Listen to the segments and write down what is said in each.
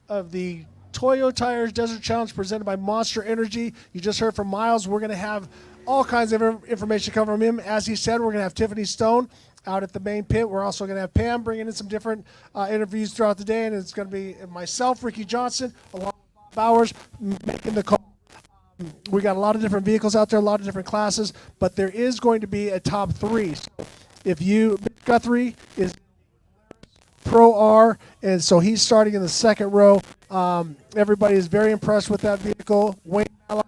of the Toyo Tires Desert Challenge presented by Monster Energy. You just heard from Miles. We're going to have all kinds of information come from him. As he said, we're going to have Tiffany Stone out at the main pit. We're also going to have Pam bringing in some different interviews throughout the day, and it's going to be myself, Ricky Johnson, along with Bob Bowers, making the call. We got a lot of different vehicles out there, a lot of different classes, but there is going to be a top three. So if you, Guthrie is Pro R, and so he's starting in the second row. Everybody is very impressed with that vehicle. Wayne, another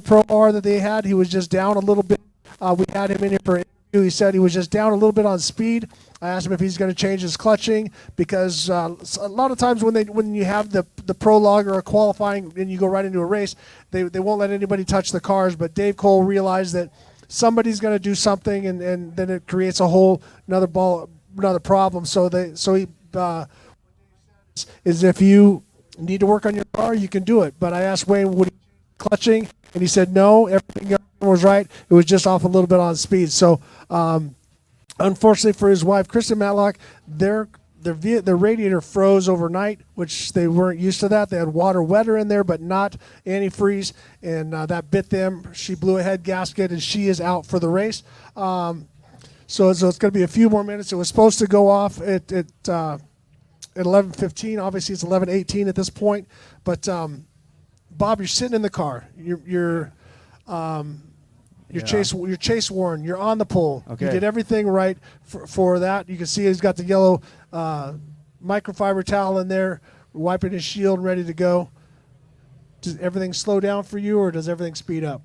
Pro R that they had, he was just down a little bit. We had him in here for an interview. He said he was just down a little bit on speed. I asked him if he's going to change his clutching because a lot of times when you have the prologue or a qualifying and you go right into a race, they won't let anybody touch the cars. But Dave Cole realized that somebody's going to do something, and then it creates a whole another problem. So he is if you need to work on your car, you can do it. But I asked Wayne, would he clutching, and he said no. Everything was right. It was just off a little bit on speed. So. Unfortunately for his wife, Kristen Matlock, their radiator froze overnight, which they weren't used to that. They had water wetter in there, but not antifreeze, and that bit them. She blew a head gasket, and she is out for the race. So it's going to be a few more minutes. It was supposed to go off at 11:15. Obviously, it's 11:18 at this point. But Bob, you're sitting in the car. You're Chase Warren. You're on the pole. Okay. You did everything right for that. You can see he's got the yellow microfiber towel in there, wiping his shield, ready to go. Does everything slow down for you, or does everything speed up?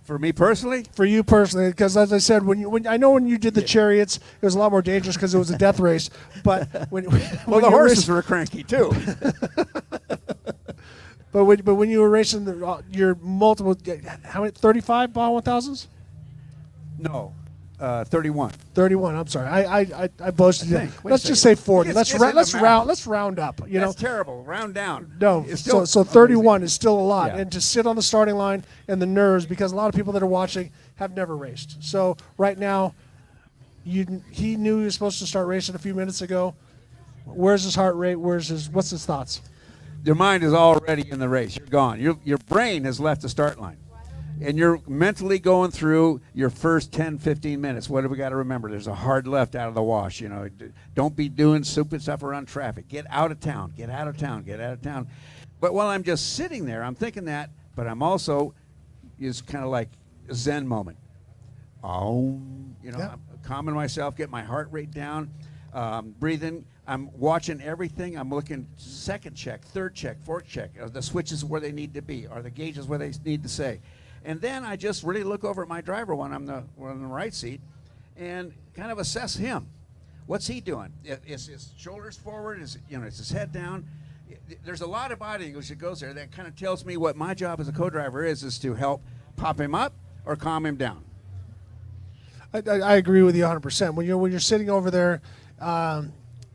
For me personally? For you personally, because as I said, when you did the chariots, it was a lot more dangerous because it was a death race. But when the horses were cranky too. But when you were racing your multiple, how many, 35 Baja 1000s? No, 31. 31. I'm sorry, I boasted. Let's just say 40. Let's round up. That's terrible. Round down. No, so 31 is still a lot, and to sit on the starting line and the nerves, because a lot of people that are watching have never raced. So right now, he knew he was supposed to start racing a few minutes ago. Where's his heart rate? What's his thoughts? Your mind is already in the race. You're gone. Your brain has left the start line. And you're mentally going through your first 10, 15 minutes. What do we got to remember? There's a hard left out of the wash. Don't be doing stupid stuff around traffic. Get out of town. Get out of town. Get out of town. But while I'm just sitting there, I'm thinking that, but I'm also, is kind of like a Zen moment. I'm calming myself, get my heart rate down, breathing. I'm watching everything. I'm looking second check, third check, fourth check. Are the switches where they need to be? Are the gauges where they need to say? And then I just really look over at my driver when I'm in the right seat and kind of assess him. What's he doing? Is his shoulders forward? Is his head down? There's a lot of body language that goes there that kind of tells me what my job as a co-driver is to help pop him up or calm him down. I agree with you 100%. When you're sitting over there,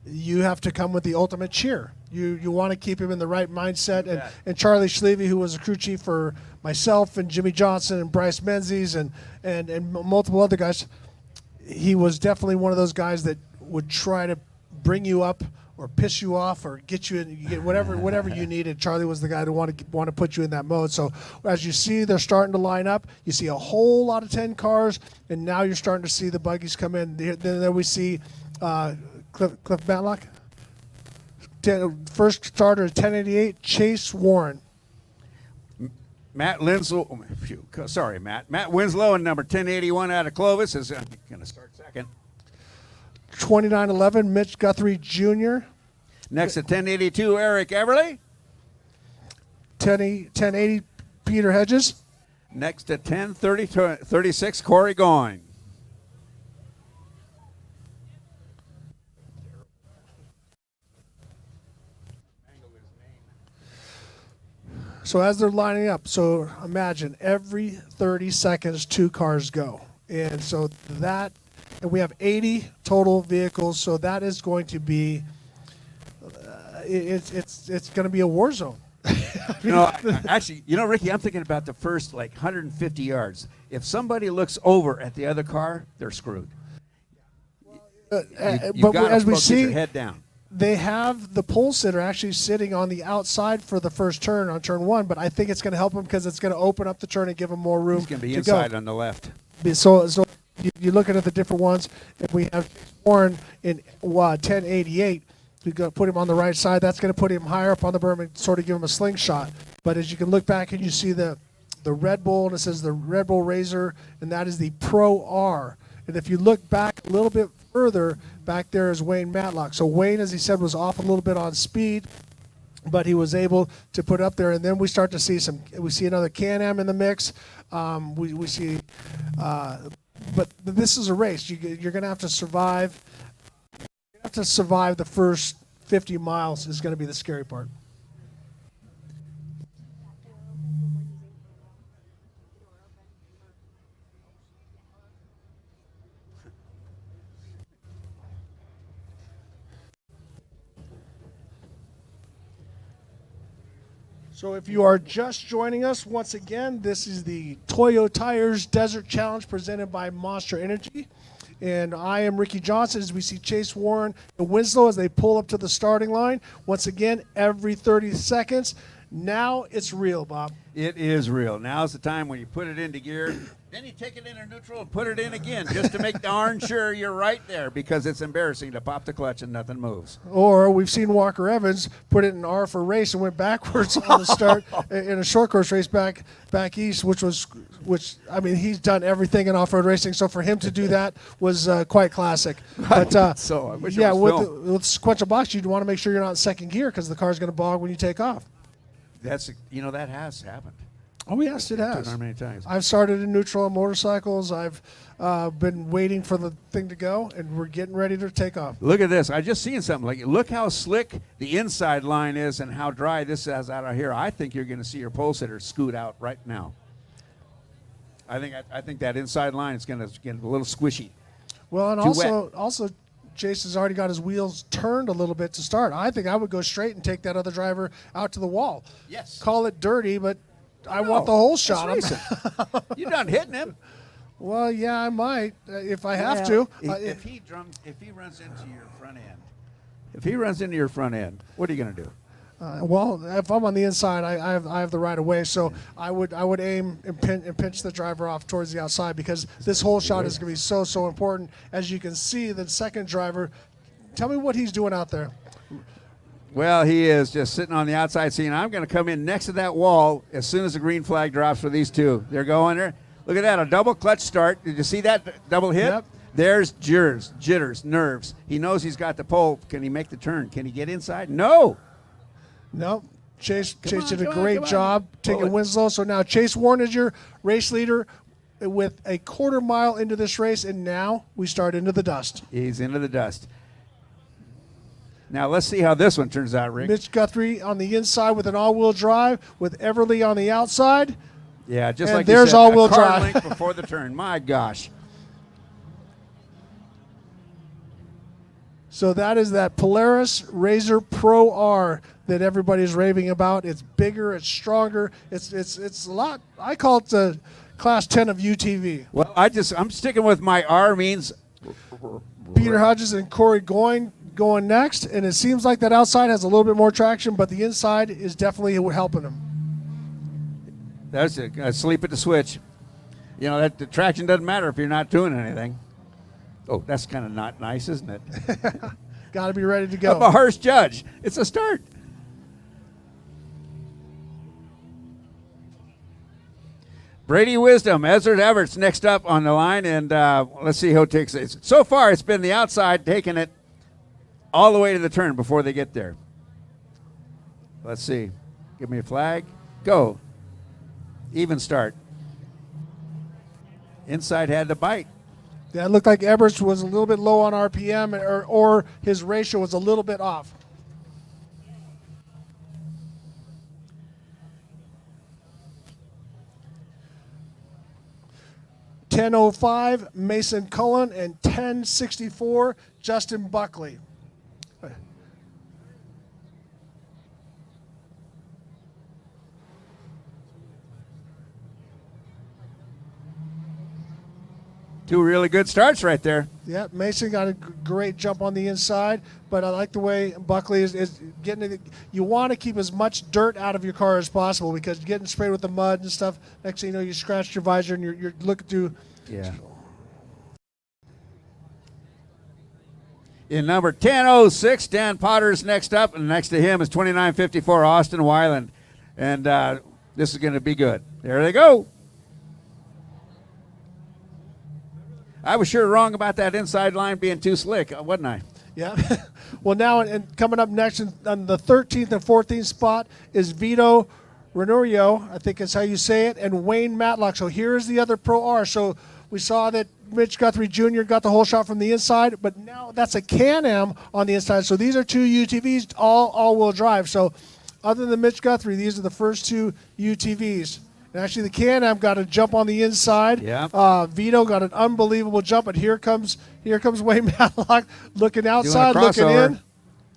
you have to come with the ultimate cheer. You want to keep him in the right mindset. And Charlie Schlevy, who was a crew chief for myself and Jimmy Johnson and Bryce Menzies and multiple other guys, he was definitely one of those guys that would try to bring you up or piss you off or get you in, get whatever you needed. Charlie was the guy to want to put you in that mode. So as you see, they're starting to line up. You see a whole lot of 10 cars, and now you're starting to see the buggies come in. Then we see Cliff Matlock. First starter at 1088, Chase Warren. Matt Winslow, Matt Winslow in number 1081 out of Clovis is going to start second. 2911, Mitch Guthrie Jr. Next at 1082, Eric Everly. 1080, Peter Hedges. Next at 1036, Corey Going. So as they're lining up, so imagine every 30 seconds 2 cars go. And so and we have 80 total vehicles, so that is going to be it's going to be a war zone. Actually, Ricky, I'm thinking about the first 150 yards. If somebody looks over at the other car, they're screwed. But as we see, your head down. they have the pole sitter actually sitting on the outside for the first turn on turn 1, but I think it's going to help him because it's going to open up the turn and give him more room. He's going to be to inside go. on the left. So you're looking at the different ones. If we have Warren in 1088, we're going to put him on the right side. That's going to put him higher up on the berm and sort of give him a slingshot. But as you can look back and you see the Red Bull, and it says the Red Bull Razor, and that is the Pro R. And if you look back a little bit further, back there is Wayne Matlock. So Wayne, as he said, was off a little bit on speed, but he was able to put up there. And then we start to see we see another Can-Am in the mix. We see, but this is a race. You're going to have to survive. You have to survive the first 50 miles is going to be the scary part. So if you are just joining us, once again, this is the Toyo Tires Desert Challenge presented by Monster Energy. And I am Ricky Johnson as we see Chase Warren and Winslow as they pull up to the starting line. Once again, every 30 seconds. Now it's real, Bob. It is real. Now's the time when you put it into gear. Then you take it into neutral and put it in again just to make darn sure you're right there, because it's embarrassing to pop the clutch and nothing moves. Or we've seen Walker Evans put it in R for race and went backwards on the start in a short course race back east, which I mean, he's done everything in off-road racing. So for him to do that was quite classic. But So I wish yeah, it was with sequential box, you'd want to make sure you're not in second gear because the car's going to bog when you take off. that has happened. Oh yes, it has. How many times? I've started in neutral on motorcycles. I've been waiting for the thing to go, and we're getting ready to take off. Look at this. I just seen something. Look how slick the inside line is and how dry this is out of here. I think you're going to see your pole sitter scoot out right now. I think that inside line is going to get a little squishy. Well, and Too also, Chase has already got his wheels turned a little bit to start. I think I would go straight and take that other driver out to the wall. Yes. Call it dirty, but I want the whole shot. You're done hitting him. Well, yeah, I might if I have to. If he runs into your front end, what are you going to do? Well, if I'm on the inside, I have the right of way, so I would aim and pinch the driver off towards the outside, because this whole shot is going to be so important. As you can see, the second driver, tell me what he's doing out there. Well, he is just sitting on the outside saying, I'm going to come in next to that wall as soon as the green flag drops for these two. They're going there. Look at that, a double clutch start. Did you see that double hit? Yep. There's jitters, nerves. He knows he's got the pole. Can he make the turn? Can he get inside? No. No. Chase did a great job taking Winslow. So now Chase Warren is your race leader with a quarter mile into this race, and now we start into the dust. He's into the dust. Now let's see how this one turns out, Rick. Mitch Guthrie on the inside with an all-wheel drive, with Everly on the outside. Yeah, just and like there's you said, all-wheel a car drive length before the turn. My gosh. So that is that Polaris Razor Pro R that everybody's raving about. It's bigger, it's stronger, it's a lot. I call it the Class 10 of UTV. Well, I'm sticking with my R means. Peter Hodges and Corey going next, and it seems like that outside has a little bit more traction, but the inside is definitely helping him. That's a sleep at the switch. You know, that the traction doesn't matter if you're not doing anything. Oh, that's kind of not nice, isn't it? Got to be ready to go. I'm a harsh judge. It's a start. Brady Wisdom, Ezra Everett's next up on the line, and let's see who takes it. So far, it's been the outside taking it all the way to the turn before they get there. Let's see. Give me a flag. Go. Even start. Inside had the bite. Yeah, it looked like Everett was a little bit low on RPM, or his ratio was a little bit off. .10.05 Mason Cullen and 10.64 Justin Buckley. Two really good starts right there. Yeah, Mason got a great jump on the inside, but I like the way Buckley is getting it. You want to keep as much dirt out of your car as possible because getting sprayed with the mud and stuff, next thing you know, you scratched your visor and you're looking through. Yeah. In number 1006, Dan Potter's next up, and next to him is 2954 Austin Weiland. And this is going to be good. There they go. I was sure wrong about that inside line being too slick, wasn't I? Yeah. Well, now and coming up next on the 13th and 14th spot is Vito Renorio, I think is how you say it, and Wayne Matlock. So here's the other Pro R. So we saw that Mitch Guthrie Jr. got the whole shot from the inside, but now that's a Can-Am on the inside. So these are two UTVs, all-wheel drive. So other than Mitch Guthrie, these are the first two UTVs. And actually, the Can-Am got a jump on the inside. Yeah. Vito got an unbelievable jump, but here comes Wayne Matlock looking outside, looking in.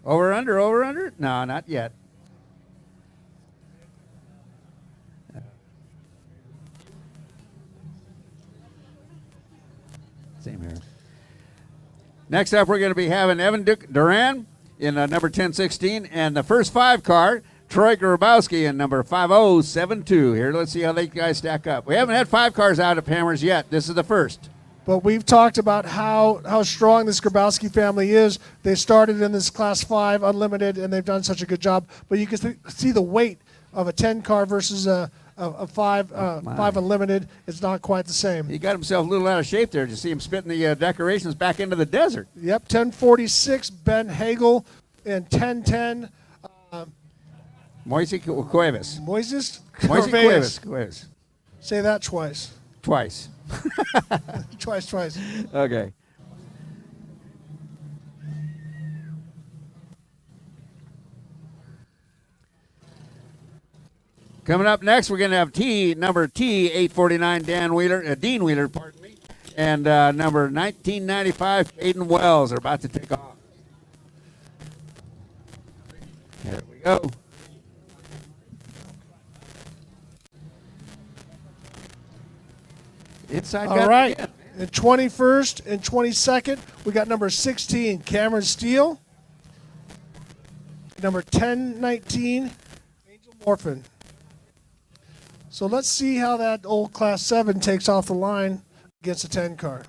Over under? No, not yet. Same here. Next up, we're going to be having Evan Duran in number 1016, and the first 5 car, Troy Grabowski in number 5072. Here, let's see how they guys stack up. We haven't had 5 cars out of Hammers yet. This is the first. But we've talked about how strong this Grabowski family is. They started in this Class 5 Unlimited, and they've done such a good job. But you can see the weight of a 10 car versus a 5 Unlimited. It's not quite the same. He got himself a little out of shape there. Did you see him spitting the decorations back into the desert? Yep, 1046 Ben Hagel, and 1010 Moisés Cuevas. Moises Cuevas. Say that twice. Twice. Twice. Okay. Coming up next, we're going to have number T849 Dean Wheeler, pardon me, and number 1995 Caden Wells are about to take off. There we go. Inside. All right. In 21st and 22nd, we got number 16 Cameron Steele, number 1019 Angel Morphin. So let's see how that old Class 7 takes off the line against a 10 car.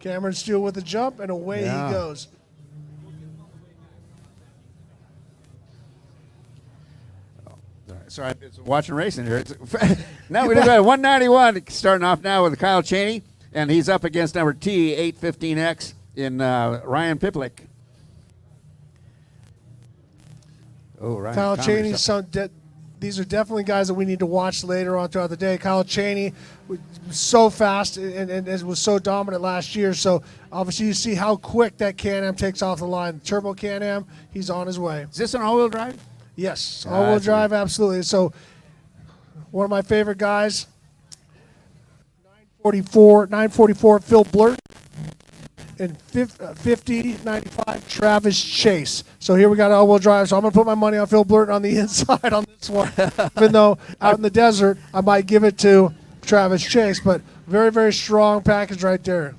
Cameron Steele with a jump, and away he goes. Sorry, it's watching racing here. Now we got 191 starting off now with Kyle Cheney, and he's up against number T815X in Ryan Piplick. Oh, Ryan. Kyle Cheney, these are definitely guys that we need to watch later on throughout the day. Kyle Cheney was so fast and was so dominant last year. So obviously you see how quick that Can-Am takes off the line. Turbo Can-Am, he's on his way. Is this an all-wheel drive? Yes, all-wheel drive, absolutely. So one of my favorite guys, 944 Phil Blurt, and 5095 Travis Chase. So here we got all-wheel drive. So I'm going to put my money on Phil Blurt on the inside on this one. Even though out in the desert, I might give it to Travis Chase. But very, very strong package right there.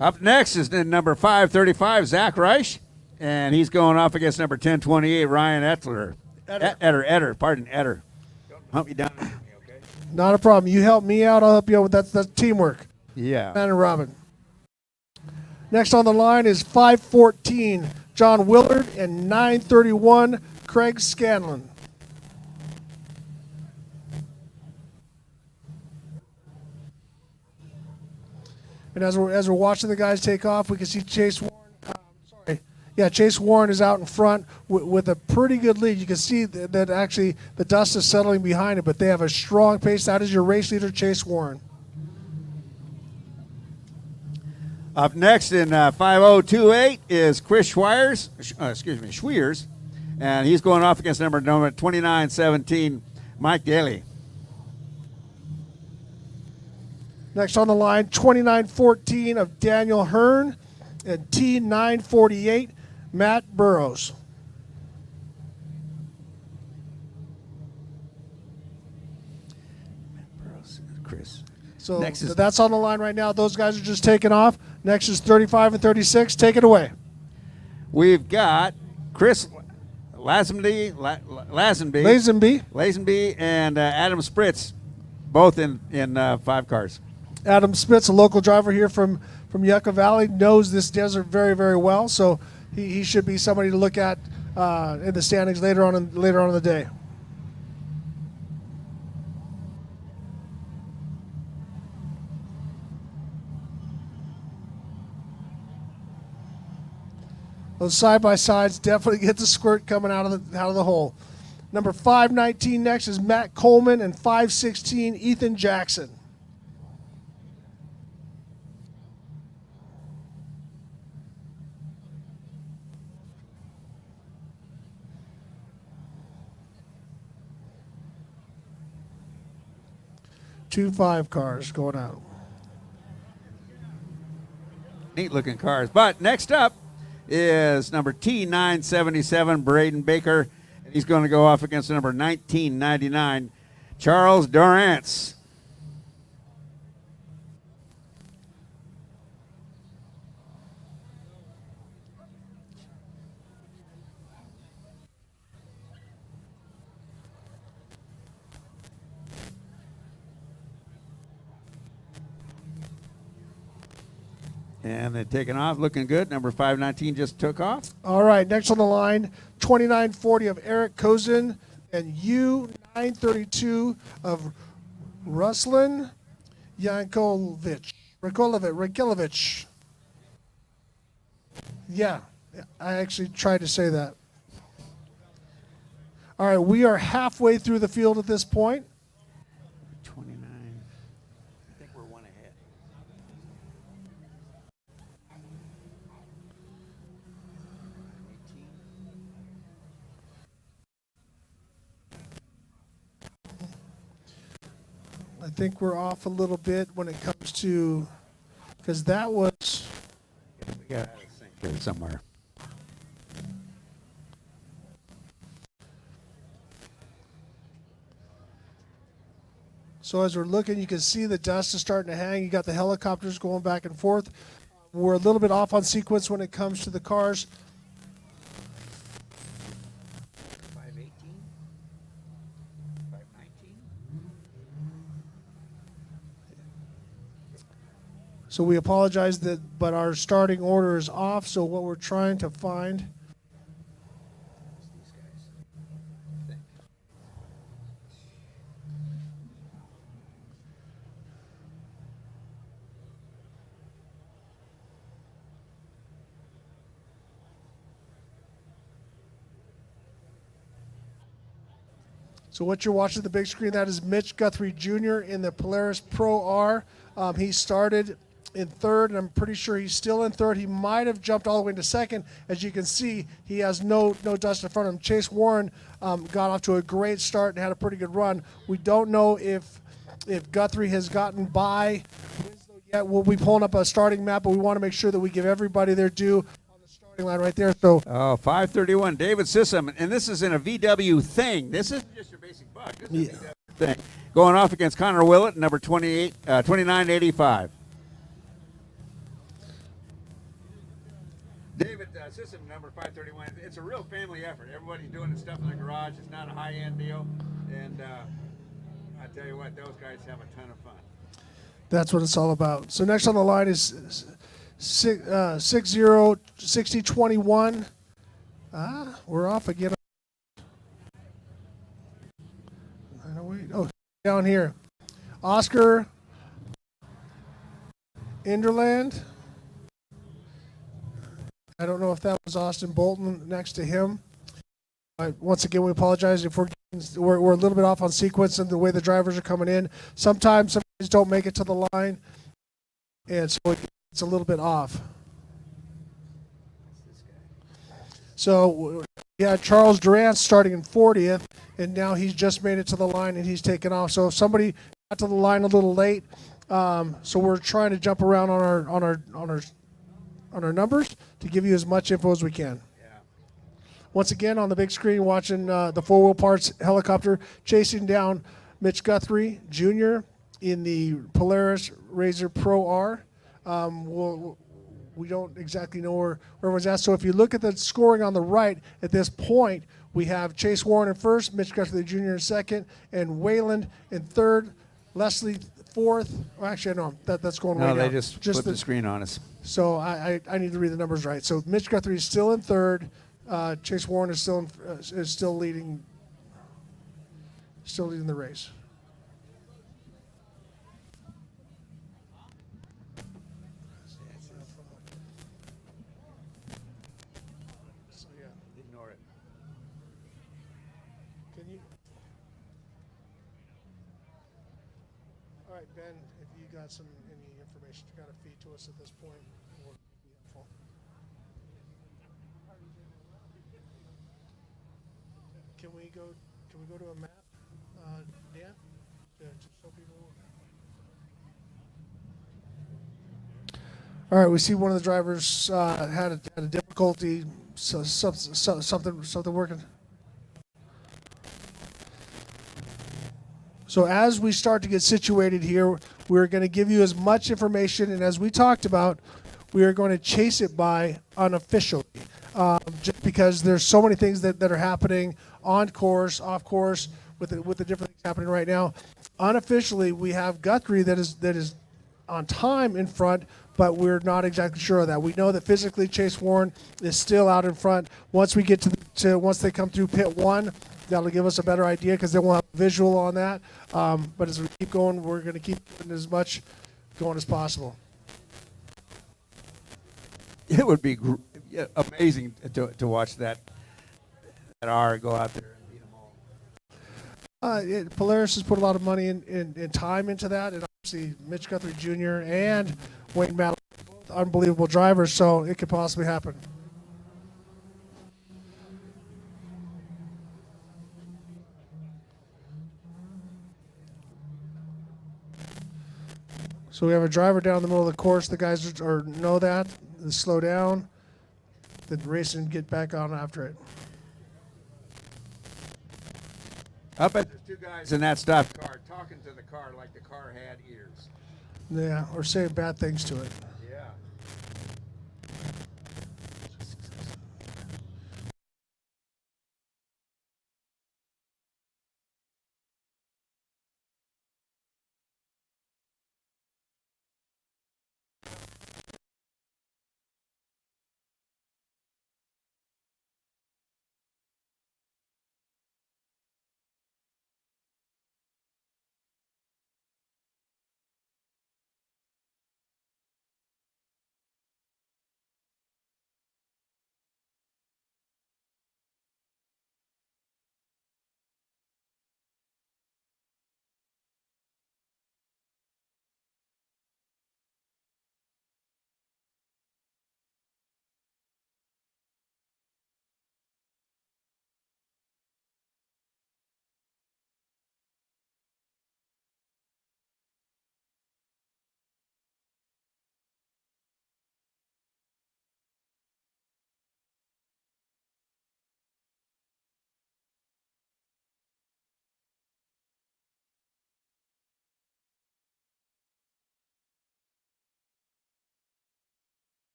Up next is number 535, Zach Reich, and he's going off against number 1028, Ryan Etter. Etter. Hump you down. Okay? Not a problem. You help me out, I'll help you out with that. That's teamwork. Yeah. Man and Robin. Next on the line is 514, John Willard, and 931, Craig Scanlon. And as we're watching the guys take off, we can see Chase Warren. Chase Warren is out in front with a pretty good lead. You can see that actually the dust is settling behind it, but they have a strong pace. That is your race leader, Chase Warren. Up next in 5028 is Chris Schwiers, and he's going off against number 2917, Mike Daly. Next on the line, 2914 of Daniel Hearn and T948, Matt Burrows. Chris. So Next is, that's on the line right now. Those guys are just taking off. Next is 35 and 36. Take it away. we've got Chris Lazenby and Adam Spritz, both in 5 cars. Adam Spitz, a local driver here from Yucca Valley, knows this desert very, very well. So he should be somebody to look at in the standings later on in the day. Those side-by-sides definitely get the squirt coming out of the hole. Number 519 next is Matt Coleman and 516 Ethan Jackson. Two 5 cars going out. Neat looking cars. But next up is number T977, Braden Baker. And he's going to go off against number 1999, Charles Dorrance. And they're taking off, looking good. Number 519 just took off. All right, next on the line, 2940 of Eric Kozin and U932 of Ruslan Yankovic. Yeah, I actually tried to say that. All right, we are halfway through the field at this point. 29. I think we're one ahead. I think we're off a little bit when it comes to, because that was. We got out of sync here somewhere. So as we're looking, you can see the dust is starting to hang. You got the helicopters going back and forth. We're a little bit off on sequence when it comes to the cars. 518? 519? So we apologize but our starting order is off. So what we're trying to find. So what you're watching on the big screen, that is Mitch Guthrie Jr. in the Polaris Pro R. He started in 3rd, and I'm pretty sure he's still in 3rd. He might have jumped all the way into 2nd. As you can see, he has no dust in front of him. Chase Warren got off to a great start and had a pretty good run. We don't know if Guthrie has gotten by Winslow yet. We'll be pulling up a starting map, but we want to make sure that we give everybody their due. Line right there. So 531, David Sissom, and this is in a VW thing. This isn't just your basic bug. This is a VW thing. Going off against Connor Willett, number 2985. David Sissom, number 531. It's a real family effort. Everybody's doing this stuff in the garage. It's not a high-end deal, and I tell you what, those guys have a ton of fun. That's what it's all about. So next on the line is 6021. We're off again. Oh, down here. Oscar Inderland. I don't know if that was Austin Bolton next to him. Once again, we apologize if we're a little bit off on sequence and the way the drivers are coming in. Sometimes some guys don't make it to the line, and so it's a little bit off. So yeah, Charles Durant starting in 40th, and now he's just made it to the line and he's taken off. So if somebody got to the line a little late, so we're trying to jump around on our numbers to give you as much info as we can. Once again, on the big screen, watching the four-wheel parts helicopter chasing down Mitch Guthrie Jr. in the Polaris Razor Pro R. We don't exactly know where everyone's at. So if you look at the scoring on the right, at this point, we have Chase Warren in first, Mitch Guthrie Jr. in second, and Wayland in third, Leslie fourth. Well, actually, no, that's going right now. No, they just flipped the screen on us. So I need to read the numbers right. So Mitch Guthrie is still in third. Chase Warren is still leading the race. So yeah, Ignore it. can you? All right, Ben, if you got any information you got to feed to us at this point, it would be helpful. Can we go to a map, Dan, to show people? All right, we see one of the drivers had a difficulty, something working. So as we start to get situated here, we're going to give you as much information, and as we talked about, we are going to chase it by unofficially, just because there's so many things that are happening on course, off course, with the different things happening right now. Unofficially, we have Guthrie that is on time in front, but we're not exactly sure of that. We know that physically Chase Warren is still out in front. Once we get once they come through pit one, that'll give us a better idea because then we'll have a visual on that. But as we keep going, we're going to keep putting as much going as possible. It would be amazing to watch that R go out there and beat them all. Polaris has put a lot of money and time into that, and obviously Mitch Guthrie Jr. and Wayne Madeline, both unbelievable drivers, so it could possibly happen. So we have a driver down the middle of the course. The guys know that. They slow down. Then race and get back on after it. I bet there's two guys in that stopped car talking to the car like the car had ears. Yeah, or saying bad things to it. Yeah.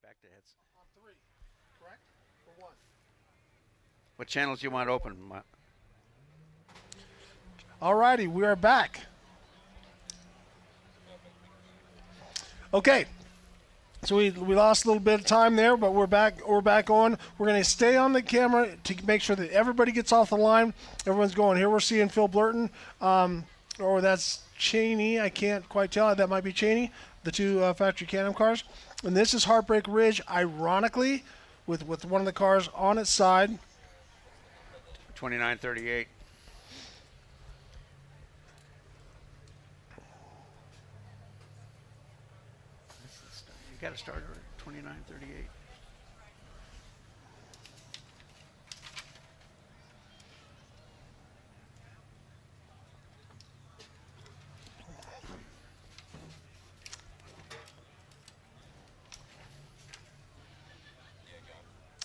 Back to heads. On three, correct? Or one? What channels do you want open? Alrighty, we are back. Okay, so we lost a little bit of time there, but we're back. We're back on. We're going to stay on the camera to make sure that everybody gets off the line. Everyone's going. Here we're seeing Phil Blurton, or that's Cheney. I can't quite tell. That might be Cheney, the two factory Can-Am cars. And this is Heartbreak Ridge, ironically, with one of the cars on its side. 2938. You got to start her at 2938.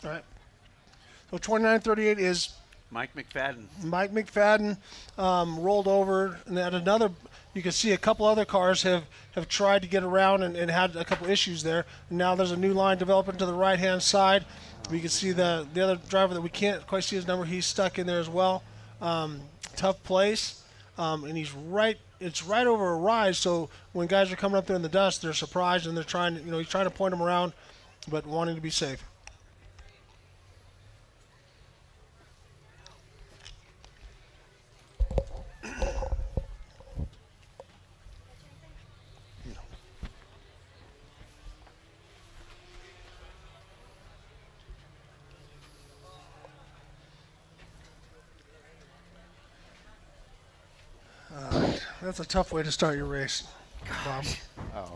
All right. So 2938 is Mike McFadden. Mike McFadden rolled over, and then another. You can see a couple other cars have tried to get around and had a couple issues there. And now there's a new line developing to the right-hand side. We can see the other driver that we can't quite see his number. He's stuck in there as well. Tough place, and he's right. It's right over a rise. So when guys are coming up there in the dust, they're surprised and they're trying to, he's trying to point them around, but wanting to be safe. That's a tough way to start your race, Bob.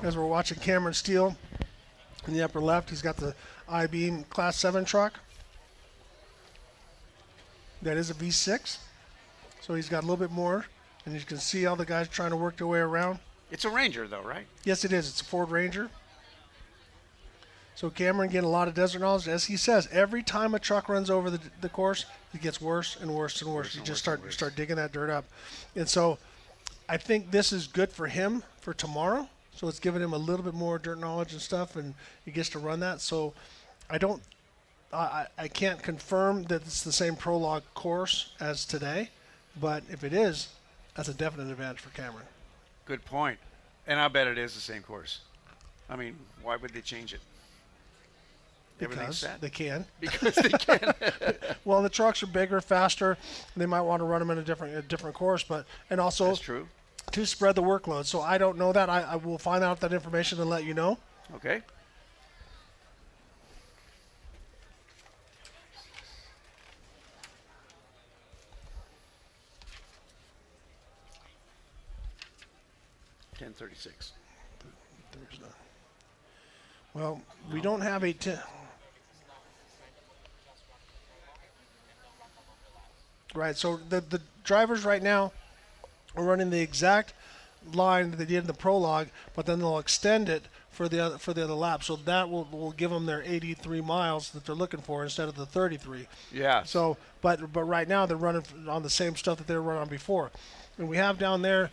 As we're watching Cameron Steele in the upper left, he's got the I-Beam Class 7 truck. That is a V6. So he's got a little bit more, and you can see all the guys trying to work their way around. It's a Ranger, though, right? Yes, it is. It's a Ford Ranger. So Cameron getting a lot of desert knowledge. As he says, every time a truck runs over the course, it gets worse and worse and worse. You just start digging that dirt up. And so I think this is good for him for tomorrow. So it's giving him a little bit more dirt knowledge and stuff, and he gets to run that. So I can't confirm that it's the same prologue course as today, but if it is, that's a definite advantage for Cameron. Good point. And I bet it is the same course. I mean, why would they change it? Everything's Because set. they can. Because they can. Well, the trucks are bigger, faster. They might want to run them in a different course, and also That's true. to spread the workload. So I don't know that. I will find out that information and let you know. Okay. $10.36. Well, we don't have a 10. Right, so the drivers right now are running the exact line that they did in the prologue, but then they'll extend it for the other lap. So that will give them their 83 miles that they're looking for instead of the 33. Yeah. So, but right now they're running on the same stuff that they were running on before. And we have down there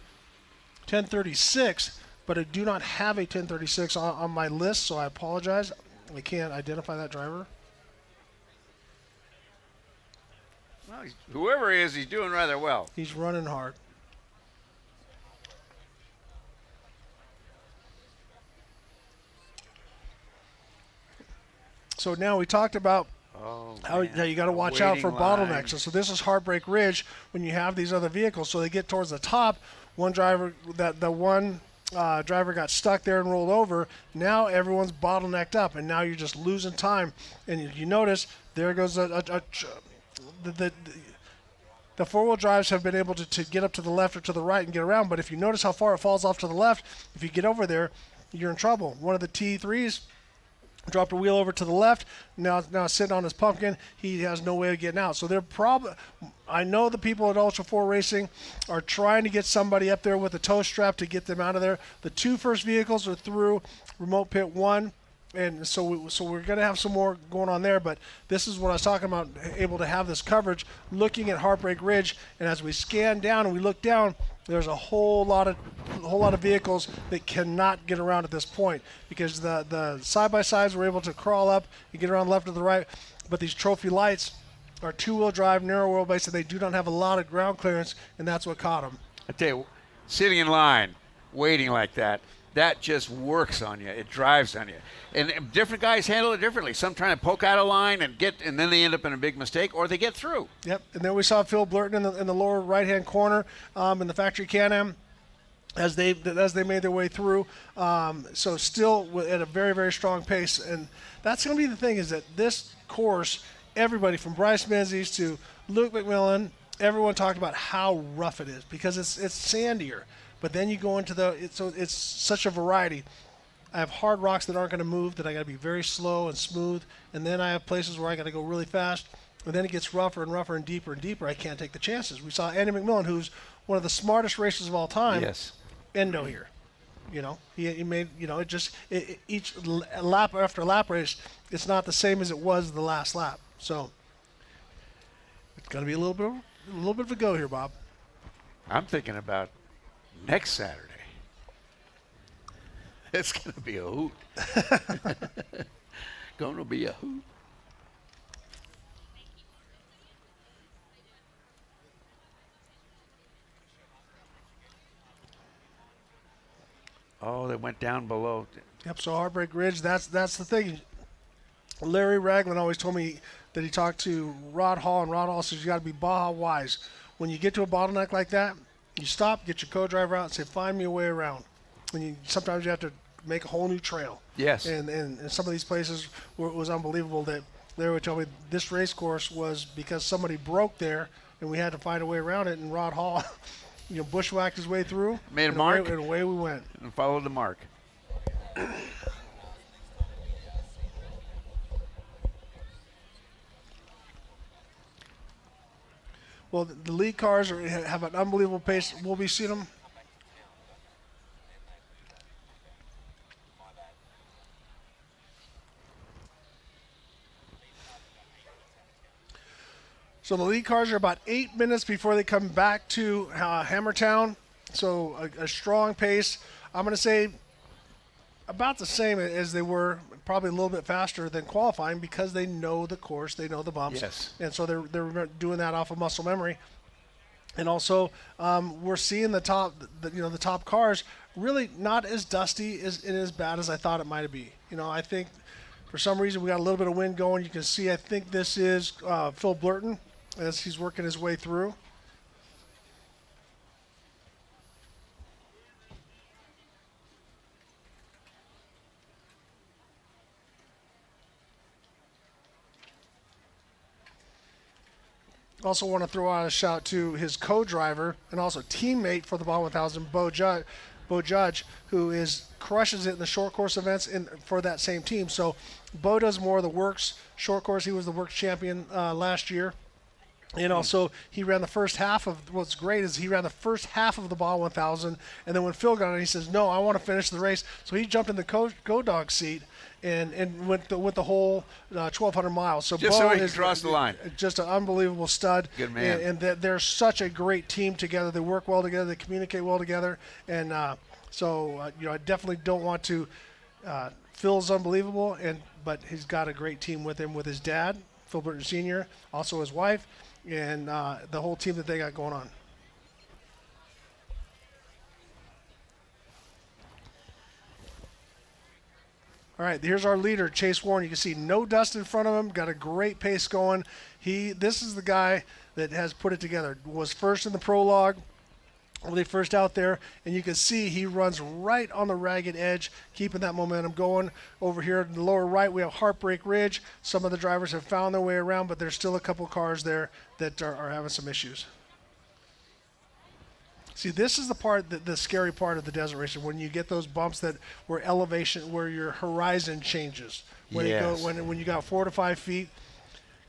1036, but I do not have a 1036 on my list, so I apologize. I can't identify that driver. Well, whoever he is, he's doing rather well. He's running hard. So now we talked about how you got to watch out for bottlenecks. So this is Heartbreak Ridge when you have these other vehicles. So they get towards the top. One driver, driver got stuck there and rolled over. Now everyone's bottlenecked up, and now you're just losing time. And you notice there goes the four-wheel drives have been able to get up to the left or to the right and get around. But if you notice how far it falls off to the left, if you get over there, you're in trouble. One of the T3s dropped a wheel over to the left. Now sitting on his pumpkin, he has no way of getting out. So they're I know the people at Ultra 4 Racing are trying to get somebody up there with a tow strap to get them out of there. The two first vehicles are through remote pit 1. And so we're going to have some more going on there, but this is what I was talking about, able to have this coverage, looking at Heartbreak Ridge, and as we scan down and we look down, there's a whole lot of vehicles that cannot get around at this point because the side-by-sides were able to crawl up and get around left or the right, but these TrophyLites are two-wheel drive, narrow wheelbase, and they do not have a lot of ground clearance, and that's what caught them. I tell you, sitting in line, waiting like that just works on you. It drives on you. And different guys handle it differently. Some trying to poke out a line and then they end up in a big mistake, or they get through. Yep. And then we saw Phil Blurton in the lower right-hand corner in the factory Can-Am as they made their way through. So still at a very, very strong pace. And that's going to be the thing, is that this course, everybody from Bryce Menzies to Luke McMillan, everyone talked about how rough it is because it's sandier. But then you go into it's such a variety. I have hard rocks that aren't going to move, that I got to be very slow and smooth. And then I have places where I got to go really fast. And then it gets rougher and rougher and deeper and deeper. I can't take the chances. We saw Andy McMillan, who's one of the smartest racers of all time. Yes. Endo here. He made, each lap after lap race, it's not the same as it was the last lap. So it's going to be a little bit of a go here, Bob. I'm thinking about next Saturday. It's going to be a hoot. Going to be a hoot. Oh, they went down below. Yep, so Heartbreak Ridge, that's the thing. Larry Ragland always told me that he talked to Rod Hall, and Rod Hall says you got to be Baja wise. When you get to a bottleneck like that, you stop, get your co-driver out, and say, find me a way around. And sometimes you have to make a whole new trail. Yes. And some of these places it was unbelievable that Larry would tell me this race course was because somebody broke there, and we had to find a way around it, and Rod Hall bushwhacked his way through. Made a mark. And away we went. And followed the mark. Well, the lead cars have an unbelievable pace. We'll be seeing them. So the lead cars are about 8 minutes before they come back to Hammertown. So a strong pace. I'm going to say about the same as they were, probably a little bit faster than qualifying because they know the course, they know the bumps. Yes. And so they're doing that off of muscle memory. And also we're seeing the top cars really not as dusty and as bad as I thought it might be. I think for some reason we got a little bit of wind going. You can see, I think this is Phil Blurton as he's working his way through. Also want to throw out a shout to his co-driver and also teammate for the Baja 1000, Bo Judge, who crushes it in the short course events for that same team. So Bo does more of the works short course. He was the works champion last year. And also, he ran the first half of, what's great is he ran the first half of the Baja 1000, and then when Phil got on, he says, no, I want to finish the race. So he jumped in the go-dog seat and went the whole 1,200 miles. So just Bo so he could cross the line. Just an unbelievable stud. Good man. And they're such a great team together. They work well together. They communicate well together. And I definitely don't want to Phil's unbelievable, but he's got a great team with him, with his dad, Phil Burton Sr., also his wife, and the whole team that they got going on. All right, here's our leader, Chase Warren. You can see no dust in front of him, got a great pace going. This is the guy that has put it together. Was first in the prologue when they first out there, and you can see he runs right on the ragged edge, keeping that momentum going. Over here in the lower right, we have Heartbreak Ridge. Some of the drivers have found their way around, but there's still a couple cars there that are having some issues. See, this is the scary part of the desert racing, when you get those bumps where elevation, where your horizon changes. When when you got 4 to 5 feet,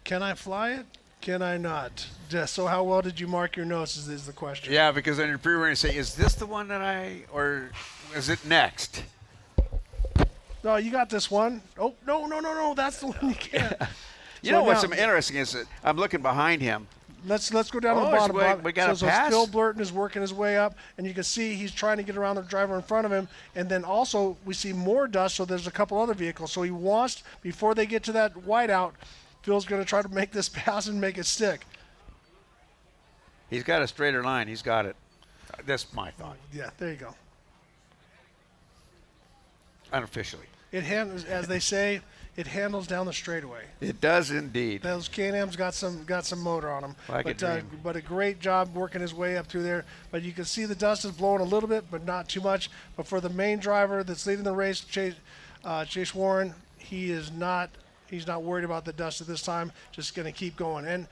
can I fly it? Can I not? So how well did you mark your notes is the question. Yeah, because on your pre-run you say, is this the one or is it next? No, you got this one. Oh, no, that's the one you can't. You know what's interesting is that I'm looking behind him. Let's go down to the bottom. We got a pass. Phil Blurton is working his way up, and you can see he's trying to get around the driver in front of him. And then also we see more dust, so there's a couple other vehicles. So he wants, before they get to that whiteout, Phil's going to try to make this pass and make it stick. He's got a straighter line. He's got it. That's my thought. Yeah, there you go. Unofficially. It handles, as they say, it handles down the straightaway. It does indeed. Those Can-Ams got some motor on them. Like a dream. But a great job working his way up through there. But you can see the dust is blowing a little bit, but not too much. But for the main driver that's leading the race, Chase Warren, he's not worried about the dust at this time. Just going to keep going. And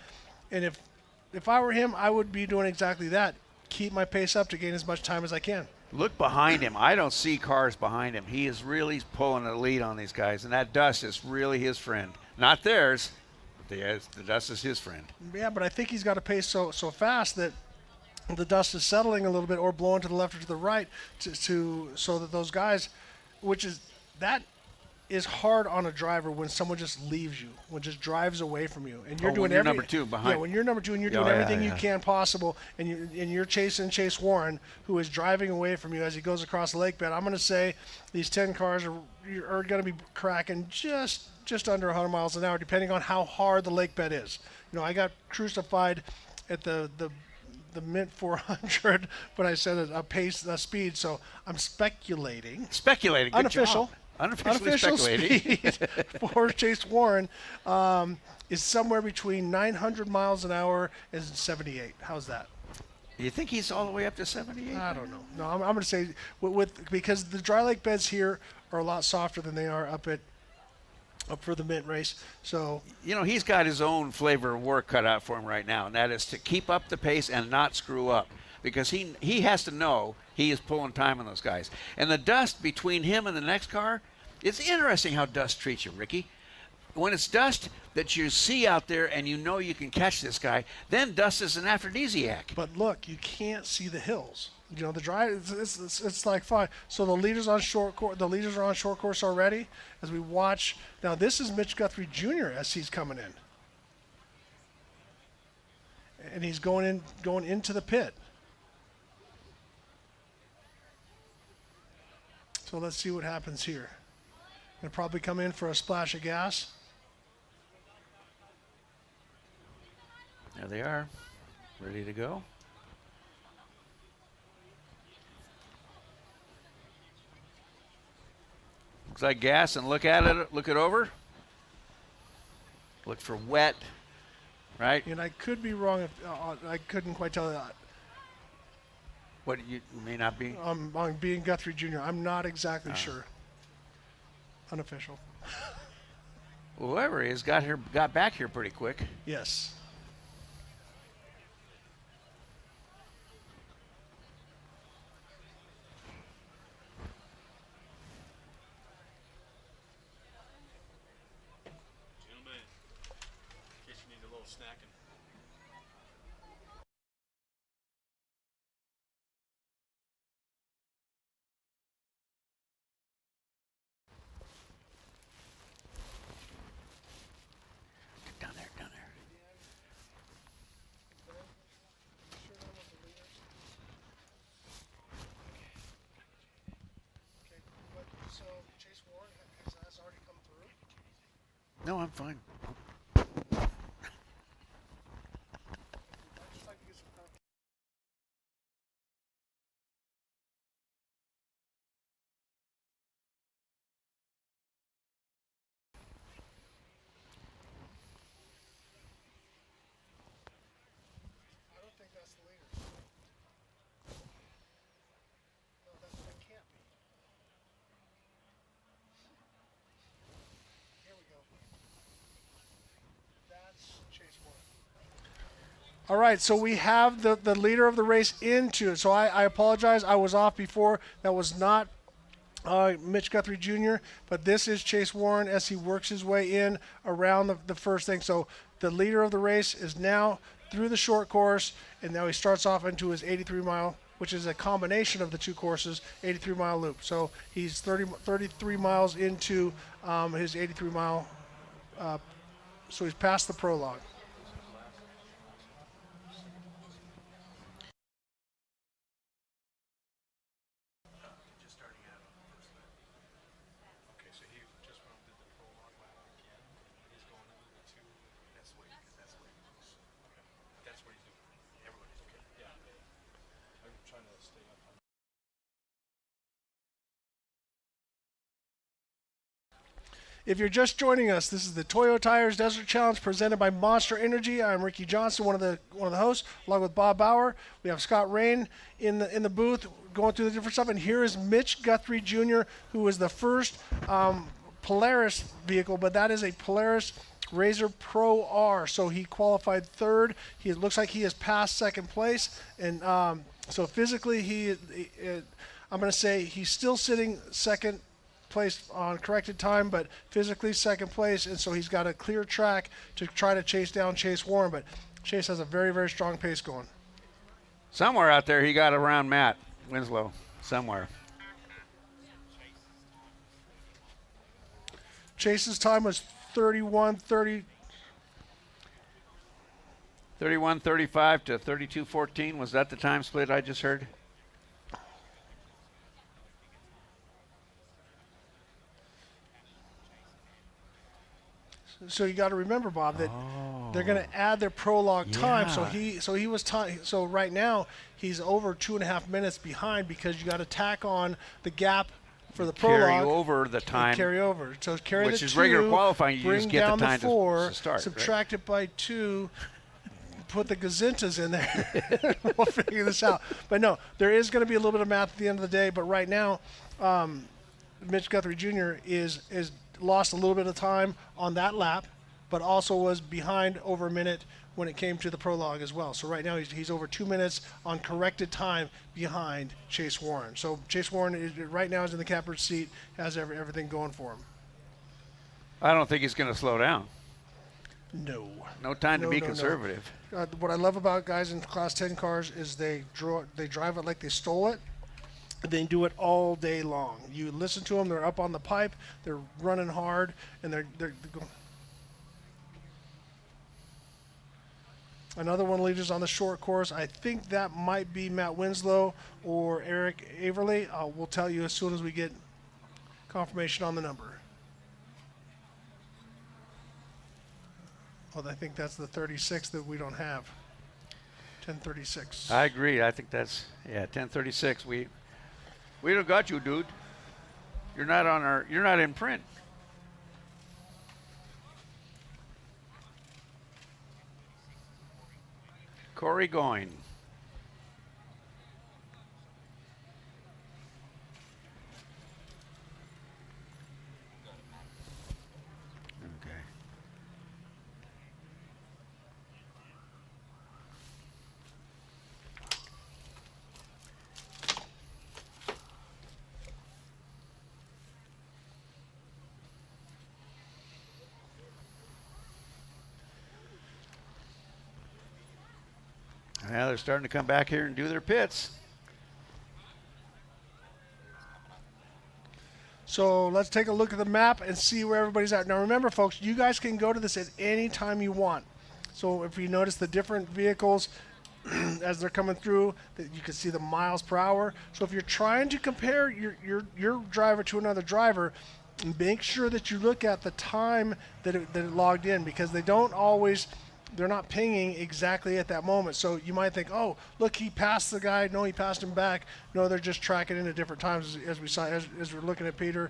if I were him, I would be doing exactly that. Keep my pace up to gain as much time as I can. Look behind him. I don't see cars behind him. He is really pulling the lead on these guys, and that dust is really his friend. Not theirs, but the dust is his friend. Yeah, but I think he's got a pace so fast that the dust is settling a little bit or blowing to the left or to the right so that those guys, that is hard on a driver when someone just leaves you, when just drives away from you, and you're doing when you're number two behind. Yeah, when you're number two and you're doing everything you can possible, and you're chasing Chase Warren, who is driving away from you as he goes across the lake bed. I'm going to say these 10 cars are going to be cracking just under 100 miles an hour, depending on how hard the lake bed is. You know, I got crucified at the Mint 400, but I said a speed, so I'm speculating. Speculating. Good Unofficial. job. Unofficial speculating. Speed for Chase Warren is somewhere between 900 miles an hour and 78. How's that? You think he's all the way up to 78? I don't know. No, I'm going to say because the dry lake beds here are a lot softer than they are up for the Mint race. So he's got his own flavor of work cut out for him right now, and that is to keep up the pace and not screw up, because he has to know he is pulling time on those guys. And the dust between him and the next car, it's interesting how dust treats you, Ricky. When it's dust that you see out there and you know you can catch this guy, then dust is an aphrodisiac. But look, you can't see the hills. The drive, it's like fine. So the leaders on short course. The leaders are on short course already. As we watch now, this is Mitch Guthrie Jr. as he's coming in, and he's going into the pit. So let's see what happens here. They'll probably come in for a splash of gas. There they are, ready to go. Looks like gas, and look at it. Look it over. Look for wet, right? And I could be wrong. I couldn't quite tell that. What you may not be? On being Guthrie Jr., I'm not exactly sure. Unofficial. Whoever he is got back here pretty quick. Yes. Gentlemen, in case you need a little snacking. Down there. So Chase Warren has already come through. No, I'm fine. I don't think that's the leader. No, that can't be. Here we go. That's Chase Warren. All right, so we have the leader of the race into it. So I apologize. I was off before. That was not Mitch Guthrie Jr., but this is Chase Warren as he works his way in around the first thing. So the leader of the race is now through the short course, and now he starts off into his 83-mile, which is a combination of the two courses, 83-mile loop. So he's 33 miles into his 83-mile, so he's past the prologue. If you're just joining us, this is the Toyo Tires Desert Challenge presented by Monster Energy. I'm Ricky Johnson, one of the hosts, along with Bob Bauer. We have Scott Rain in the booth going through the different stuff. And here is Mitch Guthrie Jr., who was the first Polaris vehicle, but that is a Polaris Razor Pro R. So he qualified third. It looks like he has passed second place, and so physically I'm going to say he's still sitting second place on corrected time, but physically second place, and so he's got a clear track to try to chase down Chase Warren. But Chase has a very, very strong pace going. Somewhere out there he got around Matt Winslow. Somewhere. Chase's time was 31:35 to 32:14. Was that the time split I just heard? So you got to remember, Bob, that they're going to add their prologue time. So he was time. So right now he's over 2.5 minutes behind because you got to tack on the gap for the prologue. Carry over the time. Carry over. So carry which the is two, regular qualifying. You bring just get down the time the 4, to start. subtract it by 2, put the gazintas in there. We'll figure this out. But no, there is going to be a little bit of math at the end of the day. But right now, Mitch Guthrie Jr. is lost a little bit of time on that lap, but also was behind over a minute when it came to the prologue as well. So right now he's over 2 minutes on corrected time behind Chase Warren. So Chase Warren right now is in the catbird seat, has everything going for him. I don't think he's going to slow down. No. No time to be conservative. No. What I love about guys in Class 10 cars is they drive it like they stole it. They do it all day long. You listen to them; they're up on the pipe, they're running hard, and they're going. Another one of the leaders on the short course. I think that might be Matt Winslow or Eric Averly. We'll tell you as soon as we get confirmation on the number. Oh, I think that's the 36 that we don't have. 1036. I agree. I think that's 1036. We don't got you, dude. You're not in print. Corey going. Okay. Now they're starting to come back here and do their pits. So let's take a look at the map and see where everybody's at. Now remember, folks, you guys can go to this at any time you want. So if you notice the different vehicles as they're coming through, that you can see the miles per hour. So if you're trying to compare your driver to another driver, make sure that you look at the time that it logged in, because they don't always. They're not pinging exactly at that moment. So you might think, oh, look, he passed the guy. No, he passed him back. No, they're just tracking in at different times, as we saw, as we're looking at Peter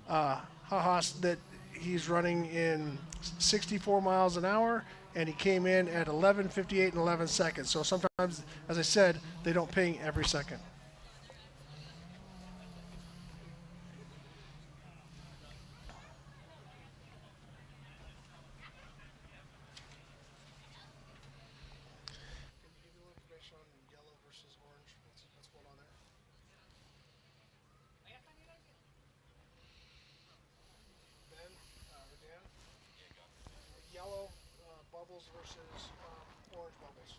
Haas, that he's running in 64 miles an hour, and he came in at 11:58 and 11 seconds. So sometimes, as I said, they don't ping every second. Yellow bubbles versus orange bubbles.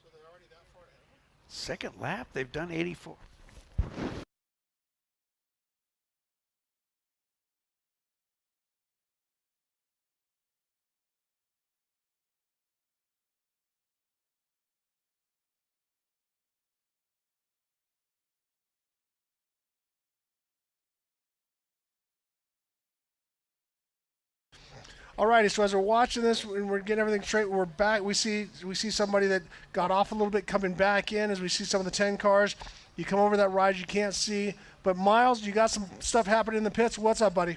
So they're already that far ahead. Second lap, they've done 84. Alrighty, so as we're watching this and we're getting everything straight, we're back. We see somebody that got off a little bit coming back in as we see some of the 10 cars. You come over that ride you can't see. But Miles, you got some stuff happening in the pits. What's up, buddy?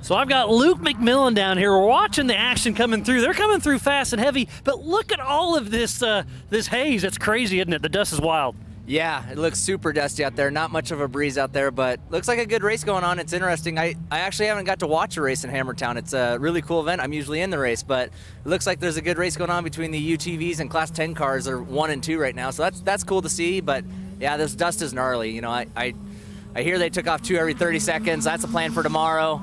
So I've got Luke McMillan down here. We're watching the action coming through. They're coming through fast and heavy, but look at all of this this haze. It's crazy, isn't it? The dust is wild. Yeah, it looks super dusty out there. Not much of a breeze out there, but looks like a good race going on. It's interesting. I actually haven't got to watch a race in Hammertown. It's a really cool event. I'm usually in the race, but it looks like there's a good race going on between the UTVs and Class 10 cars are 1 and 2 right now. So that's cool to see, but yeah, this dust is gnarly. You know, I hear they took off 2 every 30 seconds. That's a plan for tomorrow.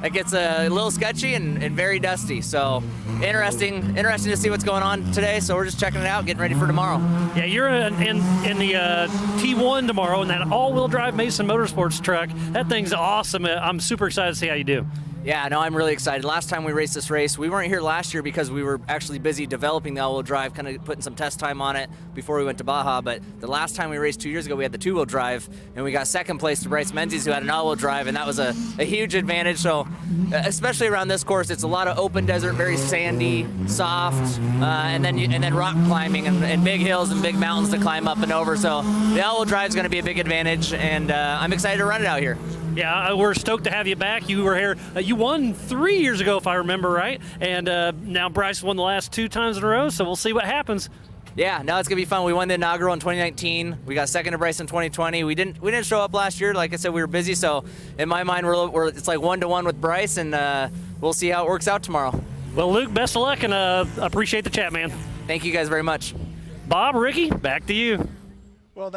It gets a little sketchy and very dusty. So interesting to see what's going on today. So we're just checking it out, getting ready for tomorrow. Yeah, you're in the T1 tomorrow in that all-wheel drive Mason Motorsports truck. That thing's awesome. I'm super excited to see how you do. Yeah, no, I'm really excited. Last time we raced this race, we weren't here last year because we were actually busy developing the all-wheel drive, kind of putting some test time on it before we went to Baja. But the last time we raced 2 years ago, we had the two-wheel drive, and we got second place to Bryce Menzies, who had an all-wheel drive, and that was a huge advantage. So, especially around this course, it's a lot of open desert, very sandy, soft, and then rock climbing and big hills and big mountains to climb up and over. So the all-wheel drive is going to be a big advantage, and I'm excited to run it out here. Yeah, we're stoked to have you back. You were here. You won 3 years ago, if I remember right, and now Bryce won the last 2 times in a row. So we'll see what happens. Yeah, no, it's gonna be fun. We won the inaugural in 2019. We got second to Bryce in 2020. We didn't show up last year. Like I said, we were busy. So in my mind, it's like 1-1 with Bryce, and we'll see how it works out tomorrow. Well, Luke, best of luck, and appreciate the chat, man. Thank you guys very much. Bob, Ricky, back to you. Well,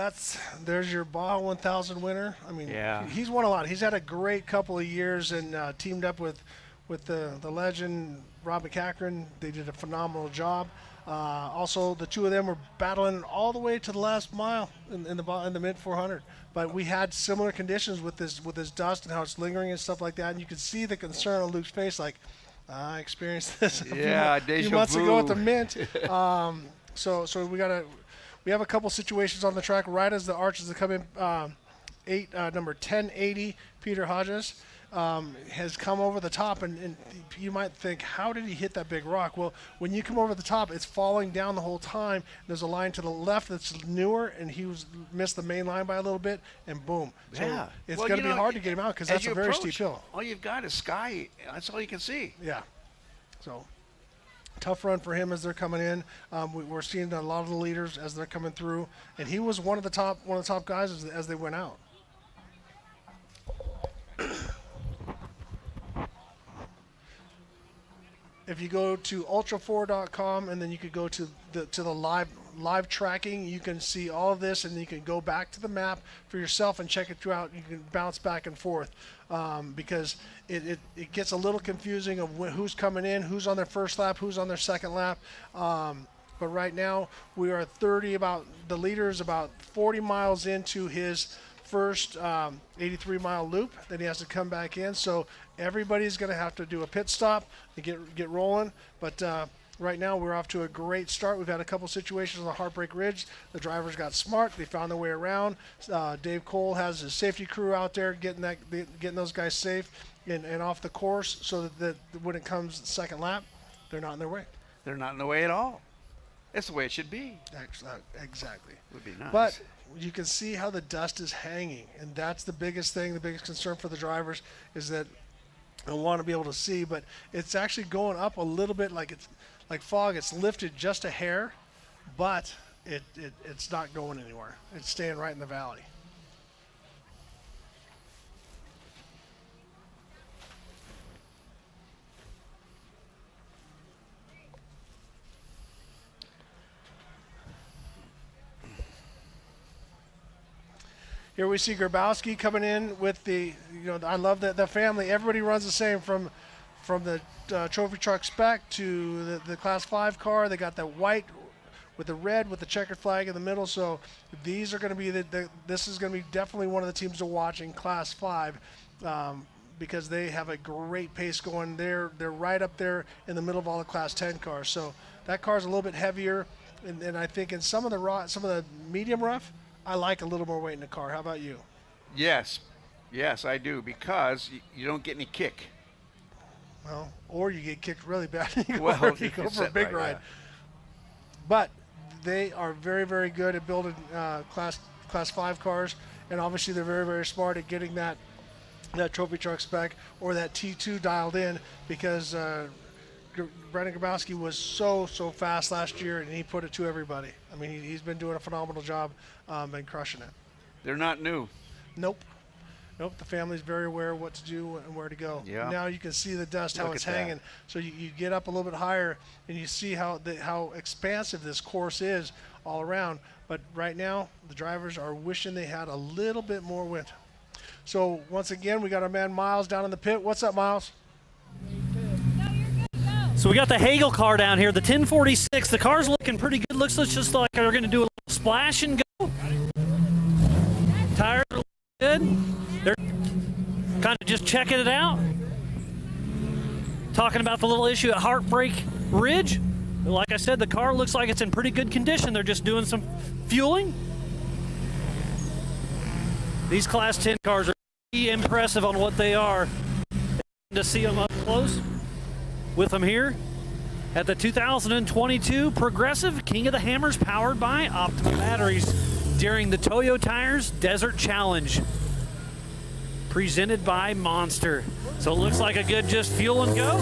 there's your Baja 1000 winner. I mean, Yeah. he's won a lot. He's had a great couple of years and teamed up with the legend Rob McCachran. They did a phenomenal job. Also, the two of them were battling all the way to the last mile in the mid 400. But we had similar conditions with this dust and how it's lingering and stuff like that. And you could see the concern on Luke's face, like I experienced this a few months ago at the Mint. So we have a couple situations on the track right as the arches have come in. Number 1080, Peter Hodges, has come over the top, and you might think, how did he hit that big rock? Well, when you come over the top, it's falling down the whole time. There's a line to the left that's newer, and he missed the main line by a little bit, and boom. So Yeah. it's Well, going to be hard to get him out because as that's you a very approach, steep hill. All you've got is sky. That's all you can see. Yeah. So tough run for him as they're coming in. We're seeing a lot of the leaders as they're coming through, and he was one of the top guys as they went out. If you go to ultra4.com and then you could go to the live tracking, you can see all of this, and you can go back to the map for yourself and check it throughout. You can bounce back and forth because it gets a little confusing of who's coming in, who's on their first lap, who's on their second lap. But right now we are the leader is about 40 miles into his first 83-mile loop. Then he has to come back in. So everybody's going to have to do a pit stop to get rolling. But right now we're off to a great start. We've had a couple situations on the Heartbreak Ridge. The drivers got smart. They found their way around. Dave Cole has his safety crew out there getting those guys safe and off the course so that when it comes second lap, they're not in their way. They're not in the way at all. That's the way it should be. Exactly. Would be nice. But you can see how the dust is hanging, and that's the biggest thing, the biggest concern for the drivers is that I want to be able to see, but it's actually going up a little bit like fog. It's lifted just a hair, but it's not going anywhere. It's staying right in the valley. Here we see Grabowski coming in with I love the family. Everybody runs the same from the trophy truck spec to the Class 5 car. They got the white with the red with the checkered flag in the middle. So these are going to be this is going to be definitely one of the teams to watch in Class 5 because they have a great pace going. They're right up there in the middle of all the Class 10 cars. So that car's a little bit heavier, and I think in some of the medium rough, I like a little more weight in the car. How about you? Yes, I do, because you don't get any kick. Well, or you get kicked really bad. You go for a big ride. Yeah. But they are very, very good at building Class Class 5 cars, and obviously they're very, very smart at getting that trophy truck spec or that T2 dialed in, because Brandon Grabowski was so fast last year, and he put it to everybody. I mean, he's been doing a phenomenal job and crushing it. They're not new. Nope. The family's very aware of what to do and where to go. Yeah. Now you can see the dust, how Look it's at that. hanging. So you get up a little bit higher, and you see how expansive this course is all around. But right now, the drivers are wishing they had a little bit more wind. So once again, we got our man Miles down in the pit. What's up, Miles? So we got the Hagel car down here, the 1046. The car's looking pretty good. Looks just like they're going to do a little splash and go. Tires are looking good. They're kind of just checking it out. Talking about the little issue at Heartbreak Ridge. Like I said, the car looks like it's in pretty good condition. They're just doing some fueling. These Class 10 cars are pretty impressive on what they are. To see them up close with them here at the 2022 Progressive King of the Hammers, powered by Optima Batteries, during the Toyo Tires Desert Challenge, presented by Monster. So it looks like a good just fuel and go.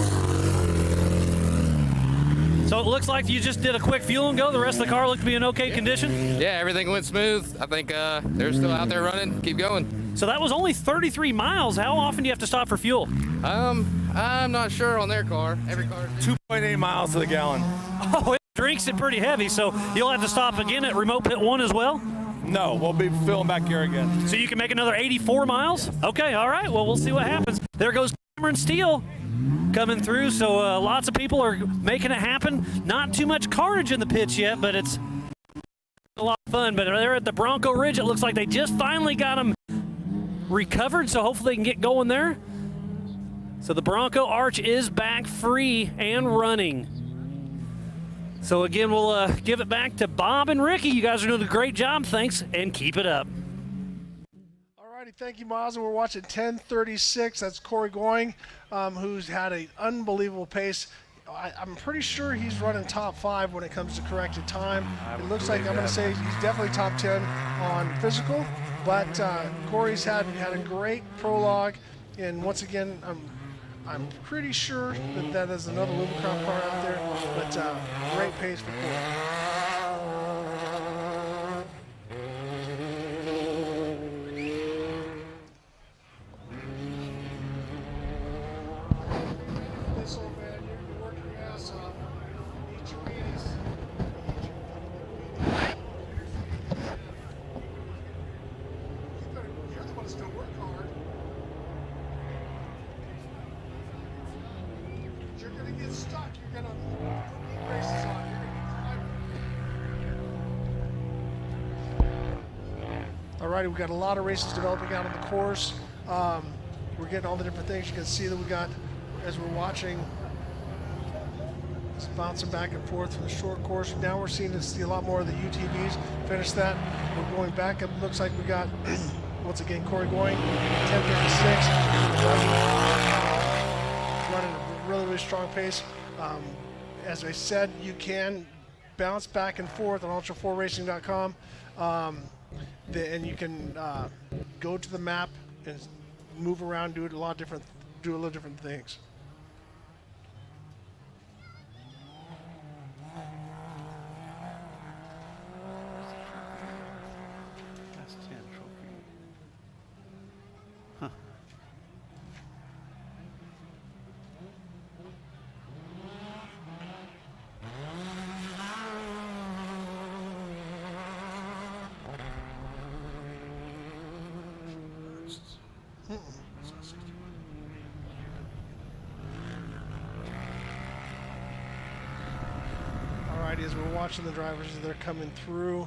So it looks like you just did a quick fuel and go. The rest of the car looked to be in okay condition. Yeah, everything went smooth. I think they're still out there running. Keep going. So that was only 33 miles. How often do you have to stop for fuel? I'm not sure on their car. Every car. 2.8 miles to the gallon. Oh, it drinks it pretty heavy, so you'll have to stop again at remote pit 1 as well? No, we'll be filling back here again. So you can make another 84 miles? Okay, all right. Well, we'll see what happens. There goes Cameron Steele coming through, so lots of people are making it happen. Not too much carnage in the pits yet, but it's a lot of fun. But they're at the Bronco Ridge. It looks like they just finally got them recovered, so hopefully they can get going there. So the Bronco Arch is back free and running. So again, we'll give it back to Bob and Ricky. You guys are doing a great job. Thanks, and keep it up. Alrighty, thank you, Miles. And we're watching 10:36. That's Corey Going, who's had an unbelievable pace. I'm pretty sure he's running top 5 when it comes to corrected time. It looks like I'm going to say he's definitely top 10 on physical, but Corey's had a great prologue, and once again, I'm pretty sure that is another Lubricron car out there, but great pace for Corey. This old man, you're working your ass off. Eat your Wheaties. You're the one that's going to work hard. You're going to get stuck. You're going to put knee braces on. You're going to be climbing. Alrighty, we've got a lot of races developing out on the course. We're getting all the different things. You can see that we got, as we're watching, it's bouncing back and forth from the short course. Now we're seeing a lot more of the UTVs. Finish that. We're going back. It looks like we got, once again, Corey Going, 10:56. Running a really, really strong pace. As I said, you can bounce back and forth on ultra4racing.com. And you can go to the map and move around, do a little different things. That's 10 trophy. Alrighty, as we're watching the drivers as they're coming through.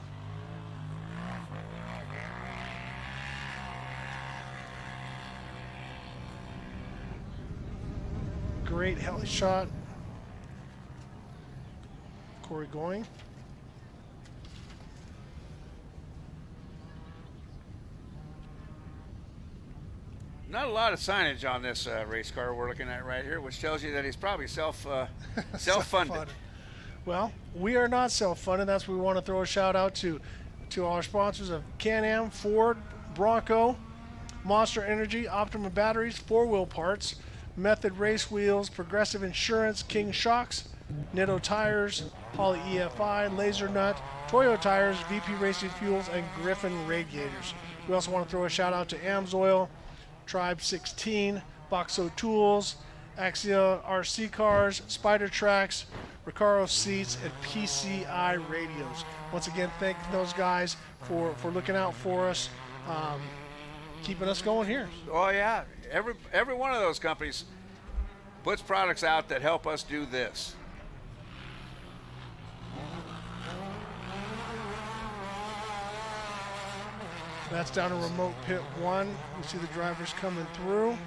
Great heli shot. Corey Going. Not a lot of signage on this race car we're looking at right here, which tells you that he's probably self-funded. Well, we are not self-funded. That's what we want to throw a shout out to to our sponsors of Can-Am, Ford, Bronco, Monster Energy, Optimum Batteries, 4-Wheel Parts, Method Race Wheels, Progressive Insurance, King Shocks, Nitto Tires, Holley EFI, Laser Nut, Toyo Tires, VP Racing Fuels, and Griffin Radiators. We also want to throw a shout out to AMSOIL, Tribe 16, Boxo Tools, Axia RC Cars, Spider Tracks, Recaro Seats, and PCI Radios. Once again, thank those guys for looking out for us, keeping us going here. Oh yeah, every one of those companies puts products out that help us do this. That's down to remote pit 1. You see the drivers coming through.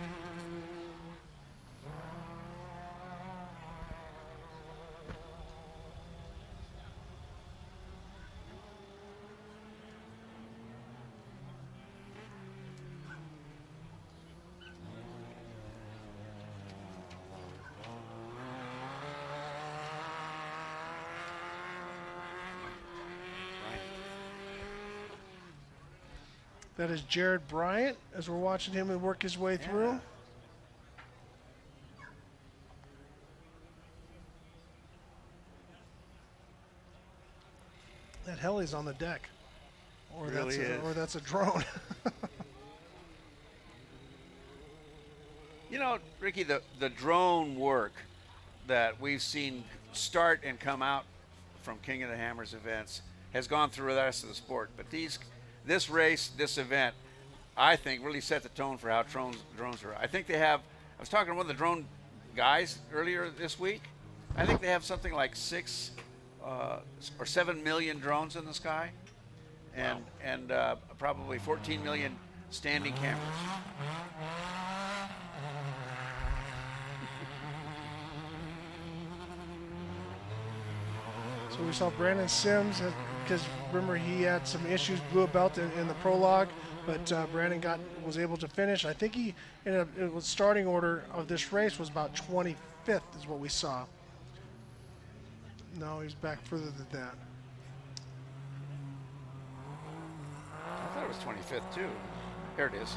That is Jared Bryant as we're watching him work his way through. That heli's on the deck. Or, Really that's a drone. You know, Ricky, the drone work that we've seen start and come out from King of the Hammers events has gone through the rest of the sport. But this race, this event, I think really set the tone for how drones are. I think they have, I was talking to one of the drone guys earlier this week. I think they have something like 6 or 7 million drones in the sky, and probably 14 million standing cameras. So we saw Brandon Sims, because remember he had some issues, blew a belt in the prologue, but Brandon was able to finish. I think he ended up, it was starting order of this race was about 25th is what we saw. No, he's back further than that. I thought it was 25th too. There it is.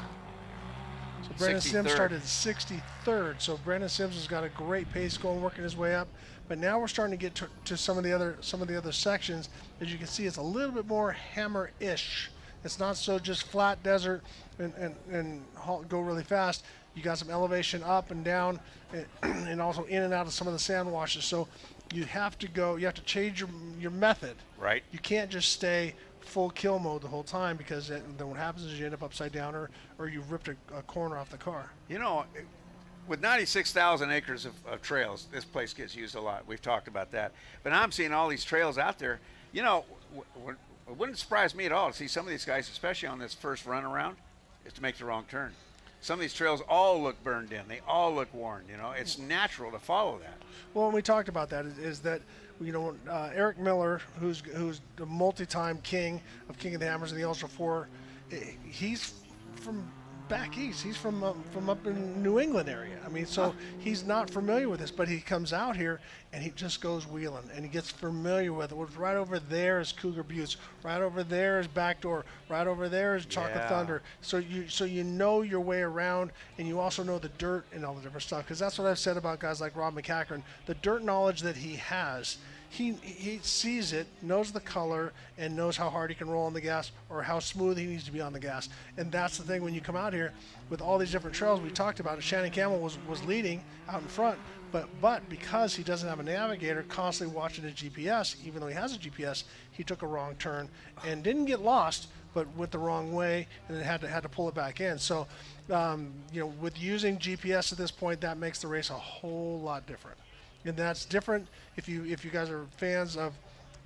So Brandon Sims 63rd. started 63rd. So Brandon Sims has got a great pace going, working his way up. But now we're starting to get to some of the other sections. As you can see, it's a little bit more hammer-ish. It's not so just flat desert and go really fast. You got some elevation up and down, and also in and out of some of the sand washes. So you have to change your method. Right. You can't just stay full kill mode the whole time, because then what happens is you end up upside down, or you've ripped a corner off the car. You know, with 96,000 acres of trails, this place gets used a lot. We've talked about that. But I'm seeing all these trails out there. You know, it wouldn't surprise me at all to see some of these guys, especially on this first run around, is to make the wrong turn. Some of these trails all look burned in. They all look worn. You know, it's natural to follow that. Well, when we talked about that, is that, you know, Eric Miller, who's the multi-time king of King of the Hammers and the Ultra 4, he's from back east. He's from up in New England area. I mean, so he's not familiar with this, but he comes out here and he just goes wheeling and he gets familiar with it. Right over there is Cougar Buttes. Right over there is Backdoor. Right over there is Chocolate Thunder. So you know your way around, and you also know the dirt and all the different stuff. Because that's what I've said about guys like Rob McCachran. The dirt knowledge that he has. He sees it, knows the color, and knows how hard he can roll on the gas or how smooth he needs to be on the gas. And that's the thing when you come out here with all these different trails we talked about. Shannon Campbell was leading out in front, but because he doesn't have a navigator constantly watching the GPS, even though he has a GPS, he took a wrong turn and didn't get lost, but went the wrong way and then had to pull it back in. So, you know, with using GPS at this point, that makes the race a whole lot different. And that's different if you guys are fans of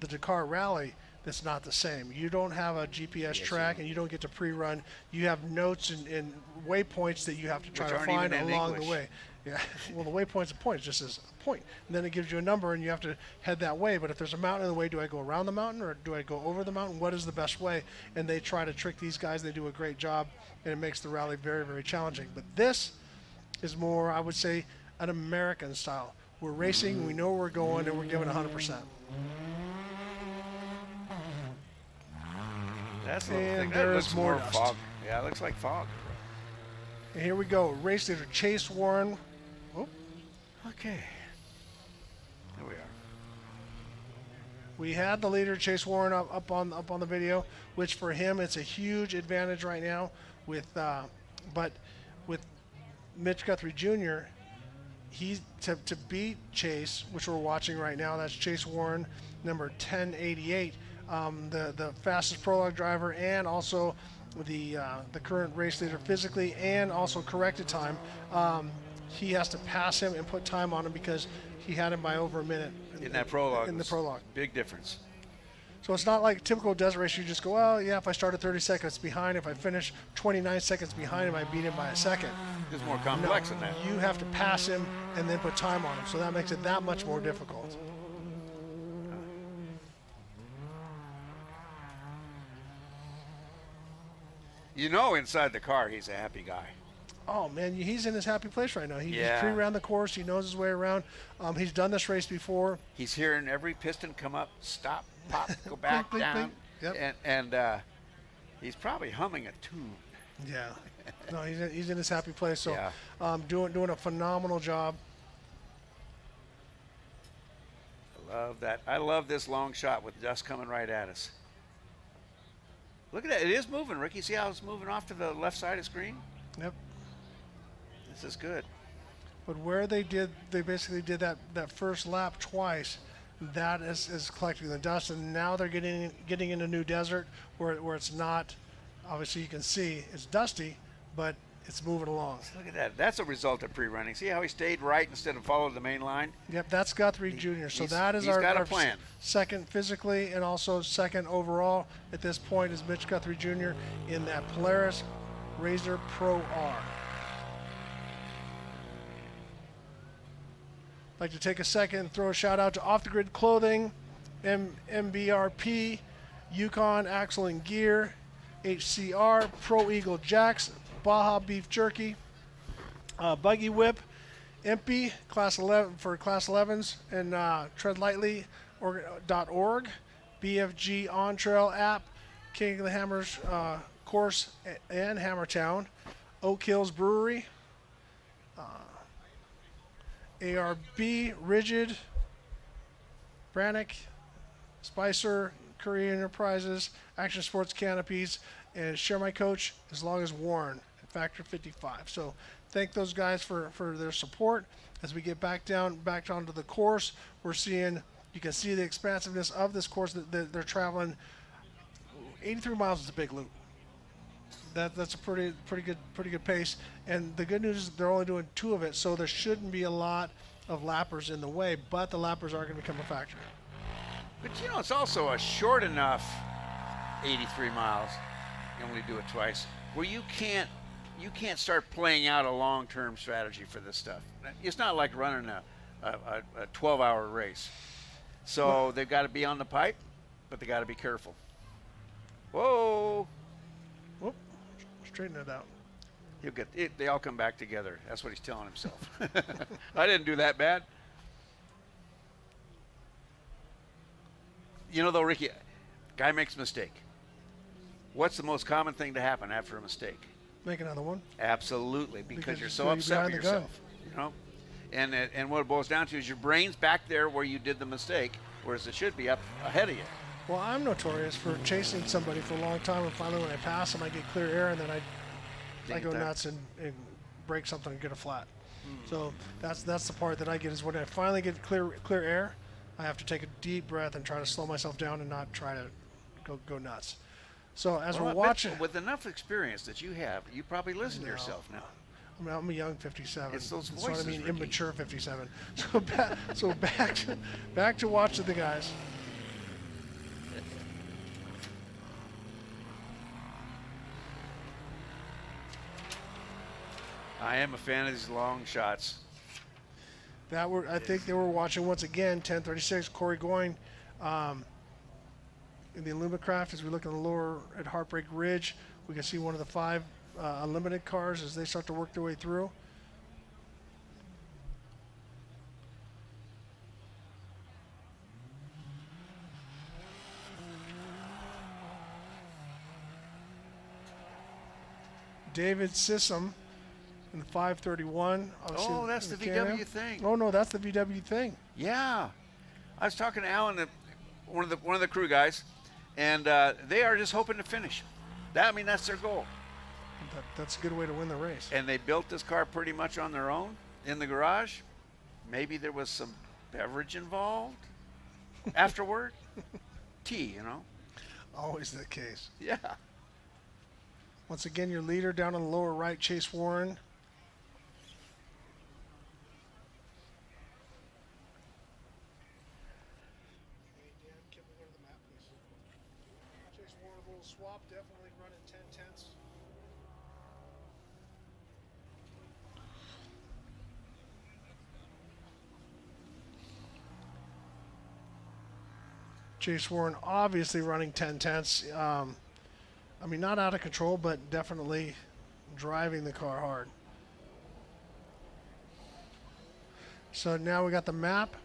the Dakar Rally. That's not the same. You don't have a GPS track, and you don't get to pre-run. You have notes and waypoints that you have to try to find along the way. Yeah. Well, the waypoint's a point. It just says a point. And then it gives you a number, and you have to head that way. But if there's a mountain in the way, do I go around the mountain or do I go over the mountain? What is the best way? And they try to trick these guys. They do a great job, and it makes the rally very, very challenging. But this is more, I would say, an American style. We're racing, we know where we're going, and we're giving 100%. That's a little And thing. That there's looks more more dust. fog. Yeah, it looks like fog. And here we go. Race leader Chase Warren. Oh, Okay. There we are. we had the leader Chase Warren up on the video, which for him it's a huge advantage right now. But with Mitch Guthrie Jr., he to beat Chase, which we're watching right now. That's Chase Warren, number 1088, the fastest prologue driver, and also the current race leader physically, and also corrected time. He has to pass him and put time on him because he had him by over a minute In that prologue. In the was prologue. Big difference. So it's not like a typical desert race. You just go, well, yeah, if I started 30 seconds behind, if I finish 29 seconds behind him, I beat him by a second. It's more complex than that. You have to pass him and then put time on him. So that makes it that much more difficult. You know, inside the car, he's a happy guy. Oh, man, he's in his happy place right now. He's Yeah. pre-ran the course. He knows his way around. He's done this race before. He's hearing every piston come up, stop, pop, go back, Blink, blink, down. blink. Yep. And he's probably humming a tune. Yeah. No, he's in his happy place. So Yeah. doing a phenomenal job. I love that. I love this long shot with dust coming right at us. Look at that. It is moving, Ricky. See how it's moving off to the left side of the screen? Yep. This is good. But where they basically did that first lap twice, that is collecting the dust, and now they're getting into new desert where it's not. Obviously, you can see it's dusty, but it's moving along. Look at that. That's a result of pre-running. See how he stayed right instead of followed the main line? Yep, that's Guthrie Jr. So he's- that is he's got a our plan. second physically and also second overall at this point is Mitch Guthrie Jr. in that Polaris Razor Pro R. I'd like to take a second and throw a shout out to Off the Grid Clothing, MBRP, Yukon Axle and Gear, HCR, Pro Eagle Jacks, Baja Beef Jerky, Buggy Whip, Empy, Class 11 for Class 11s, and TreadLightly.org, BFG On Trail app, King of the Hammers course and Hammertown, Oak Hills Brewery, ARB, Rigid, Brannick, Spicer, Curry Enterprises, Action Sports Canopies, and Share My Coach as long as Warren at Factor 55. So thank those guys for their support. As we get back onto the course, we're seeing, you can see the expansiveness of this course that they're traveling. 83 miles is a big loop. That's a pretty good pace. And the good news is they're only doing 2 of it, so there shouldn't be a lot of lappers in the way, but the lappers are going to become a factor. But you know, it's also a short enough 83 miles. You only do it twice, where you can't start playing out a long-term strategy for this stuff. It's not like running a 12-hour race. So they've got to be on the pipe, but they got to be careful. Whoa! Whoop, straighten it out. He'll get it. They all come back together. That's what he's telling himself. I didn't do that bad. You know, though, Ricky, guy makes a mistake. What's the most common thing to happen after a mistake? Make another one. Absolutely, because you're so you're upset with behind the gun. yourself. You know, and what it boils down to is your brain's back there where you did the mistake, whereas it should be up ahead of you. Well, I'm notorious for chasing somebody for a long time, and finally when I pass them, I get clear air, and then I go nuts and break something and get a flat. So that's the part that I get, is when I finally get clear air, I have to take a deep breath and try to slow myself down and not try to go nuts. So as Well, we're I bet watching, with enough experience that you have, you probably listen to yourself now. I mean, I'm a young 57. It's those That's what I voices, mean, Ricky. immature 57. So back to watching the guys. I am a fan of these long shots. I think they were watching once again 1036 Corey Goyne in the Illumicraft. As we look in the lower at Heartbreak Ridge, we can see one of the 5 unlimited cars as they start to work their way through. David Sissom in the 531. Obviously Oh, that's the Can-Am. VW thing. Oh no, that's the VW thing. Yeah, I was talking to Alan, one of the crew guys, and they are just hoping to finish. That's their goal. That's a good way to win the race. And they built this car pretty much on their own in the garage. Maybe there was some beverage involved afterward. Tea, Always the case. Yeah. Once again, your leader down on the lower right, Chase Warren. Chase Warren, a little swap, definitely running 10/10. Chase Warren obviously running 10/10. Not out of control, but definitely driving the car hard. So now we got the map.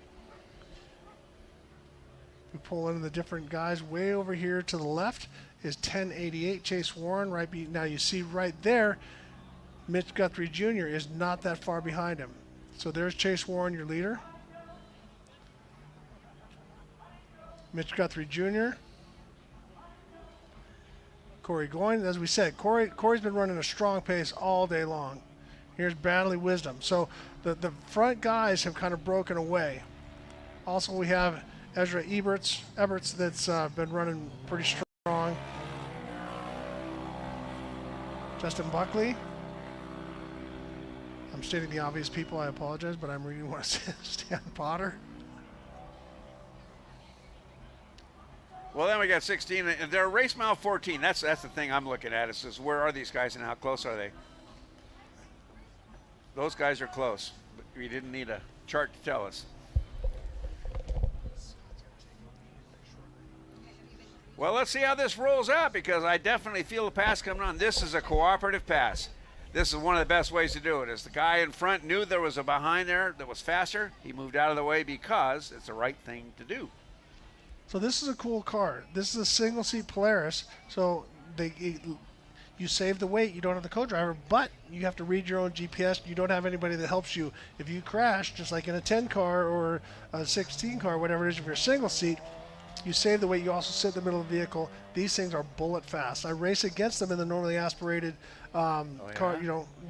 We pull into the different guys. Way over here to the left is 1088 Chase Warren. Now you see right there, Mitch Guthrie Jr. is not that far behind him. So there's Chase Warren, your leader. Mitch Guthrie Jr. Corey Goyne, as we said, Corey's been running a strong pace all day long. Here's Badley Wisdom. So the front guys have kind of broken away. Also, we have Ezra Eberts that's been running pretty strong. Justin Buckley. I'm stating the obvious, people. I apologize, but I'm reading what it says. Stan Potter. Well, then we got 16. And they're race mile 14. That's the thing I'm looking at. Is where are these guys and how close are they? Those guys are close. But we didn't need a chart to tell us. Well, let's see how this rolls out, because I definitely feel the pass coming on. This is a cooperative pass. This is one of the best ways to do it. Is the guy in front knew there was a behind there that was faster. He moved out of the way because it's the right thing to do. So this is a cool car. This is a single-seat Polaris. So you save the weight. You don't have the co-driver, but you have to read your own GPS. You don't have anybody that helps you. If you crash, just like in a 10 car or a 16 car, whatever it is, if you're single seat, you save the weight. You also sit in the middle of the vehicle. These things are bullet fast. I race against them in the normally aspirated car,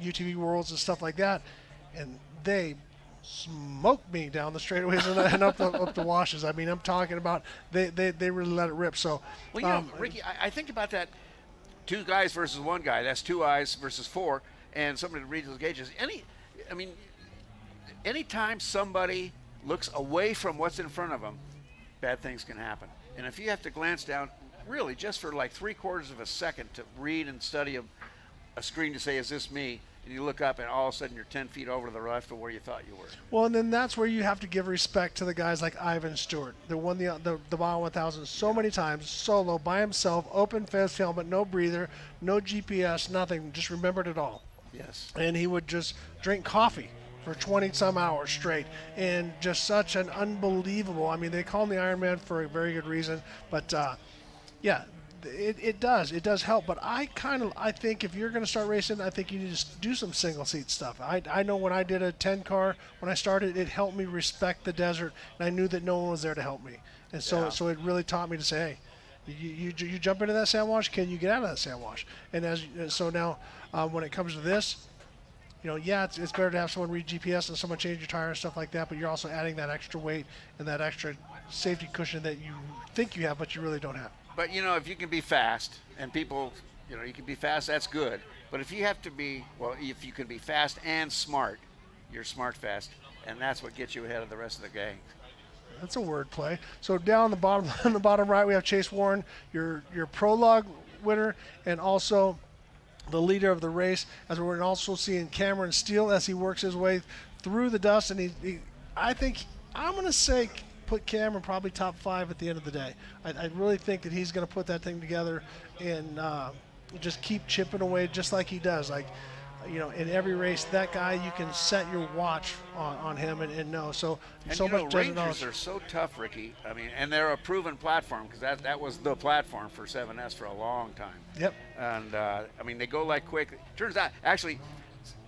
UTV worlds and stuff like that, and they smoked me down the straightaways and up the washes. I'm talking about they really let it rip. So, well, Ricky, I think about that. 2 guys versus 1 guy. That's 2 eyes versus 4, and somebody reads those gauges. Anytime somebody looks away from what's in front of them, bad things can happen. And if you have to glance down, really just for like 3/4 of a second to read and study a screen to say, "Is this me?" and you look up and all of a sudden you're 10 feet over to the left of where you thought you were. Well, and then that's where you have to give respect to the guys like Ivan Stewart that won the Mile 1000 so many times, solo, by himself, open fence helmet, no breather, no GPS, nothing, just remembered it all. Yes. And he would just drink coffee for 20-some hours straight, and just such an unbelievable, they call him the Iron Man for a very good reason, but yeah, it does help. But I think if you're going to start racing, I think you need to do some single seat stuff. I know when I did a 10 car when I started, it helped me respect the desert, and I knew that no one was there to help me, and so it really taught me to say, hey, you jump into that sand wash, can you get out of that sand wash? And so now when it comes to this, it's better to have someone read GPS and someone change your tire and stuff like that, but you're also adding that extra weight and that extra safety cushion that you think you have, but you really don't have. But, if you can be fast, and people, you can be fast, that's good. But if you have to be, if you can be fast and smart, you're smart fast, and that's what gets you ahead of the rest of the gang. That's a word play. So down on the bottom right, we have Chase Warren, your prologue winner, and also the leader of the race. As we're also seeing Cameron Steele as he works his way through the dust, and I think I'm going to say put Cameron probably top 5 at the end of the day. I really think that he's going to put that thing together and just keep chipping away just like he does. Like in every race, that guy, you can set your watch on him and know. So And so you know, much desert Rangers knowledge. are so tough, Ricky. I mean, and they're a proven platform because that was the platform for 7S for a long time. Yep. And I mean, they go like quick. Turns out, actually,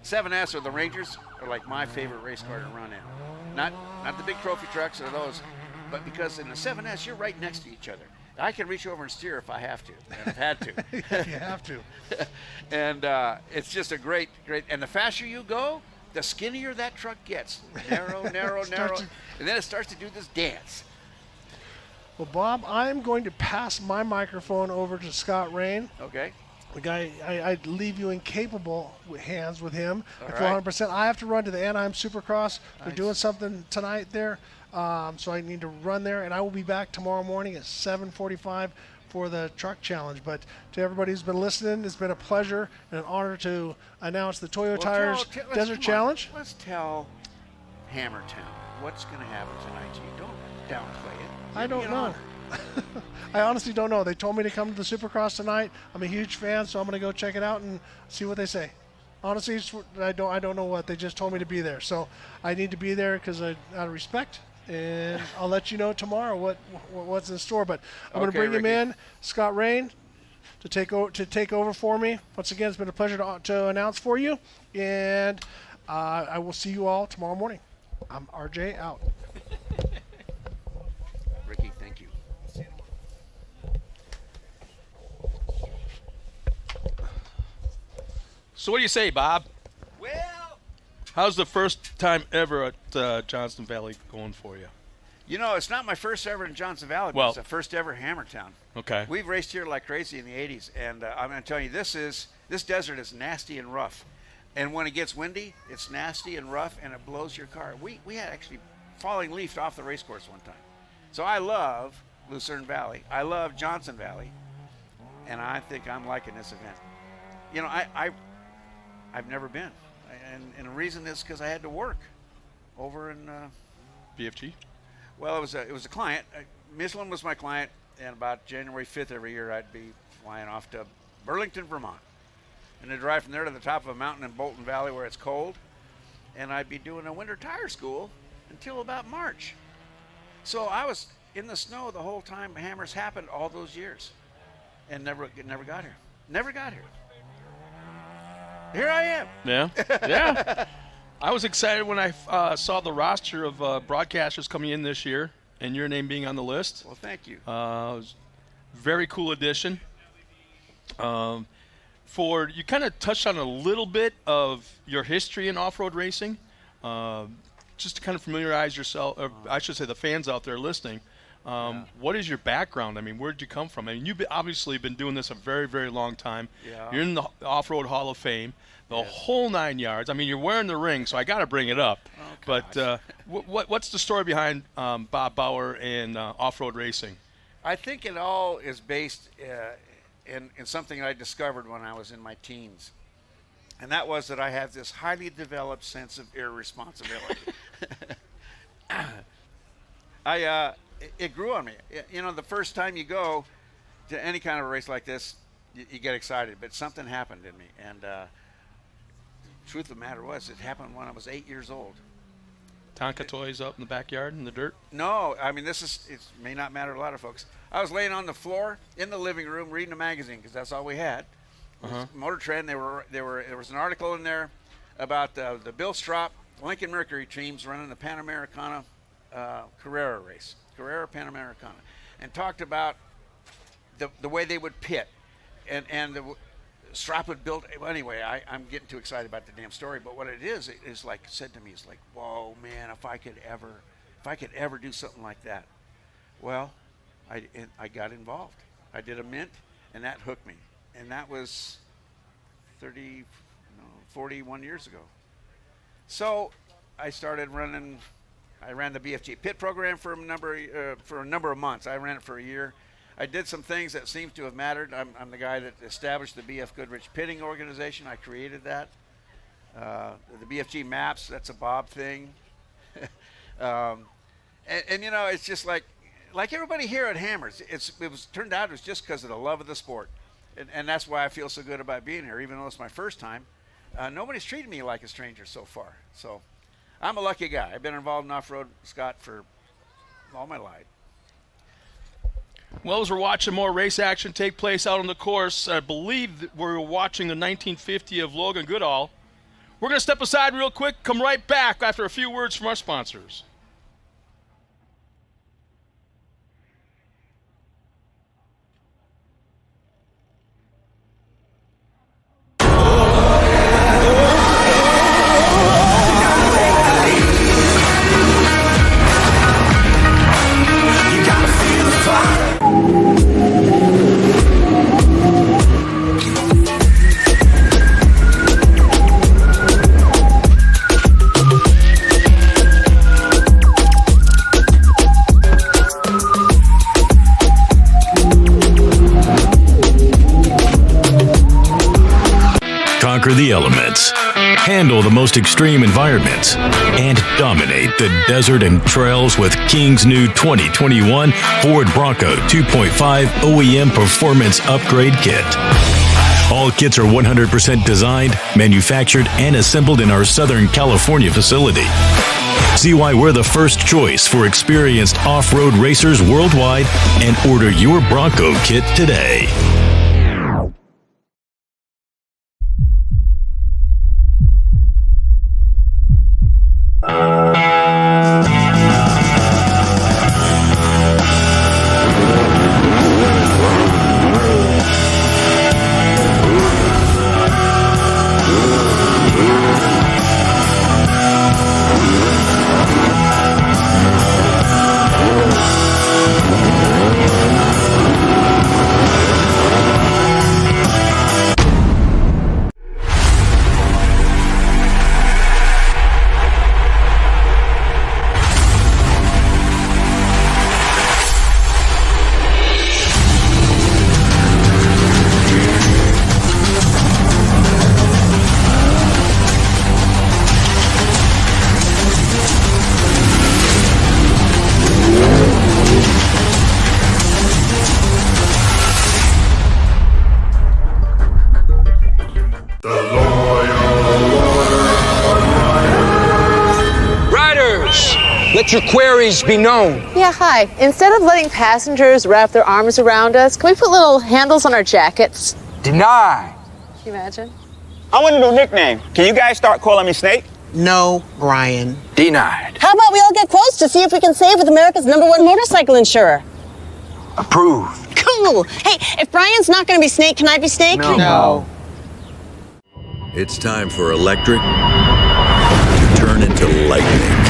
7S or the Rangers are like my favorite race car to run in. Not the big trophy trucks or those, but because in the 7S you're right next to each other. I can reach over and steer if I have to, and I've had to. You have to. And it's just a great. And the faster you go, the skinnier that truck gets. Narrow, narrow, narrow. And then it starts to do this dance. Well, Bob, I'm going to pass my microphone over to Scott Rain. Okay. The guy, I leave you in capable hands with him. All I feel right. 100%. I have to run to the Anaheim Supercross. They're Nice. doing something tonight there, so I need to run there. And I will be back tomorrow morning at 7:45 for the truck challenge. But to everybody who's been listening, it's been a pleasure and an honor to announce the Toyo Tires Desert Challenge. Let's tell Hammertown what's going to happen tonight. You don't downplay it. I don't You know. I honestly don't know. They told me to come to the Supercross tonight. I'm a huge fan, so I'm going to go check it out and see what they say. Honestly, I don't know what. They just told me to be there. So I need to be there because out of respect. And I'll let you know tomorrow what's in store. But I'm going to Okay, bring him Ricky. in, Scott Rain, to take over for me. Once again, it's been a pleasure to announce for you. And I will see you all tomorrow morning. I'm RJ out. Ricky, thank you. So what do you say, Bob? Well, How's the first time ever at Johnston Valley going for you? you know, it's not my first ever in Johnson Valley, but Well- it's the first ever Hammertown. Okay. We've raced here like crazy in the 80s, and I'm going to tell you, this desert is nasty and rough. And when it gets windy, it's nasty and rough, and it blows your car. We had actually falling leaf off the race course one time. So I love Lucerne Valley. I love Johnson Valley, and I think I'm liking this event. You know, I've never been, and the reason is because I had to work over in. BFG? Well, it was a client. Michelin was my client, and about January 5th every year I'd be flying off to Burlington, Vermont, and to drive from there to the top of a mountain in Bolton Valley where it's cold, and I'd be doing a winter tire school until about March. So I was in the snow the whole time Hammers happened all those years, and never got here. Never got here. Here I am. Yeah. Yeah. I was excited when I saw the roster of broadcasters coming in this year and your name being on the list. Well, thank you. It was a very cool addition. You kind of touched on a little bit of your history in off-road racing, just to kind of familiarize yourself, or I should say the fans out there listening. What is your background? I mean, where did you come from? I mean, you've obviously been doing this a very, very long time. Yeah. You're in the Off-Road Hall of Fame, the whole 9 yards. I mean, you're wearing the ring, so I got to bring it up. Oh, But what's the story behind Bob Bauer and off-road racing? I think it all is based in something I discovered when I was in my teens. And that was that I have this highly developed sense of irresponsibility. It grew on me. You know, the first time you go to any kind of a race like this, you get excited. But something happened in me. And truth of the matter was, it happened when I was 8 years old. Tonka toys out in the backyard in the dirt? No, I mean, it may not matter to a lot of folks. I was laying on the floor in the living room reading a magazine because that's all we had. It was Motor Trend. There was an article in there about the Bill Strop Lincoln Mercury teams running the Pan Americana Carrera race, Carrera Pan Americana, and talked about the way they would pit, and the Strop would build. Well, anyway, I'm getting too excited about the damn story, but what it is like said to me, it's like, whoa, man, if I could ever do something like that. Well, I got involved. I did a mint, and that hooked me, and that was 41 years ago. So I started running. I ran the BFG pit program for a number of months. I ran it for a year. I did some things that seem to have mattered. I'm the guy that established the BF Goodrich pitting organization. I created that. The BFG maps, that's a Bob thing. And you know, it's just like everybody here at Hammers. Turned out it was just because of the love of the sport, and that's why I feel so good about being here. Even though it's my first time, nobody's treated me like a stranger so far. So I'm a lucky guy. I've been involved in off-road, Scott, for all my life. Well, as we're watching more race action take place out on the course, I believe that we're watching the 1950 of Logan Goodall. We're going to step aside real quick, come right back after a few words from our sponsors. Conquer the elements, handle the most extreme environments, and dominate the desert and trails with King's new 2021 Ford Bronco 2.5 OEM Performance Upgrade Kit. All kits are 100% designed, manufactured, and assembled in our Southern California facility. See why we're the first choice for experienced off-road racers worldwide and order your Bronco kit today. Let your queries be known. Yeah, hi. Instead of letting passengers wrap their arms around us, can we put little handles on our jackets? Deny. Can you imagine? I want a new nickname. Can you guys start calling me Snake? No, Brian. Denied. How about we all get quotes to see if we can save with America's #1 motorcycle insurer? Approved. Cool. Hey, if Brian's not going to be Snake, can I be Snake? No. It's time for electric to turn into lightning.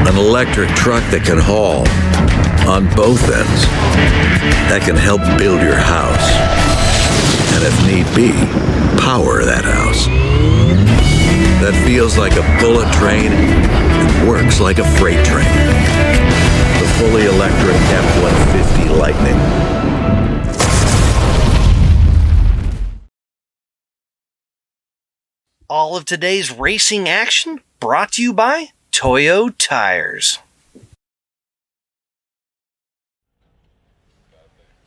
An electric truck that can haul on both ends, that can help build your house, and if need be, power that house. That feels like a bullet train and works like a freight train. The fully electric F-150 Lightning. All of today's racing action brought to you by Toyo Tires.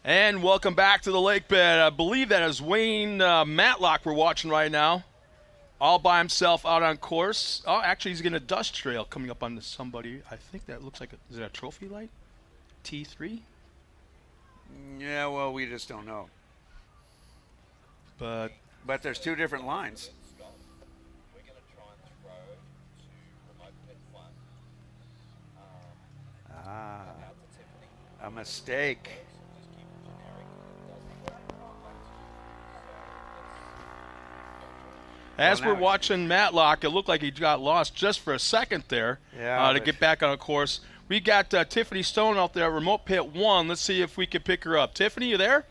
And welcome back to the lake bed. I believe that is Wayne Matlock we're watching right now. All by himself out on course. Oh, actually, he's getting a dust trail coming up on somebody. I think that looks like is it a TrophyLite? T3? Yeah, well, we just don't know. But there's two different lines. A mistake. As we're watching Matlock, it looked like he got lost just for a second there to get back on a course. We got Tiffany Stone out there, remote pit 1. Let's see if we can pick her up. Tiffany, you there?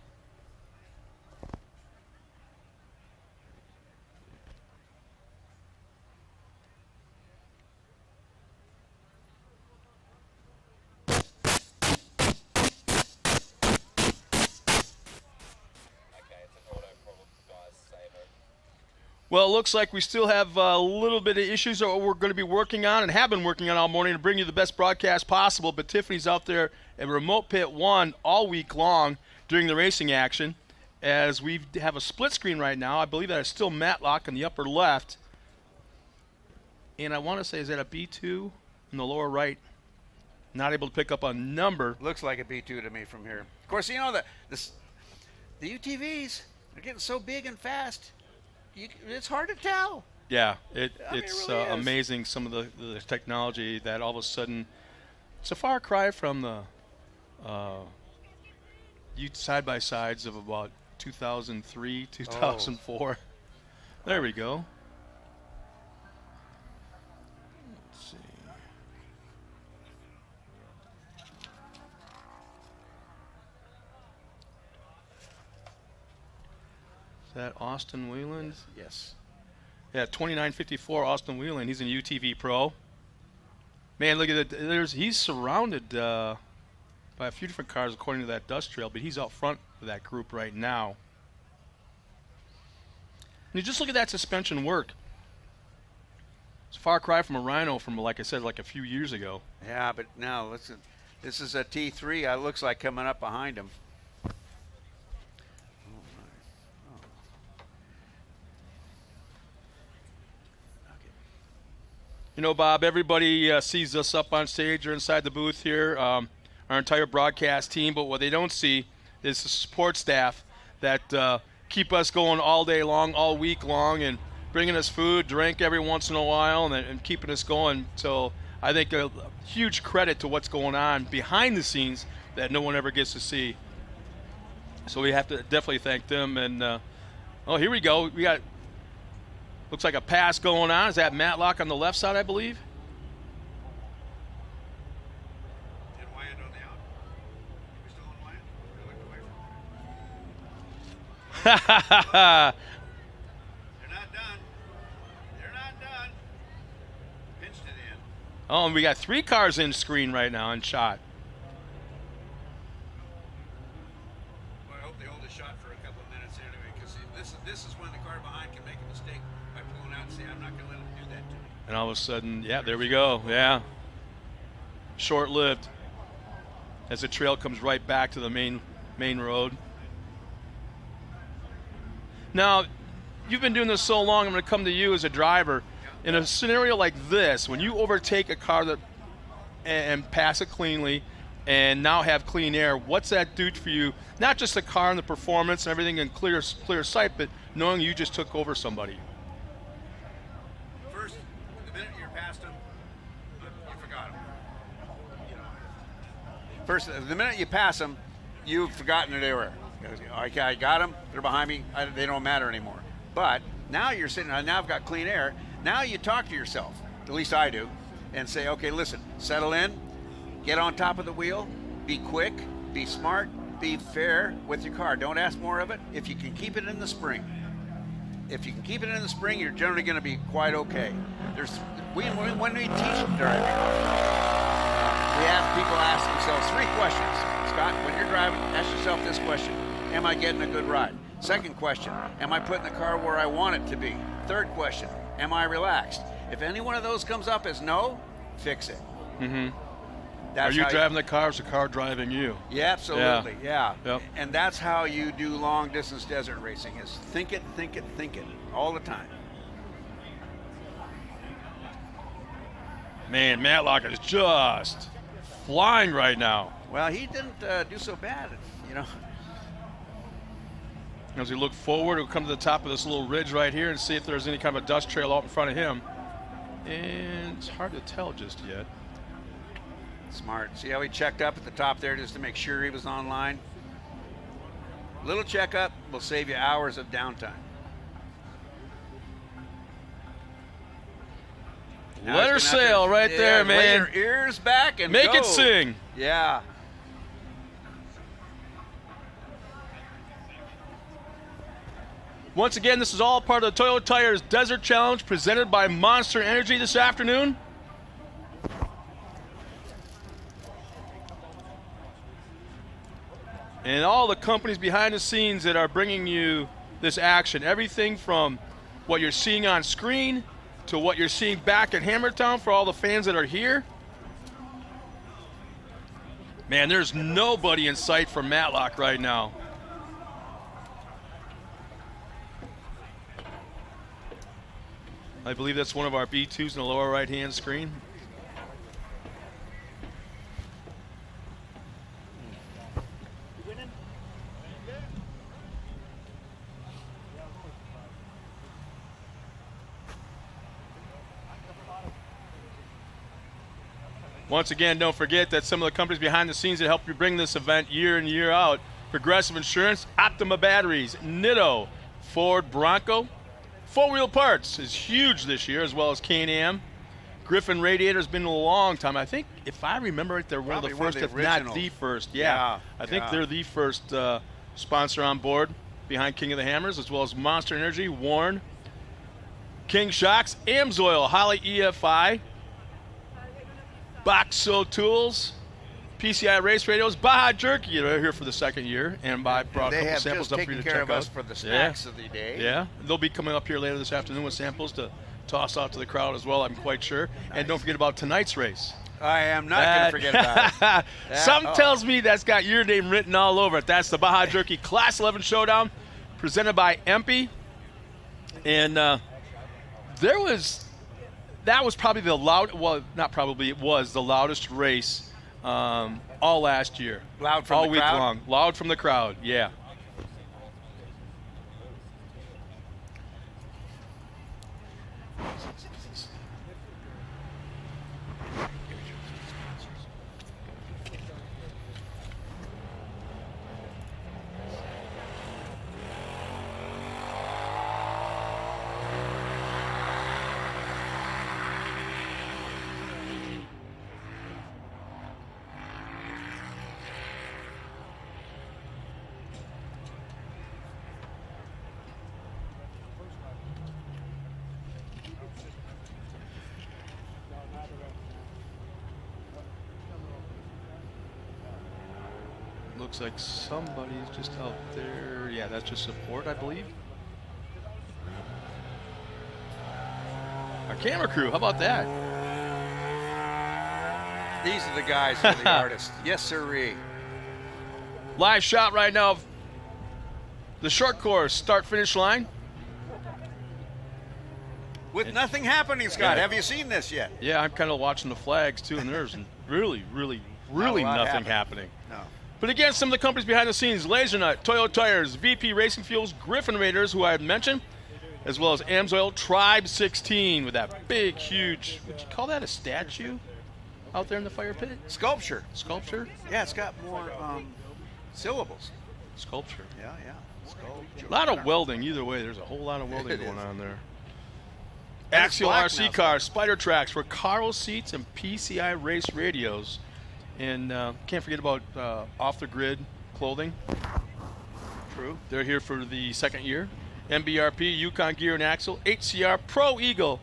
Well, it looks like we still have a little bit of issues that we're going to be working on and have been working on all morning to bring you the best broadcast possible. But Tiffany's out there at remote pit 1 all week long during the racing action. as we have a split screen right now. I believe that is still Matlock in the upper left. And I want to say, is that a B2 in the lower right? Not able to pick up a number. Looks like a B2 to me from here. Of course, you know, the UTVs are getting so big and fast, it's hard to tell. Yeah, it it's really is. amazing, some of the technology that all of a sudden, it's a far cry from the side-by-sides of about 2003, 2004. There we go. Let's see. Is that Austin Wheeland? Yes. Yeah, 2954 Austin Wheeland. He's an UTV pro. Man, look at it. He's surrounded by a few different cars according to that dust trail, but he's out front of that group right now. And you just look at that suspension work. It's a far cry from a Rhino from, like I said, like a few years ago. Yeah, but now listen, this is a T3. It looks like coming up behind him. You know, Bob, everybody sees us up on stage or inside the booth here, our entire broadcast team, but what they don't see is the support staff that keep us going all day long, all week long, and bringing us food, drink every once in a while, and keeping us going. So I think a huge credit to what's going on behind the scenes that no one ever gets to see. So we have to definitely thank them. And, oh, here we go. We got... Looks like a pass going on. Is that Matlock on the left side, I believe? They're not done. They're not done. Pinched it in. Oh, and we got 3 cars in screen right now in shot. Well, I hope they hold a shot for a couple of minutes anyway, because this is when the car behind can make a mistake by pulling out and say, I'm not going to let them do that to me. And all of a sudden, yeah, there we go. Yeah. Short-lived as the trail comes right back to the main road. Now, you've been doing this so long, I'm going to come to you as a driver. In a scenario like this, when you overtake a car and pass it cleanly and now have clean air, what's that do for you? Not just the car and the performance and everything in clear sight, but knowing you just took over somebody. First, the minute you're past them, you forgot them. You know. First, the minute you pass them, you've forgotten that they were. Okay, I got them. They're behind me. They don't matter anymore. But now you're sitting. Now I've got clean air. Now you talk to yourself. At least I do, and say, okay, listen, settle in, get on top of the wheel, be quick, be smart, be fair with your car. Don't ask more of it. If you can keep it in the spring, you're generally going to be quite okay. When we teach driving, we have people ask themselves 3 questions. Scott, when you're driving, ask yourself this question: am I getting a good ride? Second question: am I putting the car where I want it to be? Third question: am I relaxed? If any one of those comes up as no, fix it. Mm-hmm. Are you driving the car, or is the car driving you? Yeah, absolutely, yeah. Yep. And that's how you do long-distance desert racing, is think it, all the time. Man, Matlock is just flying right now. Well, he didn't do so bad, you know. As we look forward, we'll come to the top of this little ridge right here and see if there's any kind of a dust trail out in front of him. And it's hard to tell just yet. Smart. See how he checked up at the top there just to make sure he was online? Little checkup will save you hours of downtime. Now Let her sail right there, man. Lay your ears back and make go. it sing. Yeah. Once again, this is all part of the Toyo Tires Desert Challenge presented by Monster Energy this afternoon. And all the companies behind the scenes that are bringing you this action. Everything from what you're seeing on screen to what you're seeing back at Hammertown for all the fans that are here. Man, there's nobody in sight for Matlock right now. I believe that's one of our B2s in the lower right-hand screen. Once again, don't forget that some of the companies behind the scenes that help you bring this event year in, year out: Progressive Insurance, Optima Batteries, Nitto, Ford Bronco. Four-wheel parts is huge this year, as well as Can-Am. Griffin Radiator's been a long time. I think, if I remember it, they're one of the first, if not the first. Yeah, I think they're the first sponsor on board behind King of the Hammers, as well as Monster Energy, Warren, King Shocks, Amsoil, Holly EFI, Boxo Tools, PCI Race Radios, Baja Jerky. They're here for the second year, and I brought a couple samples up for you to check out. They have just taken care of us for the snacks of the day. Yeah, they'll be coming up here later this afternoon with samples to toss out to the crowd as well, I'm quite sure. Nice. And don't forget about tonight's race. I am not going to forget about it. Something tells me that's got your name written all over it. That's the Baja Jerky Class 11 Showdown, presented by Empy. And that was probably the it was the loudest race all last year. Loud from all the week crowd? long. Loud from the crowd, yeah. Looks like somebody's just out there. Yeah, that's just support, I believe. Our camera crew, how about that? These are the guys who are the artists. Yes, sirree. Live shot right now of the short course start-finish line. With nothing happening, Scott. Yeah. Have you seen this yet? Yeah, I'm kind of watching the flags, too, and there's really nothing happening. No. But again, some of the companies behind the scenes: LaserNut, Toyo Tires, VP Racing Fuels, Griffin Raiders, who I had mentioned, as well as Amsoil, Tribe 16 with that big, huge, would you call that a statue out there in the fire pit? Sculpture. Sculpture? Yeah, it's got more syllables. Sculpture. Yeah. Sculpture. A lot of welding. Either way, there's a whole lot of welding going on there. And Axial RC cars, Spider Tracks, Recaro seats, and PCI race radios. And can't forget about off-the-grid clothing. True. They're here for the second year. MBRP, Yukon Gear and Axle, HCR, Pro Eagle,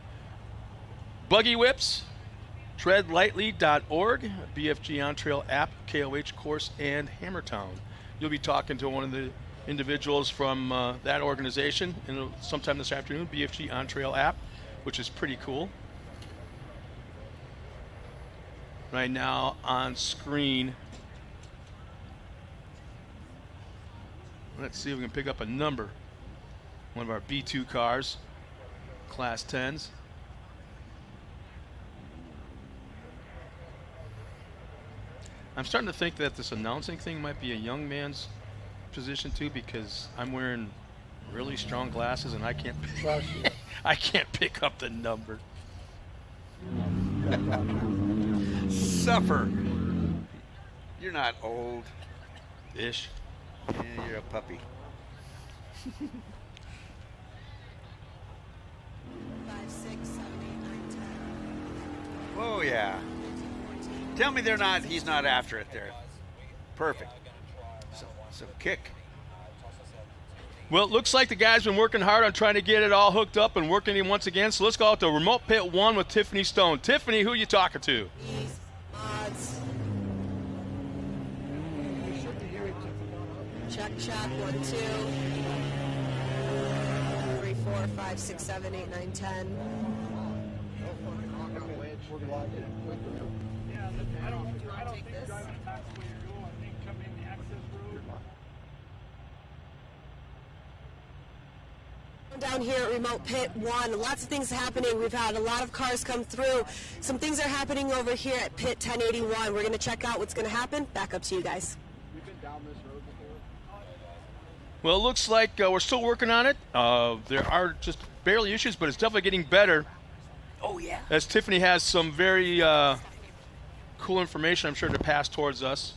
Buggy Whips, TreadLightly.org, BFG On Trail app, KOH course, and Hammertown. You'll be talking to one of the individuals from that organization sometime this afternoon, BFG On Trail app, which is pretty cool. Right now on screen, let's see if we can pick up a number. One of our B2 cars, Class 10s. I'm starting to think that this announcing thing might be a young man's position too, because I'm wearing really strong glasses and I can't pick up the number. Suffer. You're not old. Ish. Yeah, you're a puppy. 5, 6, 7, 8, 9, 10. Oh yeah. Tell me he's not after it there. Perfect. So kick. Well, it looks like the guy's been working hard on trying to get it all hooked up and working him once again. So let's go out to Remote Pit 1 with Tiffany Stone. Tiffany, who you talking to? Mods. Check, 1, 2. 3, 4, 5, 6, 7, 8, 9, 10. Down here at Remote Pit 1, lots of things happening. We've had a lot of cars come through. Some things are happening over here at Pit 1081. We're going to check out what's going to happen. Back up to you guys. We've been down this road before. Well, it looks like we're still working on it. There are just barely issues, but it's definitely getting better. Oh, yeah. As Tiffany has some very cool information, I'm sure, to pass towards us.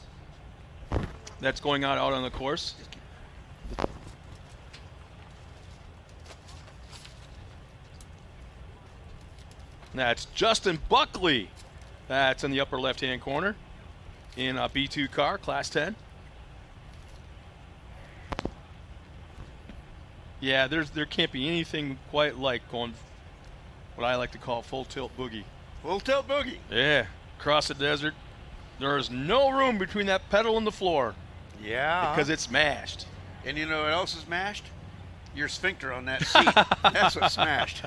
That's going out on the course. That's Justin Buckley. That's in the upper left-hand corner in a B2 car, Class 10. Yeah, there can't be anything quite like going what I like to call full tilt boogie. Full tilt boogie. Yeah, across the desert. There is no room between that pedal and the floor. Yeah. Because it's mashed. And you know what else is mashed? Your sphincter on that seat. That's what's smashed.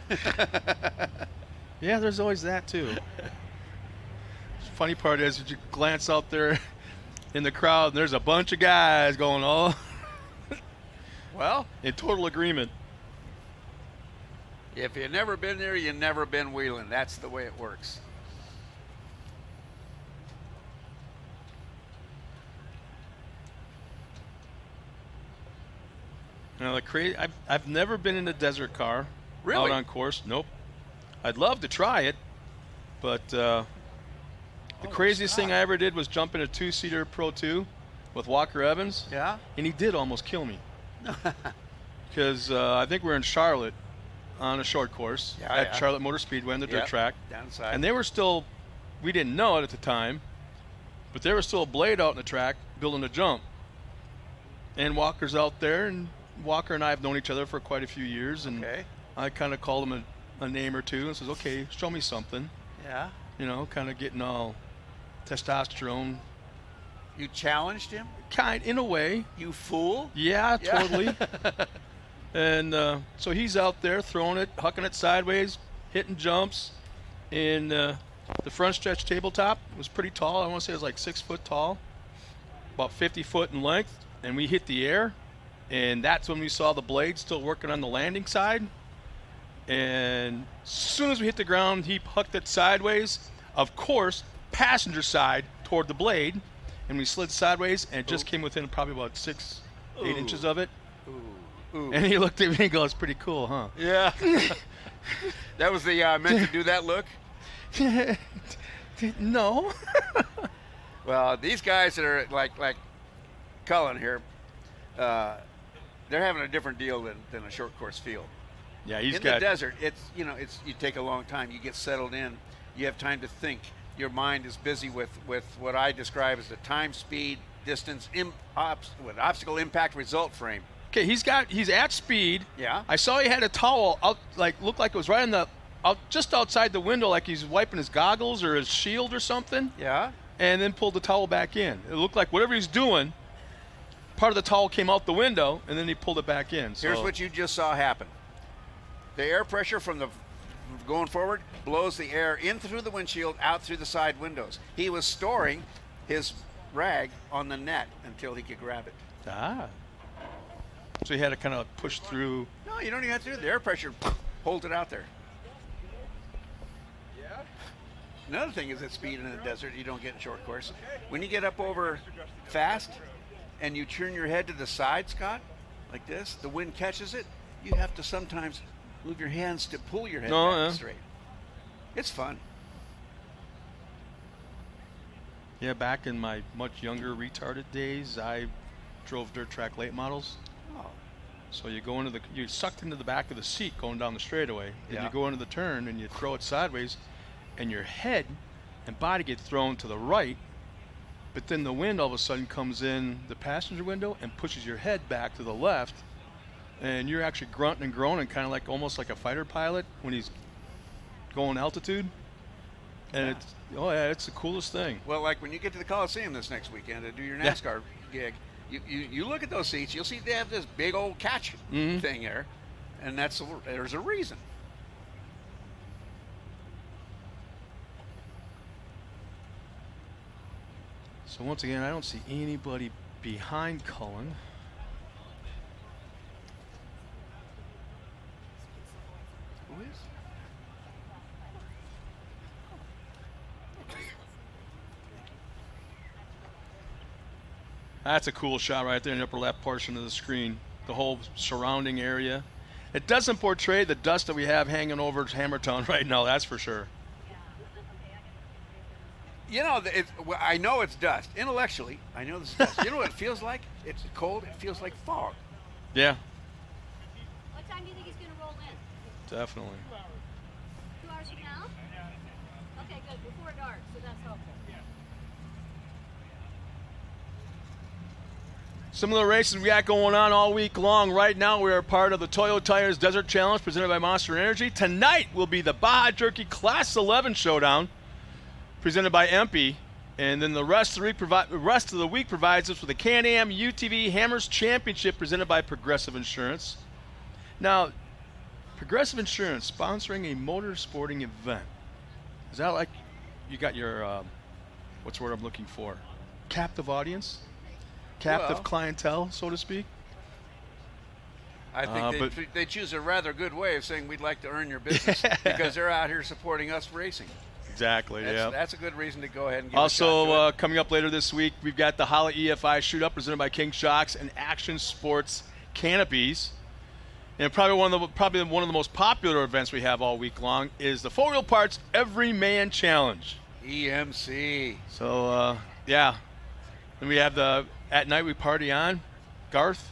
Yeah, there's always that too. The funny part is you glance out there in the crowd and there's a bunch of guys going all well, in total agreement. If you've never been there, you've never been wheeling. That's the way it works. Now, I've never been in a desert car. Really? Out on course. Nope. I'd love to try it, but the craziest thing I ever did was jump in a two-seater Pro 2 with Walker Evans. Yeah? And he did almost kill me. Because I think we're in Charlotte on a short course at Charlotte Motor Speedway on the dirt track. Downside. And they were still, we didn't know it at the time, but there was still a blade out in the track building a jump. And Walker's out there, and Walker and I have known each other for quite a few years, and I kind of called him a name or two and says, okay, show me something. Yeah. You know, kind of getting all testosterone. You challenged him? In a way. You fool? Yeah, totally. And so he's out there throwing it, hucking it sideways, hitting jumps. And the front stretch tabletop was pretty tall. I want to say it was like 6 foot tall, about 50 foot in length. And we hit the air. And that's when we saw the blade still working on the landing side. And as soon as we hit the ground, he hucked it sideways, of course, passenger side toward the blade, and we slid sideways and just came within probably about 6, 8 inches of it. Ooh. And he looked at me and goes, pretty cool, huh? Yeah. That was the meant to do that look? No. Well, these guys that are like Cullen here, they're having a different deal than a short course field. Yeah, in the desert, it's you take a long time. You get settled in. You have time to think. Your mind is busy with what I describe as the time, speed, distance, obstacle, impact, result frame. Okay, he's at speed. Yeah. I saw he had a towel out, looked like it was right on just outside the window, like he's wiping his goggles or his shield or something. Yeah. And then pulled the towel back in. It looked like whatever he's doing, part of the towel came out the window, and then he pulled it back in. So. Here's what you just saw happen. The air pressure from going forward blows the air in through the windshield, out through the side windows. He was storing his rag on the net until he could grab it. Ah. So he had to kind of push through. No, you don't even have to do it. The air pressure holds it out there. Yeah. Another thing is that speed in the desert you don't get in short course. When you get up over fast and you turn your head to the side, Scott, like this, the wind catches it, you have to sometimes move your hands to pull your head back straight. It's fun. Yeah, back in my much younger retarded days, I drove dirt track late models. Oh. So you go you're sucked into the back of the seat going down the straightaway. Then you go into the turn and you throw it sideways, and your head and body get thrown to the right, but then the wind all of a sudden comes in the passenger window and pushes your head back to the left, and you're actually grunting and groaning, kind of like almost like a fighter pilot when he's going altitude. And it's the coolest thing. Well, like when you get to the Coliseum this next weekend to do your NASCAR gig, you look at those seats, you'll see they have this big old catch thing there, and there's a reason. So once again, I don't see anybody behind Cullen. That's a cool shot right there in the upper left portion of the screen. The whole surrounding area. It doesn't portray the dust that we have hanging over Hammertown right now, that's for sure. You know, I know it's dust. Intellectually, I know this is dust. You know what it feels like? It's cold. It feels like fog. Yeah. What time do you think he's going to roll in? Definitely. 2 hours from now? Okay, good. Before dark, so that's helpful. Similar races we got going on all week long. Right now we are part of the Toyo Tires Desert Challenge presented by Monster Energy. Tonight will be the Baja Jerky Class 11 Showdown presented by Empy. And then the rest of the week provides us with the Can-Am UTV Hammers Championship presented by Progressive Insurance. Now, Progressive Insurance sponsoring a motor sporting event. Is that like you got your, what's the word I'm looking for? Captive audience? Captive clientele, so to speak? I think they choose a rather good way of saying we'd like to earn your business because they're out here supporting us racing. Exactly, yeah. That's a good reason to go ahead and give also, a shot to it. coming up later this week, we've got the Holla EFI Shoot-Up presented by King Shocks and Action Sports Canopies. And probably one of the most popular events we have all week long is the 4-Wheel Parts Everyman Challenge. EMC. So, yeah. Then we have the At Night We Party On, Garth,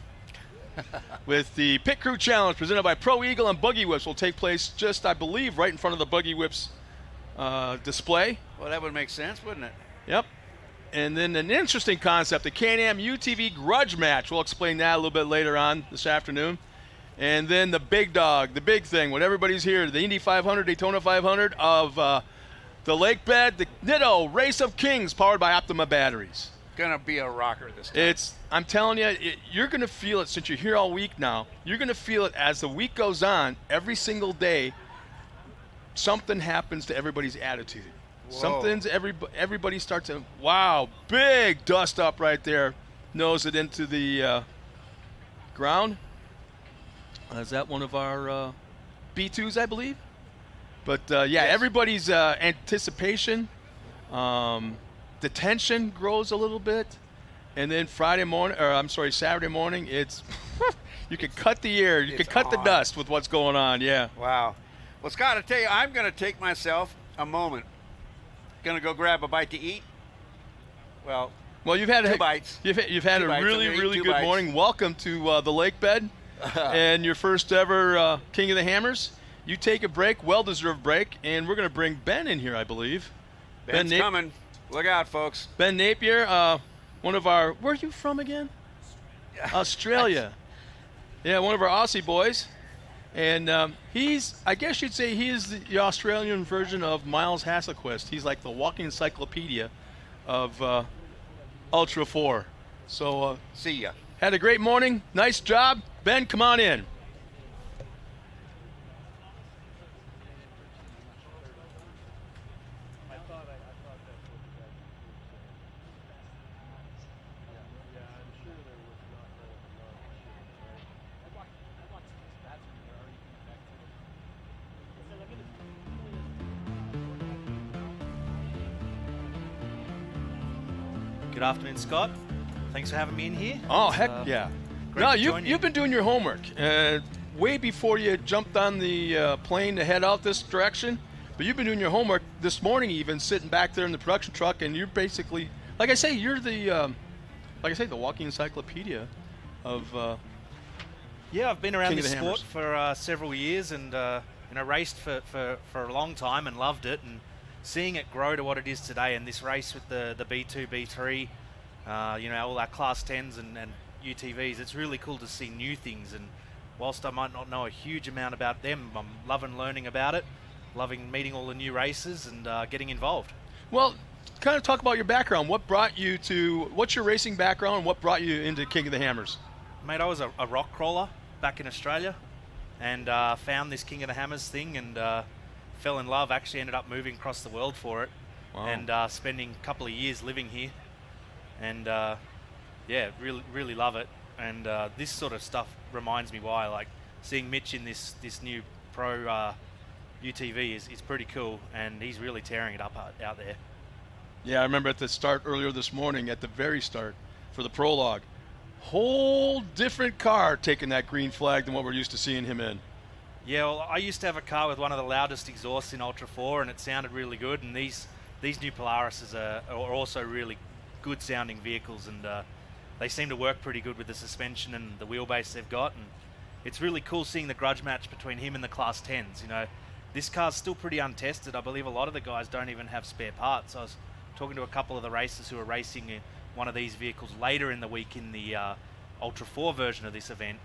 with the Pit Crew Challenge presented by Pro Eagle and Buggy Whips will take place just, I believe, right in front of the Buggy Whips display. Well, that would make sense, wouldn't it? Yep. And then an interesting concept, the Can-Am UTV Grudge Match. We'll explain that a little bit later on this afternoon. And then the big dog, the big thing, when everybody's here, the Indy 500, Daytona 500 of the Lake Bed, the Nitto Race of Kings, powered by Optima batteries. Gonna be a rocker this time. I'm telling you, you're gonna feel it since you're here all week now. You're gonna feel it as the week goes on. Every single day, something happens to everybody's attitude. Whoa. Everybody starts to, wow, big dust up right there. Nose it into the ground. Is that one of our B2s, I believe? But yeah, Yes. Everybody's anticipation, the tension grows a little bit. And then Saturday morning, it's, you can cut the air, you can cut the dust with what's going on, yeah. Wow. Well, Scott, I tell you, I'm going to take myself a moment. Going to go grab a bite to eat. Well, you've had 2 bites. You've had a really, really good morning. Welcome to the Lake Bed and your first ever King of the Hammers. You take a break, well-deserved break, and we're going to bring Ben in here, I believe. Ben's coming. Look out, folks. Ben Napier, one of our, where are you from again? Australia. Yeah, one of our Aussie boys. And I guess you'd say he is the Australian version of Miles Hasselquist. He's like the walking encyclopedia of Ultra 4. So, see ya. Had a great morning. Nice job. Ben, come on in. Good afternoon, Scott. Thanks for having me in here. Oh, heck yeah. No, you've been doing your homework. Way before you jumped on the plane to head out this direction, but you've been doing your homework this morning even, sitting back there in the production truck, and you're basically, like I say, you're the walking encyclopedia of yeah, I've been around King of this the sport Hammers. for several years and raced for a long time and loved it, and seeing it grow to what it is today, and this race with the B2, B3, all our Class 10s and UTVs, it's really cool to see new things. And whilst I might not know a huge amount about them, I'm loving learning about it, loving meeting all the new races and getting involved. Well, kind of talk about your background. What's your racing background, and what brought you into King of the Hammers? Mate, I was a rock crawler back in Australia and found this King of the Hammers thing and fell in love. Actually ended up moving across the world for it. Wow. And spending a couple of years living here, and really love it. And this sort of stuff reminds me why, like, seeing Mitch in this new pro UTV is pretty cool, and he's really tearing it up out there. Yeah, I remember at the start earlier this morning, at the very start, for the prologue. Whole different car taking that green flag than what we're used to seeing him in. Yeah, well, I used to have a car with one of the loudest exhausts in Ultra 4, and it sounded really good. And these new Polarises are also really good sounding vehicles, and they seem to work pretty good with the suspension and the wheelbase they've got. And it's really cool seeing the grudge match between him and the Class 10s. You know, this car's still pretty untested. I believe a lot of the guys don't even have spare parts. I was talking to a couple of the racers who are racing one of these vehicles later in the week in the Ultra 4 version of this event.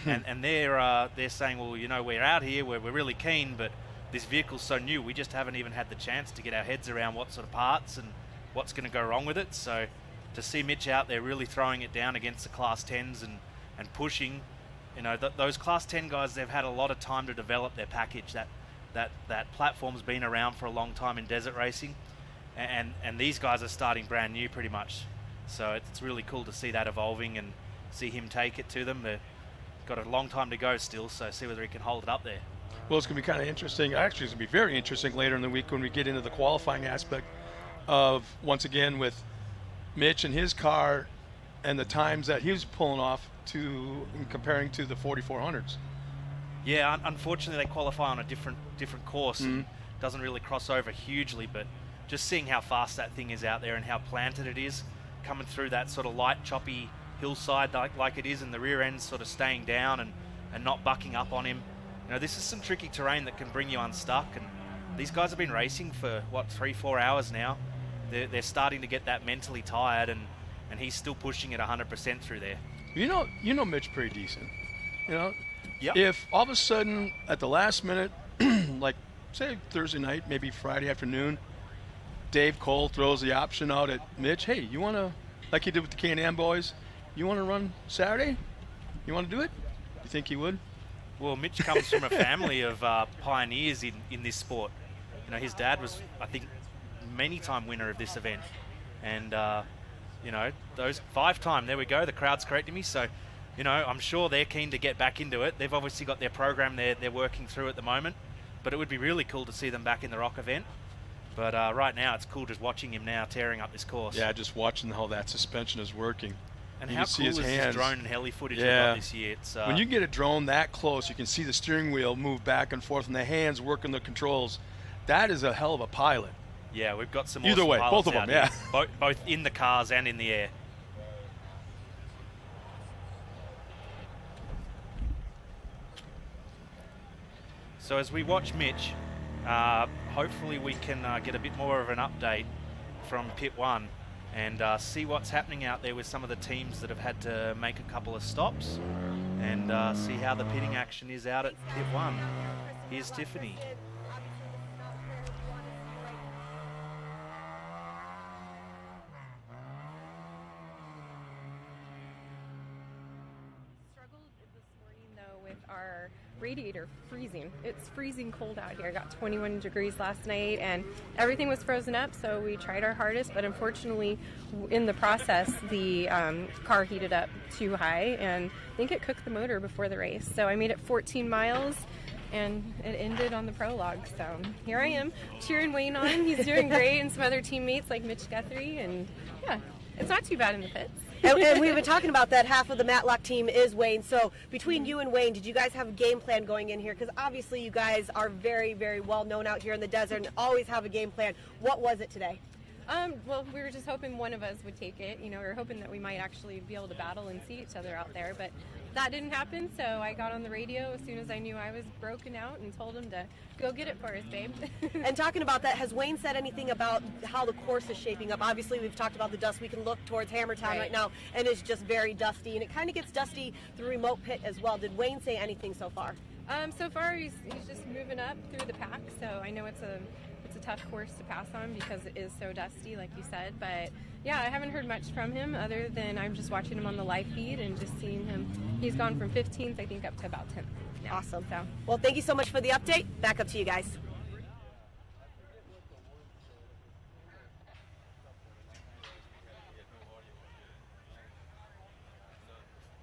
and they're saying, well, you know, we're out here, we're really keen, but this vehicle's so new, we just haven't even had the chance to get our heads around what sort of parts and what's going to go wrong with it. So to see Mitch out there really throwing it down against the Class 10s and pushing, you know, those Class 10 guys, they've had a lot of time to develop their package. That platform's been around for a long time in desert racing, and these guys are starting brand new pretty much. So it's really cool to see that evolving and see him take it to them. They've got a long time to go still, so see whether he can hold it up there. Well, it's going to be kind of interesting. Actually, it's going to be very interesting later in the week when we get into the qualifying aspect of, once again, with Mitch and his car and the times that he was pulling off in comparing to the 4400s. Yeah, unfortunately they qualify on a different course. And doesn't really cross over hugely, but just seeing how fast that thing is out there and how planted it is, coming through that sort of light, choppy hillside like it is, and the rear end sort of staying down and not bucking up on him. You know, this is some tricky terrain that can bring you unstuck, and these guys have been racing for, 3-4 hours now. They're starting to get that mentally tired, and he's still pushing it 100% through there. You know Mitch pretty decent. You know, yep. If all of a sudden at the last minute, like say Thursday night, maybe Friday afternoon, Dave Cole throws the option out at Mitch, hey, you want to, like he did with the Can-Am boys, you want to run Saturday? You want to do it? You think he would? Well, Mitch comes from a family of pioneers in this sport. You know, his dad was, I think, many-time winner of this event. And, you know, those 5-time, there we go, the crowd's correcting me. So, you know, I'm sure they're keen to get back into it. They've obviously got their program they're working through at the moment. But it would be really cool to see them back in the Rock event. But right now, it's cool just watching him now tearing up this course. Yeah, just watching how that suspension is working. And you how can see cool his is hands. this drone and heli footage we've got this year? It's, when you get a drone that close, you can see the steering wheel move back and forth and the hands working the controls. That is a hell of a pilot. Yeah, we've got some Either awesome way, pilots both of out them, here, both in the cars and in the air. So as we watch Mitch, hopefully we can get a bit more of an update from Pit 1 and see what's happening out there with some of the teams that have had to make a couple of stops, and see how the pitting action is out at Pit 1. Here's Tiffany. Our radiator freezing. It's freezing cold out here. It got 21 degrees last night and everything was frozen up, so we tried our hardest, but unfortunately in the process the car heated up too high, and I think it cooked the motor before the race. So I made it 14 miles and it ended on the prologue. So here I am cheering Wayne on. He's doing great, and some other teammates like Mitch Guthrie, and yeah, it's not too bad in the pits. And we've been talking about that. Half of the Matlock team is Wayne. So between you and Wayne, did you guys have a game plan going in here? Because obviously you guys are very, very well known out here in the desert and always have a game plan. What was it today? Well, we were just hoping one of us would take it. You know, we were hoping that we might actually be able to battle and see each other out there, but that didn't happen. So I got on the radio as soon as I knew I was broken out and told him to go get it for us, babe. And talking about that, has Wayne said anything about how the course is shaping up? Obviously, we've talked about the dust. We can look towards Hammertown right now, and it's just very dusty, and it kind of gets dusty through remote pit as well. Did Wayne say anything so far? So far, he's just moving up through the pack. So I know it's a tough course to pass on because it is so dusty, like you said. But yeah, I haven't heard much from him other than I'm just watching him on the live feed and just seeing him. He's gone from 15th, I think, up to about 10th. Now. Awesome. So, well, thank you so much for the update. Back up to you guys.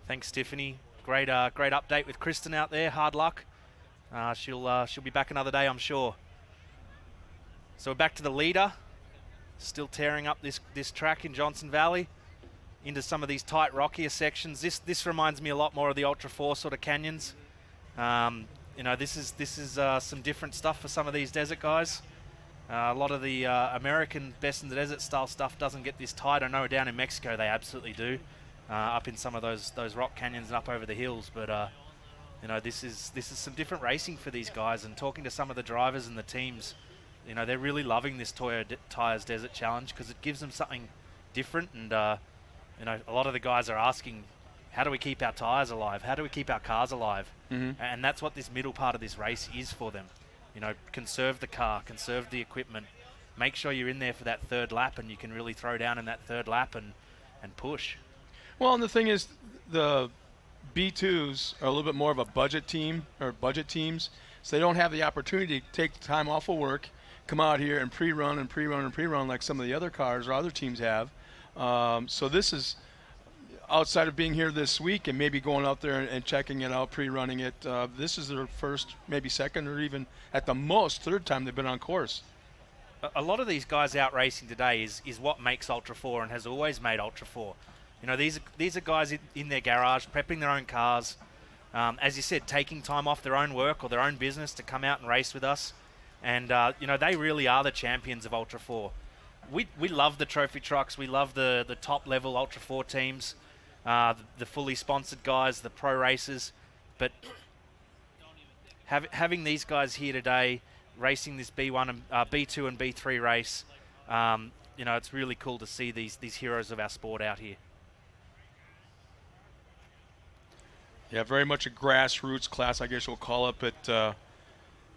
Thanks, Tiffany. Great update with Kristen out there. Hard luck. She'll be back another day, I'm sure. So we're back to the leader, still tearing up this track in Johnson Valley. into some of these tight, rockier sections. This reminds me a lot more of the Ultra 4 sort of canyons. You know, this is some different stuff for some of these desert guys. A lot of the American best in the desert style stuff doesn't get this tight. I know down in Mexico they absolutely do, up in some of those rock canyons and up over the hills. But you know, this is some different racing for these guys. And talking to some of the drivers and the teams, you know, they're really loving this Toyo Tires Desert Challenge because it gives them something different. And you know, a lot of the guys are asking, how do we keep our tires alive? How do we keep our cars alive? And that's what this middle part of this race is for them. You know, conserve the car, conserve the equipment, make sure you're in there for that third lap and you can really throw down in that third lap and push. Well, and the thing is, the B2s are a little bit more of a budget team, or budget teams, so they don't have the opportunity to take time off of work, come out here and pre-run and pre-run and pre-run like some of the other cars or other teams have. So this is, outside of being here this week and maybe going out there and checking it out, pre-running it, this is their first, maybe second, or even at the most third time they've been on course. A lot of these guys out racing today is what makes Ultra 4 and has always made Ultra 4. You know, these are guys in their garage prepping their own cars, as you said, taking time off their own work or their own business to come out and race with us. And you know, they really are the champions of Ultra 4. We love the trophy trucks. We love the top level Ultra 4 teams. The fully sponsored guys, the pro racers, but having these guys here today, racing this B1 and B2 and B3 race, you know, it's really cool to see these heroes of our sport out here. Yeah, very much a grassroots class, I guess we'll call it, but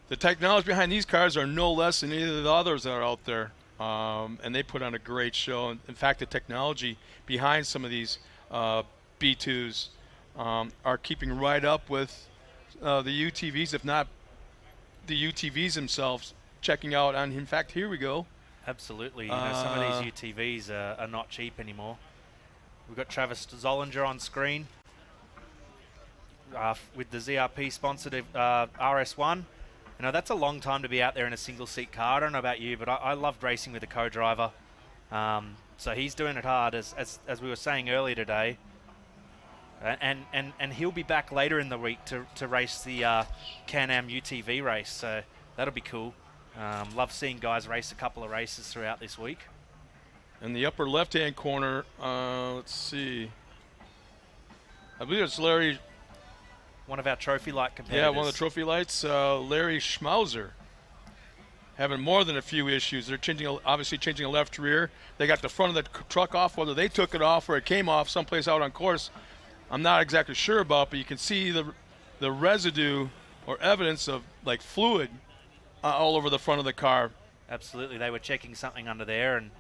the technology behind these cars are no less than any of the others that are out there, and they put on a great show. In fact, the technology behind some of these B2s are keeping right up with the UTVs, if not the UTVs themselves, checking out on. In fact, here we go. Absolutely. You know, some of these UTVs are not cheap anymore. We've got Travis Zollinger on screen with the ZRP sponsored RS1. You know, that's a long time to be out there in a single seat car. I don't know about you, but I loved racing with a co-driver. So he's doing it hard, as we were saying earlier today. And he'll be back later in the week to race the Can-Am UTV race, so that'll be cool. Love seeing guys race a couple of races throughout this week. In the upper left-hand corner, let's see. I believe it's Larry. One of our TrophyLite competitors. Yeah, one of the TrophyLites, Larry Schmauser. Having more than a few issues. They're obviously changing a left rear. They got the front of the truck off, whether they took it off or it came off someplace out on course, I'm not exactly sure about, but you can see the residue or evidence of like fluid all over the front of the car. Absolutely, they were checking something under there, and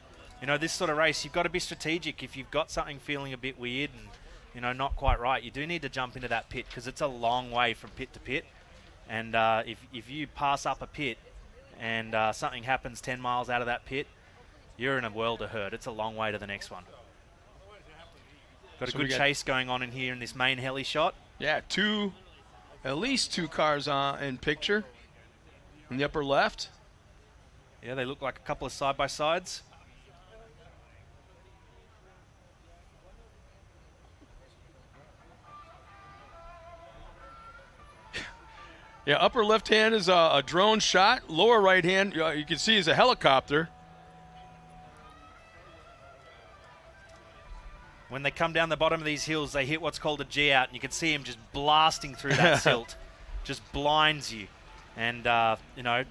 you know, this sort of race, you've got to be strategic. If you've got something feeling a bit weird and, you know, not quite right, you do need to jump into that pit because it's a long way from pit to pit. And if you pass up a pit and something happens 10 miles out of that pit, you're in a world of hurt. It's a long way to the next one. Got a good chase going on in here in this main heli shot. Yeah, at least two cars in picture in the upper left. Yeah, they look like a couple of side-by-sides. Yeah, upper left hand is a drone shot. Lower right hand, you can see, is a helicopter. When they come down the bottom of these hills, they hit what's called a G-out, and you can see him just blasting through that silt. Just blinds you. And, you know,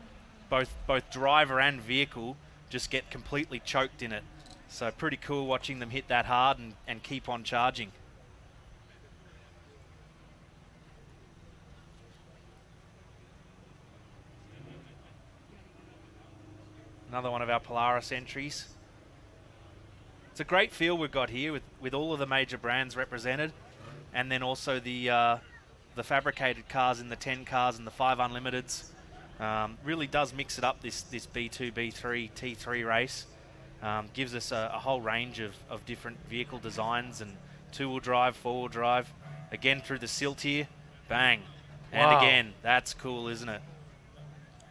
both driver and vehicle just get completely choked in it. So pretty cool watching them hit that hard and keep on charging. Another one of our Polaris entries. It's a great field we've got here with all of the major brands represented, and then also the fabricated cars in the 10 cars and the 5 Unlimiteds. Really does mix it up, this B2, B3, T3 race. Gives us a whole range of different vehicle designs and two-wheel drive, four-wheel drive. Again through the silt here, bang. And wow. Again, that's cool, isn't it?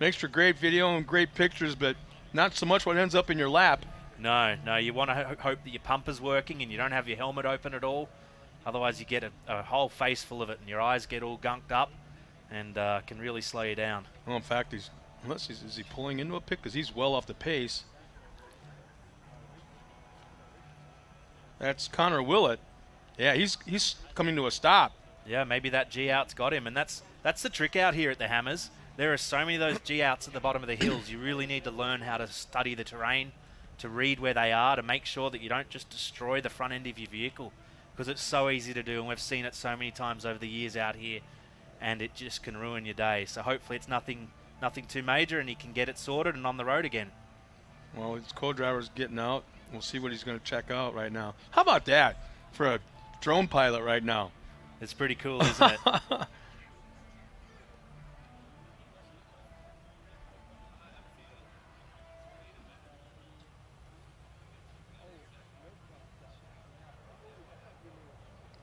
Makes for great video and great pictures, but not so much what ends up in your lap. No, you want to hope that your pumper's working and you don't have your helmet open at all. Otherwise, you get a whole face full of it and your eyes get all gunked up and can really slow you down. Well, in fact, is he pulling into a pit? Because he's well off the pace. That's Connor Willett. Yeah, he's coming to a stop. Yeah, maybe that G-out's got him, and that's the trick out here at the Hammers. There are so many of those G-outs at the bottom of the hills. You really need to learn how to study the terrain, to read where they are, to make sure that you don't just destroy the front end of your vehicle, because it's so easy to do, and we've seen it so many times over the years out here, and it just can ruin your day. So hopefully it's nothing too major, and he can get it sorted and on the road again. Well, his co-driver's getting out. We'll see what he's going to check out right now. How about that for a drone pilot right now? It's pretty cool, isn't it?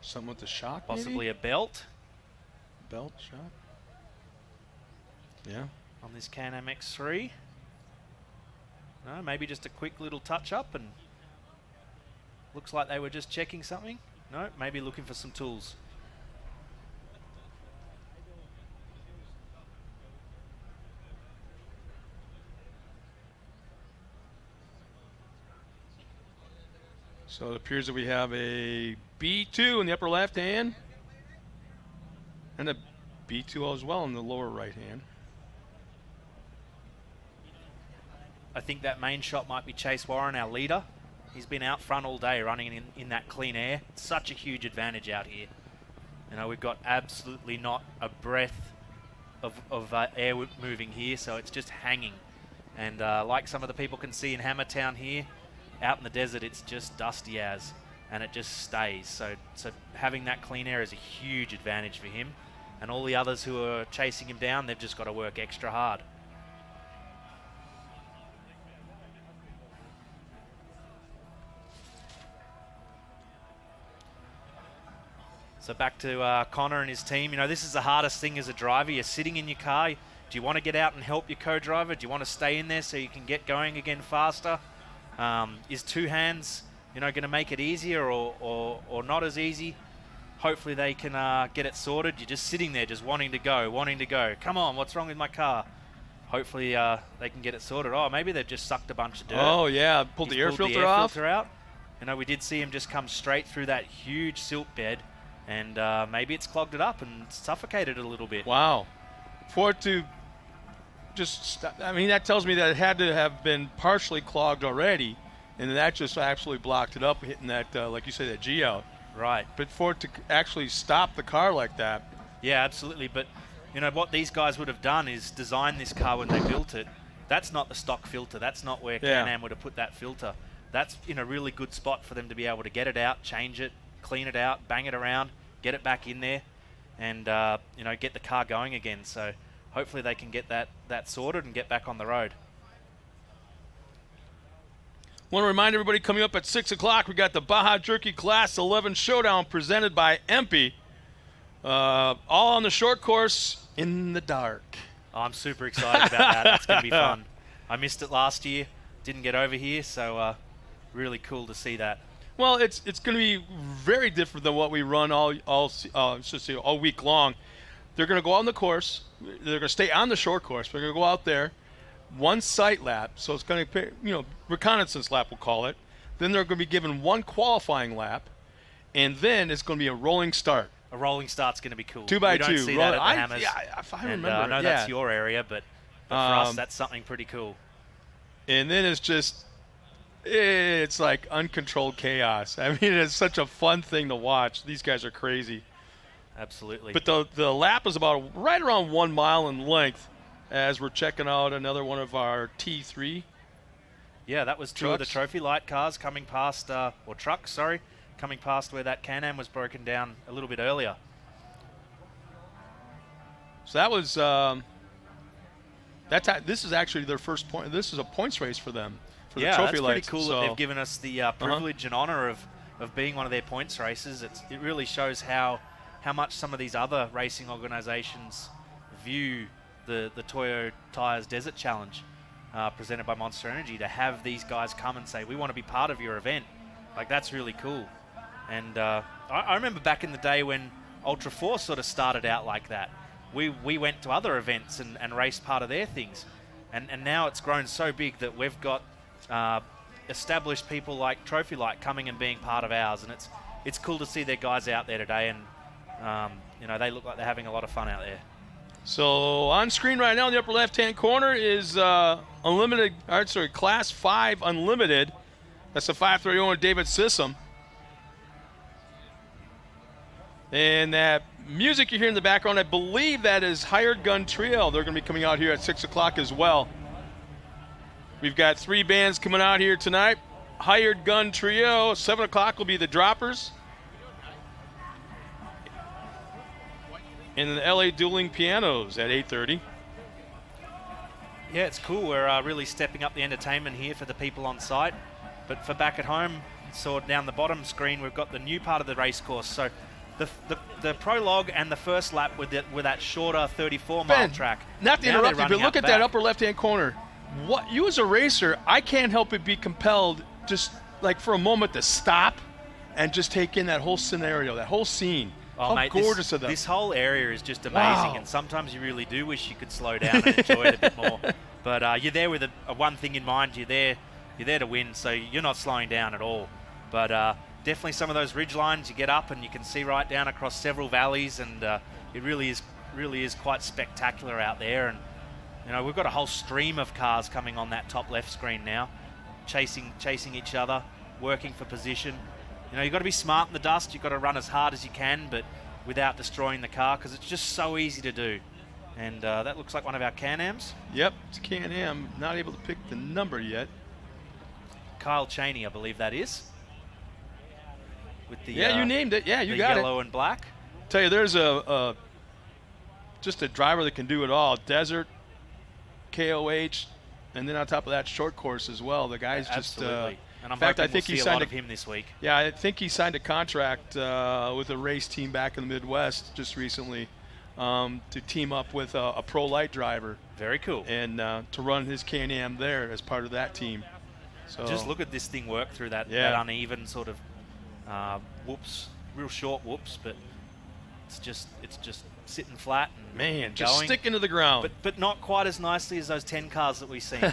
Something with the shock, Possibly maybe? a belt. Belt shock? Yeah. On this Can-Am X3. No, maybe just a quick little touch-up, and looks like they were just checking something. No, maybe looking for some tools. So it appears that we have a B2 in the upper left hand and a B2 as well in the lower right hand. I think that main shot might be Chase Warren, our leader. He's been out front all day running in that clean air. It's such a huge advantage out here. You know, we've got absolutely not a breath of air moving here, so it's just hanging. And like some of the people can see in Hammertown here, out in the desert, it's just dusty as, and it just stays. So having that clean air is a huge advantage for him. And all the others who are chasing him down, they've just got to work extra hard. So back to Connor and his team. You know, this is the hardest thing as a driver. You're sitting in your car. Do you want to get out and help your co-driver? Do you want to stay in there so you can get going again faster? Is two hands, you know, going to make it easier or not as easy? Hopefully they can get it sorted. You're just sitting there just wanting to go. Come on, what's wrong with my car? Hopefully they can get it sorted. Oh, maybe they've just sucked a bunch of dirt. Oh, yeah, pulled the air filter off. Out. You know, we did see him just come straight through that huge silt bed, and maybe it's clogged it up and suffocated it a little bit. Wow. For it to just, I mean, that tells me that it had to have been partially clogged already, and that just absolutely blocked it up, hitting that, like you say, that G out. Right. But for it to actually stop the car like that. Yeah, absolutely. But, you know, what these guys would have done is design this car when they built it. That's not the stock filter. That's not where Can-Am would have put that filter. That's in a really good spot for them to be able to get it out, change it, clean it out, bang it around, get it back in there, and, you know, get the car going again. So hopefully they can get that sorted and get back on the road. Want to remind everybody, coming up at 6 o'clock, we got the Baja Jerky Class 11 Showdown presented by Empy. All on the short course in the dark. Oh, I'm super excited about that. That's going to be fun. I missed it last year, didn't get over here, so really cool to see that. Well, it's going to be very different than what we run all week long. They're going to go out on the course. They're going to stay on the short course. They're going to go out there, one sight lap, so it's going to, you know, reconnaissance lap, we'll call it. Then they're going to be given one qualifying lap, and then it's going to be a rolling start. A rolling start's going to be cool. 2x2. We don't see that at the Hammers. Yeah, if I remember. I know that's your area, but for us, that's something pretty cool. And then it's like uncontrolled chaos. I mean, it's such a fun thing to watch. These guys are crazy. Absolutely. But the lap is about right around 1 mile in length as we're checking out another one of our T3. Yeah, that was two of the TrophyLite cars coming past, or trucks, sorry, coming past where that Can-Am was broken down a little bit earlier. So that was, this is actually their first point. This is a points race for them, for the TrophyLites. Yeah, that's pretty cool that they've given us the privilege and honor of being one of their points races. It really shows how much some of these other racing organizations view the Toyo Tires Desert Challenge. presented by Monster Energy, to have these guys come and say, we want to be part of your event. Like, that's really cool. And I remember back in the day when Ultra Force sort of started out like that. We went to other events and raced part of their things. And now it's grown so big that we've got established people like TrophyLite coming and being part of ours. And it's cool to see their guys out there today. And, they look like they're having a lot of fun out there. So on screen right now in the upper left-hand corner is Class 5 Unlimited. That's the 530 owner, David Sissom. And that music you hear in the background, I believe that is Hired Gun Trio. They're going to be coming out here at 6 o'clock as well. We've got 3 bands coming out here tonight. Hired Gun Trio. 7 o'clock will be the Droppers. And the LA Dueling Pianos at 8:30. Yeah, it's cool. We're really stepping up the entertainment here for the people on site. But for back at home, so down the bottom screen, we've got the new part of the race course. So the prologue and the first lap with that shorter 34-mile track. Not to interrupt you, but look at that upper left-hand corner. What you as a racer, I can't help but be compelled just like for a moment to stop and just take in that whole scenario, that whole scene. Oh, how mate, gorgeous of them. This whole area is just amazing, Wow. and sometimes you really do wish you could slow down and enjoy it a bit more. But you're there with a one thing in mind. You're there to win, so you're not slowing down at all. But definitely some of those ridge lines, you get up and you can see right down across several valleys, and it really is quite spectacular out there. And we've got a whole stream of cars coming on that top left screen now, chasing each other, working for position. You've got to be smart in the dust. You've got to run as hard as you can, but without destroying the car, because it's just so easy to do. And that looks like one of our Can-Ams. Yep, it's Can-Am. Not able to pick the number yet. Kyle Cheney, I believe that is. With the you named it. Yeah, you the got it. yellow and black. Tell you, there's just a driver that can do it all. Desert, KOH, and then on top of that, short course as well. The guy's just. Absolutely. And I'm in fact, hoping I think we'll he see a signed lot of him this week. Yeah, I think he signed a contract with a race team back in the Midwest just recently to team up with a Protoype driver. Very cool. And to run his Can-Am there as part of that team. So just look at this thing work through that uneven sort of whoops, real short whoops, but it's just sitting flat and man, going. just sticking to the ground. But not quite as nicely as those 10 cars that we've seen.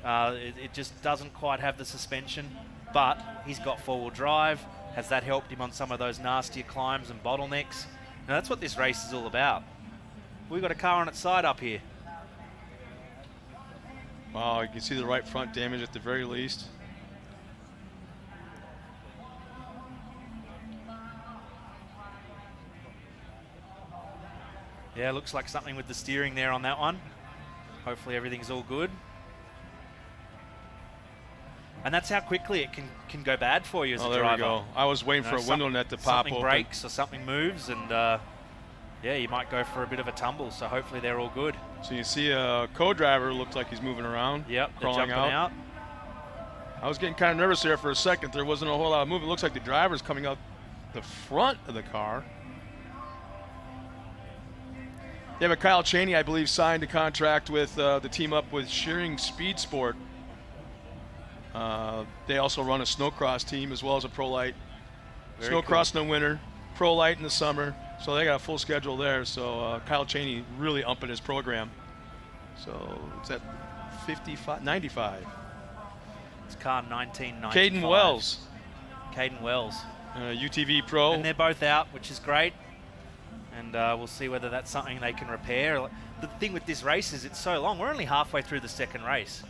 It just doesn't quite have the suspension, but he's got four-wheel drive. Has that helped him on some of those nastier climbs and bottlenecks? Now that's what this race is all about. We've got a car on its side up here. Wow, you can see the right front damage at the very least. Yeah, looks like something with the steering there on that one. Hopefully everything's all good. And that's how quickly it can go bad for you as a driver. There we go. I was waiting for a window net to pop open. Something breaks or something moves, and yeah, you might go for a bit of a tumble. So hopefully they're all good. So you see a co-driver looks like he's moving around. Yep, they're crawling jumping out. I was getting kind of nervous there for a second. There wasn't a whole lot of movement. It looks like the driver's coming out the front of the car. Yeah, but Kyle Cheney, I believe, signed a contract with the team up with Shearing Speed Sport. They also run a snowcross team as well as a Protoype. Snowcross in the winter, Protoype in the summer. So they got a full schedule there. So Kyle Cheney really upping his program. So it's at 95. It's car 1995. Caden Wells. Caden Wells. UTV Pro. And they're both out, which is great. And we'll see whether that's something they can repair. The thing with this race is it's so long. We're only halfway through the second race.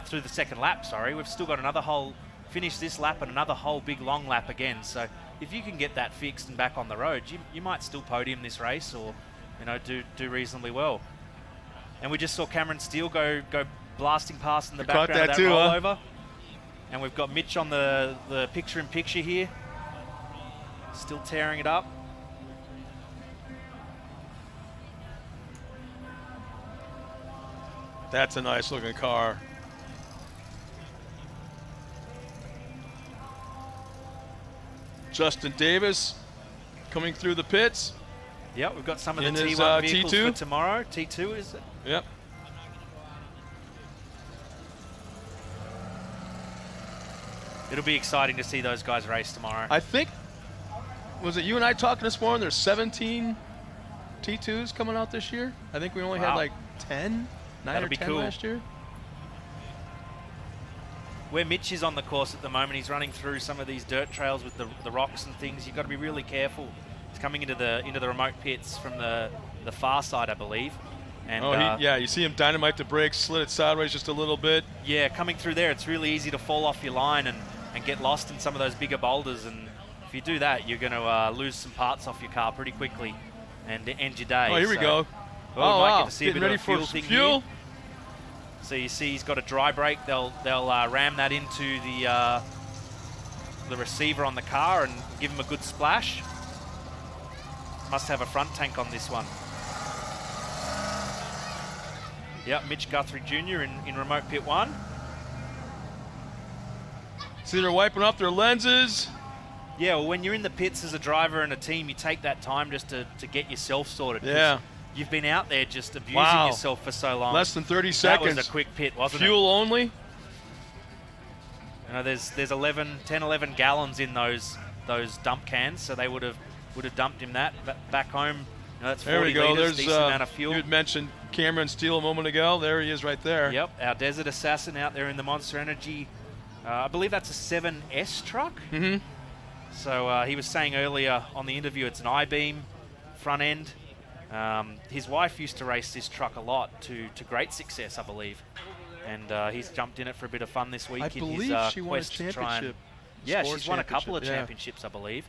Through the second lap, sorry. We've still got another whole, finish this lap and another whole big long lap again. So if you can get that fixed and back on the road, you might still podium this race or, do reasonably well. And we just saw Cameron Steele go blasting past in the background of that rollover. And we've got Mitch on the picture-in-picture here. Still tearing it up. That's a nice looking car. Justin Davis coming through the pits. Yeah, we've got some of the in T1 his, vehicles T2 for tomorrow. T2 is it? Yep. it'll be exciting to see those guys race tomorrow. I think, was it you and I talking this morning? There's 17 T2s coming out this year. I think we only had like 10, 9 That'll or be 10 cool. last year. Where Mitch is on the course at the moment, he's running through some of these dirt trails with the rocks and things. You've got to be really careful. He's coming into the remote pits from the far side, I believe. And yeah, you see him dynamite the brakes, slid it sideways just a little bit. yeah, coming through there, it's really easy to fall off your line and get lost in some of those bigger boulders. And if you do that, you're going to lose some parts off your car pretty quickly and end your day. Oh, here we go. Well, we might wow. get to see Getting a bit ready of a for fuel some thing fuel. here. So you see he's got a dry brake. They'll ram that into the receiver on the car and give him a good splash. Must have a front tank on this one. Yep, Mitch Guthrie Jr. in remote pit 1. See, they're wiping off their lenses. Yeah, well, when you're in the pits as a driver and a team, you take that time just to get yourself sorted. 'cause Yeah. You've been out there just abusing Wow. yourself for so long. Less than 30 seconds. That was a quick pit, wasn't Fuel only. You know, there's 10, 11 gallons in those dump cans, so they would have dumped him that. Back home, you know, that's 40 There we go. liters, There's decent amount of fuel. You had mentioned Cameron Steele a moment ago. There he is right there. Yep, our Desert Assassin out there in the Monster Energy. I believe that's a 7S truck. Mm-hmm. So he was saying earlier on the interview, it's an I-beam front end. His wife used to race this truck a lot to great success, I believe. And he's jumped in it for a bit of fun this week. I in believe his, she won a quest to try and, championship. yeah, Sport she's won a couple of championship, yeah. championships, I believe.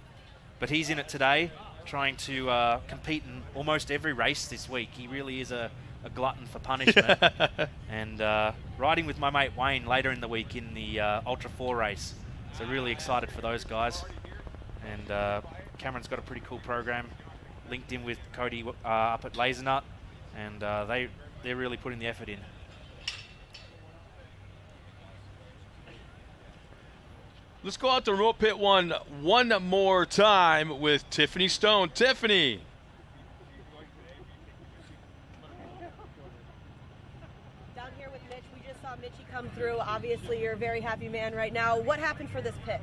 But he's in it today, trying to compete in almost every race this week. He really is a glutton for punishment. And riding with my mate Wayne later in the week in the Ultra 4 race. So really excited for those guys. And Cameron's got a pretty cool program linked in with Cody up at Lasernut, and they're really putting the effort in. Let's go out to remote pit 1 more time with Tiffany Stone. Tiffany. Down here with Mitch, we just saw Mitchie come through. Obviously, you're a very happy man right now. What happened for this pit?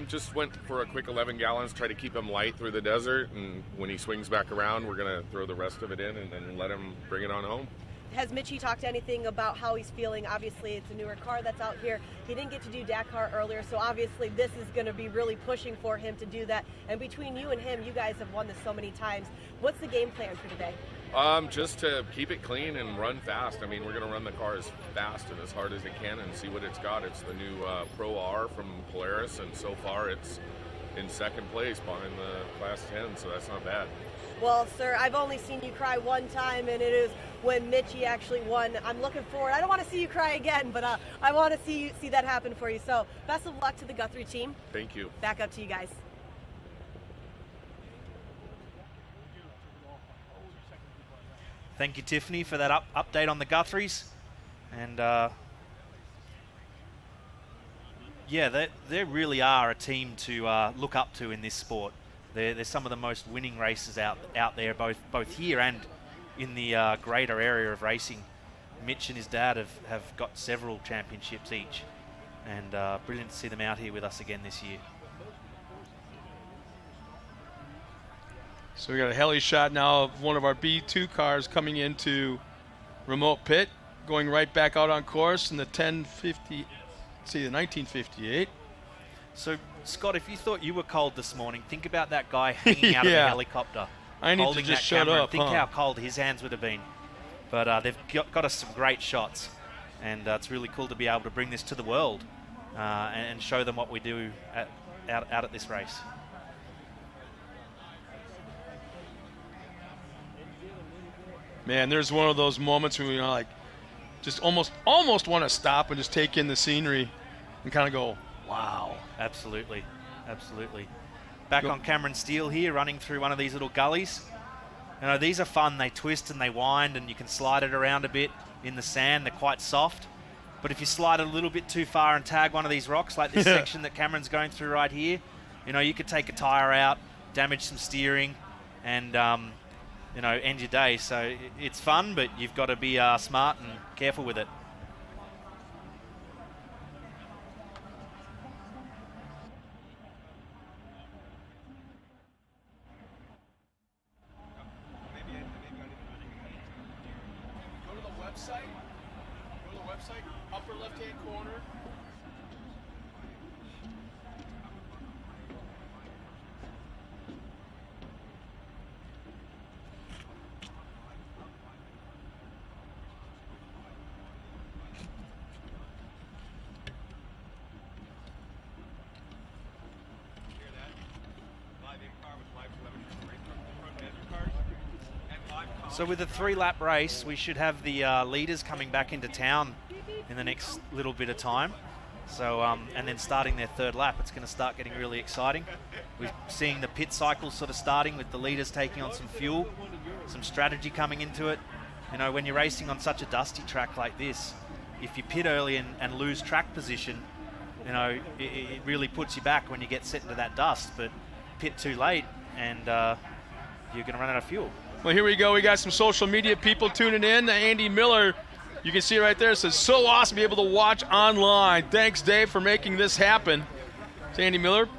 Just went for a quick 11 gallons, try to keep him light through the desert, and when he swings back around, we're going to throw the rest of it in and then let him bring it on home. Has Mitchie talked anything about how he's feeling? Obviously, it's a newer car that's out here. He didn't get to do Dakar earlier, so obviously this is going to be really pushing for him to do that. And between you and him, you guys have won this so many times. What's the game plan for today? Just to keep it clean and run fast. I mean, we're going to run the car as fast and as hard as it can and see what it's got. It's the new Pro R from Polaris, and so far it's in second place behind the Class 10, so that's not bad. Well, sir, I've only seen you cry one time, and it is when Mitchie actually won. I'm looking forward. I don't want to see you cry again, but I want to see that happen for you. So best of luck to the Guthrie team. Thank you. Back up to you guys. Thank you, Tiffany, for that update on the Guthries. And yeah, they really are a team to look up to in this sport. They're some of the most winning racers out there, both here and in the greater area of racing. Mitch and his dad have got several championships each, and brilliant to see them out here with us again this year. So we got a heli shot now of one of our B2 cars coming into remote pit, going right back out on course in the 1958. So, Scott, if you thought you were cold this morning, think about that guy hanging out of the Yeah. helicopter. I need to holding just that shut camera. up, Think huh? how cold his hands would have been. But they've got us some great shots, and it's really cool to be able to bring this to the world and show them what we do out at this race. Man, there's one of those moments when like just almost want to stop and just take in the scenery and kind of go, wow. Absolutely, absolutely. Back on Cameron Steele here, running through one of these little gullies. You know, these are fun. They twist and they wind, and you can slide it around a bit in the sand. They're quite soft. But if you slide it a little bit too far and tag one of these rocks, like this section that Cameron's going through right here, you know, you could take a tire out, damage some steering, and you know, end your day. So it's fun, but you've got to be smart and careful with it. website. Go to the website, upper left-hand corner. So with a 3-lap race, we should have the leaders coming back into town in the next little bit of time. So, and then starting their 3rd lap, it's going to start getting really exciting. We're seeing the pit cycle sort of starting with the leaders taking on some fuel, some strategy coming into it. You know, when you're racing on such a dusty track like this, if you pit early and lose track position, you know, it really puts you back when you get set into that dust. But pit too late and you're going to run out of fuel. Well, here we go. We got some social media people tuning in. Andy Miller, you can see right there, says, so awesome to be able to watch online. Thanks, Dave, for making this happen. It's Andy Miller.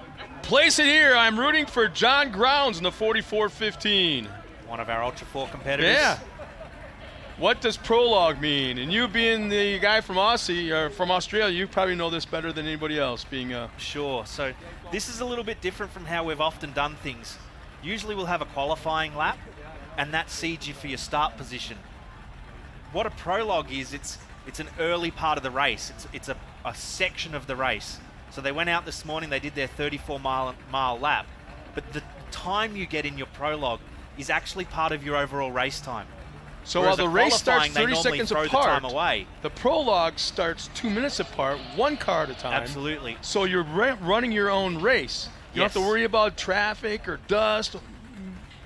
Place it here. I'm rooting for John Grounds in the 44-15. One of our Ultra 4 competitors. Yeah. What does prologue mean? And you being the guy from Aussie, or from Australia, you probably know this better than anybody else. Sure. So this is a little bit different from how we've often done things. Usually we'll have a qualifying lap, and that seeds you for your start position. What a prologue is, it's an early part of the race. It's a section of the race. So they went out this morning, they did their 34-mile lap, but the time you get in your prologue is actually part of your overall race time. So while the race starts 30 seconds apart, the prologue starts 2 minutes apart, one car at a time. Absolutely. So you're running your own race. You don't have to worry about traffic or dust,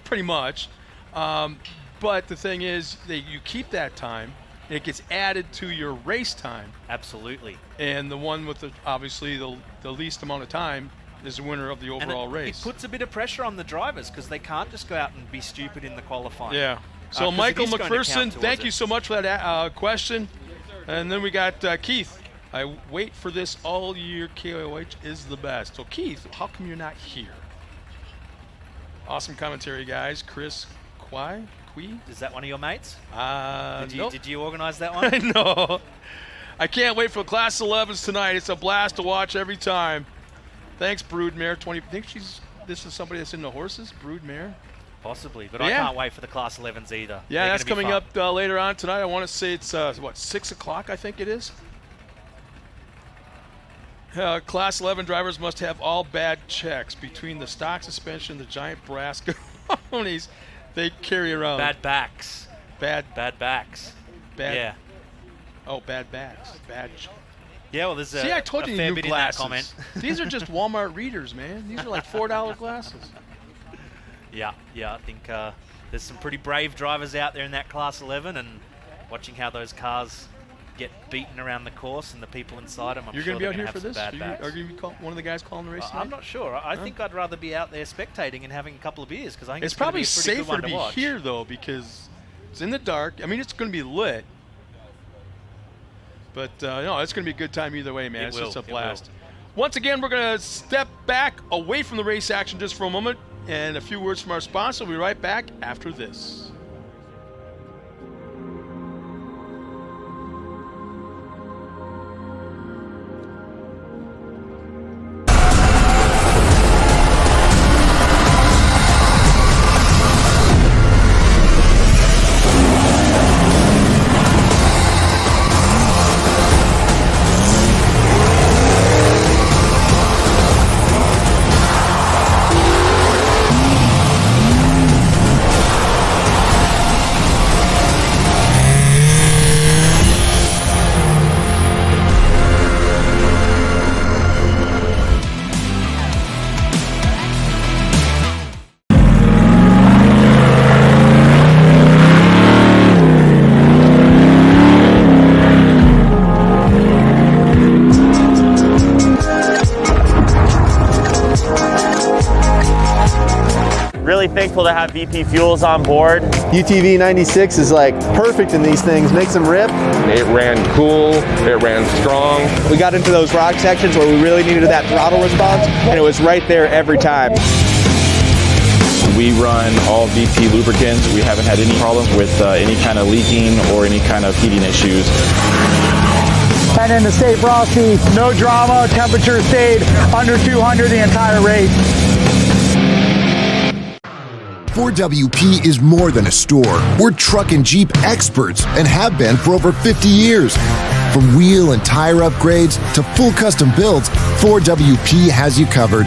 pretty much. But the thing is that you keep that time, and it gets added to your race time. Absolutely. And the one with obviously the least amount of time is the winner of the overall race. It puts a bit of pressure on the drivers because they can't just go out and be stupid in the qualifying. Yeah. So Michael McPherson, thank you so much for that question. And then we got Keith. I wait for this all year. KOH is the best. So Keith, how come you're not here? Awesome commentary, guys. Chris Quay? Is that one of your mates? Nope. Did you organize that one? No. I can't wait for Class 11s tonight. It's a blast to watch every time. Thanks, Broodmare. Think this is somebody that's into horses? Broodmare? Possibly, but I can't wait for the Class 11s either. Yeah, that's coming up later on tonight. I want to say it's, 6 o'clock, I think it is? Class 11 drivers must have all bad checks between the stock suspension, the giant brass cones they carry around. Bad backs. Bad backs. Yeah. Oh, bad backs. Yeah, well, there's See, I told you fair new bit glasses. in that comment. These are just Walmart readers, man. These are like $4 glasses. Yeah, I think there's some pretty brave drivers out there in that Class 11, and watching how those cars get beaten around the course and the people inside them, You're sure going to be out here have for some this? bad backs. Are you going to be one of the guys calling the race tonight? I'm not sure. I think I'd rather be out there spectating and having a couple of beers because I think it's probably be a pretty good safer one to be watch. here, though, because it's in the dark. I mean, it's going to be lit. But, no, it's going to be a good time either way, man. It's just a blast. Once again, we're going to step back away from the race action just for a moment. And a few words from our sponsor. We'll be right back after this. Really thankful to have VP Fuels on board. UTV 96 is like perfect in these things, makes them rip. It ran cool, it ran strong. We got into those rock sections where we really needed that throttle response, and it was right there every time. We run all VP lubricants. We haven't had any problem with any kind of leaking or any kind of heating issues. And in the State Frosty, no drama, temperature stayed under 200 the entire race. Ford WP is more than a store. We're truck and Jeep experts and have been for over 50 years. From wheel and tire upgrades to full custom builds, Ford WP has you covered.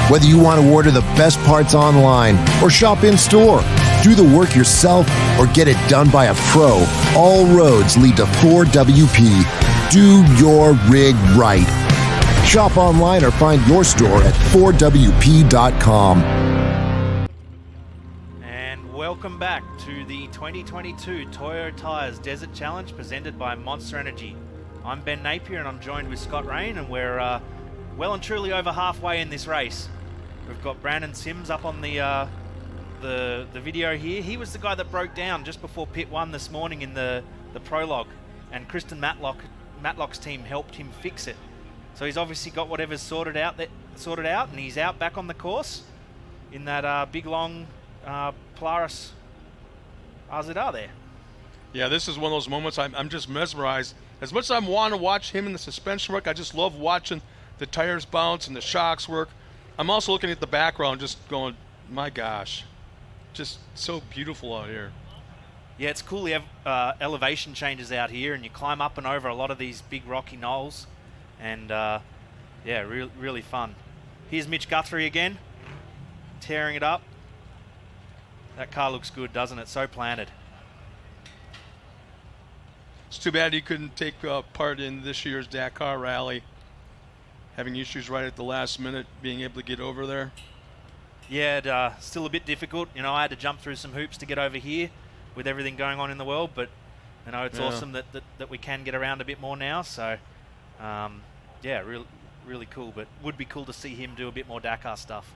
Whether you want to order the best parts online or shop in store, do the work yourself, or get it done by a pro, all roads lead to Ford WP. Do your rig right. Shop online or find your store at FordWP.com. Welcome back to the 2022 Toyo Tires Desert Challenge presented by Monster Energy. I'm Ben Napier and I'm joined with Scott Rain, and we're well and truly over halfway in this race. We've got Brandon Sims up on the video here. He was the guy that broke down just before pit 1 this morning in the prologue, and Kristen Matlock's team helped him fix it. So he's obviously got whatever's sorted out, and he's out back on the course in that big long Polaris RZR there. Yeah, this is one of those moments I'm just mesmerized. As much as I want to watch him in the suspension work, I just love watching the tires bounce and the shocks work. I'm also looking at the background just going, my gosh, just so beautiful out here. Yeah, it's cool. You have elevation changes out here, and you climb up and over a lot of these big rocky knolls, and yeah, really fun. Here's Mitch Guthrie again, tearing it up. That car looks good, doesn't it? So planted. It's too bad he couldn't take part in this year's Dakar Rally. Having issues right at the last minute, being able to get over there. Yeah, still a bit difficult. You know, I had to jump through some hoops to get over here with everything going on in the world, but you know, it's awesome that we can get around a bit more now. So, yeah, really cool. But would be cool to see him do a bit more Dakar stuff.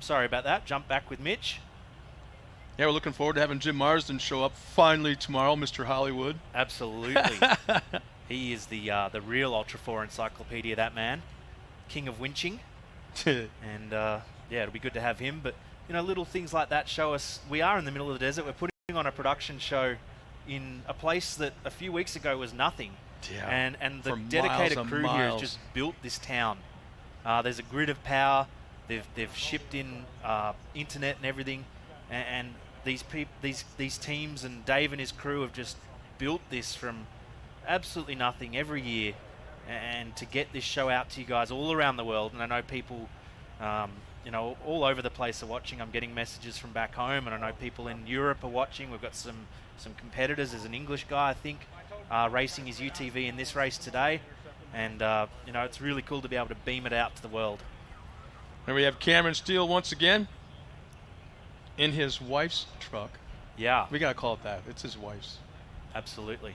Sorry about that. Jump back with Mitch. Yeah, we're looking forward to having Jim Marsden show up finally tomorrow, Mr. Hollywood. Absolutely. He is the real Ultra 4 encyclopedia, that man. King of winching. And yeah, it'll be good to have him. But, you know, little things like that show us we are in the middle of the desert. We're putting on a production show in a place that a few weeks ago was nothing. Yeah. And the dedicated crew here has just built this town. There's a grid of power. They've shipped in internet and everything, and these teams and Dave and his crew have just built this from absolutely nothing every year, and to get this show out to you guys all around the world. And I know people, you know, all over the place are watching. I'm getting messages from back home, and I know people in Europe are watching. We've got some competitors. There's an English guy, I think, racing his UTV in this race today, and you know, it's really cool to be able to beam it out to the world. And we have Cameron Steele once again in his wife's truck. Yeah. We got to call it that. It's his wife's. Absolutely.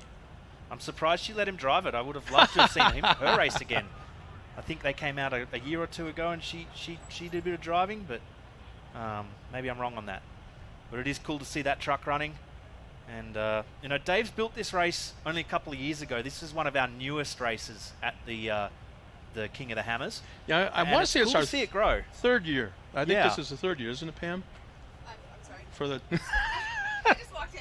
I'm surprised she let him drive it. I would have loved to have seen her race again. I think they came out a year or two ago and she did a bit of driving, but maybe I'm wrong on that. But it is cool to see that truck running. And, you know, Dave's built this race only a couple of years ago. This is one of our newest races at the King of the Hammers. Yeah, I want to say it's our see it grow. Third year. I think this is the third year, isn't it, Pam? I'm sorry. For the I just walked in.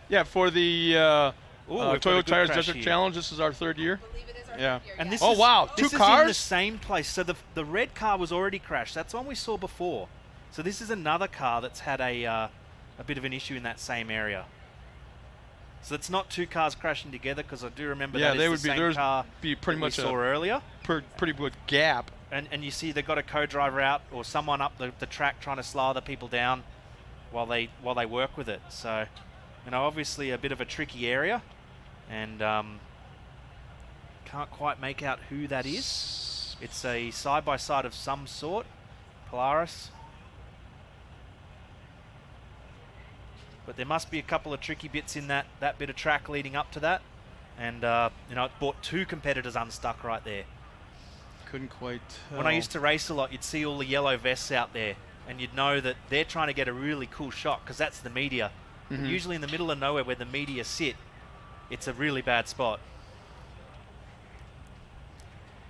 Yeah, for the Toyo Tires Desert Challenge, this is our third year. I believe it is our third year. And this wow, this two is cars? in the same place. So the red car was already crashed. That's one we saw before. So this is another car that's had a bit of an issue in that same area. So it's not two cars crashing together, because I do remember that is the same car be pretty much we saw earlier. Pretty good gap. And you see they've got a co-driver out or someone up the track trying to slow other people down while they work with it. So, you know, obviously a bit of a tricky area, and can't quite make out who that is. It's a side-by-side of some sort, Polaris. But there must be a couple of tricky bits in that bit of track leading up to that. And, you know, it brought two competitors unstuck right there. Couldn't quite tell. When I used to race a lot, you'd see all the yellow vests out there, and you'd know that they're trying to get a really cool shot, because that's the media. But usually in the middle of nowhere where the media sit, it's a really bad spot.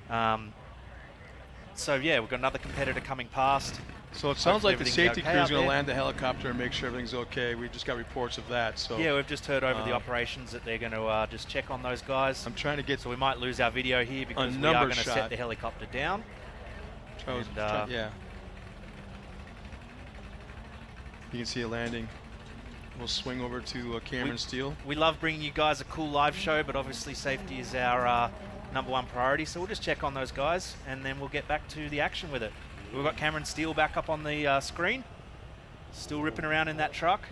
So yeah, we've got another competitor coming past. So it sounds like the safety crew is going to there. land the helicopter and make sure everything's okay. We just got reports of that. So yeah, we've just heard over the operations that they're going to just check on those guys. I'm trying to get. So we might lose our video here because we are going to set the helicopter down. Yeah. You can see it landing. We'll swing over to Cameron Steele. We love bringing you guys a cool live show, but obviously safety is our #1 priority. So we'll just check on those guys, and then we'll get back to the action with it. We've got Cameron Steele back up on the screen, still ripping around in that truck.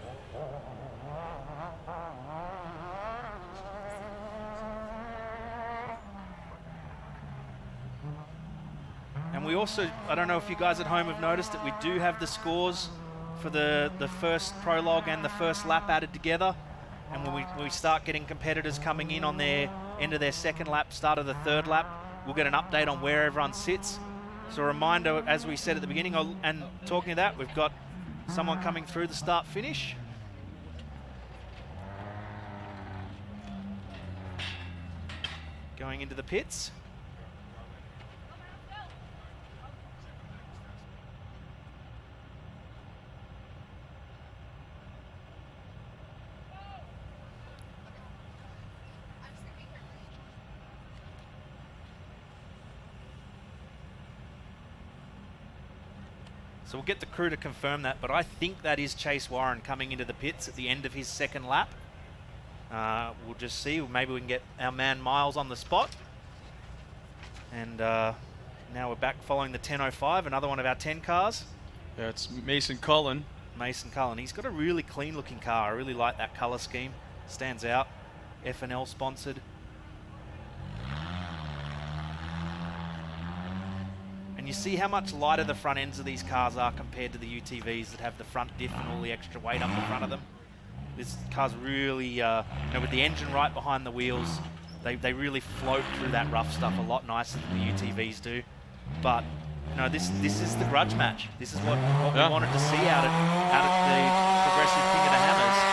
And we also, I don't know if you guys at home have noticed that we do have the scores for the first prologue and the first lap added together. And when we start getting competitors coming in on their end of their second lap, start of the third lap, we'll get an update on where everyone sits. So a reminder, as we said at the beginning, and talking of that, we've got someone coming through the start-finish. Going into the pits. So we'll get the crew to confirm that, but I think that is Chase Warren coming into the pits at the end of his second lap. We'll just see. Maybe we can get our man Miles on the spot. And now we're back following the 10.05, another one of our 10 cars. Yeah, it's Mason Cullen. Mason Cullen. He's got a really clean-looking car. I really like that color scheme. Stands out. F&L sponsored. And you see how much lighter the front ends of these cars are compared to the UTVs that have the front diff and all the extra weight up the front of them. This car's really, you know, with the engine right behind the wheels, they really float through that rough stuff a lot nicer than the UTVs do. But, you know, this is the grudge match. This is what we wanted to see out at the Progressive King of the Hammers.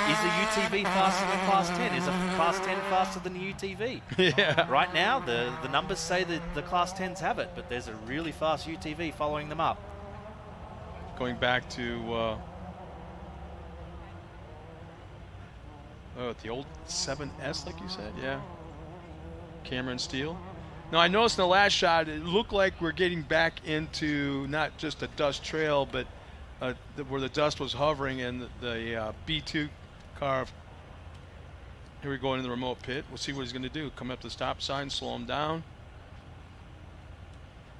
Is a UTV faster than Class 10? Is a Class 10 faster than the UTV? Yeah. Right now, the numbers say that the Class 10s have it, but there's a really fast UTV following them up. Going back to the old 7S, like you said, yeah. Cameron Steele. Now, I noticed in the last shot, it looked like we're getting back into not just a dust trail, but where the dust was hovering, and the B2 car. Here we go into the remote pit. We'll see what he's going to do. Come up to the stop sign, slow him down.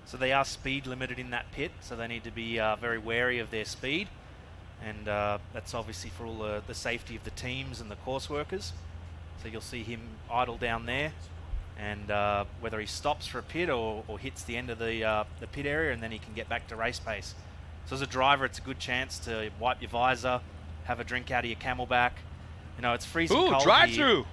So they are speed limited in that pit, so they need to be very wary of their speed. And that's obviously for all the safety of the teams and the course workers. So you'll see him idle down there, and whether he stops for a pit or hits the end of the pit area, and then he can get back to race pace. So as a driver, it's a good chance to wipe your visor, have a drink out of your Camelback. You know, it's freezing cold. Drive-through!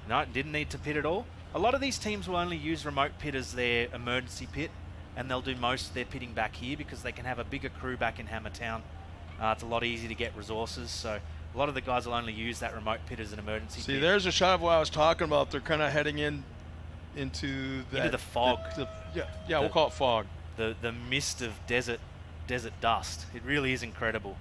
No, it didn't need to pit at all. A lot of these teams will only use remote pit as their emergency pit, and they'll do most of their pitting back here because they can have a bigger crew back in Hammertown. It's a lot easier to get resources, so a lot of the guys will only use that remote pit as an emergency pit. See, there's a shot of what I was talking about. They're kind of heading into the fog. We'll call it fog. The mist of desert dust. It really is incredible.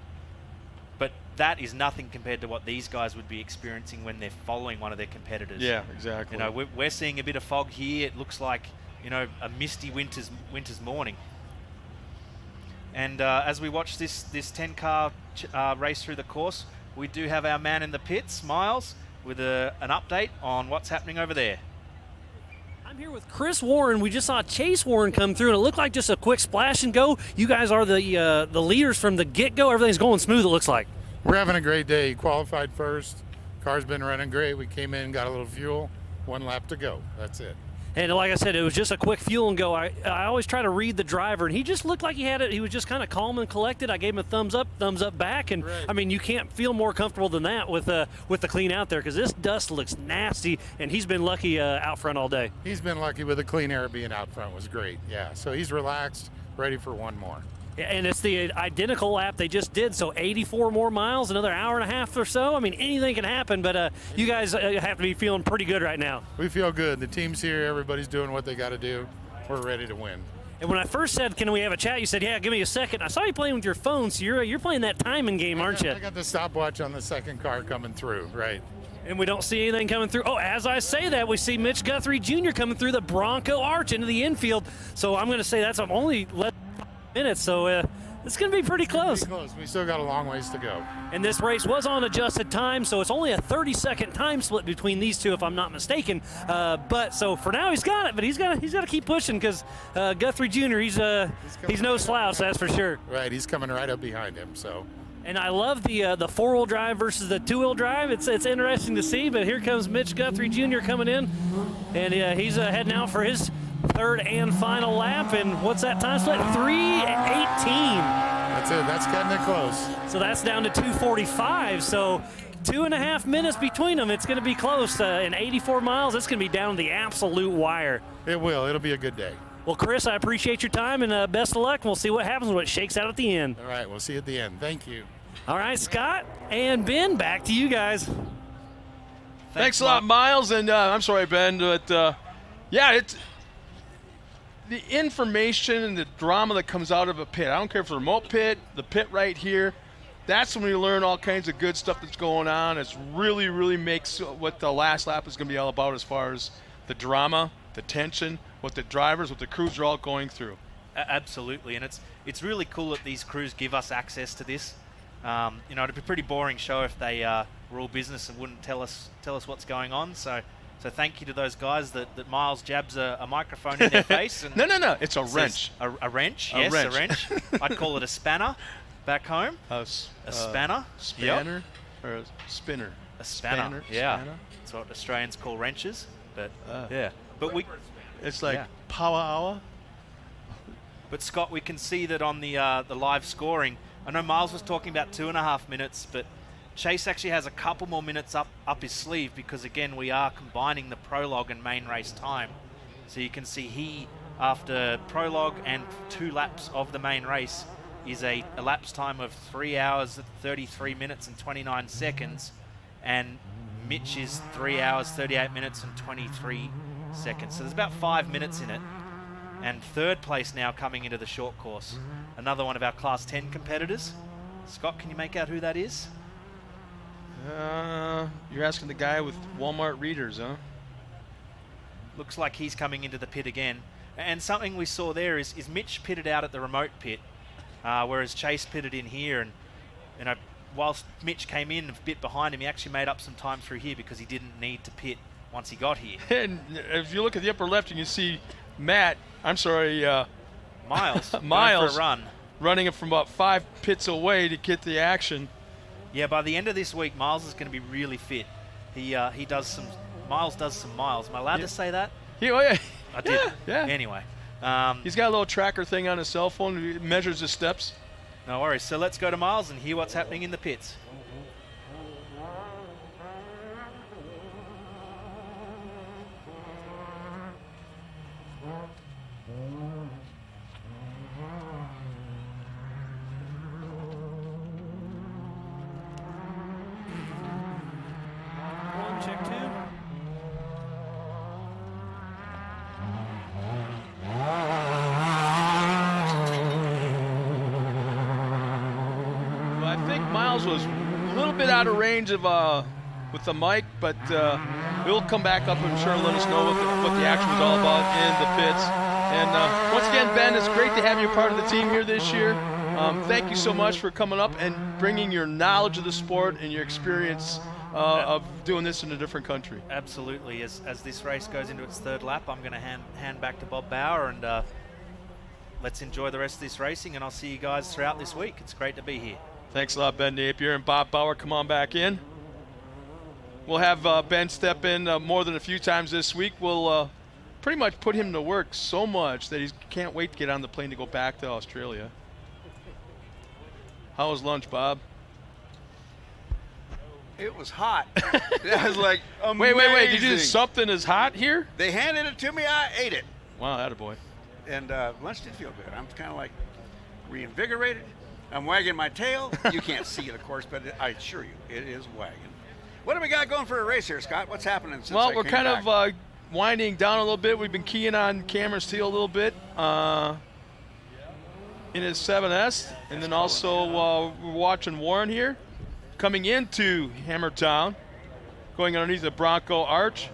But that is nothing compared to what these guys would be experiencing when they're following one of their competitors. Yeah, exactly. You know, we're seeing a bit of fog here. It looks like, you know, a misty winter's morning. And as we watch this 10-car race through the course, we do have our man in the pits, Miles, with an update on what's happening over there. I'm here with Chris Warren. We just saw Chase Warren come through, and it looked like just a quick splash and go. You guys are the leaders from the get-go. Everything's going smooth, it looks like. We're having a great day. Qualified first. Car's been running great. We came in, got a little fuel. 1 lap to go. That's it. And like I said, it was just a quick fuel and go. I always try to read the driver, and he just looked like he had it. He was just kind of calm and collected. I gave him a thumbs up back, and right. I mean, you can't feel more comfortable than that with the clean out there, because this dust looks nasty, and he's been lucky out front all day. He's been lucky with the clean air being out front was great. Yeah, so he's relaxed, ready for one more. And it's the identical lap they just did, so 84 more miles, another hour and a half or so. I mean, anything can happen, but you guys have to be feeling pretty good right now. We feel good. The team's here. Everybody's doing what they got to do. We're ready to win. And when I first said, can we have a chat, you said, yeah, give me a second. I saw you playing with your phone, so you're playing that timing game, aren't you? I got the stopwatch on the second car coming through, right. And we don't see anything coming through. Oh, as I say that, we see Mitch Guthrie Jr. coming through the Bronco arch into the infield. So I'm going to say that's only less than 5 minutes, so it's going to be pretty close. Pretty close. We still got a long ways to go. And this race was on adjusted time, so it's only a 30-second time split between these two, if I'm not mistaken. But so for now, he's got it, but he's got to keep pushing because Guthrie Jr. He's no slouch, that's for sure. Right, he's coming right up behind him. So. And I love the four-wheel drive versus the two-wheel drive. It's interesting to see, but here comes Mitch Guthrie Jr. coming in, and he's heading out for his third and final lap. And what's that time split? 3:18. That's it. That's cutting it close. So that's down to 2:45. So 2.5 minutes between them. It's going to be close. In 84 miles, it's going to be down to the absolute wire. It will. It'll be a good day. Well, Chris, I appreciate your time, and best of luck. We'll see what happens when it shakes out at the end. All right, we'll see you at the end. Thank you. All right, Scott and Ben, back to you guys. Thanks a lot, Miles, and I'm sorry, Ben, but yeah, it's the information and the drama that comes out of a pit. I don't care if it's a remote pit, the pit right here. That's when we learn all kinds of good stuff that's going on. It's really makes what the last lap is going to be all about as far as the drama, the tension, what the drivers, what the crews are all going through. Absolutely, and it's really cool that these crews give us access to this. You know, it'd be a pretty boring show if they were all business and wouldn't tell us what's going on. So thank you to those guys that Miles jabs a microphone in their face. And no, it's a wrench. A wrench, yes, a wrench. I'd call it a spanner back home. A spanner. Spanner? Yep. Or a spinner? A spanner, yeah. Spanner? That's what Australians call wrenches. But, yeah. But it's like power hour. But, Scott, we can see that on the live scoring. I know Miles was talking about 2.5 minutes, but Chase actually has a couple more minutes up his sleeve because, again, we are combining the prologue and main race time. So you can see he, after prologue and 2 laps of the main race, is a lapse time of 3 hours, 33 minutes and 29 seconds. And Mitch is 3 hours, 38 minutes and 23 seconds. So there's about 5 minutes in it. And third place now coming into the short course. Another one of our Class 10 competitors. Scott, can you make out who that is? You're asking the guy with Walmart readers, huh? Looks like he's coming into the pit again. And something we saw there is Mitch pitted out at the remote pit, whereas Chase pitted in here. And you know, whilst Mitch came in a bit behind him, he actually made up some time through here because he didn't need to pit once he got here. And if you look at the upper left and you see Miles Miles for a run. Running it from about 5 pits away to get the action. Yeah, by the end of this week, Miles is going to be really fit. Miles does some miles. Am I allowed to say that? Yeah. I did. Yeah. Anyway. He's got a little tracker thing on his cell phone. He measures his steps. No worries. So let's go to Miles and hear what's happening in the pits. Check 2. Well, I think Miles was a little bit out of range of with the mic, but we'll come back up, I'm sure, and let us know what the action was all about in the pits. And once again, Ben, it's great to have you part of the team here this year. Thank you so much for coming up and bringing your knowledge of the sport and your experience of doing this in a different country. Absolutely. As this race goes into its third lap, I'm going to hand back to Bob Bauer, and let's enjoy the rest of this racing, and I'll see you guys throughout this week. It's great to be here. Thanks a lot, Ben Napier. And Bob Bauer, come on back in. We'll have Ben step in more than a few times this week. We'll pretty much put him to work so much that he can't wait to get on the plane to go back to Australia. How was lunch, Bob? It was hot. That was like amazing. Wait. Did you do something as hot here? They handed it to me. I ate it. Wow, attaboy. And lunch did feel good. I'm kind of like reinvigorated. I'm wagging my tail. You can't see it, of course, but I assure you, it is wagging. What do we got going for a race here, Scott? What's happening since Well, I we're came kind back? of winding down a little bit. We've been keying on Cameron's heel a little bit in his 7S. And then also we're watching Warren here coming into Hammertown, going underneath the Bronco Arch.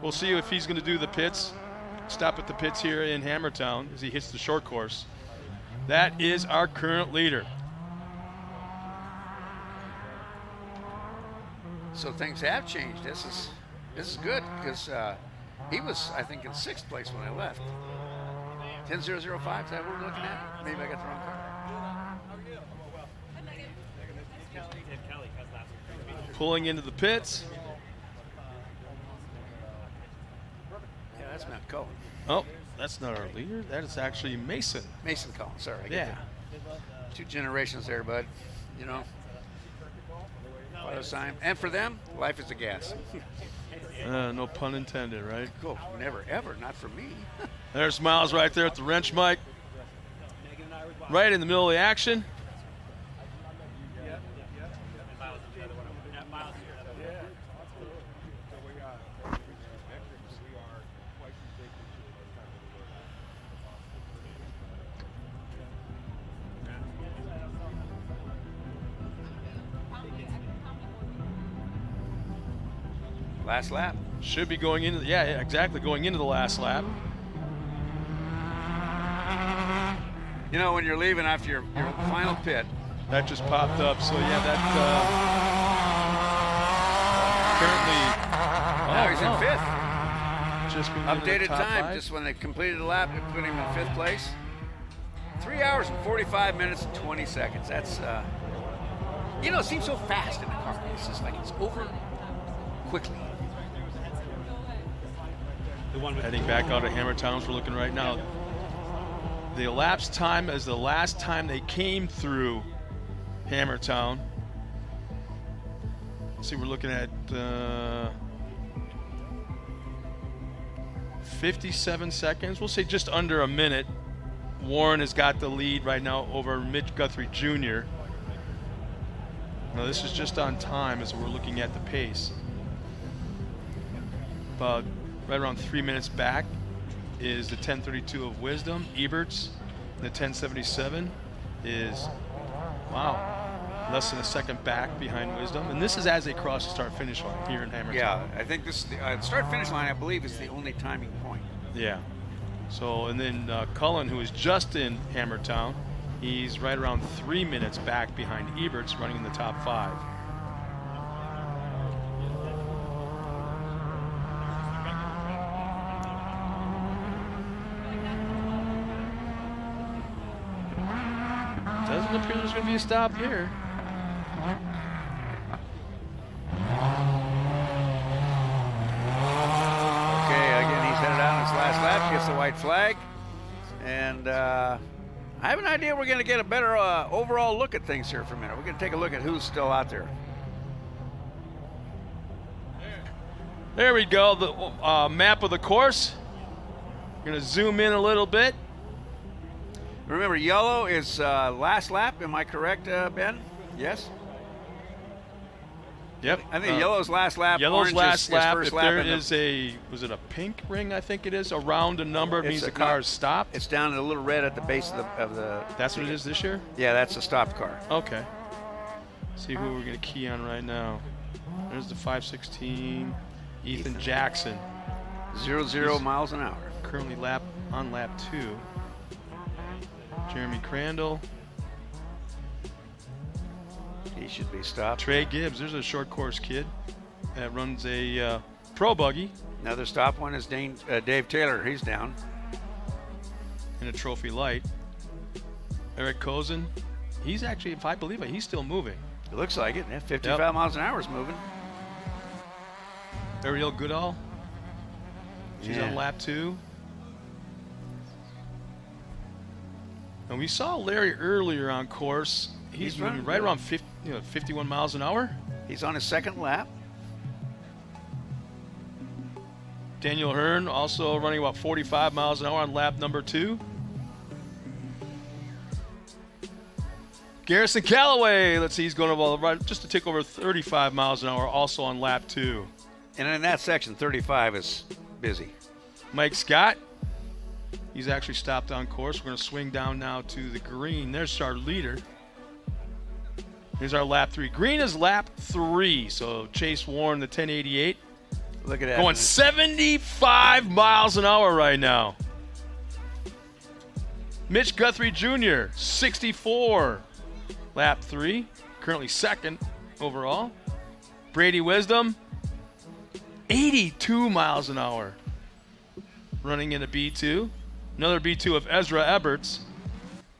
We'll see if he's going to do the pits, stop at the pits here in Hammertown as he hits the short course. That is our current leader. So things have changed. This is good because he was, I think, in 6th place when I left. 10.005, is that what we're looking at? Maybe I got the wrong car. Pulling into the pits. Yeah, that's Matt Cullen. Oh, that's not our leader. That is actually Mason. Mason Cullen, sorry. I Yeah. get that. 2 generations there, bud. You know. Time. And for them, life is a gas. No pun intended, right? Cool. Never, ever. Not for me. There's Miles right there at the wrench mic. Right in the middle of the action. Last lap. Should be going into yeah, exactly, going into the last lap. You know, when you're leaving after your final pit. That just popped up, so yeah, that currently. Now he's in 5th. Just updated top time, 5. just when they completed the lap, they put him in 5th place. 3 hours and 45 minutes and 20 seconds. That's, you know, it seems so fast in the car. It's just like it's over quickly. Heading back out of Hammertown, we're looking right now. The elapsed time is the last time they came through Hammertown. Let's see, we're looking at 57 seconds. We'll say just under a minute. Warren has got the lead right now over Mitch Guthrie Jr. Now this is just on time as we're looking at the pace. About right around 3 minutes back is the 1032 of Wisdom, Eberts. The 1077 is, wow, less than a second back behind Wisdom. And this is as they cross the start-finish line here in Hammertown. Yeah, I think this start-finish line, I believe, is the only timing point. Yeah. So, and then Cullen, who is just in Hammertown, he's right around 3 minutes back behind Eberts, running in the top 5. Doesn't appear there's going to be a stop here. Okay, again, he's headed out on his last lap, gets the white flag. And I have an idea we're going to get a better overall look at things here for a minute. We're going to take a look at who's still out there. There we go, the map of the course. We're going to zoom in a little bit. Remember, yellow is last lap. Am I correct, Ben? Yes? Yep. I think yellow's last lap. Yellow's orange last is lap. first If lap. there is was it a pink ring, I think it is, around a number, it means the car is stopped. It's down in a little red at the base of the. That's what it is this year? Yeah, that's a stopped car. Okay. See who we're going to key on right now. There's the 516, Ethan Jackson. 0 miles an hour. Currently on lap 2. Jeremy Crandall. He should be stopped. Trey Gibbs, there's a short course kid that runs a pro buggy. Another stop one is Dave Taylor. He's down. In a trophy light. Eric Cozen, he's actually, if I believe it, he's still moving. It looks like it. Yeah, 55 miles an hour is moving. Ariel Goodall, she's on lap 2. And we saw Larry earlier on course. He's running right around 51 miles an hour. He's on his second lap. Daniel Hearn also running about 45 miles an hour on lap number 2. Garrison Calloway, let's see, he's going about just to tick over 35 miles an hour, also on lap 2. And in that section, 35 is busy. Mike Scott, he's actually stopped on course. We're going to swing down now to the green. There's our leader. Here's our lap 3. Green is lap 3, so Chase Warren, the 1088. Look at that. Going 75 miles an hour right now. Mitch Guthrie Jr., 64. Lap 3, currently second overall. Brady Wisdom, 82 miles an hour. Running in a B2. Another B2 of Ezra Eberts,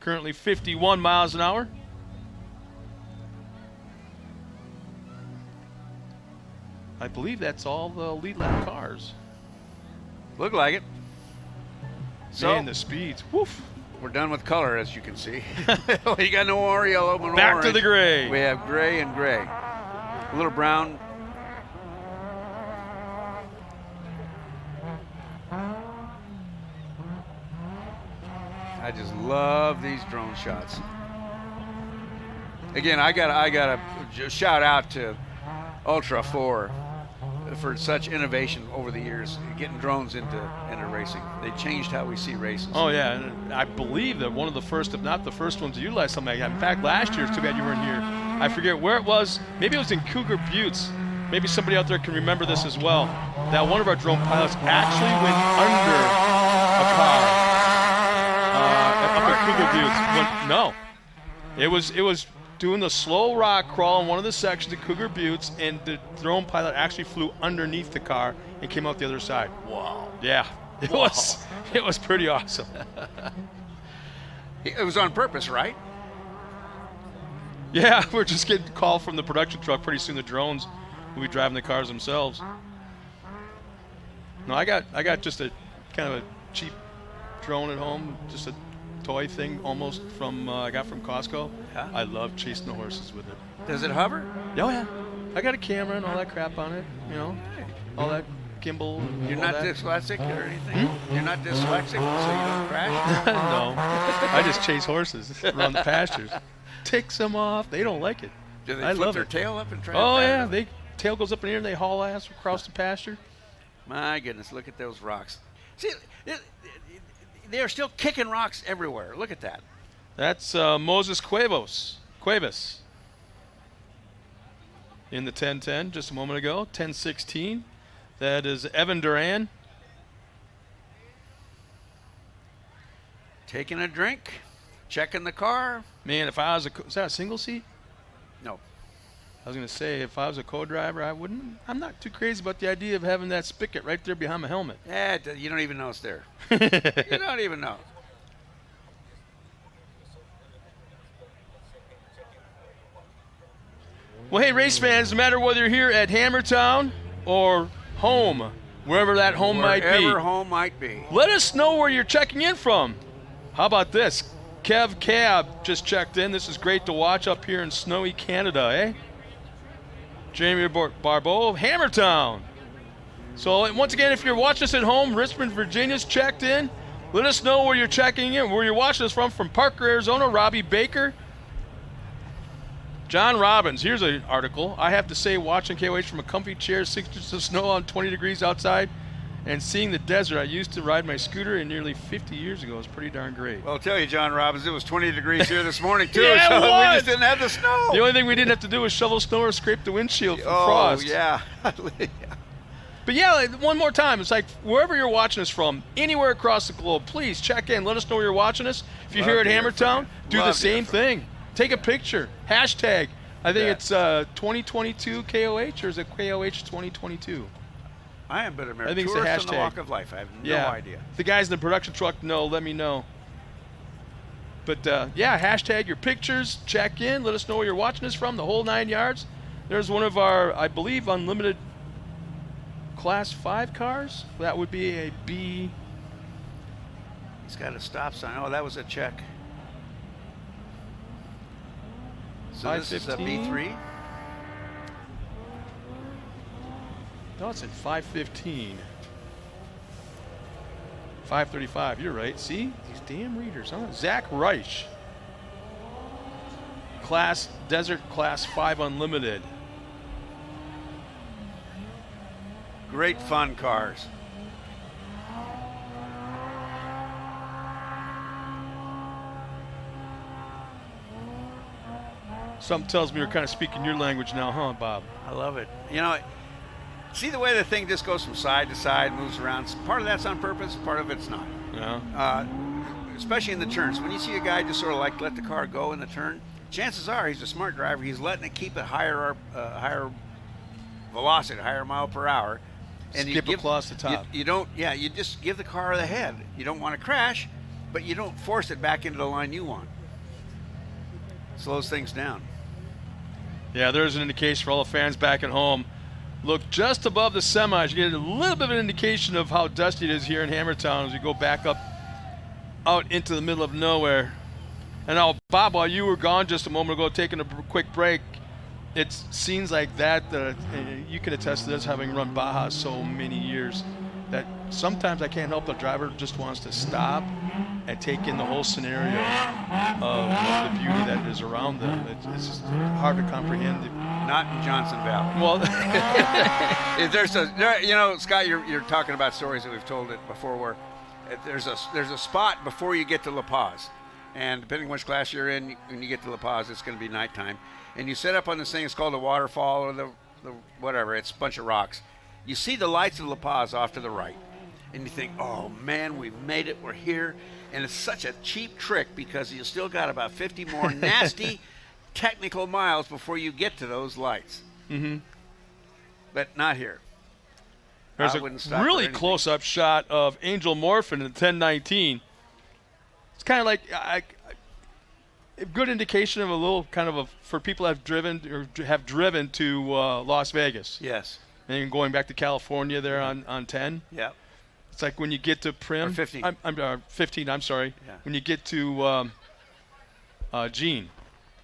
currently 51 miles an hour. I believe that's all the lead lap cars. Look like it. So, Man, the speeds. Woof. We're done with color, as you can see. You got no more yellow, but Back orange. to the gray. We have gray and gray. A little brown. I just love these drone shots. Again, I gotta shout out to Ultra for such innovation over the years, getting drones into racing. They changed how we see races. Oh yeah, and I believe that one of the first, if not the first ones to utilize something like that. In fact, last year, it's too bad you weren't here. I forget where it was. Maybe it was in Cougar Buttes. Maybe somebody out there can remember this as well. That one of our drone pilots actually went under a car up at Cougar Buttes. No, it was doing the slow rock crawl in one of the sections of Cougar Buttes, and the drone pilot actually flew underneath the car and came out the other side. Wow. Yeah, it was pretty awesome. It was on purpose, right? Yeah, we're just getting a call from the production truck. Pretty soon the drones will be driving the cars themselves. No, I got just a kind of a cheap drone at home, just a toy thing almost from I got from Costco. Yeah. I love chasing the horses with it. Does it hover? Oh yeah, I got a camera and all that crap on it. You know, all that gimbal. You're all not that. dyslexic or anything? You're not dyslexic, so you don't crash? No, I just chase horses around the pastures. Ticks them off. They don't like it. Do they I flip love their it. tail up and try to Oh pat yeah, it? they tail goes up in the air and they haul ass across the pasture. My goodness, look at those rocks. See, they're still kicking rocks everywhere. Look at that. That's Moses Cuevas in the 10-10 just a moment ago. 10-16. That is Evan Duran. Taking a drink, checking the car. Man, if I was is that a single seat? No. I was going to say, if I was a co-driver, I'm not too crazy about the idea of having that spigot right there behind my helmet. Yeah, you don't even know it's there. You don't even know. Well, hey, race fans, no matter whether you're here at Hammertown or home, wherever that home might be. Wherever home might be. Let us know where you're checking in from. How about this? Kev Cab just checked in. This is great to watch up here in snowy Canada, eh? Jamie Barbeau of Hammertown. So once again, if you're watching us at home, Richmond, Virginia's checked in. Let us know where you're checking in, where you're watching us from Parker, Arizona, Robbie Baker. John Robbins, here's an article. I have to say, watching KOH from a comfy chair, 6 inches of snow on 20 degrees outside, and seeing the desert. I used to ride my scooter and nearly 50 years ago. It was pretty darn great. Well, I'll tell you, John Robbins, it was 20 degrees here this morning, too. Yeah, so it we was. just didn't have the snow. The only thing we didn't have to do was shovel snow or scrape the windshield for frost. Oh, yeah. But yeah, like, one more time, it's like wherever you're watching us from, anywhere across the globe, please check in. Let us know where you're watching us. If you're here at Hammertown, do the same thing. Take a picture. Hashtag. I think it's 2022 KOH, or is it KOH 2022? I am but a mere I think it's a tourist in the hashtag. walk of life. I have no idea. If the guys in the production truck know, let me know. But yeah, hashtag your pictures, check in, let us know where you're watching us from, the whole 9 yards. There's one of our, I believe, unlimited Class 5 cars. That would be a B. He's got a stop sign. Oh, that was a check. So this is a 515. B3? No, it's at 515. 535, you're right. See? These damn readers, huh? Zach Reich. Desert Class 5 Unlimited. Great fun cars. Something tells me you're kind of speaking your language now, huh, Bob? I love it. You know, see the way the thing just goes from side to side, moves around. Part of that's on purpose, part of it's not. Yeah. Especially in the turns. When you see a guy just sort of like let the car go in the turn, chances are he's a smart driver. He's letting it keep it higher velocity, higher mile per hour. And skip across the top. You don't, you just give the car the head. You don't want to crash, but you don't force it back into the line you want. Slows things down. Yeah, there's an indication for all the fans back at home. Look just above the semis. You get a little bit of an indication of how dusty it is here in Hammertown as we go back up out into the middle of nowhere. And now, Bob, while you were gone just a moment ago taking a quick break, it seems like that you can attest to this, having run Baja so many years, that sometimes I can't help the driver just wants to stop and take in the whole scenario of the beauty that is around them. It's just hard to comprehend. Not in Johnson Valley. Well, Scott, you're talking about stories that we've told it before, where there's a spot before you get to La Paz, and depending which class you're in, when you get to La Paz, it's going to be nighttime, and you set up on this thing. It's called the waterfall or the whatever. It's a bunch of rocks. You see the lights of La Paz off to the right, and you think, oh man, we've made it, we're here. And it's such a cheap trick because you still got about 50 more nasty technical miles before you get to those lights. Mm-hmm. But not here. There's a really close-up shot of Angel Morphin in the 1019. It's kind of like a good indication of a little kind of for people that have driven to Las Vegas. Yes. And going back to California there on 10. Yeah. It's like when you get to Prim. Or 15. I'm 15, I'm sorry. Yeah. When you get to Gene.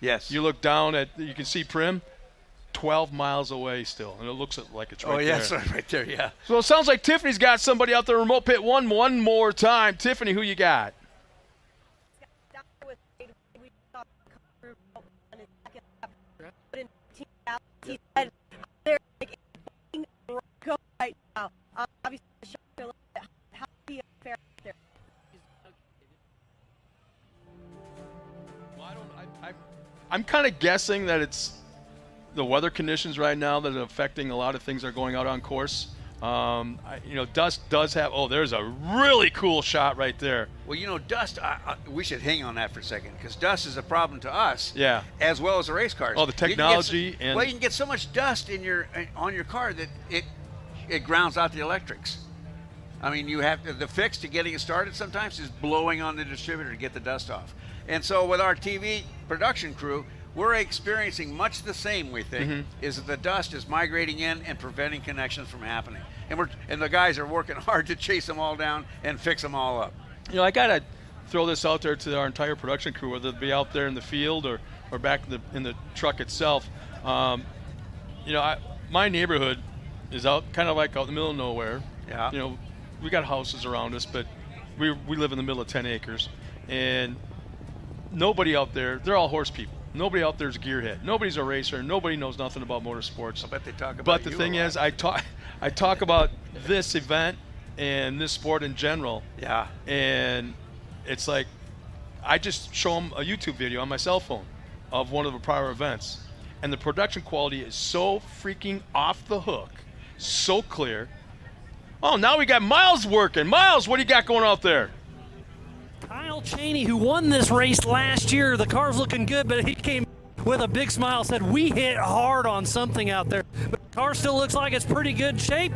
Yes. You look down you can see Prim 12 miles away still. And it looks like it's right there. Oh, yeah, it's right there, yeah. So it sounds like Tiffany's got somebody out there remote pit one more time. Tiffany, who you got? Right now, obviously, how do you fare there? I'm kind of guessing that it's the weather conditions right now that are affecting a lot of things that are going out on course. Dust does have. Oh, there's a really cool shot right there. Well, dust. We should hang on that for a second because dust is a problem to us. Yeah. As well as the race cars. Oh, the technology you can get so much dust on your car that it grounds out the electrics. I mean, you have the fix to getting it started sometimes is blowing on the distributor to get the dust off. And so with our TV production crew, we're experiencing much the same, we think, is that the dust is migrating in and preventing connections from happening. And the guys are working hard to chase them all down and fix them all up. I got to throw this out there to our entire production crew, whether it be out there in the field or back in the truck itself. My neighborhood is out kind of like out in the middle of nowhere. Yeah. We got houses around us, but we live in the middle of 10 acres. And nobody out there, they're all horse people. Nobody out there is a gearhead. Nobody's a racer. Nobody knows nothing about motorsports. I bet they talk about But the thing is, I talk about this event and this sport in general. Yeah. And it's like, I just show them a YouTube video on my cell phone of one of the prior events. And the production quality is so freaking off the hook, so clear. Oh, now we got Miles working. Miles, what do you got going out there? Kyle Chaney, who won this race last year, the car's looking good, but he came with a big smile, said, we hit hard on something out there. But the car still looks like it's pretty good shape.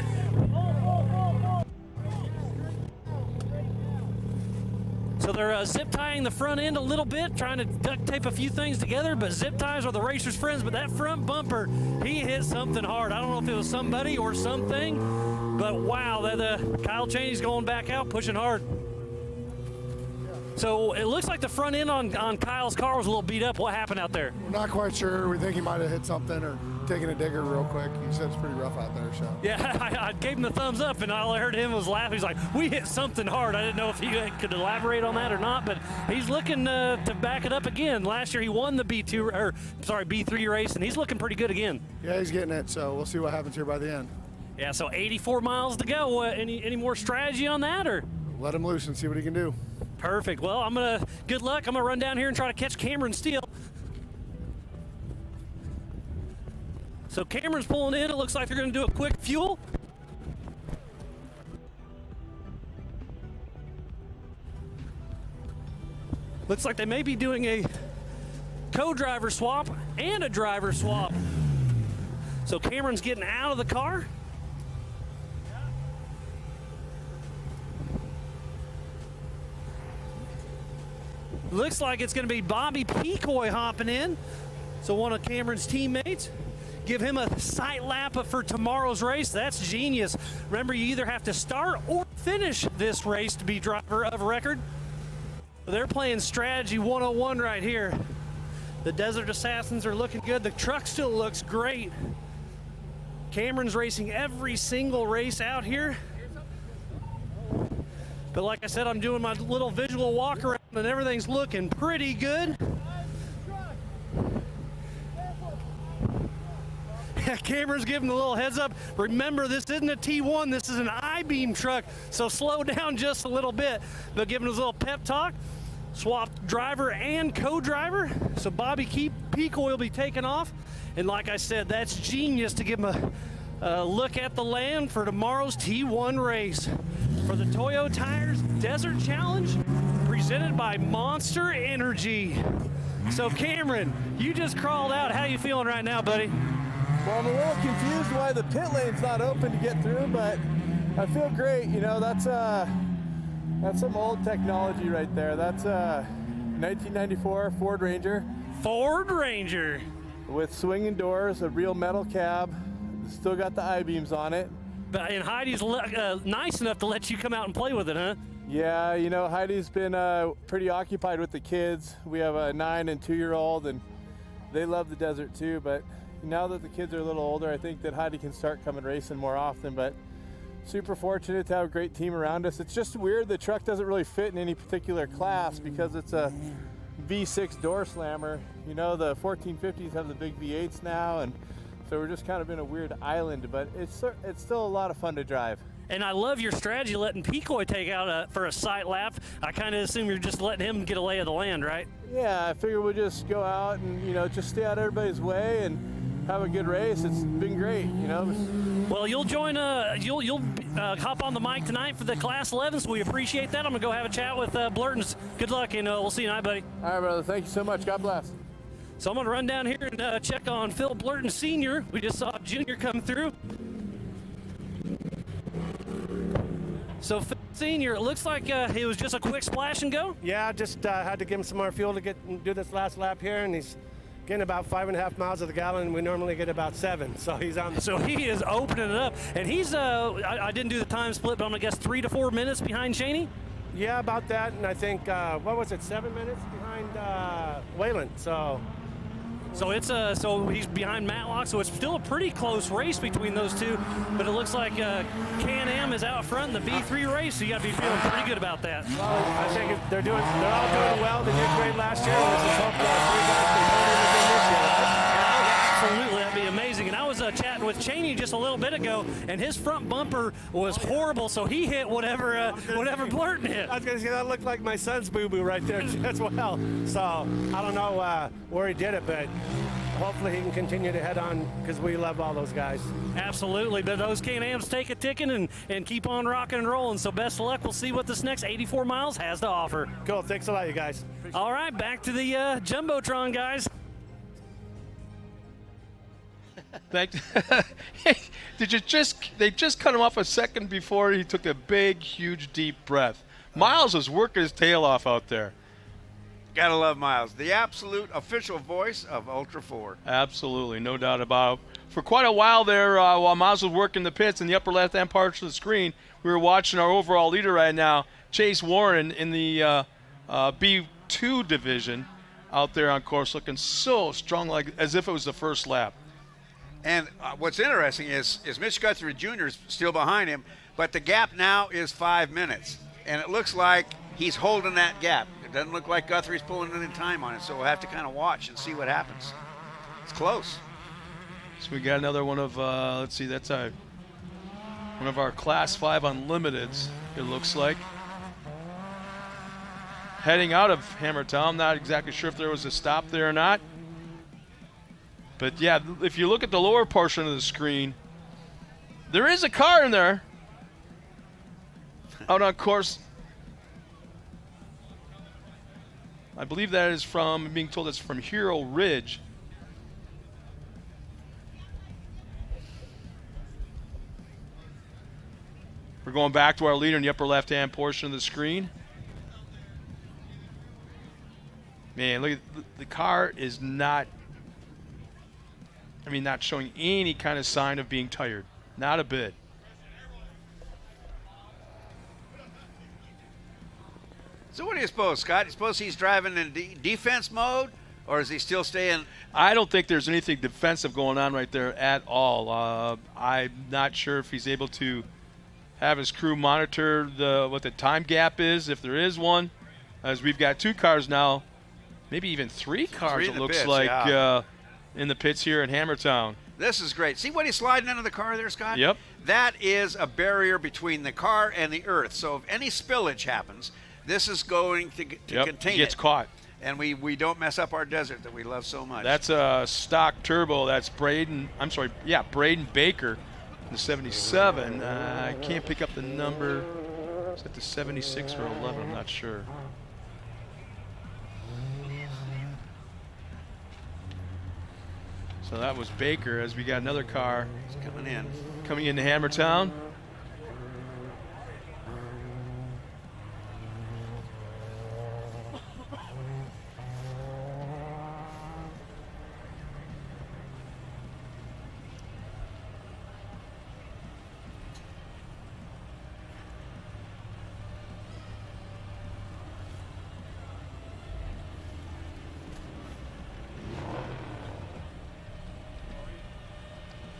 So they're zip tying the front end a little bit, trying to duct tape a few things together, but zip ties are the racer's friends. But that front bumper, he hit something hard. I don't know if it was somebody or something, but wow, Kyle Chaney's going back out, pushing hard. So it looks like the front end on Kyle's car was a little beat up. What happened out there? We're not quite sure. We think he might have hit something or taken a digger real quick. He said it's pretty rough out there. So Yeah, I gave him the thumbs up, and all I heard him was laughing. He's like, "We hit something hard." I didn't know if he could elaborate on that or not, but he's looking to back it up again. Last year he won the B3 race, and he's looking pretty good again. yeah, he's getting it. So we'll see what happens here by the end. Yeah, so 84 miles to go. Any more strategy on that, or? Let him loose and see what he can do. Perfect. Well, good luck. I'm gonna run down here and try to catch Cameron Steele. So Cameron's pulling in. It looks like they're gonna do a quick fuel. Looks like they may be doing a co-driver swap and a driver swap. So Cameron's getting out of the car. Looks like it's going to be Bobby Peacoy hopping in. So one of Cameron's teammates. Give him a sight lap for tomorrow's race. That's genius. Remember, you either have to start or finish this race to be driver of record. They're playing strategy 101 right here. The Desert Assassins are looking good. The truck still looks great. Cameron's racing every single race out here. But like I said, I'm doing my little visual walk around and everything's looking pretty good. Cameron's giving a little heads up. Remember, this isn't a T1, this is an I-beam truck, so slow down just a little bit. They're giving us a little pep talk. Swapped driver and co-driver. So Bobby Peacoy will be taking off. And like I said, that's genius to give him a look at the land for tomorrow's T1 race. For the Toyo Tires Desert Challenge, presented by Monster Energy. So Cameron, you just crawled out. How you feeling right now, buddy? Well, I'm a little confused why the pit lane's not open to get through, but I feel great. You know, that's some old technology right there. That's a 1994 Ford Ranger. Ford Ranger. With swinging doors, a real metal cab. Still got the I-beams on it. And Heidi's nice enough to let you come out and play with it, huh? Yeah, you know, Heidi's been pretty occupied with the kids. We have a 9 and 2-year-old, and they love the desert too. But now that the kids are a little older, I think that Heidi can start coming racing more often. But super fortunate to have a great team around us. It's just weird the truck doesn't really fit in any particular class because it's a V6 door slammer. You know, the 1450s have the big V8s now, and so we're just kind of in a weird island, but it's still a lot of fun to drive. And I love your strategy letting Peacoy take out for a sight lap. I kind of assume you're just letting him get a lay of the land, right? Yeah, I figure we'll just go out and, you know, just stay out of everybody's way and have a good race. It's been great, you know. Well, you'll join, you'll hop on the mic tonight for the Class 11, so we appreciate that. I'm going to go have a chat with Blurtons. Good luck, and we'll see you tonight, buddy. All right, brother. Thank you so much. God bless. So I'm going to run down here and check on Phil Blurton Sr. We just saw Junior come through. So Phil Sr., it looks like it was just a quick splash and go? Yeah, just had to give him some more fuel to do this last lap here, and he's getting about 5.5 miles of the gallon. We normally get about 7, so he's on. So he is opening it up, and he's, I didn't do the time split, but I'm going to guess 3 to 4 minutes behind Cheney? Yeah, about that, and I think, what was it, 7 minutes behind Wayland, so it's so he's behind Matlock, so it's still a pretty close race between those two. But it looks like Can-Am is out front in the B3 race, so you got to be feeling pretty good about that. Well, I think they're all doing well. They did great last year. Let's just hope that 3 guys can hold in again this year. Absolutely, that'd be amazing. And I was chatting with Cheney just a little bit ago, and his front bumper was horrible, so he hit whatever Blurton hit. I was going to say, that looked like my son's boo-boo right there as well. So I don't know where he did it, but hopefully he can continue to head on because we love all those guys. Absolutely, but those Can-Ams take a ticking and keep on rocking and rolling. So best of luck. We'll see what this next 84 miles has to offer. Cool. Thanks a lot, you guys. All right, back to the Jumbotron, guys. They just cut him off a second before he took a big, huge, deep breath. Miles was working his tail off out there. Gotta love Miles, the absolute official voice of Ultra 4. Absolutely, no doubt about it. For quite a while there, while Miles was working the pits in the upper left-hand part of the screen, we were watching our overall leader right now, Chase Warren, in the B2 division out there on course, looking so strong, like as if it was the first lap. And what's interesting is Mitch Guthrie Jr. is still behind him, but the gap now is 5 minutes. And it looks like he's holding that gap. It doesn't look like Guthrie's pulling any time on it, so we'll have to kind of watch and see what happens. It's close. So we got another one of, let's see, that's one of our Class 5 Unlimiteds, it looks like. Heading out of Hammertown, not exactly sure if there was a stop there or not. But yeah, if you look at the lower portion of the screen, there is a car in there out on course. I believe that is from, I'm being told it's from Hero Ridge. We're going back to our leader in the upper left-hand portion of the screen. Man, look, the car is not showing any kind of sign of being tired. Not a bit. So what do you suppose, Scott? You suppose he's driving in defense mode, or is he still staying? I don't think there's anything defensive going on right there at all. I'm not sure if he's able to have his crew monitor what the time gap is, if there is one, as we've got 2 cars now, maybe even 3 cars, it looks like, yeah. In the pits here in Hammertown. This is great. See what he's sliding into the car there, Scott? Yep. That is a barrier between the car and the earth. So if any spillage happens, this is going to contain it. Gets caught. And we don't mess up our desert that we love so much. That's a stock turbo. That's Braden Baker, the 77. I can't pick up the number. Is that the 76 or 11? I'm not sure. So that was Baker, as we got another car coming into Hammertown.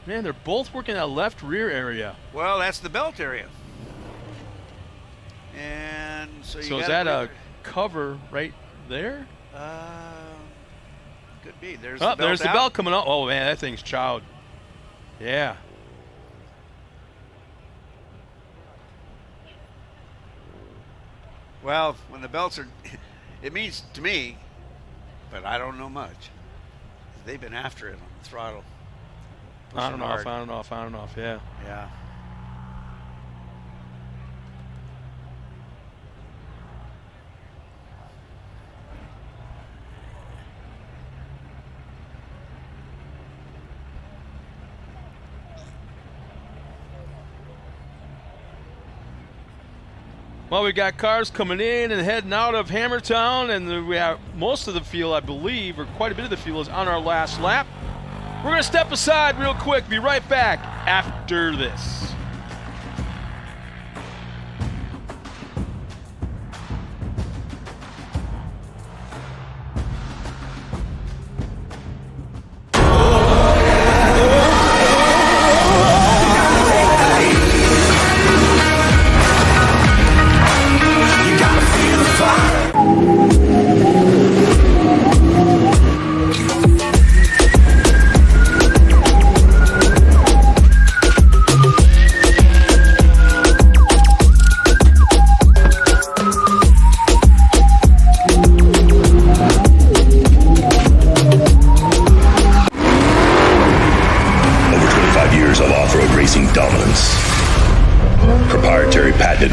Man, they're both working that left rear area. Well, that's the belt area. And so is that a cover right there? Could be. There's the belt coming up. Oh, man, that thing's chowed. Yeah. Well, when the belts are, it means to me, but I don't know much. They've been after it on the throttle. On and off, yeah. Yeah. Well, we got cars coming in and heading out of Hammertown, and we have most of the field, I believe, or quite a bit of the field is on our last lap. We're going to step aside real quick, be right back after this.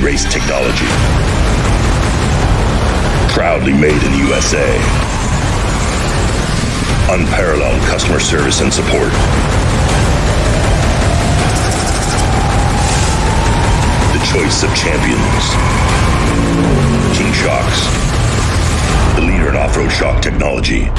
Race technology. Proudly made in the USA. Unparalleled customer service and support. The choice of champions. King Shocks. The leader in off-road shock technology.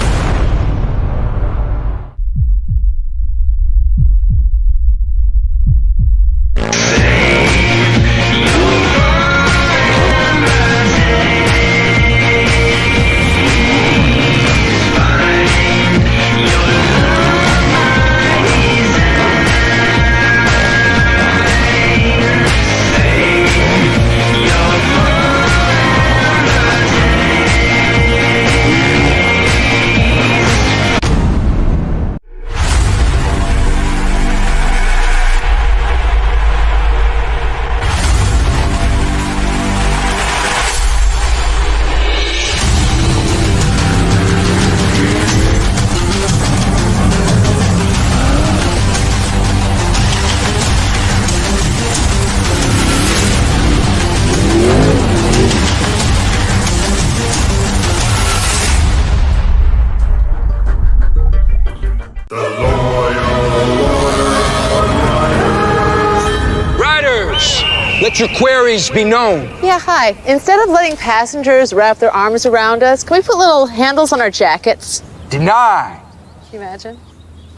Let your queries be known. Yeah, hi. Instead of letting passengers wrap their arms around us, can we put little handles on our jackets? Deny. Can you imagine?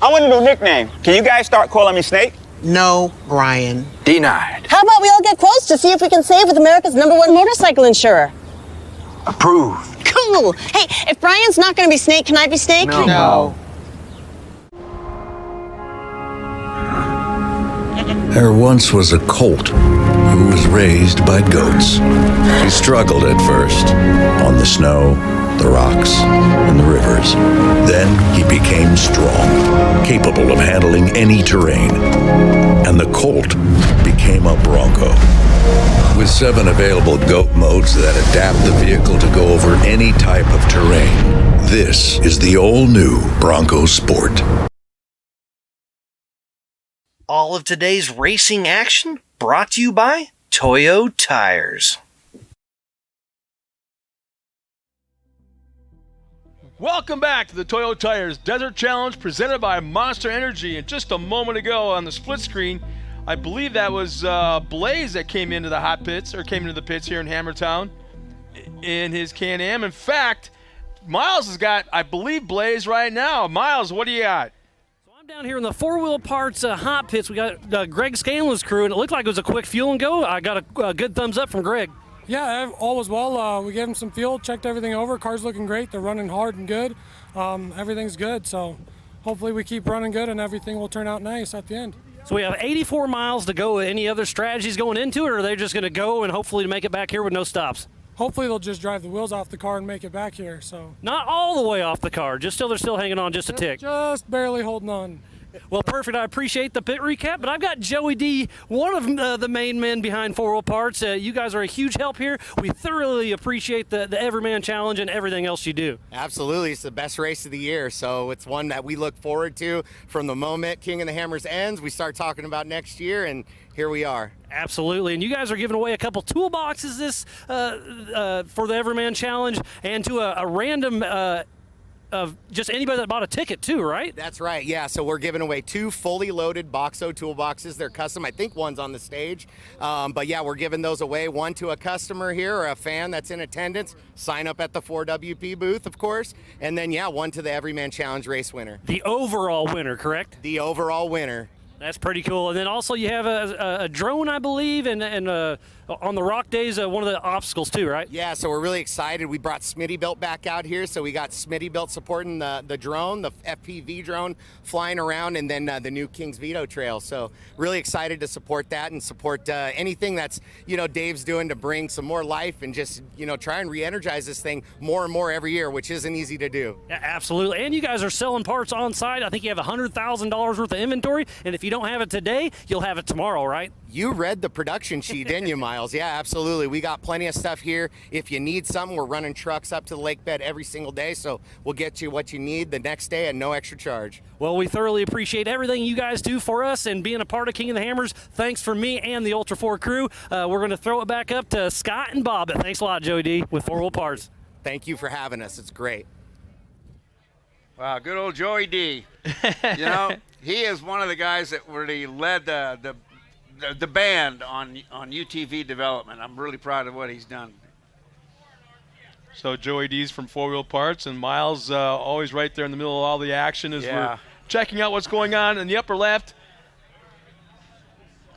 I want a new nickname. Can you guys start calling me Snake? No, Brian. Denied. How about we all get quotes to see if we can save with America's #1 motorcycle insurer? Approved. Cool. Hey, if Brian's not going to be Snake, can I be Snake? No. There once was a colt who was raised by goats. He struggled at first on the snow, the rocks, and the rivers. Then he became strong, capable of handling any terrain. And the colt became a bronco. With 7 available goat modes that adapt the vehicle to go over any type of terrain, this is the all-new Bronco Sport. All of today's racing action brought to you by Toyo Tires. Welcome back to the Toyo Tires Desert Challenge presented by Monster Energy. And just a moment ago on the split screen, I believe that was Blaze that came into the hot pits, or came into the pits here in Hammertown in his Can-Am. In fact, Miles has got, I believe, Blaze right now. Miles, what do you got? Down here in the 4-wheel parts hot pits, we got Greg Scanlon's crew, and it looked like it was a quick fuel and go. I got a good thumbs up from Greg. Yeah, all was well. We gave them some fuel, checked everything over. Car's looking great. They're running hard and good. Everything's good, so hopefully we keep running good and everything will turn out nice at the end. So we have 84 miles to go. Any other strategies going into it, or are they just going to go and hopefully make it back here with no stops? Hopefully they'll just drive the wheels off the car and make it back here. So not all the way off the car, they're still hanging on just a tick. Just barely holding on. Well, perfect. I appreciate the pit recap, but I've got Joey D, one of the main men behind 4-wheel parts. You guys are a huge help here. We thoroughly appreciate the Everyman Challenge and everything else you do. Absolutely. It's the best race of the year, so it's one that we look forward to from the moment King of the Hammers ends. We start talking about next year, and here we are. Absolutely, and you guys are giving away a couple toolboxes this for the Everyman Challenge, and to a random of just anybody that bought a ticket too, right? That's right, yeah. So we're giving away 2 fully loaded Boxo toolboxes. They're custom. I think one's on the stage. But yeah, we're giving those away. One to a customer here or a fan that's in attendance. Sign up at the 4WP booth, of course. And then, yeah, one to the Everyman Challenge race winner. The overall winner, correct? The overall winner. That's pretty cool. And then also you have a drone, I believe, and on the rock days, one of the obstacles too, right? Yeah, so we're really excited. We brought Smittybilt back out here, so we got Smittybilt supporting the drone, the FPV drone flying around, and then the new King's Veto Trail. So really excited to support that and support anything that's, Dave's doing to bring some more life and just, try and re-energize this thing more and more every year, which isn't easy to do. Yeah, absolutely. And you guys are selling parts on site. I think you have $100,000 worth of inventory, and if you don't have it today, you'll have it tomorrow, right? You read the production sheet, didn't you, Miles? Yeah, absolutely. We got plenty of stuff here. If you need something, we're running trucks up to the lake bed every single day, so we'll get you what you need the next day at no extra charge. Well, we thoroughly appreciate everything you guys do for us and being a part of King of the Hammers. Thanks from me and the Ultra 4 crew. We're going to throw it back up to Scott and Bob. Thanks a lot, Joey D, with 4-wheel parts. Thank you for having us. It's great. Wow, good old Joey D. He is one of the guys that really led the band on UTV development. I'm really proud of what he's done. So Joey D's from 4-wheel parts, and Miles always right there in the middle of all the action as we're checking out what's going on in the upper left.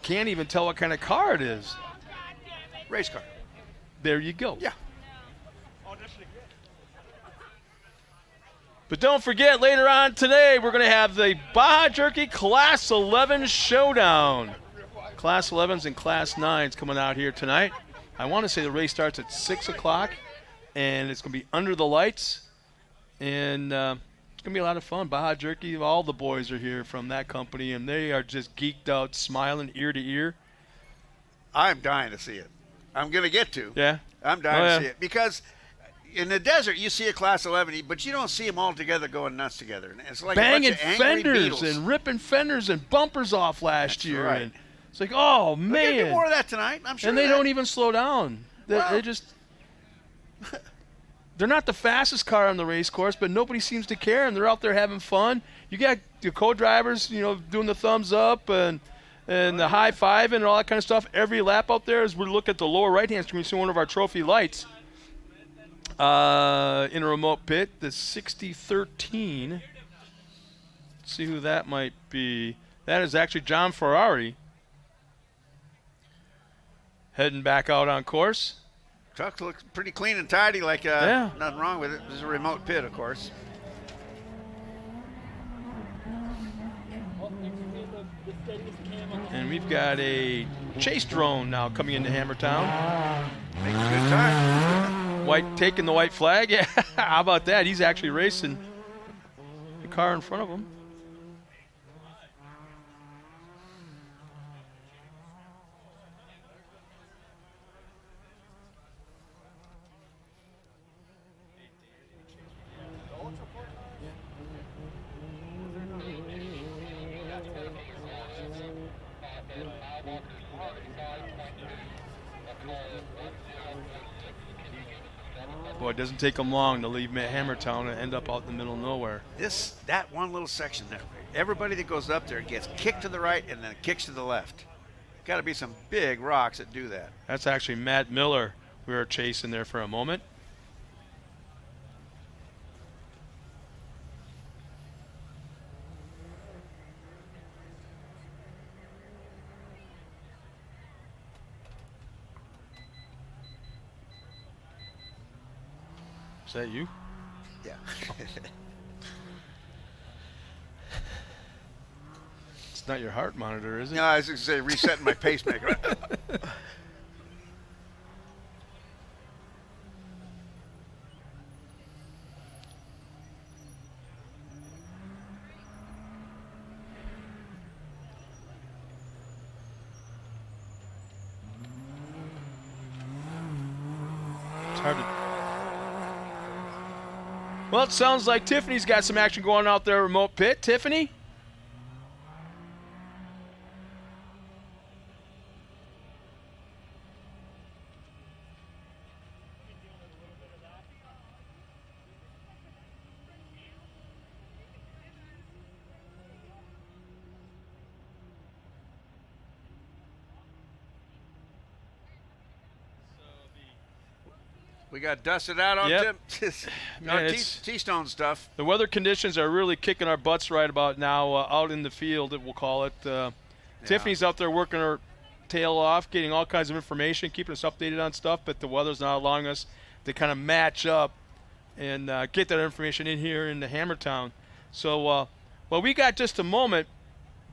Can't even tell what kind of car it is. Race car. There you go. Yeah. But don't forget, later on today, we're going to have the Baja Jerky Class 11 Showdown. Class 11s and Class 9s coming out here tonight. I want to say the race starts at 6 o'clock, and it's going to be under the lights. And it's going to be a lot of fun. Baja Jerky, all the boys are here from that company, and they are just geeked out, smiling ear to ear. I'm dying to see it. I'm going to get to. Yeah? I'm dying to see it because in the desert, you see a Class 11, but you don't see them all together going nuts together. It's like banging a bunch of angry fenders beetles. and ripping fenders and bumpers off last year. Right. And it's like, oh, man. We're going to do more of that tonight, I'm sure. And they don't even slow down. They just – they're not the fastest car on the race course, but nobody seems to care, and they're out there having fun. You got your co-drivers, doing the thumbs up, and and the high five and all that kind of stuff every lap out there. As we look at the lower right-hand screen, we see one of our trophy lights in a remote pit, the 6013. Let's see who that might be. That is actually John Ferrari heading back out on course. Truck looks pretty clean and tidy, like nothing wrong with it. This is a remote pit, of course. And we've got a chase drone now coming into Hammertown. Making good time. White taking the white flag. Yeah, how about that? He's actually racing the car in front of him. Boy, it doesn't take them long to leave Hammertown and end up out in the middle of nowhere. That one little section there, everybody that goes up there gets kicked to the right and then kicks to the left. Got to be some big rocks that do that. That's actually Matt Miller we were chasing there for a moment. Is that you? Yeah. It's not your heart monitor, is it? No, I was going to say resetting my pacemaker. It's hard to... Well, it sounds like Tiffany's got some action going out there, remote pit. Tiffany? We got dusted out on T-Stone stuff. The weather conditions are really kicking our butts right about now out in the field, we'll call it. Tiffany's out there working her tail off, getting all kinds of information, keeping us updated on stuff, but the weather's not allowing us to kind of match up and get that information in here in the Hammertown. So, well, we got just a moment.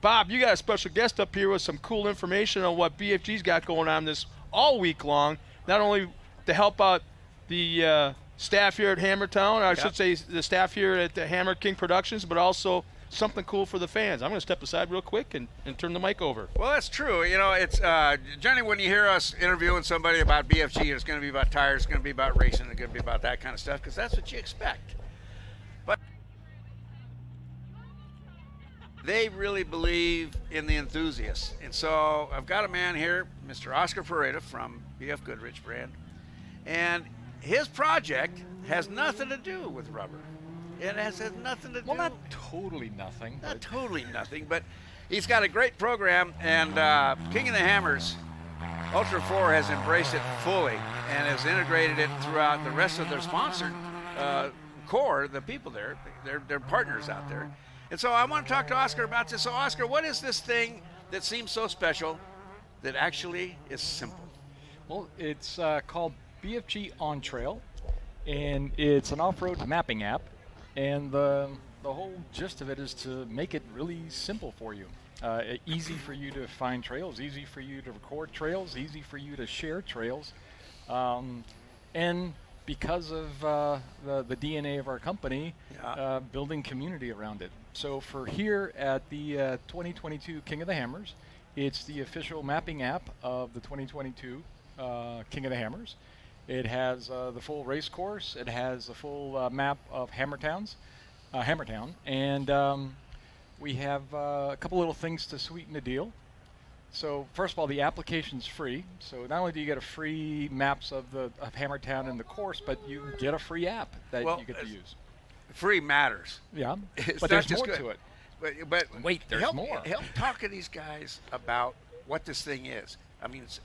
Bob, you got a special guest up here with some cool information on what BFG's got going on this all week long, not only to help out the staff here at Hammertown, or I should say the staff here at the Hammer King Productions, but also something cool for the fans. I'm going to step aside real quick and turn the mic over. Well, that's true. You know, it's generally when you hear us interviewing somebody about BFG, it's going to be about tires, it's going to be about racing, it's going to be about that kind of stuff, because that's what you expect. But they really believe in the enthusiasts. And so I've got a man here, Mr. Oscar Pereira from BF Goodrich brand, and his project has nothing to do with rubber. It has nothing to do. Well, not totally nothing. Not totally nothing, but he's got a great program, and King of the Hammers Ultra 4 has embraced it fully and has integrated it throughout the rest of their sponsored core, the people there, their partners out there. And so I want to talk to Oscar about this. So Oscar, what is this thing that seems so special that actually is simple? Well, it's called BFG On Trail, and it's an off-road mapping app, and the whole gist of it is to make it really simple for you. Easy for you to find trails, easy for you to record trails, easy for you to share trails, and because of the DNA of our company, building community around it. So for here at the 2022 King of the Hammers, it's the official mapping app of the 2022 King of the Hammers. It has the full race course. It has a full map of Hammertown, and we have a couple little things to sweeten the deal. So first of all, the application's free. So not only do you get a free maps of Hammertown and the course, but you get a free app that you get to use. Free matters. Yeah, It's but not there's more just to it. But wait, there's more. Help talk to these guys about what this thing is. I mean, it's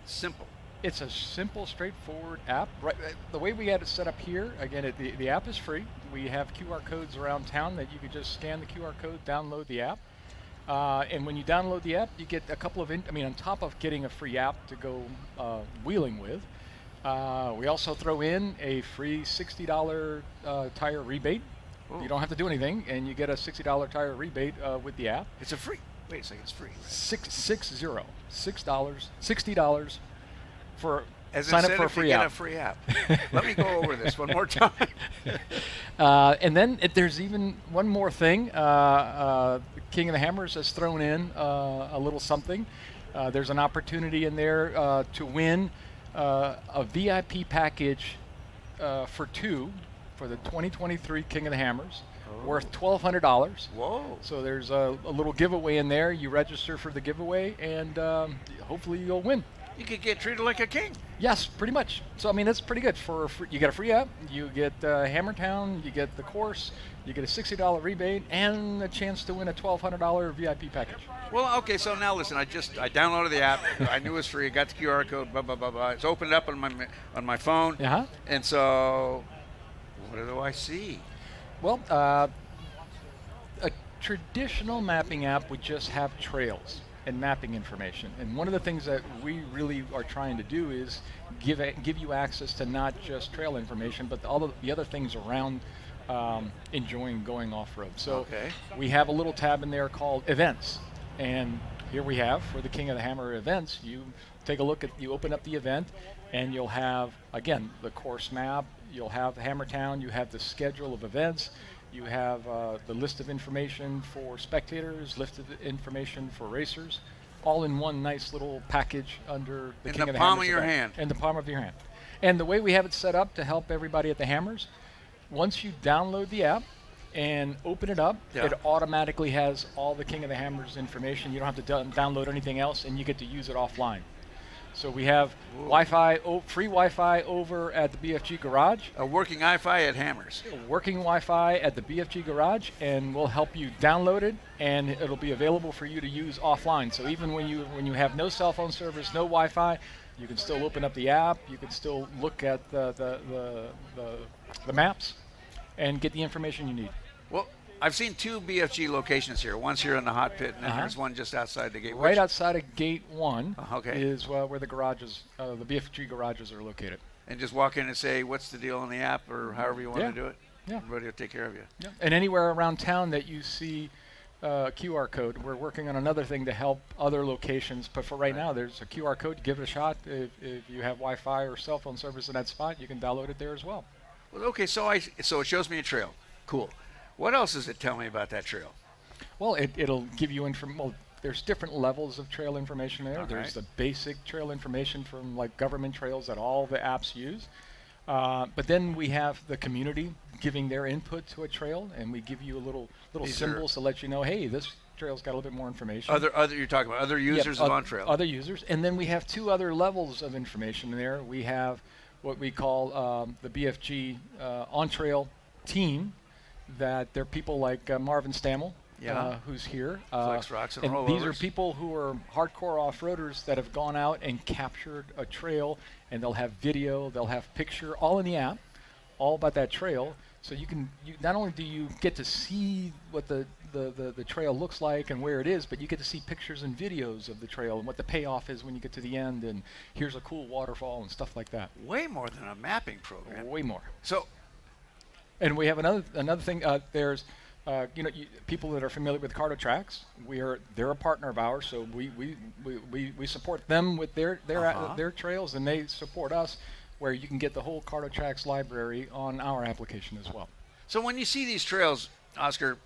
simple. It's a simple, straightforward app. Right, the way we had it set up here, again, the app is free. We have QR codes around town that you could just scan the QR code, download the app. And when you download the app, you get a couple of, on top of getting a free app to go wheeling with, we also throw in a free $60 tire rebate. Ooh. You don't have to do anything, and you get a $60 tire rebate with the app. It's a free. Wait a second, it's free. $60 for As sign up said, for a if you free get app. a free app. Let me go over this one more time. And then there's even one more thing. King of the Hammers has thrown in a little something. There's an opportunity in there to win a VIP package for two for the 2023 King of the Hammers, worth $1,200. Whoa. So there's a little giveaway in there. You register for the giveaway, and hopefully you'll win. You could get treated like a king. Yes, pretty much. So that's pretty good. You get a free app, you get Hammertown, you get the course, you get a $60 rebate, and a chance to win a $1,200 VIP package. Well, okay. So now listen. I downloaded the app. I knew it was free. I got the QR code. Blah blah blah blah. It's opened up on my phone. Uh-huh. And so, what do I see? Well, a traditional mapping app would just have trails and mapping information. And one of the things that we really are trying to do is give you access to not just trail information, but all of the other things around enjoying going off-road. So we have a little tab in there called Events. And here we have, for the King of the Hammer events, you take a look at, you open up the event, and you'll have, again, the course map, you'll have Hammertown, you have the schedule of events, you have the list of information for spectators, list of information for racers, all in one nice little package under the King of the Hammers. In the palm of your hand. In the palm of your hand. And the way we have it set up to help everybody at the Hammers, once you download the app and open it up, it automatically has all the King of the Hammers information. You don't have to download anything else, and you get to use it offline. So we have Wi-Fi, free Wi-Fi over at the BFG garage. A working Wi-Fi at Hammers. Working Wi-Fi at the BFG garage, and we'll help you download it, and it'll be available for you to use offline. So even when you have no cell phone service, no Wi-Fi, you can still open up the app. You can still look at the maps, and get the information you need. Well, I've seen two BFG locations here. One's here in the hot pit, and then there's one just outside the gate. Right outside of gate 1 is where the garages, the BFG garages are located. And just walk in and say, what's the deal on the app, or however you want to do it. Yeah. Everybody will take care of you. Yeah. And anywhere around town that you see QR code, we're working on another thing to help other locations. But for right now, there's a QR code. Give it a shot. If you have Wi-Fi or cell phone service in that spot, you can download it there as well. Well, okay, so it shows me a trail. Cool. What else does it tell me about that trail? Well, it'll give you well, there's different levels of trail information there. There's the basic trail information from like government trails that all the apps use. But then we have the community giving their input to a trail, and we give you a little symbols to let you know, hey, this trail's got a little bit more information. You're talking about other users of On Trail. Other users, and then we have two other levels of information there. We have what we call the BFG On Trail team. That they're people like Marvin Stammel, who's here. Flex Rocks and these are people who are hardcore off-roaders that have gone out and captured a trail, and they'll have video, they'll have picture, all in the app, all about that trail. So you not only do you get to see what the trail looks like and where it is, but you get to see pictures and videos of the trail and what the payoff is when you get to the end, and here's a cool waterfall and stuff like that. Way more than a mapping program. Way more. So. And we have another thing. There's people that are familiar with Protoype. They're a partner of ours, so we support them with their trails, and they support us, where you can get the whole Protoype library on our application as well. So when you see these trails, Oscar,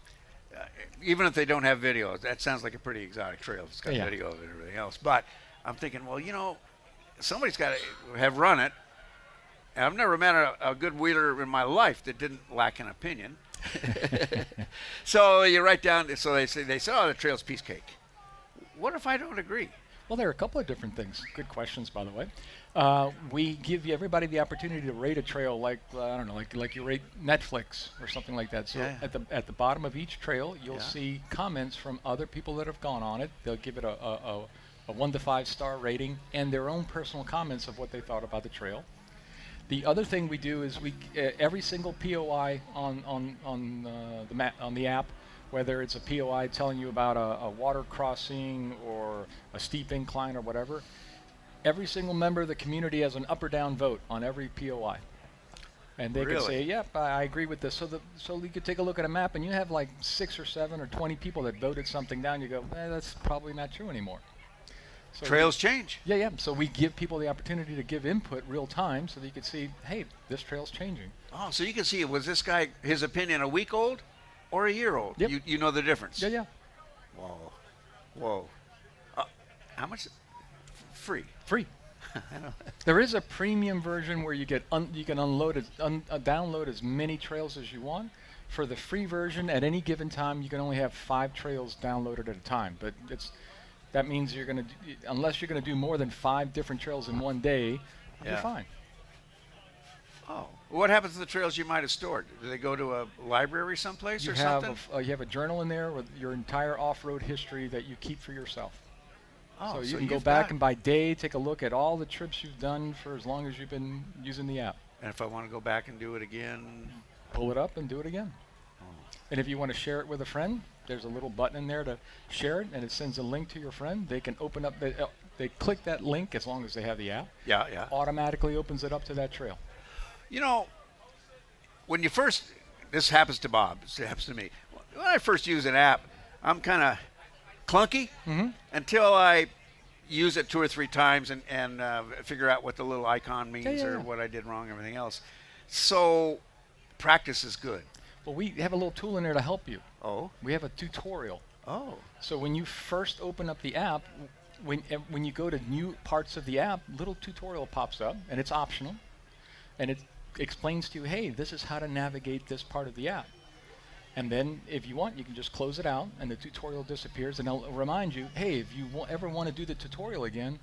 even if they don't have video, that sounds like a pretty exotic trail. It's got video of it and everything else. But I'm thinking, well, somebody's got to have run it. I've never met a good wheeler in my life that didn't lack an opinion. So you write down. So they say, oh, the trail's piece cake. What if I don't agree? Well, there are a couple of different things. Good questions, by the way. We give everybody the opportunity to rate a trail like I don't know, like you rate Netflix or something like that. So at the bottom of each trail, you'll see comments from other people that have gone on it. They'll give it a 1 to 5 star rating and their own personal comments of what they thought about the trail. The other thing we do is we every single POI on the app, whether it's a POI telling you about a water crossing or a steep incline or whatever, every single member of the community has an up or down vote on every POI. And they can say, yep, I agree with this. So you could take a look at a map and you have like 6 or 7 or 20 people that voted something down. You go, that's probably not true anymore. So Trails change. Yeah. So we give people the opportunity to give input real time so that you can see, hey, this trail's changing. Oh, so you can see, was this guy, his opinion, a week old or a year old? Yep. You know the difference? Yeah. Whoa. How much? Free. There is a premium version where you get you can download as many trails as you want. For the free version, at any given time, you can only have 5 trails downloaded at a time. But that means unless you're going to do more than 5 different trails in one day, you're fine. Oh, what happens to the trails you might have stored? Do they go to a library someplace or something? You have a journal in there with your entire off-road history that you keep for yourself. Oh, so you can go back and by day take a look at all the trips you've done for as long as you've been using the app. And if I want to go back and do it again? Pull it up and do it again. And if you want to share it with a friend, there's a little button in there to share it, and it sends a link to your friend. They can open up, they click that link as long as they have the app. Yeah. Automatically opens it up to that trail. You know, when you first, this happens to Bob, this happens to me. When I first use an app, I'm kind of clunky until I use it 2 or 3 times and figure out what the little icon means or what I did wrong and everything else. So practice is good. Well, we have a little tool in there to help you. Oh? We have a tutorial. Oh. So when you first open up the app, when you go to new parts of the app, little tutorial pops up, and it's optional. And it explains to you, hey, this is how to navigate this part of the app. And then if you want, you can just close it out, and the tutorial disappears, and it'll remind you, hey, if you ever want to do the tutorial again,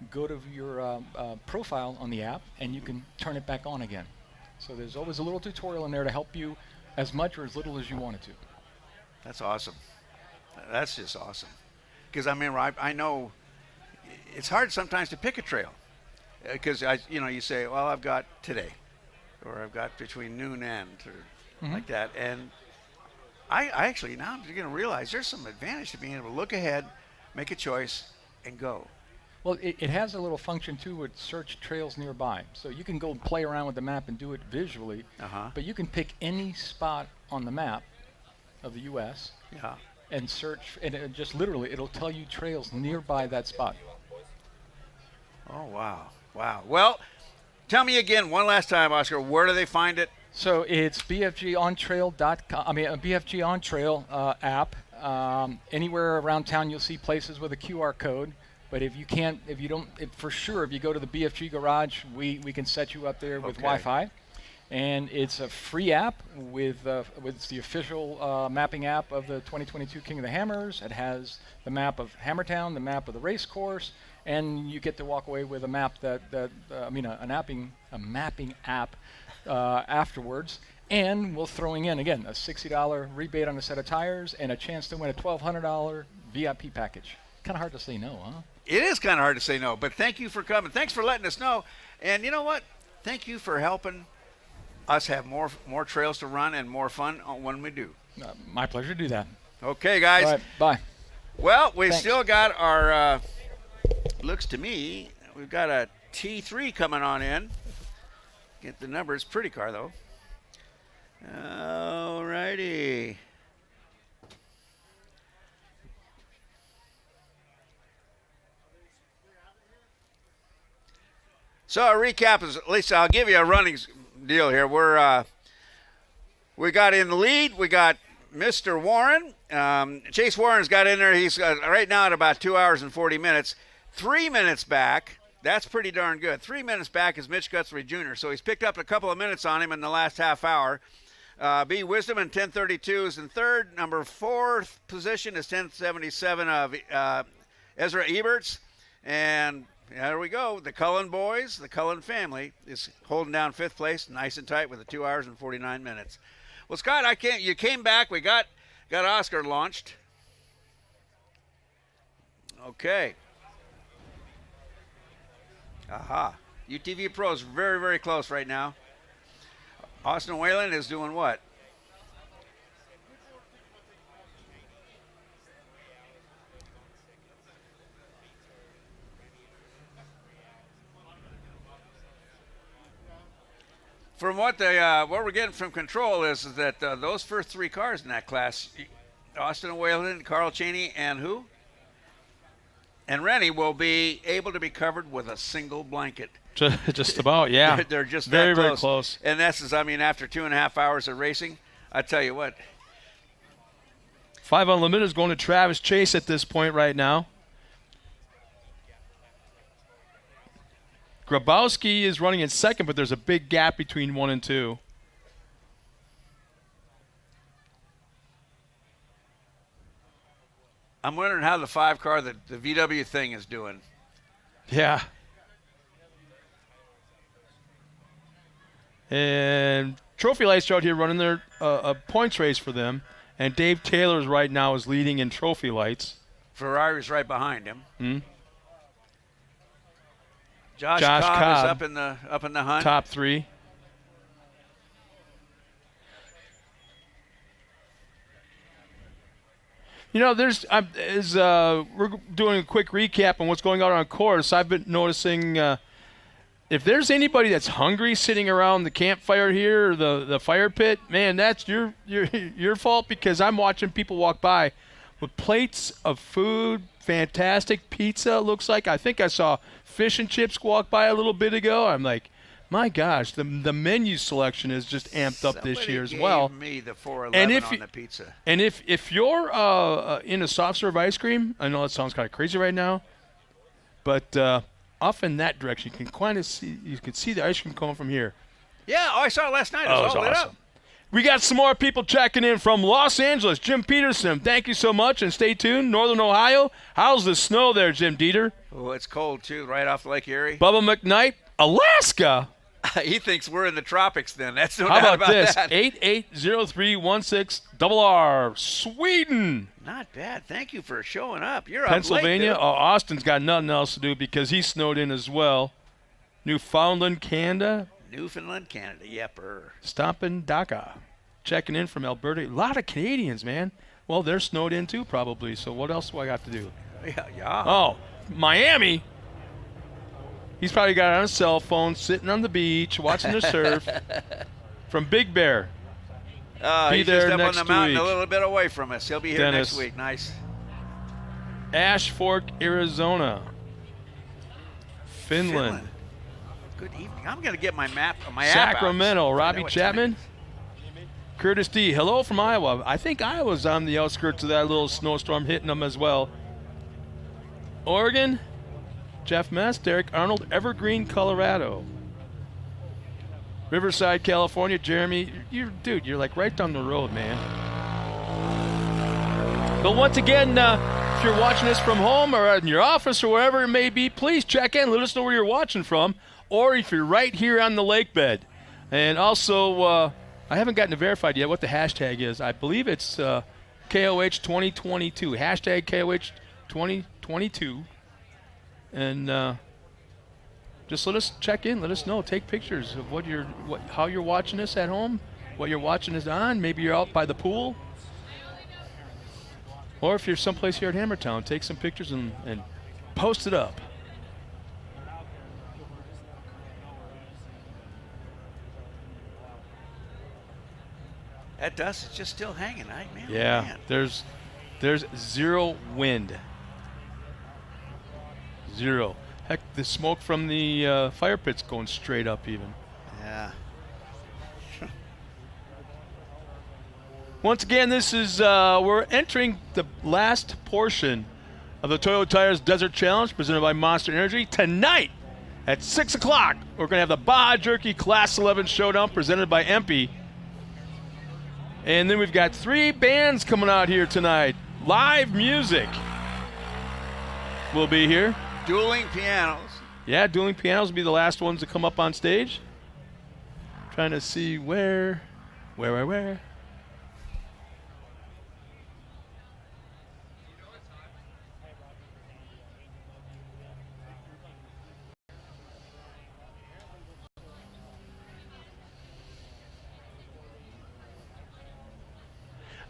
go to your profile on the app, and you can turn it back on again. So there's always a little tutorial in there to help you as much or as little as you want it to. That's awesome. That's just awesome. Because I know it's hard sometimes to pick a trail. Because you say, well, I've got today, or I've got between noon and, or like that. And I actually now I'm going to realize there's some advantage to being able to look ahead, make a choice, and go. Well, it has a little function too with search trails nearby. So you can go play around with the map and do it visually, but you can pick any spot on the map of the U.S. And search, and it just literally, it'll tell you trails nearby that spot. Oh, wow. Well, tell me again one last time, Oscar, where do they find it? So it's bfgontrail.com. BFG On Trail app. Anywhere around town, you'll see places with a QR code. But if you for sure, if you go to the BFG garage, we can set you up there with Wi-Fi. And it's a free app with the official mapping app of the 2022 King of the Hammers. It has the map of Hammertown, the map of the race course, and you get to walk away with a map a mapping app afterwards. And we're throwing in again a $60 rebate on a set of tires and a chance to win a $1,200 VIP package. Kind of hard to say no, huh? It is kind of hard to say no, but thank you for coming. Thanks for letting us know. And you know what? Thank you for helping us have more trails to run and more fun when we do. My pleasure to do that. Okay, guys. All right, bye. Well, we still got our, looks to me, we've got a T3 coming on in. Get the numbers. Pretty car, though. All righty. So a recap is, at least I'll give you a running deal here. We got in the lead. We got Mr. Warren. Chase Warren's got in there. He's right now at about 2 hours and 40 minutes. 3 minutes back. That's pretty darn good. 3 minutes back is Mitch Guthrie Jr. So he's picked up a couple of minutes on him in the last half hour. B. Wisdom in 10:32 is in third. Number 4th position is 10:77 of Ezra Eberts. And there we go. The Cullen boys, the Cullen family, is holding down 5th place, nice and tight with the 2 hours and 49 minutes. Well, Scott, you came back. We got Oscar launched. Okay. Aha. UTV Pro's very, very close right now. Austin Whalen is doing what? From what we're getting from control is that those first 3 cars in that class, Austin Whalen, Carl Cheney, and who? And Rennie will be able to be covered with a single blanket. Just about, yeah. They're just very, that close. very close. And that's, after 2.5 hours of racing, I tell you what. 5 Unlimited is going to Travis Chase at this point right now. Grabowski is running in second, but there's a big gap between 1 and 2. I'm wondering how the 5 car, the VW thing, is doing. Yeah. And TrophyLites are out here running their a points race for them. And Dave Taylor's right now is leading in TrophyLites. Ferrari's right behind him. Mm-hmm. Josh Cobb is up in the hunt. Top 3. You know, we're doing a quick recap on what's going on course. I've been noticing if there's anybody that's hungry sitting around the campfire here or the fire pit, man, that's your fault, because I'm watching people walk by with plates of food, fantastic pizza. Looks like I think I saw fish and chips walk by a little bit ago. I'm like, my gosh, the menu selection is just amped up this year as well. Me the 411 on the pizza. And if you're into soft serve ice cream, I know that sounds kind of crazy right now, but off in that direction, you can see the ice cream coming from here. Yeah, I saw it last night. It was all lit up. We got some more people checking in from Los Angeles. Jim Peterson, thank you so much, and stay tuned. Northern Ohio, how's the snow there, Jim Dieter? Oh, it's cold, too, right off Lake Erie. Bubba McKnight, Alaska. He thinks we're in the tropics then. That's no How doubt about this? that. 880316RR, Sweden. Not bad. Thank you for showing up. You're Pennsylvania. up late, Austin's got nothing else to do because he's snowed in as well. Newfoundland, Canada. Newfoundland, Canada. Yepper. Stompin' Dhaka. Checking in from Alberta. A lot of Canadians, man. Well, they're snowed in too, probably. So what else do I got to do? Yeah. Oh, Miami. He's probably got it on his cell phone, sitting on the beach, watching the surf. From Big Bear. He's there just up next on the mountain week. a little bit away from us. He'll be here Dennis. next week. Nice. Ash Fork, Arizona. Finland. Good evening. I'm going to get my map, my Sacramento, app out. Robbie Chapman. Curtis D. Hello from Iowa. I think Iowa's on the outskirts of that little snowstorm hitting them as well. Oregon. Jeff Mess, Derek Arnold, Evergreen, Colorado. Riverside, California, Jeremy. You're like right down the road, man. But once again, if you're watching this from home or in your office or wherever it may be, please check in. Let us know where you're watching from, or if you're right here on the lake bed. And also, I haven't gotten it verified yet what the hashtag is. I believe it's KOH 2022. Hashtag KOH 2022. And just let us check in. Let us know. Take pictures of how you're watching us at home, what you're watching us on. Maybe you're out by the pool. Or if you're someplace here at Hammertown, take some pictures and post it up. That dust is just still hanging, right, man? Yeah, man. there's zero wind. Zero. Heck, the smoke from the fire pit's going straight up even. Yeah. Once again, this is we're entering the last portion of the Toyo Tires Desert Challenge presented by Monster Energy. Tonight at 6 o'clock, we're going to have the Baja Jerky Class 11 Showdown presented by Empy. And then we've got 3 bands coming out here tonight. Live music will be here. Dueling pianos. Yeah, dueling pianos will be the last ones to come up on stage. Trying to see where.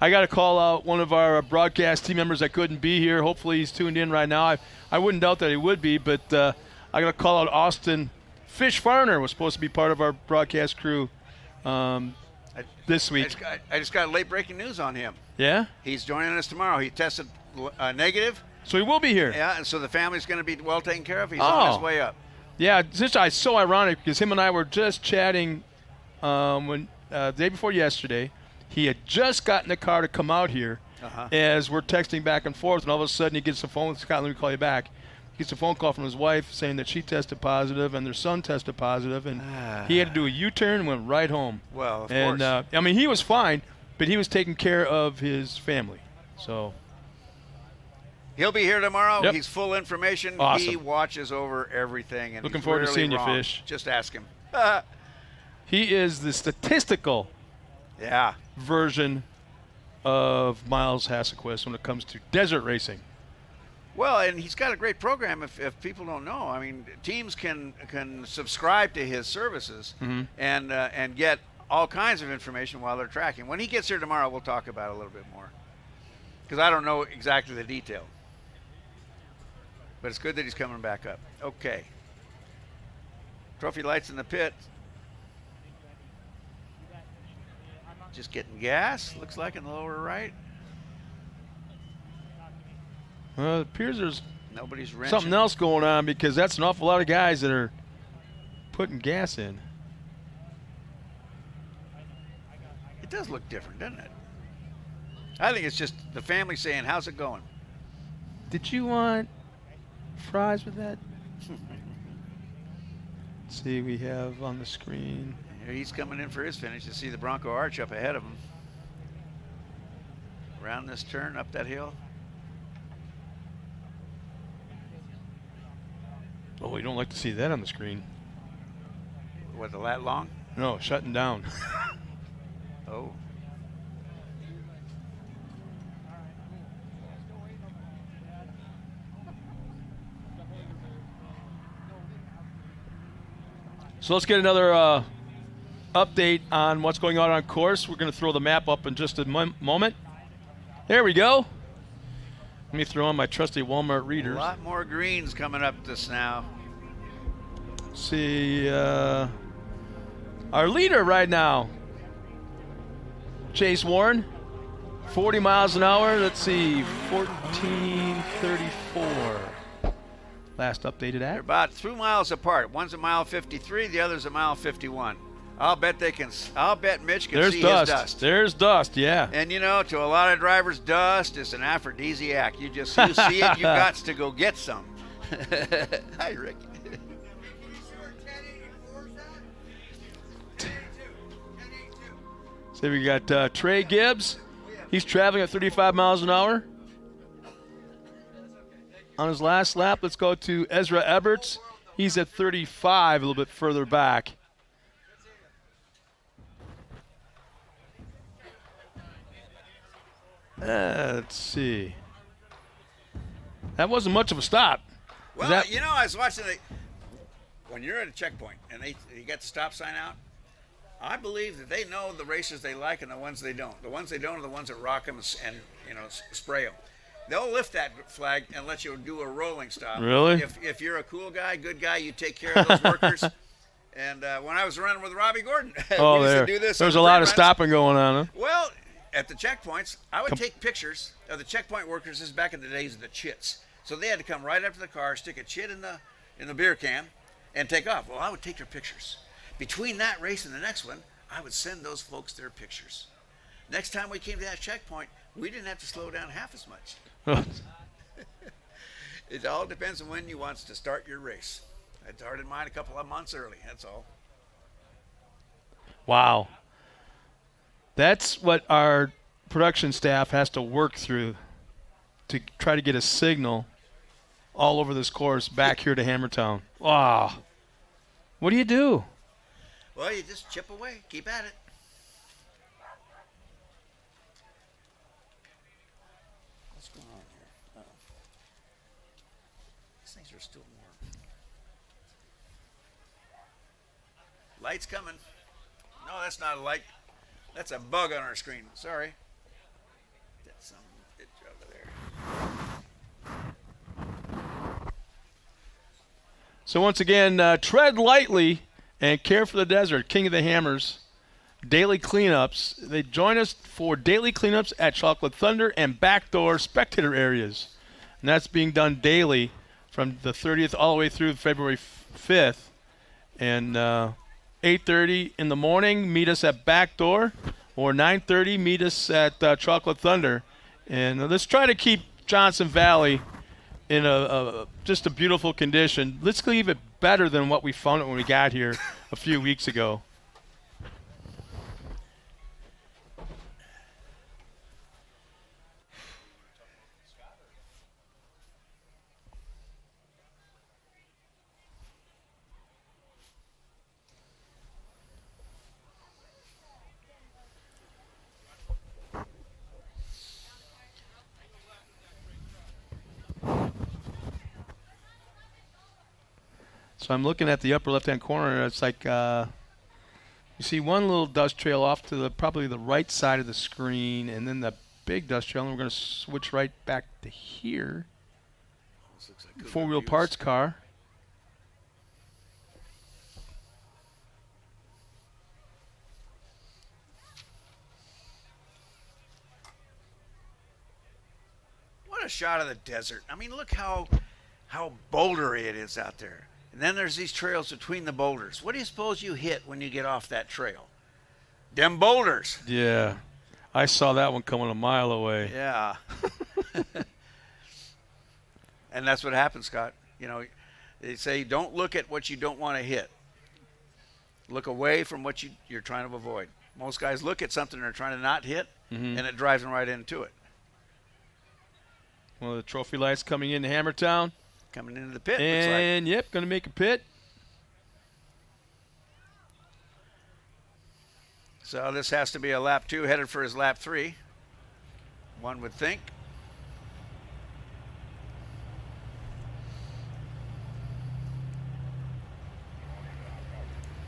I got to call out one of our broadcast team members that couldn't be here. Hopefully he's tuned in right now. I wouldn't doubt that he would be, but I got to call out Austin Fish Farner. Was supposed to be part of our broadcast crew this week. I just got late breaking news on him. Yeah? He's joining us tomorrow. He tested negative. So he will be here. Yeah, and so the family's going to be well taken care of. He's on his way up. Yeah, it's so ironic because him and I were just chatting when the day before yesterday. He had just gotten the car to come out here as we're texting back and forth, and all of a sudden he gets a phone. Scott, let me call you back. He gets a phone call from his wife saying that she tested positive and their son tested positive, and he had to do a U-turn and went right home. Well, of course. I mean, he was fine, but he was taking care of his family. So he'll be here tomorrow. Yep. He's full information. Awesome. He watches over everything. And Looking he's forward to rarely seeing you, wrong. Fish. Just ask him. He is the statistical version of Miles Hasselquist when it comes to desert racing. Well, and he's got a great program if people don't know. I mean, teams can subscribe to his services and get all kinds of information while they're tracking. When he gets here tomorrow, we'll talk about it a little bit more because I don't know exactly the detail. But it's good that he's coming back up. Okay. TrophyLites in the pit. Just getting gas, looks like in the lower right. It appears there's Nobody's wrenching. something else going on because that's an awful lot of guys that are putting gas in. It does look different, doesn't it? I think it's just the family saying, how's it going? Did you want fries with that? Let's see, we have on the screen. Here he's coming in for his finish. You see the Bronco Arch up ahead of him. Around this turn, up that hill. Oh, you don't like to see that on the screen. What, the lat long? No, shutting down. Oh. So let's get another update on what's going on course. We're going to throw the map up in just a moment. There we go. Let me throw on my trusty Walmart readers. A lot more greens coming up this now. See, our leader right now, Chase Warren, 40 miles an hour. Let's see, 1434. Last updated They're at. about 2 miles apart. One's a mile 53, the other's a mile 51. I'll bet Mitch can see his dust. There's dust, yeah. And you know, to a lot of drivers, dust is an aphrodisiac. You see it, you got to go get some. Hi, Rick. So we got Trey Gibbs. He's traveling at 35 miles an hour. On his last lap, let's go to Ezra Eberts. He's at 35, a little bit further back. Let's see. That wasn't much of a stop. Well, you know, I was watching it. When you're at a checkpoint and you get the stop sign out, I believe that they know the racers they like and the ones they don't. The ones they don't are the ones that rock them and you know, spray them. They'll lift that flag and let you do a rolling stop. Really? If you're a cool guy, good guy, you take care of those workers. And when I was running with Robbie Gordon, we used to do this. There's a lot of stopping going on, huh? Well, at the checkpoints, I would take pictures of the checkpoint workers. This is back in the days of the chits. So they had to come right up to the car, stick a chit in the beer can, and take off. Well, I would take their pictures. Between that race and the next one, I would send those folks their pictures. Next time we came to that checkpoint, we didn't have to slow down half as much. It all depends on when you want to start your race. I started mine a couple of months early, that's all. Wow. That's what our production staff has to work through to try to get a signal all over this course back here to Hammertown. Wow. What do you do? Well, you just chip away. Keep at it. What's going on here? Uh-oh. These things are still warm. Light's coming. No, that's not a light. That's a bug on our screen. Sorry. That's some bitch over there. So once again, tread lightly and care for the desert. King of the Hammers, daily cleanups. They join us for daily cleanups at Chocolate Thunder and backdoor spectator areas. And that's being done daily from the 30th all the way through February 5th. And 8:30 in the morning, meet us at backdoor, or 9:30, meet us at Chocolate Thunder. And let's try to keep Johnson Valley in just a beautiful condition. Let's leave it better than what we found it when we got here a few weeks ago. So I'm looking at the upper left-hand corner, and it's like you see one little dust trail off to probably the right side of the screen, and then the big dust trail, and we're going to switch right back to here. Like four-wheel parts car. What a shot of the desert. I mean, look how bouldery it is out there. And then there's these trails between the boulders. What do you suppose you hit when you get off that trail? Them boulders. Yeah. I saw that one coming a mile away. Yeah. And that's what happens, Scott. You know, they say don't look at what you don't want to hit. Look away from what you're trying to avoid. Most guys look at something they're trying to not hit, and it drives them right into it. One of the TrophyLites coming into Hammertown. Coming into the pit, and looks like. Yep, going to make a pit. So this has to be a lap 2, headed for his lap 3, one would think.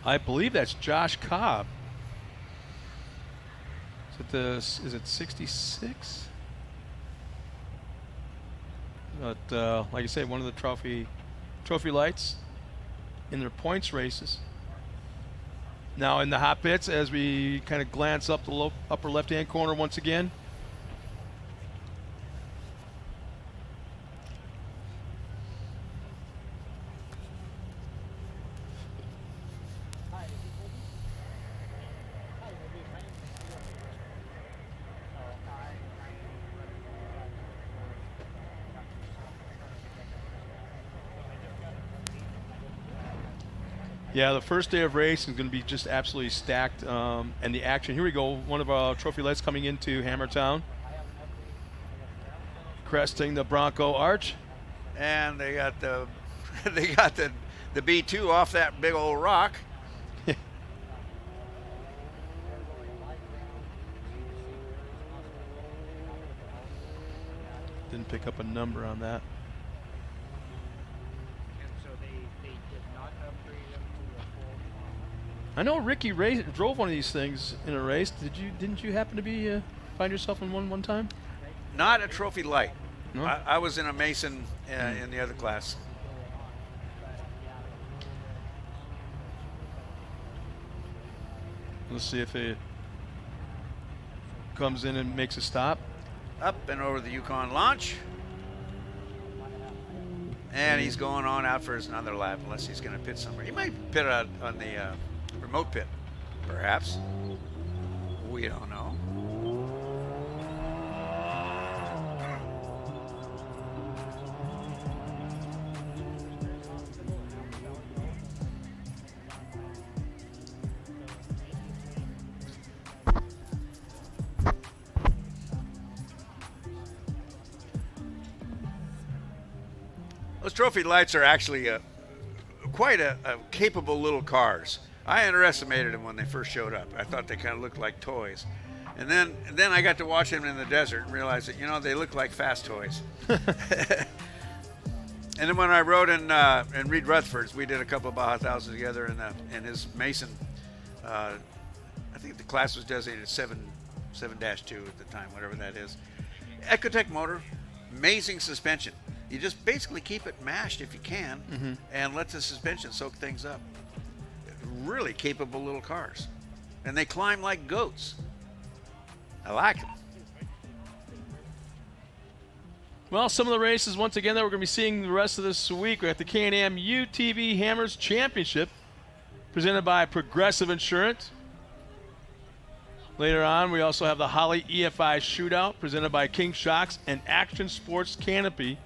I believe that's Josh Cobb. Is it 66? But like I said, one of the TrophyLites in their points races. Now in the hot pits, as we kind of glance up the upper left-hand corner once again. Yeah, the first day of race is going to be just absolutely stacked, and the action. Here we go. One of our TrophyLites coming into Hammertown, cresting the Bronco Arch, and they got the B2 off that big old rock. Didn't pick up a number on that. I know Ricky drove one of these things in a race. Didn't you happen to be find yourself in one time? Not a TrophyLite. No? I was in a Mason in the other class. Let's see if it comes in and makes a stop. Up and over the Yukon launch. And he's going on out for his another lap, unless he's going to pit somewhere. He might pit out on the remote pit, perhaps. We don't know. Those TrophyLites are actually quite a capable little cars. I underestimated them when they first showed up. I thought they kind of looked like toys. And then I got to watch them in the desert and realized that, you know, they look like fast toys. And then when I rode in Reed Rutherford's, we did a couple of Baja Thousands together in his Mason. I think the class was designated 7-2 at the time, whatever that is. Ecotec motor, amazing suspension. You just basically keep it mashed if you can, and let the suspension soak things up. Really capable little cars, and they climb like goats. I like them. Well, some of the races, once again, that we're going to be seeing the rest of this week. We're at the K&M UTV Hammers Championship, presented by Progressive Insurance. Later on, we also have the Holly EFI Shootout, presented by King Shocks and Action Sports Canopy.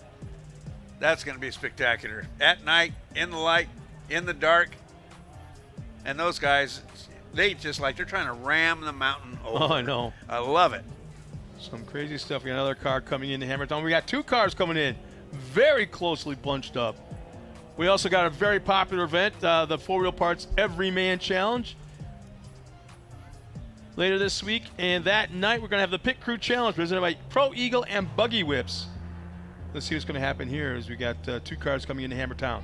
That's going to be spectacular. At night, in the light, in the dark. And those guys, they're trying to ram the mountain over. Oh, I know. I love it. Some crazy stuff. We got another car coming into Hammertown. We got 2 cars coming in, very closely bunched up. We also got a very popular event, the 4-Wheel Parts Everyman Challenge, later this week. And that night, we're going to have the Pit Crew Challenge presented by Pro Eagle and Buggy Whips. Let's see what's going to happen here as we got 2 cars coming into Hammertown.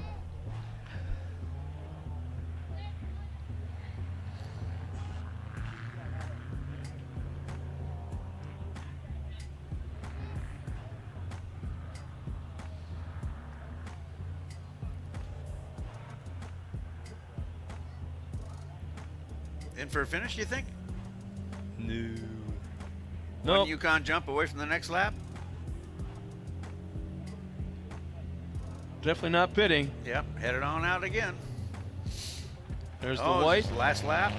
In for a finish, you think? No. One Yukon jump away from the next lap? Definitely not pitting. Yep, headed on out again. There's the white. Is this the last lap?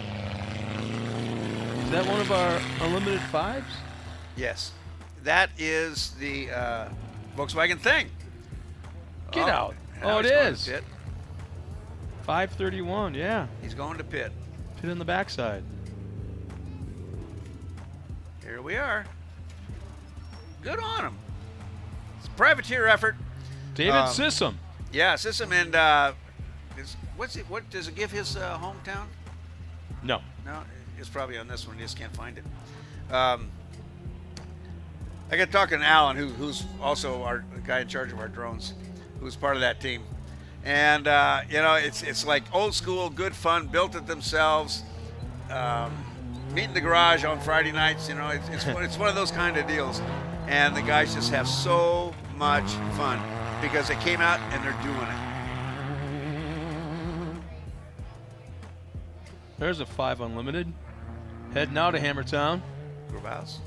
Is that one of our unlimited 5s? Yes. That is the Volkswagen thing. Get out. Now Oh, it he's going is. to pit. 531, yeah. He's going to pit. Pit in the backside. Here we are. Good on him. It's a privateer effort. David Sissom. Yeah, Sissom, and what does it give his hometown? No. No, it's probably on this one. You just can't find it. I got talking to Alan, who's also our guy in charge of our drones, who's part of that team. And you know, it's like old school, good fun, built it themselves. Meet in the garage on Friday nights. You know, it's one of those kind of deals, and the guys just have so much fun because they came out and they're doing it. There's a 5 unlimited. Heading out of Hammertown. Grabowski.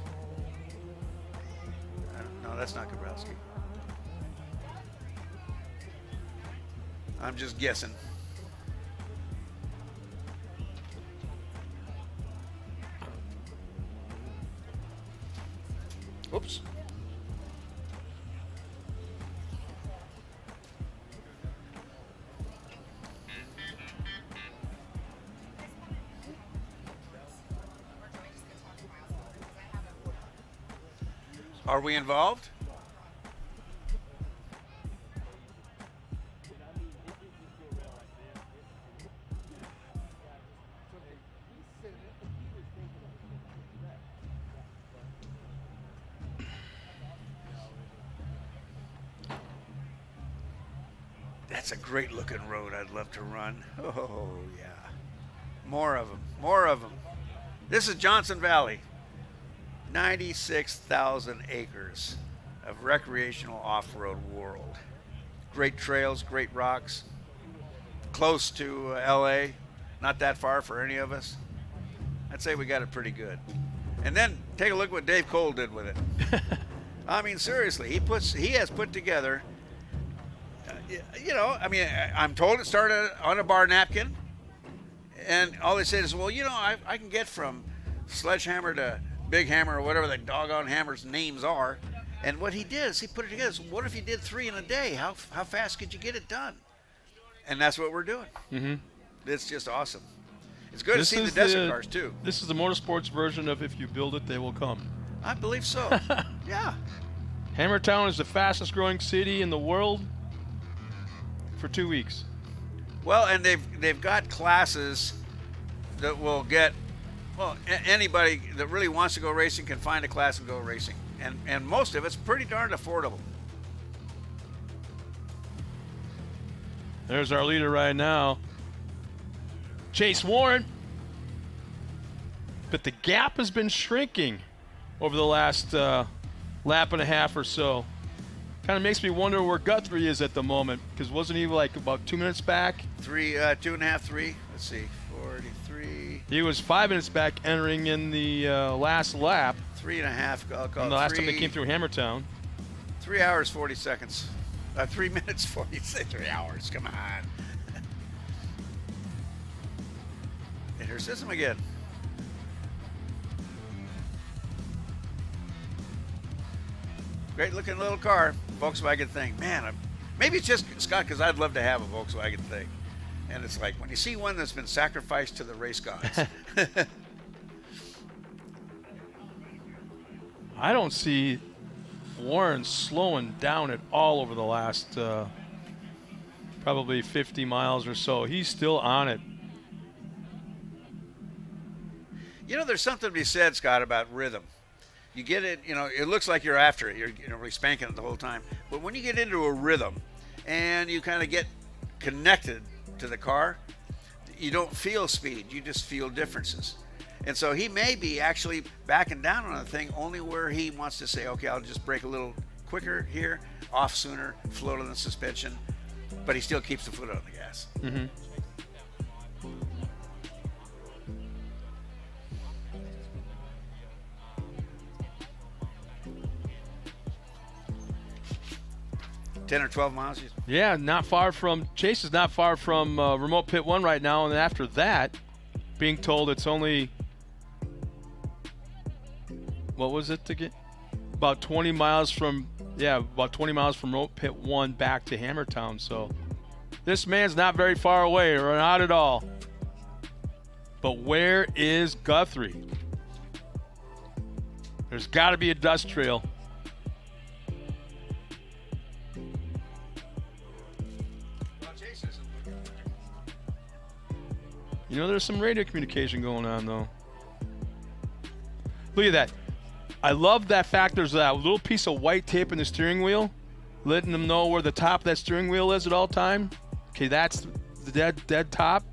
No, that's not Grabowski. I'm just guessing. Oops. Are we involved? That's a great looking road I'd love to run. Oh, yeah. More of them. More of them. This is Johnson Valley. 96,000 acres of recreational off-road world. Great trails, great rocks. Close to LA. Not that far for any of us. I'd say we got it pretty good. And then take a look what Dave Cole did with it. I mean, seriously, he has put together, you know, I mean, I'm told it started on a bar napkin, and all they said is, well, you know, I can get from Sledgehammer to Big Hammer or whatever the doggone hammers names are. And what he did is he put it together. So what if you did 3 in a day? How fast could you get it done? And that's what we're doing. Mm-hmm. It's just awesome. It's good to see the desert cars too. This is the motorsports version of if you build it, they will come. I believe so. Yeah. Hammertown is the fastest growing city in the world. for 2 weeks. Well, and they've got classes that will get, well, anybody that really wants to go racing can find a class and go racing. And most of it's pretty darn affordable. There's our leader right now, Chase Warren. But the gap has been shrinking over the last lap and a half or so. Kind of makes me wonder where Guthrie is at the moment, because wasn't he like about 2 minutes back? 2.5, 3. Let's see, 43. He was 5 minutes back entering in the last lap. 3.5. I'll call the it last time they came through Hammertown. 3 hours, 40 seconds. 3 minutes, 40 seconds. 3 hours, come on. And here's Sissom again. Great looking little car, Volkswagen thing. Man, maybe it's just, Scott, because I'd love to have a Volkswagen thing. And it's like when you see one that's been sacrificed to the race gods. I don't see Warren slowing down at all over the last probably 50 miles or so. He's still on it. You know, there's something to be said, Scott, about rhythm. You get it, you know, it looks like you're after it. You're really spanking it the whole time. But when you get into a rhythm and you kind of get connected to the car, you don't feel speed. You just feel differences. And so he may be actually backing down on the thing only where he wants to say, okay, I'll just brake a little quicker here, off sooner, float on the suspension, but he still keeps the foot on the gas. Mm-hmm. $10 or 12 miles? Yeah, not far from, Chase is not far from remote pit 1 right now, and after that, being told it's only, what was it to get? About 20 miles from, about 20 miles from remote pit 1 back to Hammertown, so this man's not very far away, or not at all. But where is Guthrie? There's got to be a dust trail. You know, there's some radio communication going on, though. Look at that. I love that fact there's that little piece of white tape in the steering wheel, letting them know where the top of that steering wheel is at all time. Okay, that's the dead top.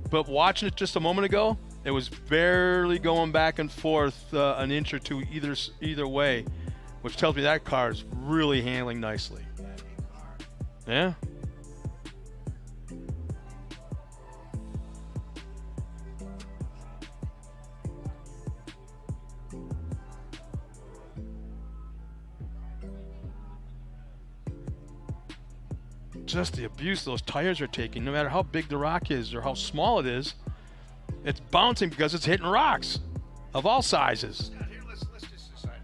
But watching it just a moment ago, it was barely going back and forth an inch or two either way, which tells me that car is really handling nicely. Yeah. Just the abuse those tires are taking, no matter how big the rock is or how small it is, it's bouncing because it's hitting rocks of all sizes. Scott, here, let's just decide.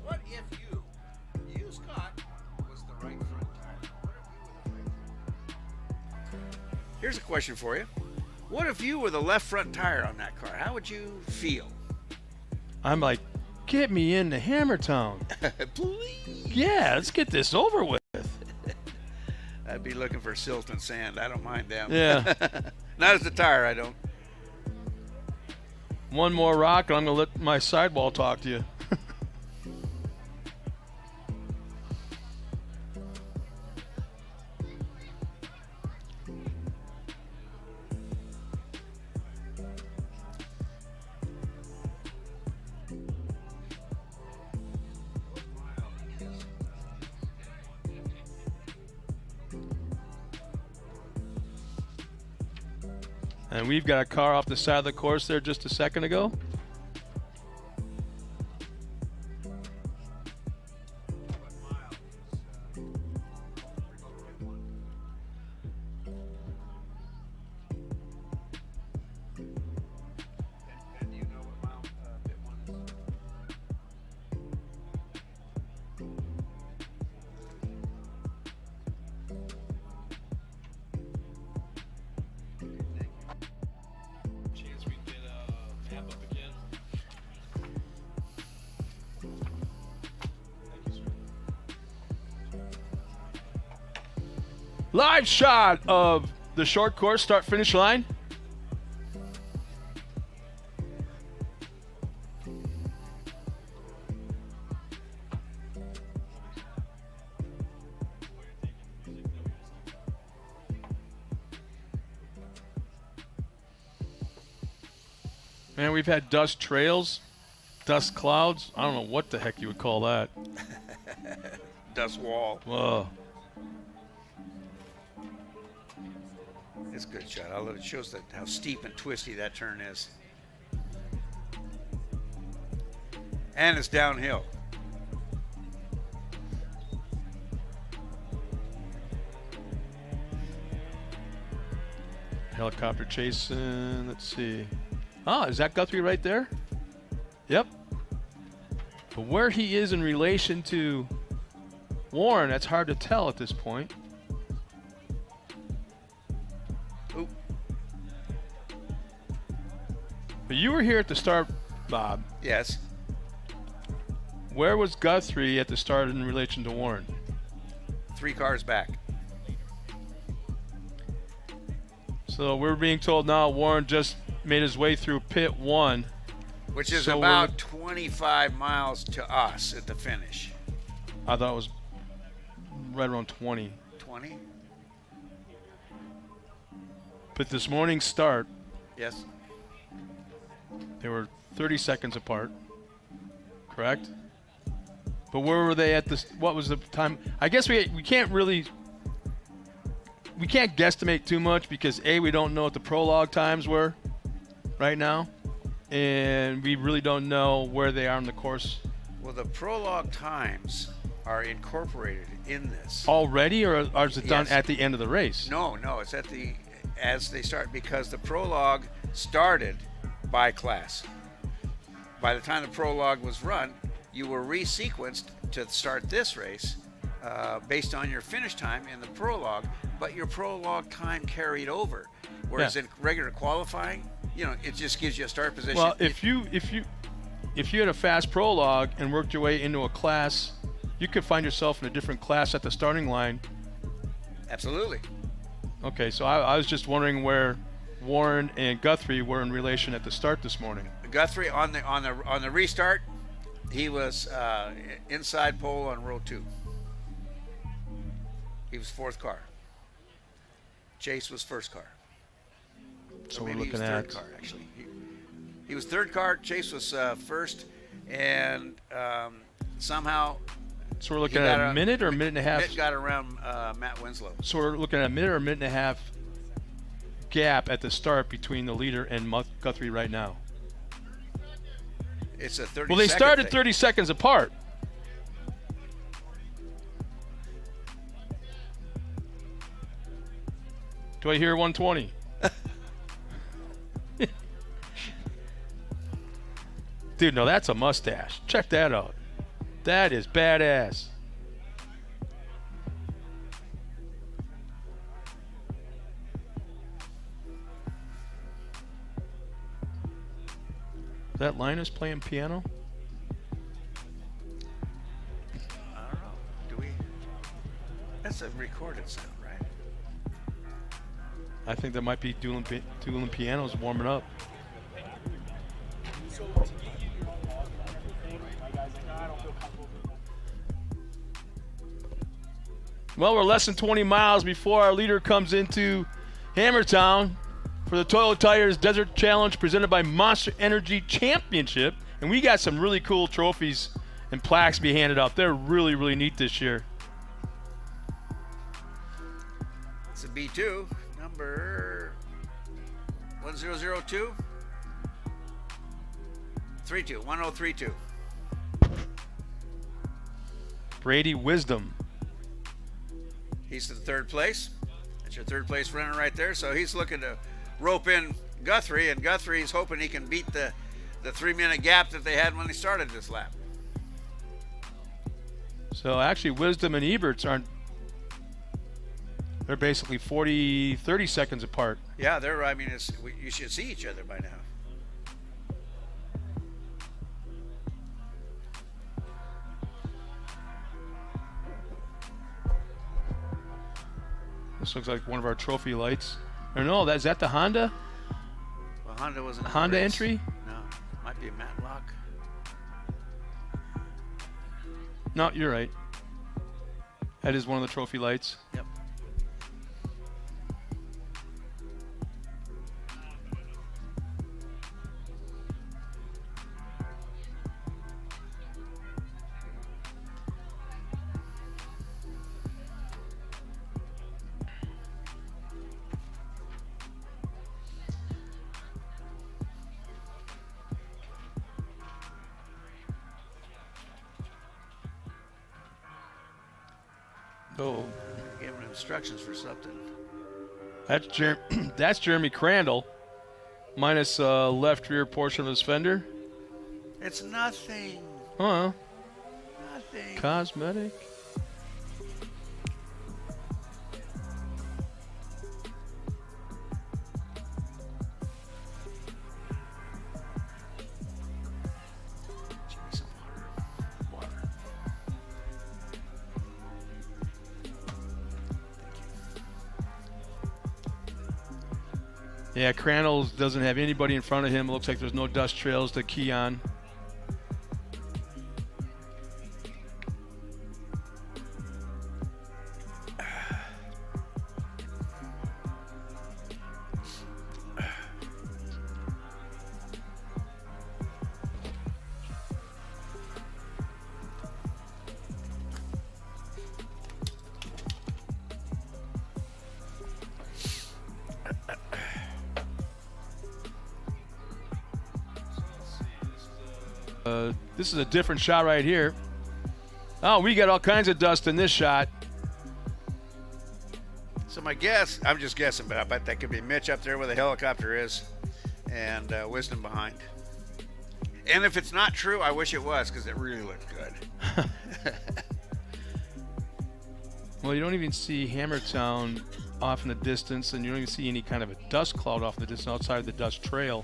What if you, Scott, was the right front tire? What if you were the right front tire? Here's a question for you. What if you were the left front tire on that car? How would you feel? I'm like, get me into Hammertown. Please. Yeah, let's get this over with. I'd be looking for silt and sand. I don't mind them. Yeah. Not as the tire, I don't. One more rock, and I'm going to let my sidewall talk to you. And we've got a car off the side of the course there just a second ago. Chance we get a map up again. Live shot of the short course start-finish line. Man, we've had dust trails, dust clouds. I don't know what the heck you would call that. Dust wall. Whoa. It's a good shot. I love it. It shows that how steep and twisty that turn is. And it's downhill. Helicopter chasing. Let's see. Oh, is that Guthrie right there? Yep. But where he is in relation to Warren, that's hard to tell at this point. Oop. But you were here at the start, Bob. Yes. Where was Guthrie at the start in relation to Warren? 3 cars back. So we're being told now Warren just made his way through pit 1. Which is So about 25 miles to us at the finish. I thought it was right around 20. 20? But this morning's start, Yes. they were 30 seconds apart, correct? But where were they at this? What was the time? I guess we can't really, we can't guesstimate too much because A, we don't know what the prologue times were right now, and we really don't know where they are on the course. Well, the prologue times are incorporated in this. Already, or is it done Yes. at the end of the race? No, it's at the as they start, because the prologue started by class. By the time the prologue was run, you were resequenced to start this race based on your finish time in the prologue, but your prologue time carried over. Whereas in regular qualifying, it just gives you a start position. Well, if you had a fast prologue and worked your way into a class, you could find yourself in a different class at the starting line. Absolutely. Okay, so I was just wondering where Warren and Guthrie were in relation at the start this morning. Guthrie on the restart, he was inside pole on row 2. He was 4th car. Chase was 1st car. So we're maybe he was looking 3rd at car actually. He was 3rd car. Chase was 1st, and somehow. So we're looking at a minute or a minute and a half? Mitt got around Matt Winslow. So we're looking at a minute or a minute and a half gap at the start between the leader and Guthrie right now. It's a 30. Well, they started 30 seconds apart. Do I hear 120? Dude, no, that's a mustache. Check that out. That is badass. Is that Linus playing piano? I don't know. Do we? That's a recorded sound, right? I think that might be dueling pianos warming up. Well, we're less than 20 miles before our leader comes into Hammertown for the Toyo Tires Desert Challenge presented by Monster Energy Championship. And we got some really cool trophies and plaques to be handed out. They're really, really neat this year. It's a B2, number 1002. 1032. Brady Wisdom. He's in 3rd place. That's your 3rd place runner right there. So he's looking to rope in Guthrie, and Guthrie's hoping he can beat the 3-minute gap that they had when they started this lap. So actually Wisdom and Eberts aren't, they're basically 30 seconds apart. Yeah, you should see each other by now. This looks like one of our trophy lights. Or no, is that the Honda? Well, Honda wasn't in the Honda race. entry? No, might be a Matlock. No, you're right. That is one of the trophy lights. Yep. Oh, Gave him instructions for something. that's that's Jeremy Crandall, minus left rear portion of his fender. It's nothing. Huh? Nothing. Cosmetic. Yeah, Crandall doesn't have anybody in front of him. It looks like there's no dust trails to key on. This is a different shot right here. Oh, we got all kinds of dust in this shot. So my guess, I'm just guessing, but I bet that could be Mitch up there where the helicopter is and Wisdom behind. And if it's not true, I wish it was because it really looked good. Well, you don't even see Hammertown off in the distance, and you don't even see any kind of a dust cloud off in the distance outside of the dust trail.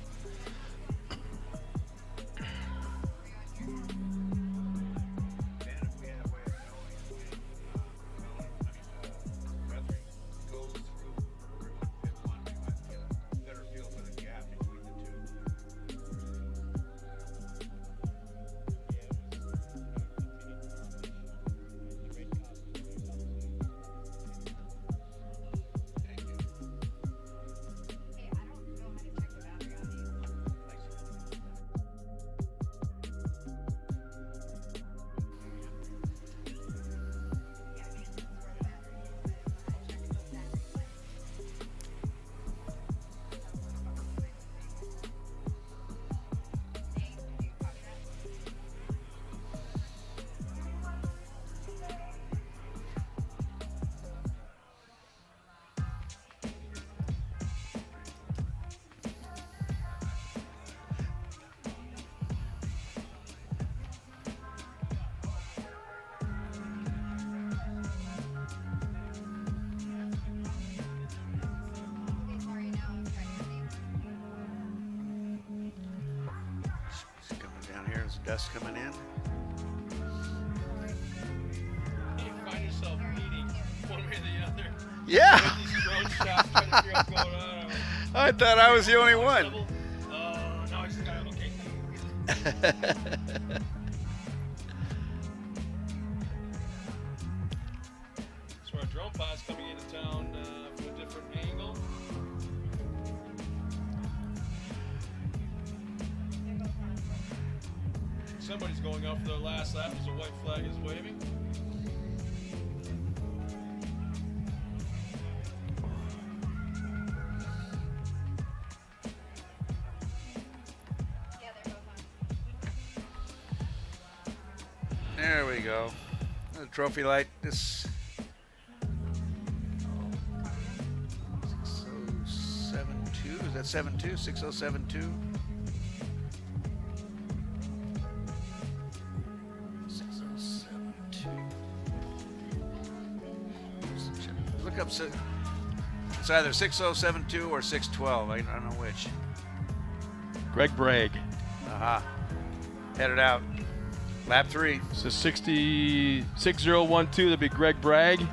Dust coming in. You find yourself bleeding one way or the other. Yeah. With these drone shots, trying to figure out what's going on. I thought I was the only one. No, I just got it. Okay. So our drone pod's coming into town from a different angle. Somebody's going up for their last lap as a white flag is waving. There we go. The trophy light. This 6072. Is that 72? 6072. 6072. Look up. It's either 6072 or 612. I don't know which. Greg Bragg. Aha. Headed out. Lap 3. So 6012, that'd be Greg Bragg.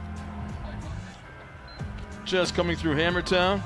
just coming through Hammertown.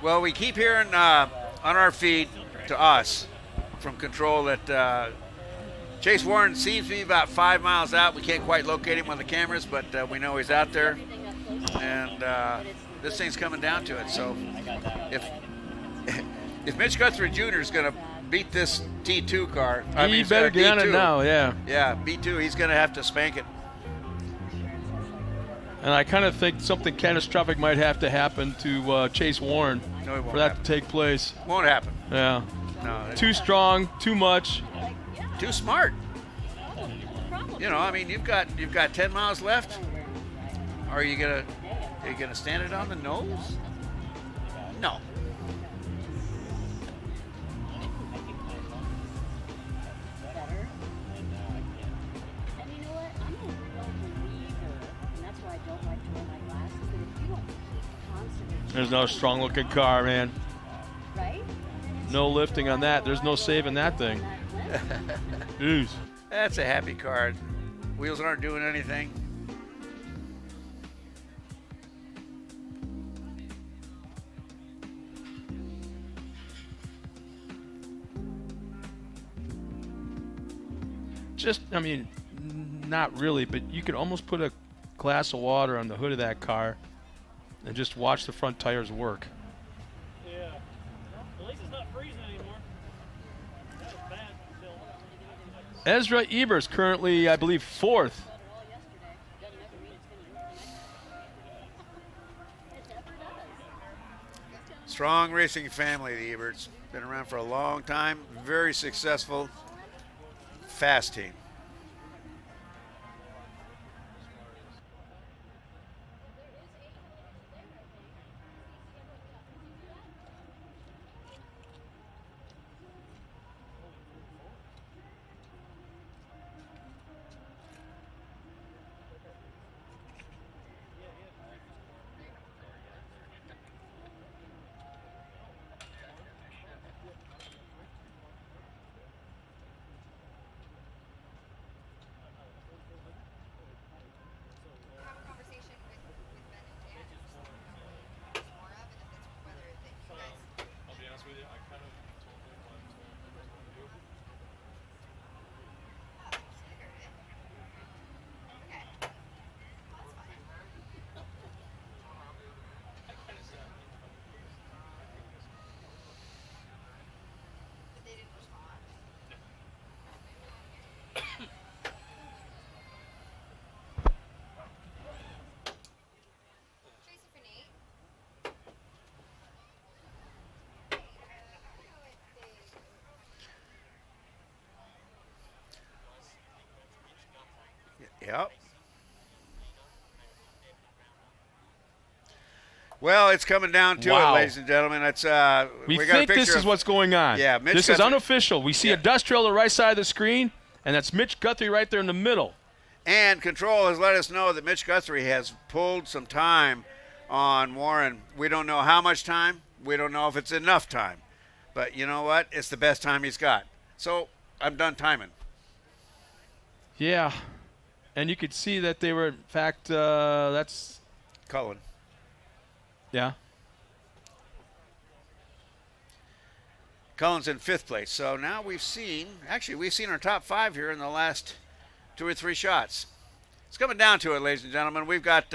Well, we keep hearing on our feed to us from control that Chase Warren seems to be about 5 miles out. We can't quite locate him on the cameras, but we know he's out there. And this thing's coming down to it. So if Mitch Guthrie Jr. is going to beat this T2 car, He better get on it now, yeah. Yeah, B2, he's going to have to spank it. And I kind of think something catastrophic might have to happen to Chase Warren for that to take place. Won't happen. Yeah. No. Too strong, too much. Too smart. You know, I mean, you've got 10 miles left. Are you gonna stand it on the nose? No. There's no strong looking car, man. Right? No lifting on that. There's no saving that thing. Jeez. That's a happy car. Wheels aren't doing anything. Just, I mean, not really, but you could almost put a glass of water on the hood of that car and just watch the front tires work. Yeah. At least it's not freezing anymore. That was bad. Ezra Eber's currently, I believe, 4th. Strong racing family, the Eberts. Been around for a long time. Very successful. Fast team. Yep. Well, it's coming down to it, ladies and gentlemen. It's we got think this is what's going on. Yeah, Mitch this Guthrie. is unofficial. We see a dust trail on the right side of the screen, and that's Mitch Guthrie right there in the middle. And Control has let us know that Mitch Guthrie has pulled some time on Warren. We don't know how much time. We don't know if it's enough time. But you know what? It's the best time he's got. So I'm done timing. Yeah. And you could see that they were, in fact, that's Cullen. Yeah. Cullen's in 5th place. So now we've seen our top 5 here in the last 2 or 3 shots. It's coming down to it, ladies and gentlemen. We've got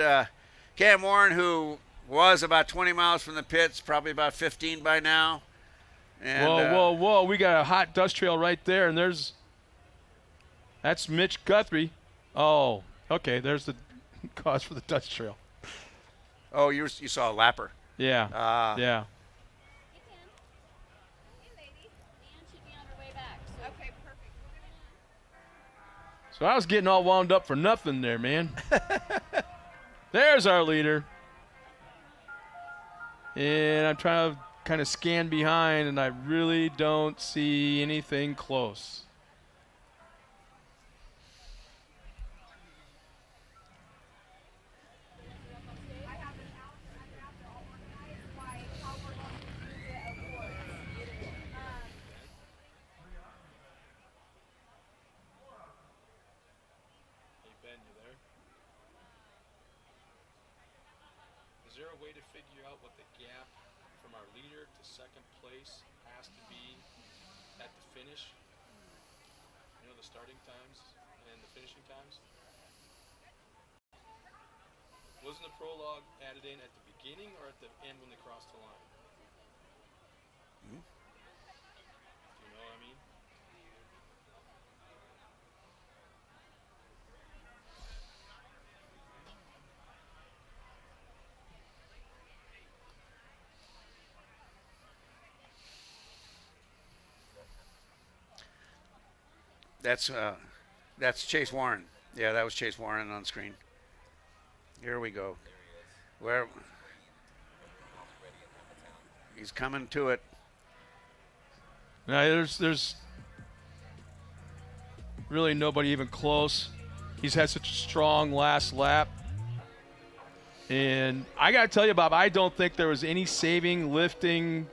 Cam Warren, who was about 20 miles from the pits, probably about 15 by now. And, whoa. We got a hot dust trail right there, and that's Mitch Guthrie. Oh, okay, there's the cause for the dust trail. Oh, you saw a lapper. Yeah. Yeah. So I was getting all wound up for nothing there, man. There's our leader. And I'm trying to kind of scan behind, and I really don't see anything close. Is there a way to figure out what the gap from our leader to second place has to be at the finish? You know, the starting times and the finishing times? Wasn't the prologue added in at the beginning or at the end when they crossed the line? Do you know what I mean? That's Chase Warren. Yeah, that was Chase Warren on screen. Here we go. Where he's coming to it. Now there's really nobody even close. He's had such a strong last lap. And I got to tell you, Bob, I don't think there was any saving, lifting,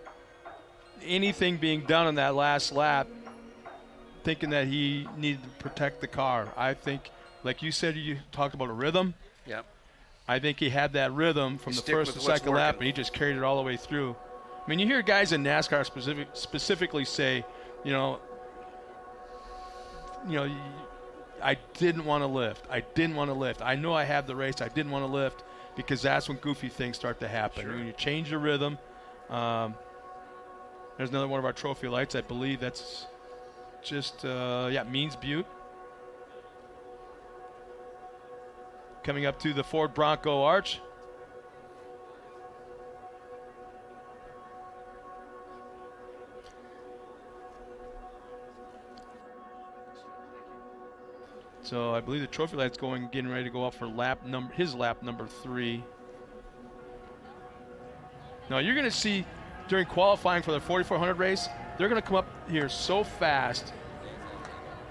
anything being done on that last lap, thinking that he needed to protect the car. I think, like you said, you talked about a rhythm. Yep. I think he had that rhythm from the first to second lap, and he just carried it all the way through. I mean, you hear guys in NASCAR specifically say, you know, I didn't want to lift. I didn't want to lift. I know I had the race. I didn't want to lift, because that's when goofy things start to happen. Sure. When you change your rhythm. There's another one of our TrophyLites. I believe that's just, Means Butte. Coming up to the Ford Bronco Arch. So I believe the TrophyLites getting ready to go up for his lap number 3. Now you're going to see during qualifying for the 4400 race, they're going to come up here so fast.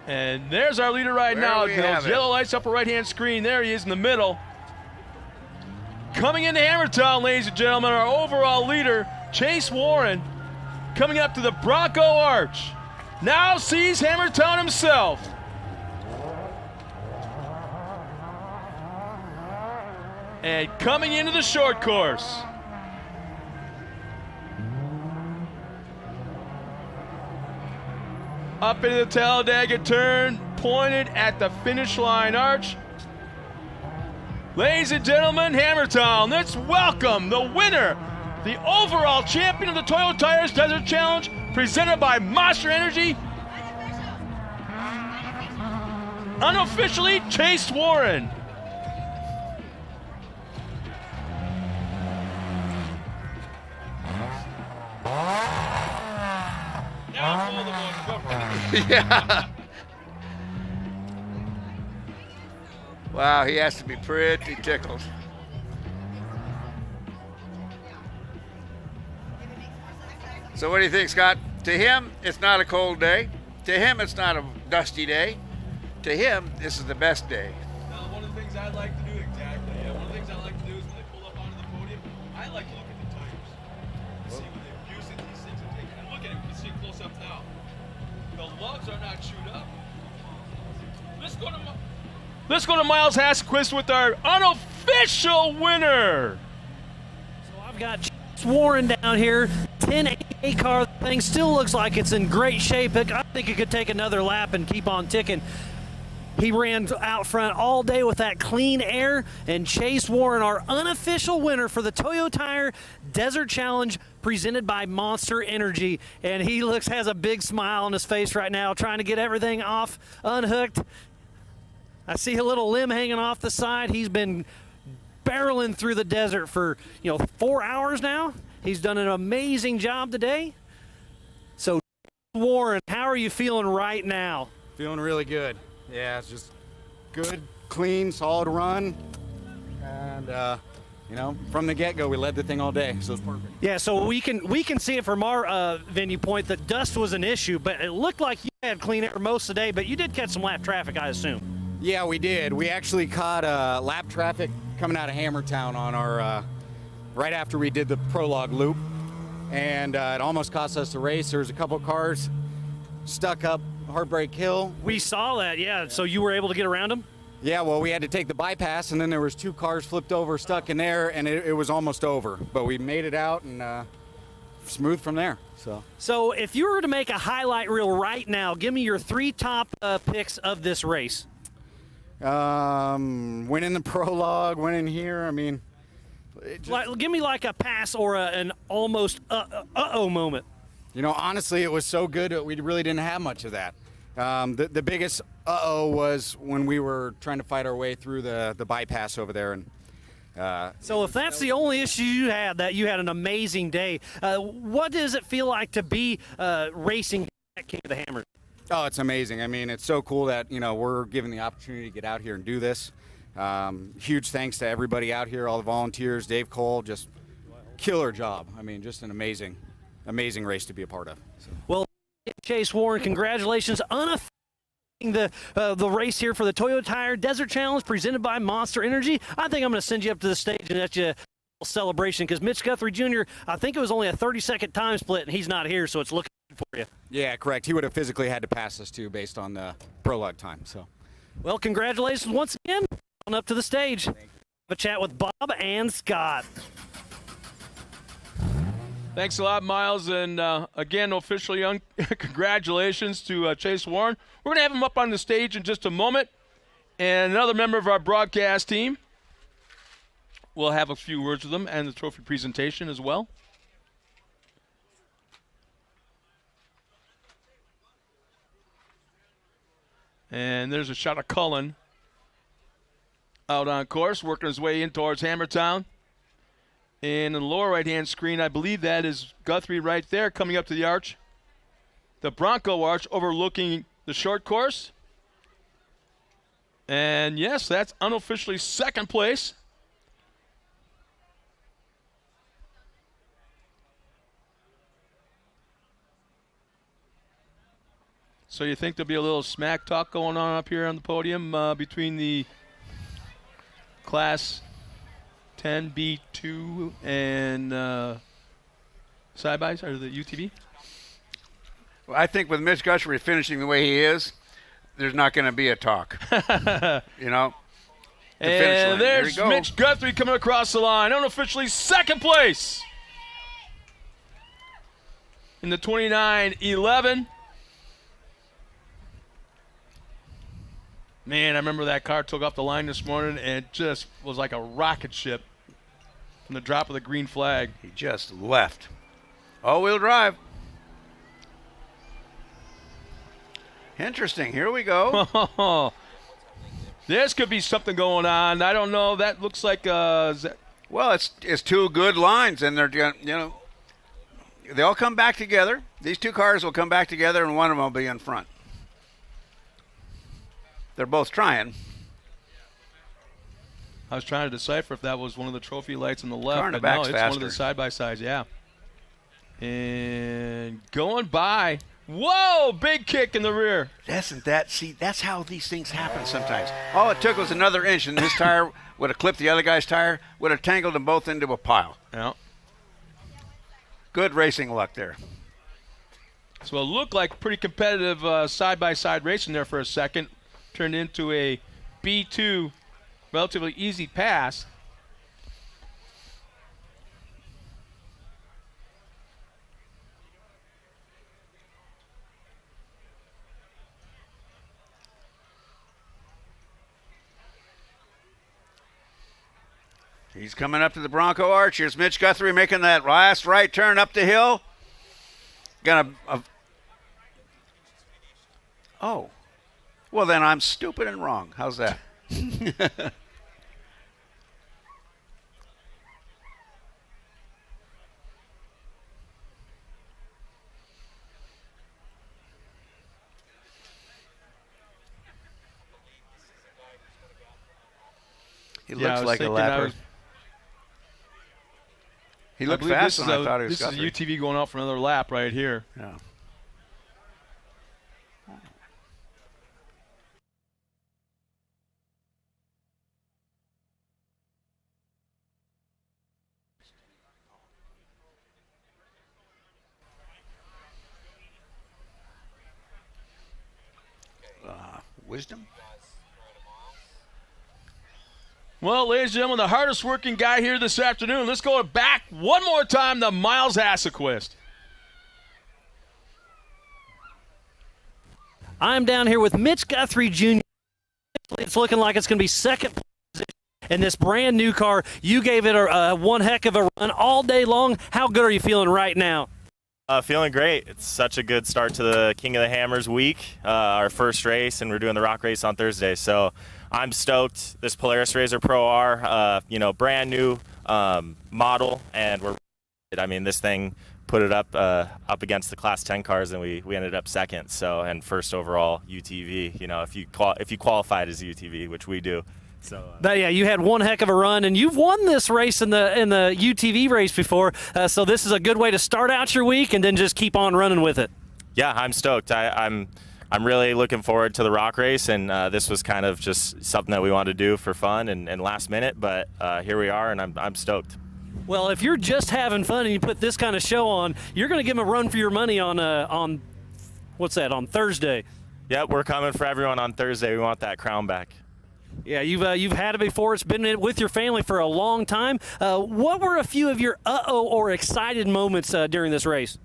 And there's our leader right now. Those yellow lights upper right-hand screen. There he is in the middle. Coming into Hammertown, ladies and gentlemen, our overall leader, Chase Warren, coming up to the Bronco Arch. Now sees Hammertown himself. And coming into the short course. Up into the Talladega turn, pointed at the finish line arch. Ladies and gentlemen, Hammertown, let's welcome the winner, the overall champion of the Toyo Tires Desert Challenge, presented by Monster Energy. Unofficially, Chase Warren. Yeah. Wow, he has to be pretty tickled. So what do you think, Scott? To him, it's not a cold day. To him, it's not a dusty day. To him, this is the best day. Now, one of the things I like to do, one of the things I like to do is when they pull up onto the podium, I like to look at the tires. See what the abuse that these things are taking. And look at it, you can see it close up now. The lugs are not chewed up. Let's go to Miles Hasquist with our unofficial winner. So I've got Chase Warren down here, 10A car. The thing still looks like it's in great shape. I think it could take another lap and keep on ticking. He ran out front all day with that clean air, and Chase Warren, our unofficial winner for the Toyo Tire Desert Challenge presented by Monster Energy. And he has a big smile on his face right now, trying to get everything unhooked. I see a little limb hanging off the side. He's been barreling through the desert for 4 hours now. He's done an amazing job today. So, Warren, how are you feeling right now? Feeling really good. Yeah, it's just good, clean, solid run. And, from the get-go, we led the thing all day, so it's perfect. Yeah, so we can see it from our venue point that dust was an issue, but it looked like you had clean air most of the day, but you did catch some lap traffic, I assume. Yeah, we did. We actually caught lap traffic coming out of Hammertown on our right after we did the prologue loop, and it almost cost us the race. There was a couple cars stuck up Heartbreak Hill. We saw that, yeah. So you were able to get around them? Yeah, well, we had to take the bypass, and then there was 2 cars flipped over, stuck in there, and it was almost over. But we made it out, and smooth from there. So if you were to make a highlight reel right now, give me your 3 top picks of this race. Winning the prologue, winning here. I mean, give me like a pass or an almost uh-oh moment. Honestly, it was so good that we really didn't have much of that. The biggest uh-oh was when we were trying to fight our way through the bypass over there. And so if that's the only issue you had, that you had an amazing day. What does it feel like to be racing at King of the Hammers? Oh, it's amazing. I mean, it's so cool that, we're given the opportunity to get out here and do this. Huge thanks to everybody out here, all the volunteers, Dave Cole, just killer job. I mean, just an amazing race to be a part of. So. Well, Chase Warren, congratulations on the race here for the Toyo Tire Desert Challenge presented by Monster Energy. I think I'm going to send you up to the stage and let you celebration because Mitch Guthrie Jr., I think it was only a 30-second time split, and he's not here, so it's looking good for you. Yeah, correct. He would have physically had to pass us, too, based on the prologue time. So, well, congratulations once again. On up to the stage. Have a chat with Bob and Scott. Thanks a lot, Miles. And again, officially, congratulations to Chase Warren. We're going to have him up on the stage in just a moment. And another member of our broadcast team. We'll have a few words with them and the trophy presentation as well. And there's a shot of Cullen out on course, working his way in towards Hammertown. And in the lower right-hand screen, I believe that is Guthrie right there coming up to the arch. The Bronco arch overlooking the short course. And yes, that's unofficially second place. So you think there'll be a little smack talk going on up here on the podium between the Class 10B2 and side-bys, or the UTV? Well, I think with Mitch Guthrie finishing the way he is, there's not going to be a talk. And there's Mitch Guthrie coming across the line, unofficially second place in the 29-11. Man, I remember that car took off the line this morning and it just was like a rocket ship from the drop of the green flag. He just left. All-wheel drive. Interesting. Here we go. This could be something going on. I don't know. That looks like well, it's 2 good lines, and they're they all come back together. These 2 cars will come back together, and one of them will be in front. They're both trying. I was trying to decipher if that was one of the TrophyLites on the left, car in the but no, back's it's faster. one of the side-by-sides, yeah. And going by. Whoa, big kick in the rear. That's how these things happen sometimes. All it took was another inch, and his tire would have clipped the other guy's tire, would have tangled them both into a pile. Yeah. Good racing luck there. So it looked like pretty competitive side-by-side racing there for a second. Turned into a B2 relatively easy pass. He's coming up to the Bronco arch. Here's Mitch Guthrie making that last right turn up the hill. Oh. Well, then I'm stupid and wrong. How's that? He looks like a lapper. He looked fast when I thought he was This is a UTV going out for another lap right here. Yeah. Wisdom? Well, ladies and gentlemen, the hardest working guy here this afternoon. Let's go back one more time to Miles Hasselquist. I'm down here with Mitch Guthrie Jr. It's looking like it's going to be second position in this brand new car. You gave it one heck of a run all day long. How good are you feeling right now? Feeling great. It's such a good start to the King of the Hammers week, our first race, and we're doing the rock race on Thursday. So I'm stoked. This Polaris RZR Pro R, brand new model, and this thing put it up against the Class 10 cars, and we ended up second. So, and first overall UTV. If you qualified as a UTV, which we do. So, yeah, you had one heck of a run, and you've won this race in the UTV race before. So this is a good way to start out your week, and then just keep on running with it. Yeah, I'm stoked. I'm really looking forward to the rock race, and this was kind of just something that we wanted to do for fun and last minute. But here we are, and I'm stoked. Well, if you're just having fun and you put this kind of show on, you're going to give them a run for your money on what's that, on Thursday? Yep, we're coming for everyone on Thursday. We want that crown back. Yeah, you've had it before. It's been with your family for a long time. What were a few of your or excited moments during this race?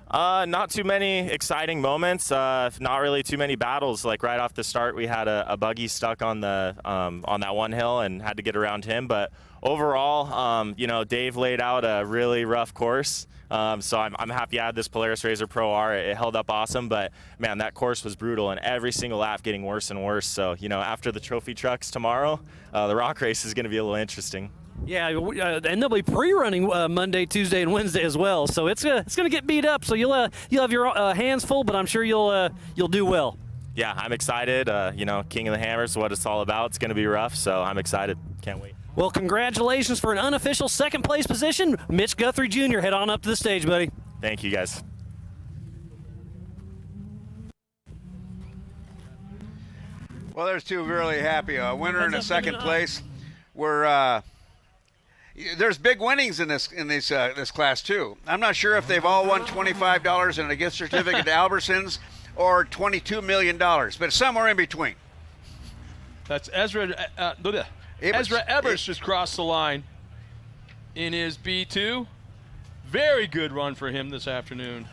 Not too many exciting moments. Not really too many battles. Like right off the start, we had a buggy stuck on the on that one hill and had to get around him. But overall, Dave laid out a really rough course. So I'm happy I had this Polaris RZR Pro R. It held up awesome, but man, that course was brutal, and every single lap getting worse and worse. So after the trophy trucks tomorrow, the rock race is going to be a little interesting. Yeah, and they'll be pre-running Monday, Tuesday, and Wednesday as well. So it's going to get beat up. So you'll have your hands full, but I'm sure you'll do well. Yeah, I'm excited. King of the Hammers, what it's all about. It's going to be rough, so I'm excited. Can't wait. Well, congratulations for an unofficial second place position. Mitch Guthrie Jr., head on up to the stage, buddy. Thank you, guys. Well, there's two really happy. A winner and a second place. There's big winnings in this class too. I'm not sure if they've all won $25 and a gift certificate to Albertsons or $22 million, but somewhere in between. That's Ezra Eberts just crossed the line in his B2. Very good run for him this afternoon.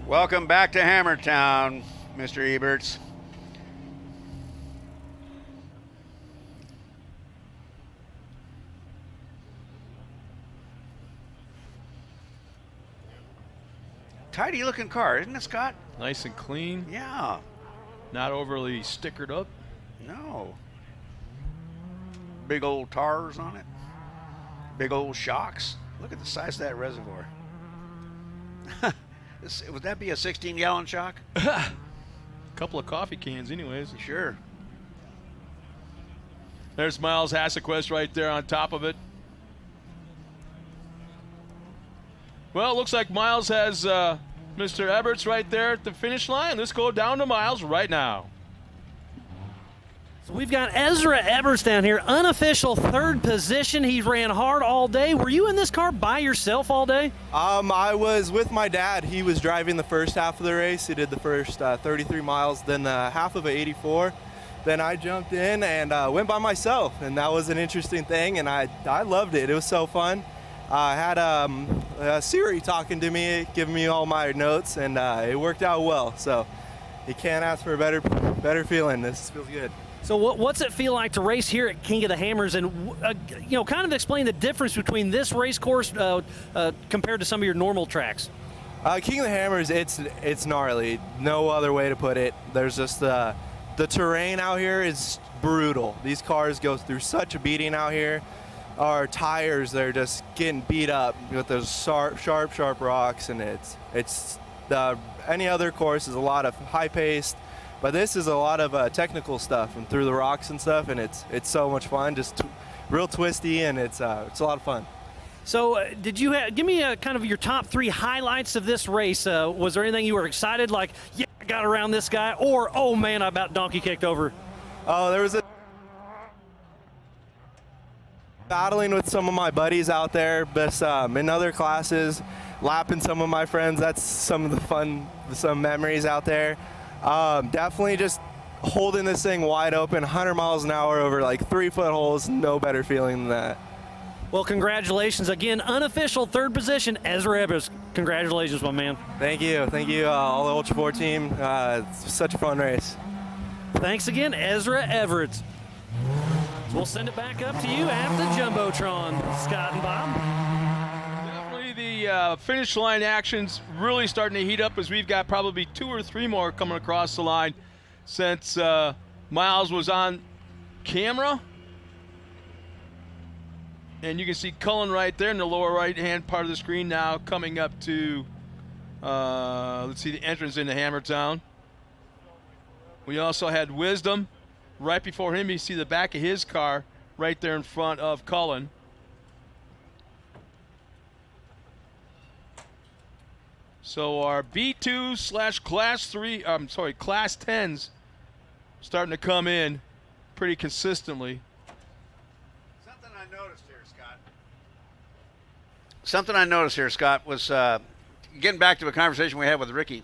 Welcome back to Hammertown, Mr. Eberts. Tidy looking car, isn't it, Scott? Nice and clean. Yeah. Not overly stickered up. No. Big old tars on it. Big old shocks. Look at the size of that reservoir. Would that be a 16-gallon shock? Couple of coffee cans anyways. Sure. There's Miles Hasselquist right there on top of it. Well, it looks like Miles has Mr. Eberts right there at the finish line. Let's go down to Miles right now. So we've got Ezra Eberts down here, unofficial third position. He ran hard all day. Were you in this car by yourself all day? I was with my dad. He was driving the first half of the race. He did the first 33 miles, then the half of an 84. Then I jumped in and went by myself, and that was an interesting thing, and I loved it. It was so fun. I had Siri talking to me, giving me all my notes, and it worked out well. So you can't ask for a better feeling. This feels good. So what's it feel like to race here at King of the Hammers, and kind of explain the difference between this race course compared to some of your normal tracks? King of the Hammers, it's gnarly. No other way to put it. There's just the terrain out here is brutal. These cars go through such a beating out here. our tires, they're just getting beat up with those sharp rocks, and it's any other course is a lot of high paced, but this is a lot of technical stuff and through the rocks and stuff, and it's so much fun, just real twisty, and it's a lot of fun. So did you give me kind of your top 3 highlights of this race? Was there anything you were excited, like, yeah, I got around this guy, or, oh man, I about donkey kicked over? Oh, there was battling with some of my buddies out there, but in other classes, lapping some of my friends. That's some of the fun, some memories out there. Definitely just holding this thing wide open, 100 miles an hour over like 3-foot holes. No better feeling than that. Well, congratulations again, unofficial 3rd position, Ezra Everett. Congratulations, my man. Thank you, all the Ultra 4 team. It's such a fun race. Thanks again, Ezra Everett. We'll send it back up to you at the Jumbotron, Scott and Bob. Definitely the finish line action's really starting to heat up, as we've got probably 2 or 3 more coming across the line since Miles was on camera. And you can see Cullen right there in the lower right-hand part of the screen now, coming up to, let's see, the entrance into Hammertown. We also had Wisdom. Right before him, you see the back of his car right there in front of Cullen. So our B2/Class 3, Class 10s starting to come in pretty consistently. Something I noticed here, Scott, was getting back to a conversation we had with Ricky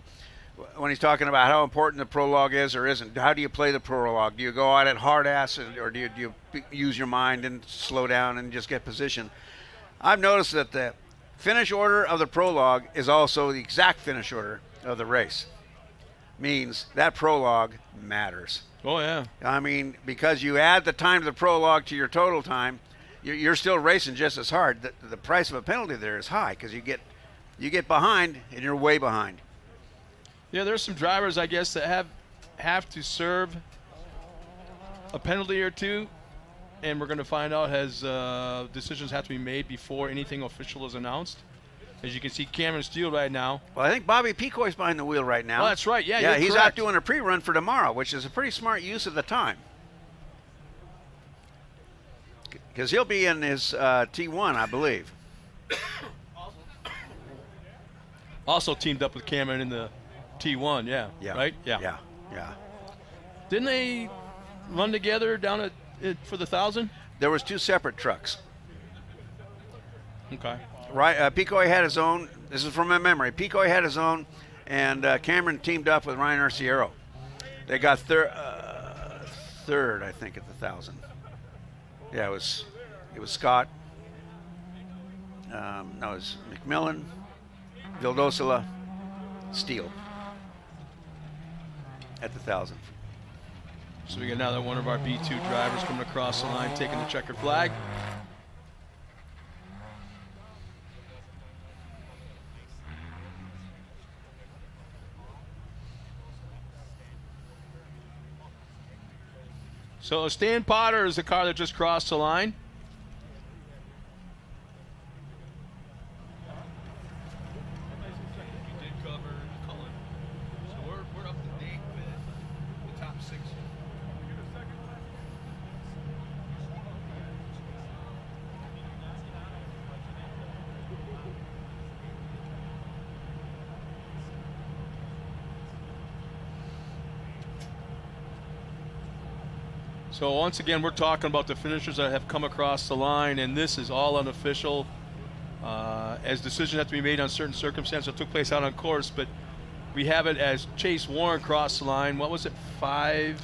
when he's talking about how important the prologue is or isn't. How do you play the prologue? Do you go out at hard ass, or do you use your mind and slow down and just get position? I've noticed that the finish order of the prologue is also the exact finish order of the race. Means that prologue matters. Oh, yeah. I mean, because you add the time to the prologue to your total time, you're still racing just as hard. The price of a penalty there is high because you get behind and you're way behind. Yeah, there's some drivers, I guess, that have to serve a penalty or two, and we're going to find out as decisions have to be made before anything official is announced. As you can see, Cameron Steele right now. Well, I think Bobby Picoy's behind the wheel right now. Oh, that's right. Yeah, yeah, he's correct. out doing a pre-run for tomorrow, which is a pretty smart use of the time. Because he'll be in his T1, I believe. Also teamed up with Cameron in the T1, yeah. Right? Yeah. Didn't they run together down for the 1,000? There was 2 separate trucks. Okay. Right, Picoy had his own. This is from my memory. Picoy had his own, and Cameron teamed up with Ryan Arciero. They got third, I think, at the 1,000. Yeah, it was Scott. No, it was McMillan, Vildosula, Steele at the 1,000. So we got another one of our B2 drivers coming across the line, taking the checkered flag. So Stan Potter is the car that just crossed the line. We did cover Cullen. So we're up to date with the top 6. So once again, we're talking about the finishers that have come across the line, and this is all unofficial, as decisions have to be made on certain circumstances that took place out on course. But we have it as Chase Warren crossed the line. What was it, 5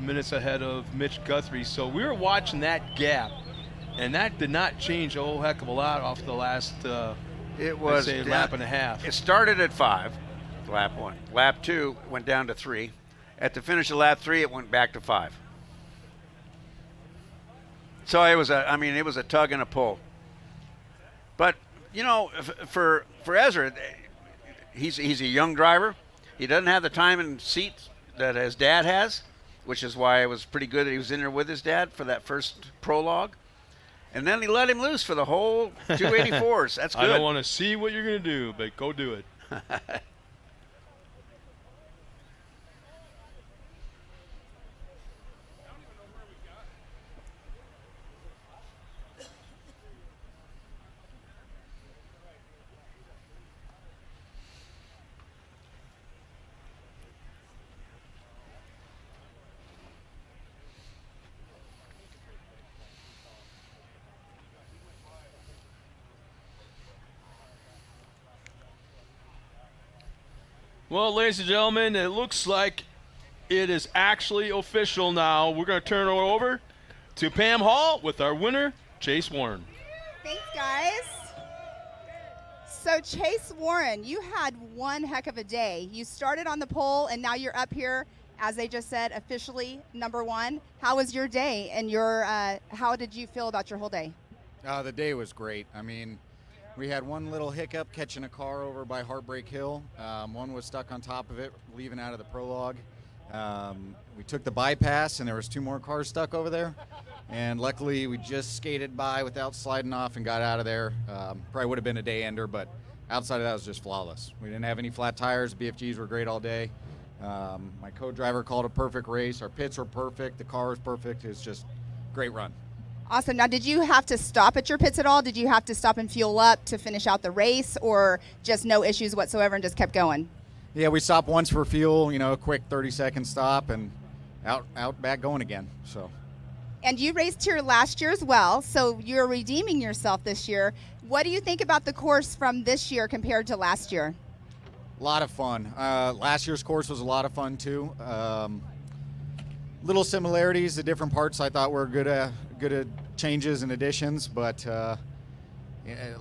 minutes ahead of Mitch Guthrie? So we were watching that gap, and that did not change a whole heck of a lot off the last, it was a lap and a half. It started at 5, lap 1. Lap 2 went down to 3. At the finish of lap 3, it went back to 5. So it was a tug and a pull. But you know, for Ezra, he's a young driver. He doesn't have the time and seat that his dad has. which is why it was pretty good that he was in there with his dad for that first prologue. And then he let him loose for the whole 284s. That's good. I don't want to see what you're going to do, but go do it. Well, ladies and gentlemen, it looks like it is actually official now. We're going to turn it over to Pam Hall with our winner, Chase Warren. Thanks, guys. So, Chase Warren, you had one heck of a day. You started on the pole, and now you're up here, as they just said, officially number one. How was your day, and how did you feel about your whole day? The day was great. I mean, we had one little hiccup catching a car over by Heartbreak Hill. One was stuck on top of it, leaving out of the prologue. We took the bypass, and there was 2 more cars stuck over there. And luckily, we just skated by without sliding off and got out of there. Probably would have been a day ender, but outside of that, it was just flawless. We didn't have any flat tires. BFGs were great all day. My co-driver called a perfect race. Our pits were perfect. The car was perfect. It was just a great run. Awesome. Now, did you have to stop at your pits at all? Did you have to stop and fuel up to finish out the race, or just no issues whatsoever and just kept going? Yeah, we stopped once for fuel, a quick 30-second stop, and out back going again. So. And you raced here last year as well, so you're redeeming yourself this year. What do you think about the course from this year compared to last year? A lot of fun. Last year's course was a lot of fun too. Little similarities. The different parts I thought were good changes and additions, but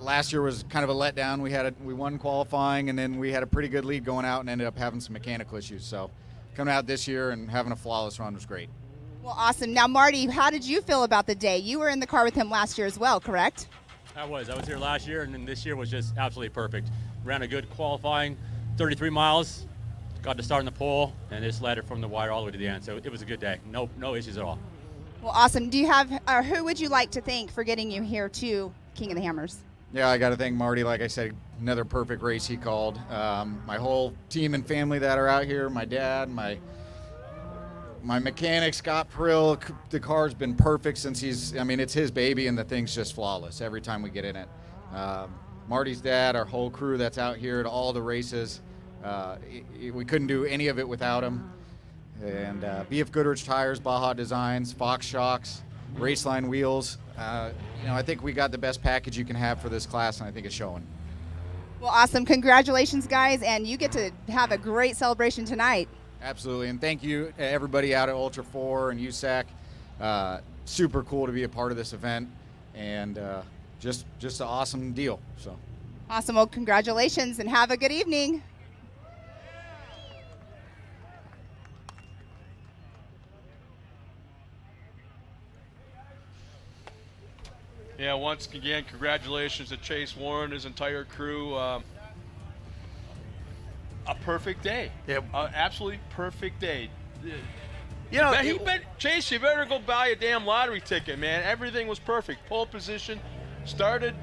last year was kind of a letdown. We won qualifying, and then we had a pretty good lead going out and ended up having some mechanical issues. So coming out this year and having a flawless run was great. Well, awesome. Now, Marty, how did you feel about the day? You were in the car with him last year as well, correct? I was here last year, and then this year was just absolutely perfect. Ran a good qualifying, 33 miles, got to start in the pole, and just led it from the wire all the way to the end. So it was a good day. No issues at all. Well, awesome. Do you have, or who would you like to thank for getting you here to King of the Hammers? Yeah, I got to thank Marty. Like I said, another perfect race he called. My whole team and family that are out here, my dad, my mechanic, Scott Prill, the car's been perfect since it's his baby, and the thing's just flawless every time we get in it. Marty's dad, our whole crew that's out here at all the races, we couldn't do any of it without him. And BF Goodrich tires, Baja Designs, Fox shocks, Raceline wheels. I think we got the best package you can have for this class, and I think it's showing. Well, awesome. Congratulations, guys, and you get to have a great celebration tonight. Absolutely, and thank you to everybody out at Ultra 4 and USAC. Super cool to be a part of this event, and just an awesome deal. So awesome. Well, congratulations, and have a good evening. Yeah, once again, congratulations to Chase Warren, his entire crew. A perfect day. Yep. Absolutely perfect day. Chase, you better go buy a damn lottery ticket, man. Everything was perfect. Pole position, started,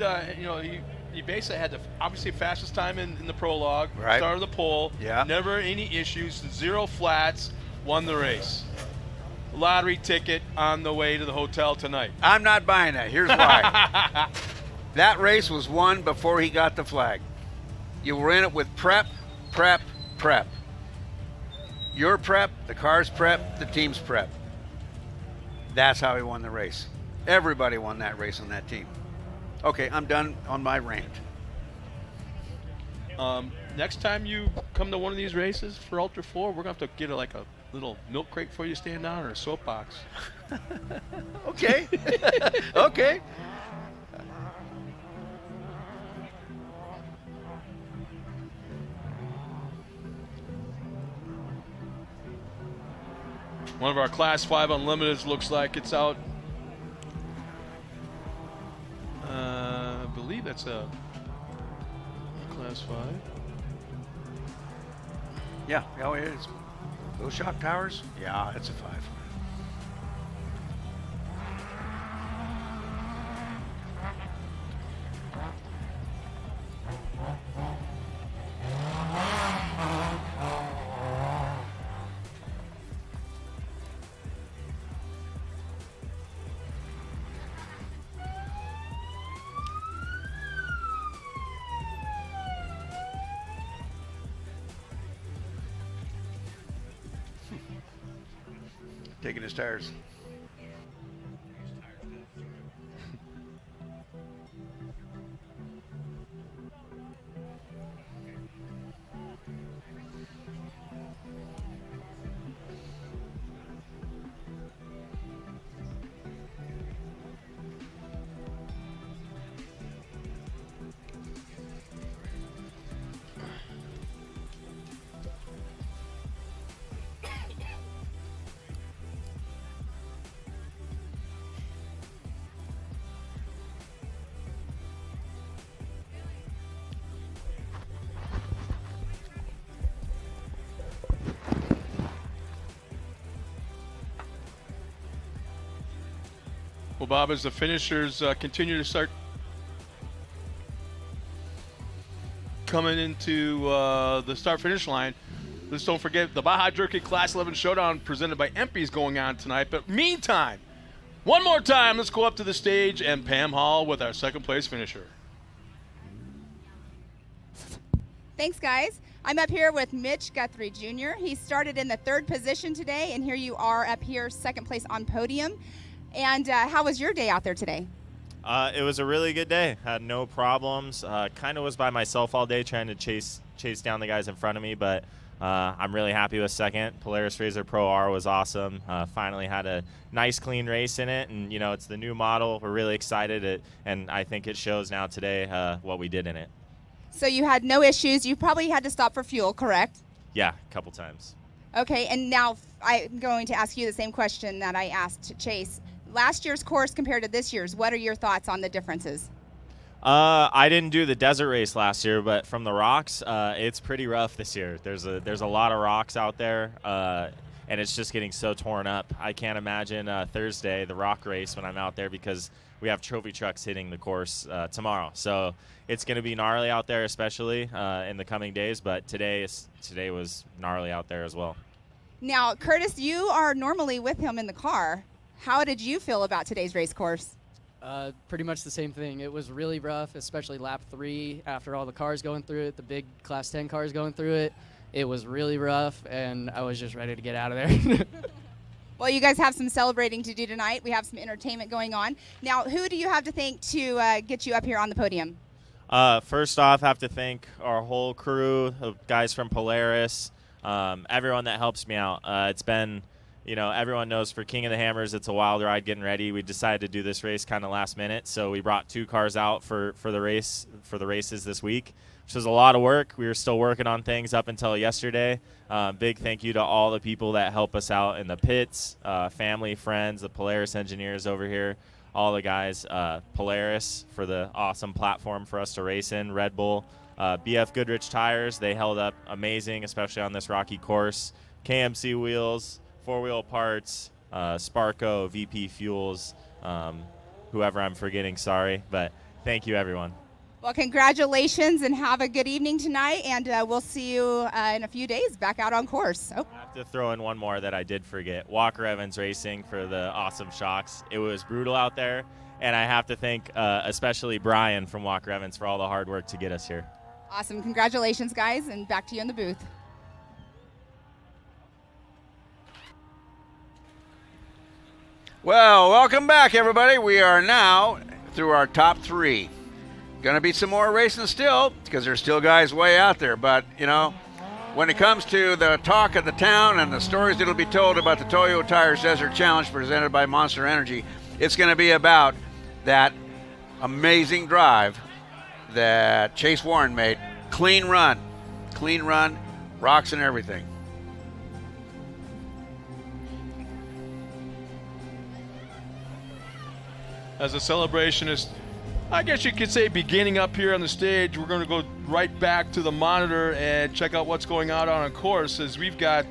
he basically had the obviously fastest time in the prologue. Right. Started the pole. Yeah. Never any issues. 0 flats. Won the race. Lottery ticket on the way to the hotel tonight. I'm not buying that. Here's why. That race was won before he got the flag. You were in it with prep. Your prep, the car's prep, the team's prep. That's how he won the race. Everybody won that race on that team. Okay, I'm done on my rant. Next time you come to one of these races for Ultra 4, we're going to have to get a little milk crate for you to stand on, or a soapbox. Okay. Okay. One of our Class 5 Unlimiteds looks like it's out. I believe that's a Class 5. Yeah, it is. Those shock towers? Yeah, it's a 5. Taking his tires. Well, Bob, as the finishers continue to start coming into the start-finish line, let's don't forget the Baja Jerky Class 11 Showdown presented by Empey's going on tonight. But meantime, one more time, let's go up to the stage and Pam Hall with our second-place finisher. Thanks, guys. I'm up here with Mitch Guthrie Jr. He started in the 3rd position today, and here you are up here, second place on podium. And how was your day out there today? It was a really good day. Had no problems. Kind of was by myself all day trying to chase down the guys in front of me, but I'm really happy with second. Polaris Razor Pro R was awesome. Finally had a nice clean race in it, and you know, it's the new model. We're really excited, and I think it shows now today what we did in it. So you had no issues. You probably had to stop for fuel, correct? Yeah, a couple times. Okay, and now I'm going to ask you the same question that I asked Chase. Last year's course compared to this year's, what are your thoughts on the differences? I didn't do the desert race last year, but from the rocks, it's pretty rough this year. There's a lot of rocks out there, and it's just getting so torn up. I can't imagine Thursday, the rock race, when I'm out there, because we have trophy trucks hitting the course tomorrow. So it's going to be gnarly out there, especially in the coming days. But today was gnarly out there as well. Now, Curtis, you are normally with him in the car. How did you feel about today's race course? Pretty much the same thing. It was really rough, especially lap 3 after all the cars going through it, the big Class 10 cars going through it. It was really rough, and I was just ready to get out of there. Well, you guys have some celebrating to do tonight. We have some entertainment going on. Now, who do you have to thank to get you up here on the podium? First off, have to thank our whole crew, the guys from Polaris, everyone that helps me out. It's been, you know, everyone knows for King of the Hammers, it's a wild ride getting ready. We decided to do this race kind of last minute, so we brought 2 cars out for the races this week, which was a lot of work. We were still working on things up until yesterday. Big thank you to all the people that help us out in the pits, family, friends, the Polaris engineers over here, all the guys, Polaris for the awesome platform for us to race in, Red Bull, BF Goodrich tires, they held up amazing, especially on this rocky course, KMC wheels, 4-wheel parts, Sparco, VP Fuels, whoever I'm forgetting, sorry, but thank you, everyone. Well, congratulations and have a good evening tonight, and we'll see you in a few days back out on course. Oh. I have to throw in one more that I did forget. Walker Evans Racing for the awesome shocks. It was brutal out there, and I have to thank especially Brian from Walker Evans for all the hard work to get us here. Awesome. Congratulations, guys, and back to you in the booth. Well, welcome back, everybody. We are now through our top 3. Going to be some more racing still, because there's still guys way out there. But, you know, when it comes to the talk of the town and the stories that will be told about the Toyo Tires Desert Challenge presented by Monster Energy, it's going to be about that amazing drive that Chase Warren made. Clean run, rocks and everything. As the celebration is, I guess you could say, beginning up here on the stage, we're going to go right back to the monitor and check out what's going on a course, as we've got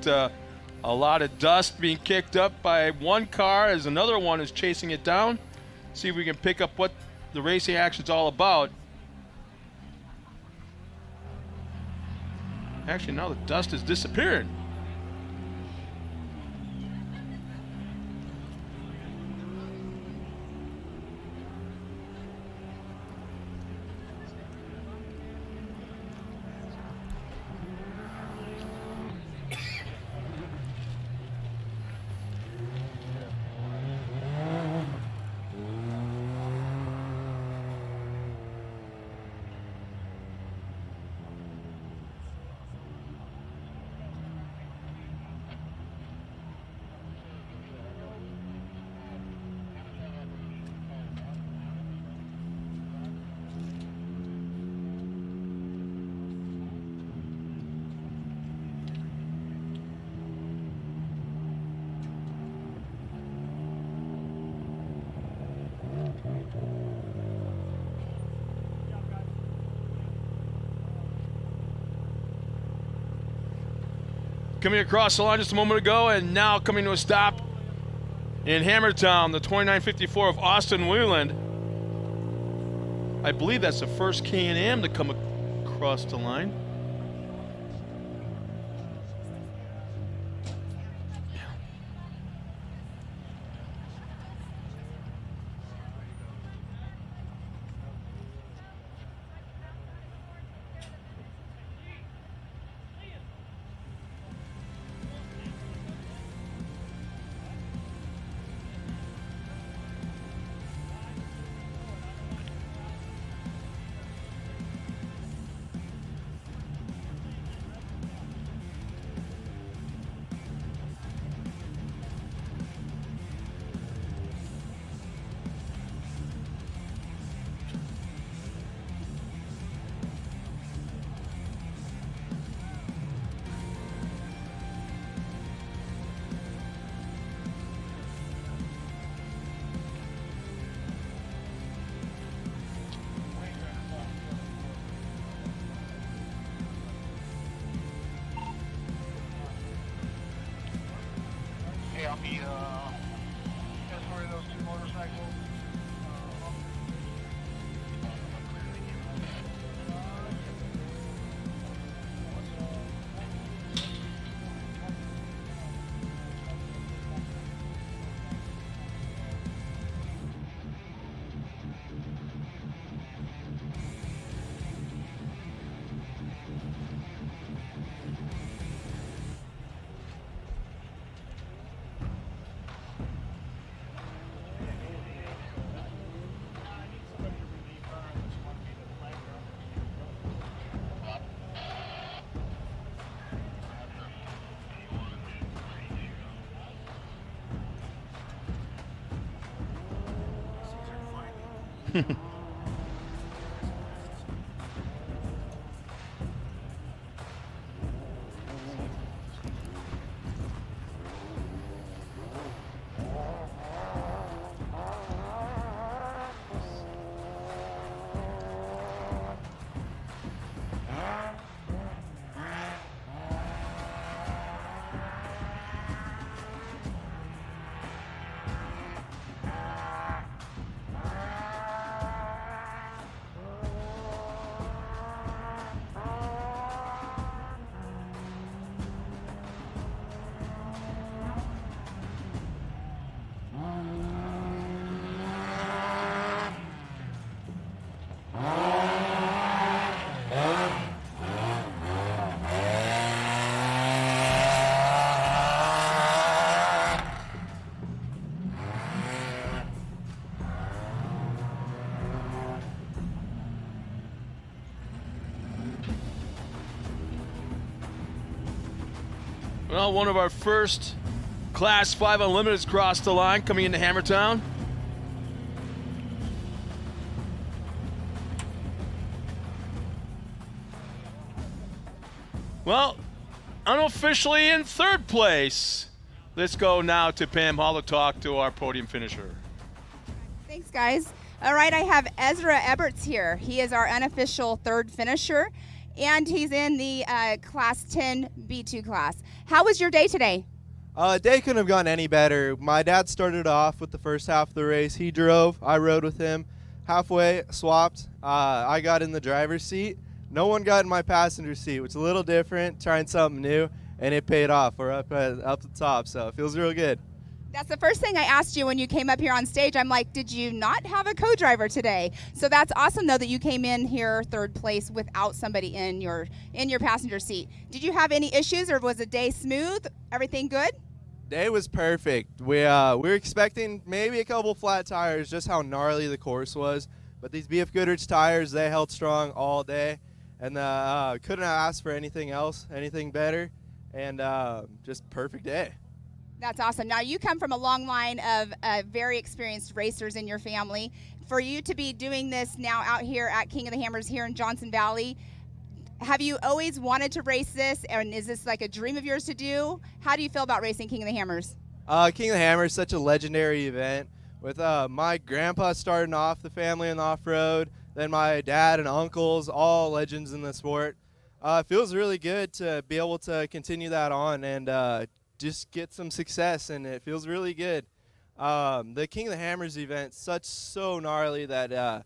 A lot of dust being kicked up by one car as another one is chasing it down. See if we can pick up what the racing action's all about. Actually, now the dust is disappearing. Coming across the line just a moment ago, and now coming to a stop in Hammertown, the 2954 of Austin Wheeland. I believe that's the first K&M to come across the line. I'll be escorting those two motorcycles. Well, one of our first Class 5 Unlimiteds crossed the line coming into Hammertown. Well, unofficially in third place. Let's go now to Pam Hall to talk to our podium finisher. Thanks, guys. All right, I have Ezra Eberts here. He is our unofficial third finisher, and he's in the Class 10 B2 class. How was your day today? Day couldn't have gone any better. My dad started off with the first half of the race. He drove. I rode with him. Halfway, swapped. I got in the driver's seat. No one got in my passenger seat, which is a little different, trying something new, and it paid off. We're up the top, so it feels real good. That's the first thing I asked you when you came up here on stage. I'm like, did you not have a co-driver today? So that's awesome, though, that you came in here third place without somebody in your passenger seat. Did you have any issues, or was the day smooth? Everything good? Day was perfect. We were expecting maybe a couple flat tires, just how gnarly the course was. But these BF Goodrich tires, they held strong all day, and couldn't have asked for anything else, anything better, and just perfect day. That's awesome. Now, you come from a long line of very experienced racers in your family. For you to be doing this now out here at King of the Hammers here in Johnson Valley, have you always wanted to race this, and is this like a dream of yours to do? How do you feel about racing King of the Hammers? King of the Hammers is such a legendary event. With my grandpa starting off the family in the off-road, then my dad and uncles, all legends in the sport. It feels really good to be able to continue that on and just get some success, and it feels really good. The King of the Hammers event is so gnarly that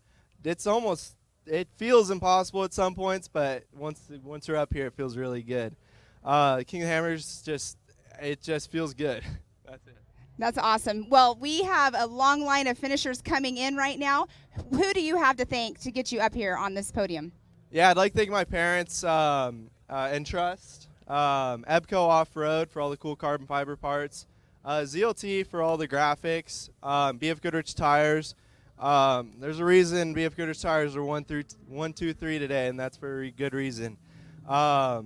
it feels impossible at some points, but once you're up here, it feels really good. King of the Hammers it just feels good. That's it. That's awesome. Well, we have a long line of finishers coming in right now. Who do you have to thank to get you up here on this podium? Yeah, I'd like to thank my parents and Trust, Ebco Off-Road for all the cool carbon fiber parts, ZLT for all the graphics, BF Goodrich tires. There's a reason BF Goodrich tires are 1, 2, 3 today, and that's for a good reason. I'd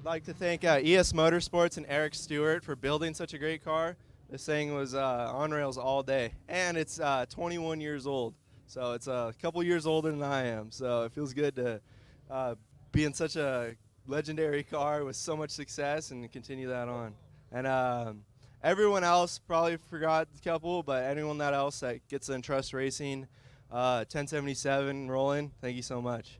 like to thank ES Motorsports and Eric Stewart for building such a great car. This thing was on rails all day, and it's 21 years old, so it's a couple years older than I am, so it feels good to be in such a legendary car with so much success and continue that on. And everyone else, probably forgot a couple, but anyone else that gets in Trust Racing, 1077 rolling, thank you so much.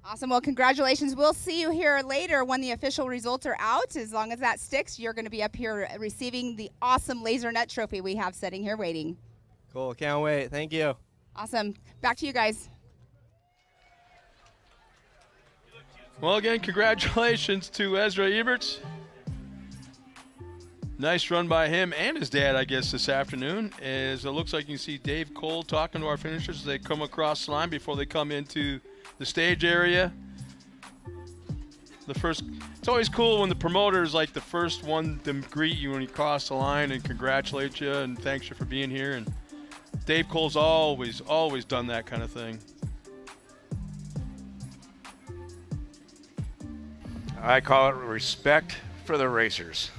Awesome. Well, congratulations. We'll see you here later when the official results are out. As long as that sticks, you're going to be up here receiving the awesome laser nut trophy we have sitting here waiting. Cool. Can't wait. Thank you. Awesome. Back to you guys. Well, again, congratulations to Ezra Eberts. Nice run by him and his dad, I guess, this afternoon. As it looks like you can see Dave Cole talking to our finishers as they come across the line before they come into the stage area. It's always cool when the promoter is like the first one to greet you when you cross the line and congratulate you and thanks you for being here. And Dave Cole's always done that kind of thing. I call it respect for the racers.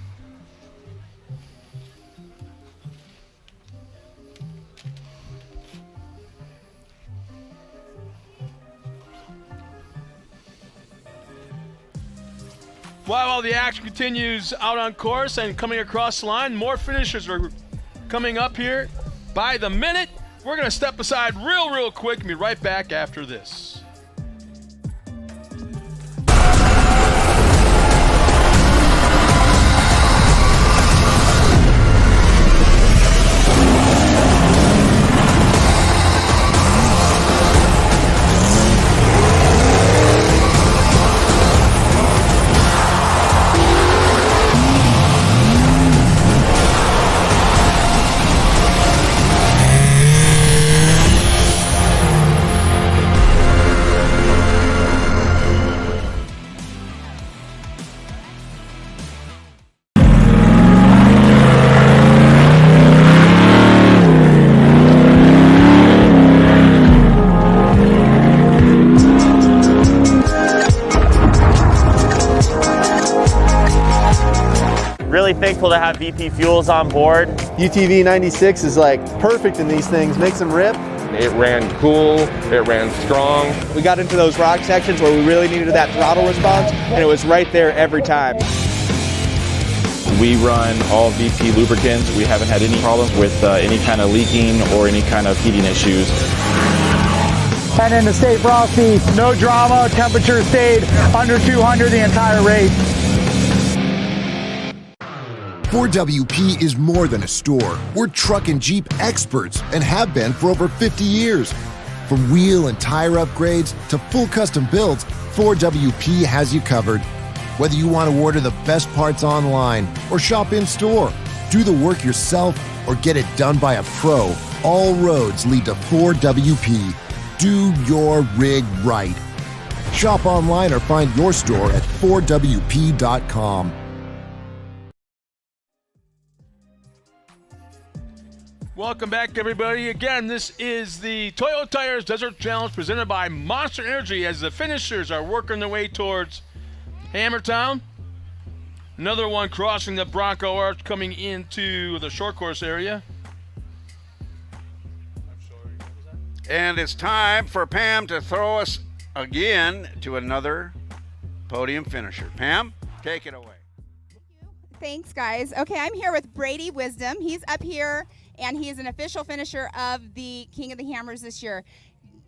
While the action continues out on course and coming across the line, more finishers are coming up here by the minute. We're going to step aside real quick and be right back after this. Really thankful to have VP Fuels on board. UTV 96 is like perfect in these things, makes them rip. It ran cool, it ran strong. We got into those rock sections where we really needed that throttle response, and it was right there every time. We run all VP lubricants. We haven't had any problems with any kind of leaking or any kind of heating issues. And in the Stay Frosty, no drama, temperature stayed under 200 the entire race. 4WP is more than a store. We're truck and Jeep experts and have been for over 50 years. From wheel and tire upgrades to full custom builds, 4WP has you covered. Whether you want to order the best parts online or shop in store, do the work yourself, or get it done by a pro, all roads lead to 4WP. Do your rig right. Shop online or find your store at 4WP.com. Welcome back, everybody. Again, this is the Toyo Tires Desert Challenge presented by Monster Energy as the finishers are working their way towards Hammertown. Another one crossing the Bronco Arch coming into the short course area. And it's time for Pam to throw us again to another podium finisher. Pam, take it away. Thanks, guys. Okay, I'm here with Brady Wisdom. He's up here, and he is an official finisher of the King of the Hammers this year.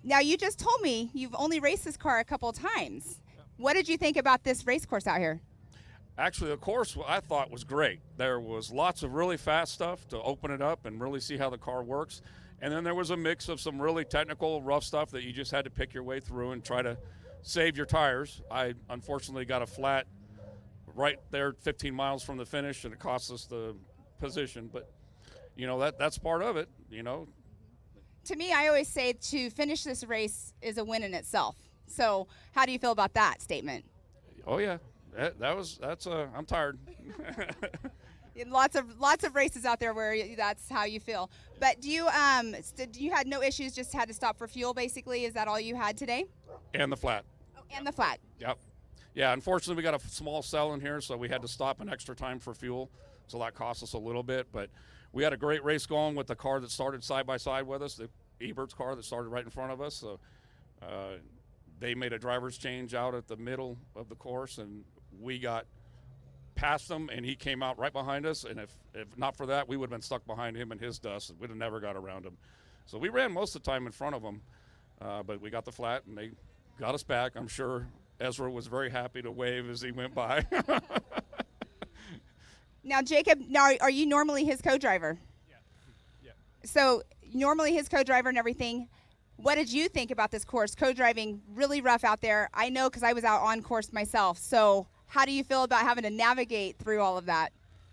Now, you just told me you've only raced this car a couple of times. What did you think about this race course out here? Actually, the course I thought was great. There was lots of really fast stuff to open it up and really see how the car works. And then there was a mix of some really technical, rough stuff that you just had to pick your way through and try to save your tires. I unfortunately got a flat right there 15 miles from the finish, and it cost us the position. But, you know, that's part of it, you know. To me, I always say to finish this race is a win in itself. So how do you feel about that statement? Oh, yeah. I'm tired. Lots of races out there where that's how you feel. But do you had no issues, just had to stop for fuel basically? Is that all you had today? And the flat. Oh, and the flat. Yep. Yeah, unfortunately we got a small cell in here, so we had to stop an extra time for fuel. So that cost us a little bit, but we had a great race going with the car that started side by side with us, the Ebert's car that started right in front of us. So they made a driver's change out at the middle of the course, and we got past him, and he came out right behind us. And if not for that, we would have been stuck behind him in his dust, and we'd have never got around him. So we ran most of the time in front of him, but we got the flat, and they got us back. I'm sure Ezra was very happy to wave as he went by. Now, Jacob, are you normally his co-driver? Yeah. So normally his co-driver and everything. What did you think about this course? Co-driving, really rough out there. I know because I was out on course myself. So how do you feel about having to navigate through all of that?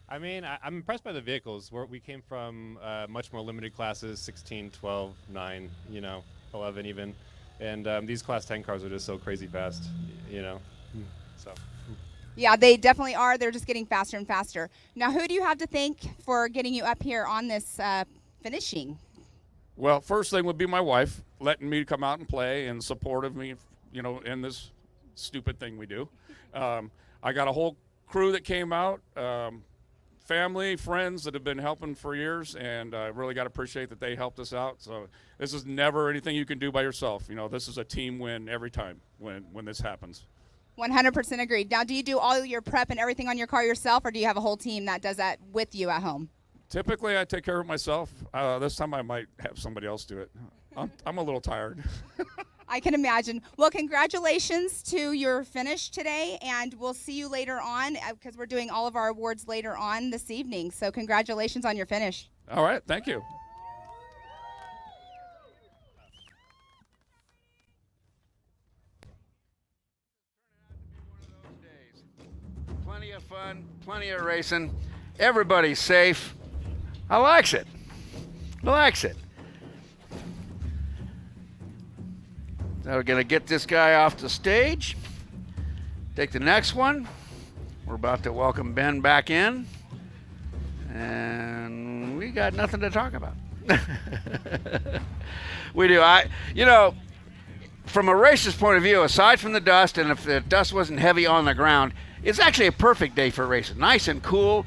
I mean, I'm impressed by the vehicles. We came from much more limited classes, 16, 12, 9, 11 even. And these Class 10 cars are just so crazy fast, so. Yeah, they definitely are. They're just getting faster and faster. Now, who do you have to thank for getting you up here on this finishing? Well, first thing would be my wife, letting me come out and play and support of me, in this stupid thing we do. I got a whole crew that came out, family, friends that have been helping for years, and I really got to appreciate that they helped us out. So this is never anything you can do by yourself. This is a team win every time when this happens. 100% agreed. Now, do you do all your prep and everything on your car yourself, or do you have a whole team that does that with you at home? Typically, I take care of it myself. This time I might have somebody else do it. I'm a little tired. I can imagine. Well, congratulations to your finish today, and we'll see you later on because we're doing all of our awards later on this evening. So congratulations on your finish. All right. Thank you. Plenty of fun, plenty of racing. Everybody's safe. I likes it. Now we're going to get this guy off the stage. Take the next one. We're about to welcome Ben back in. And we got nothing to talk about. We do. From a racer's point of view, aside from the dust, and if the dust wasn't heavy on the ground, it's actually a perfect day for racing. Nice and cool,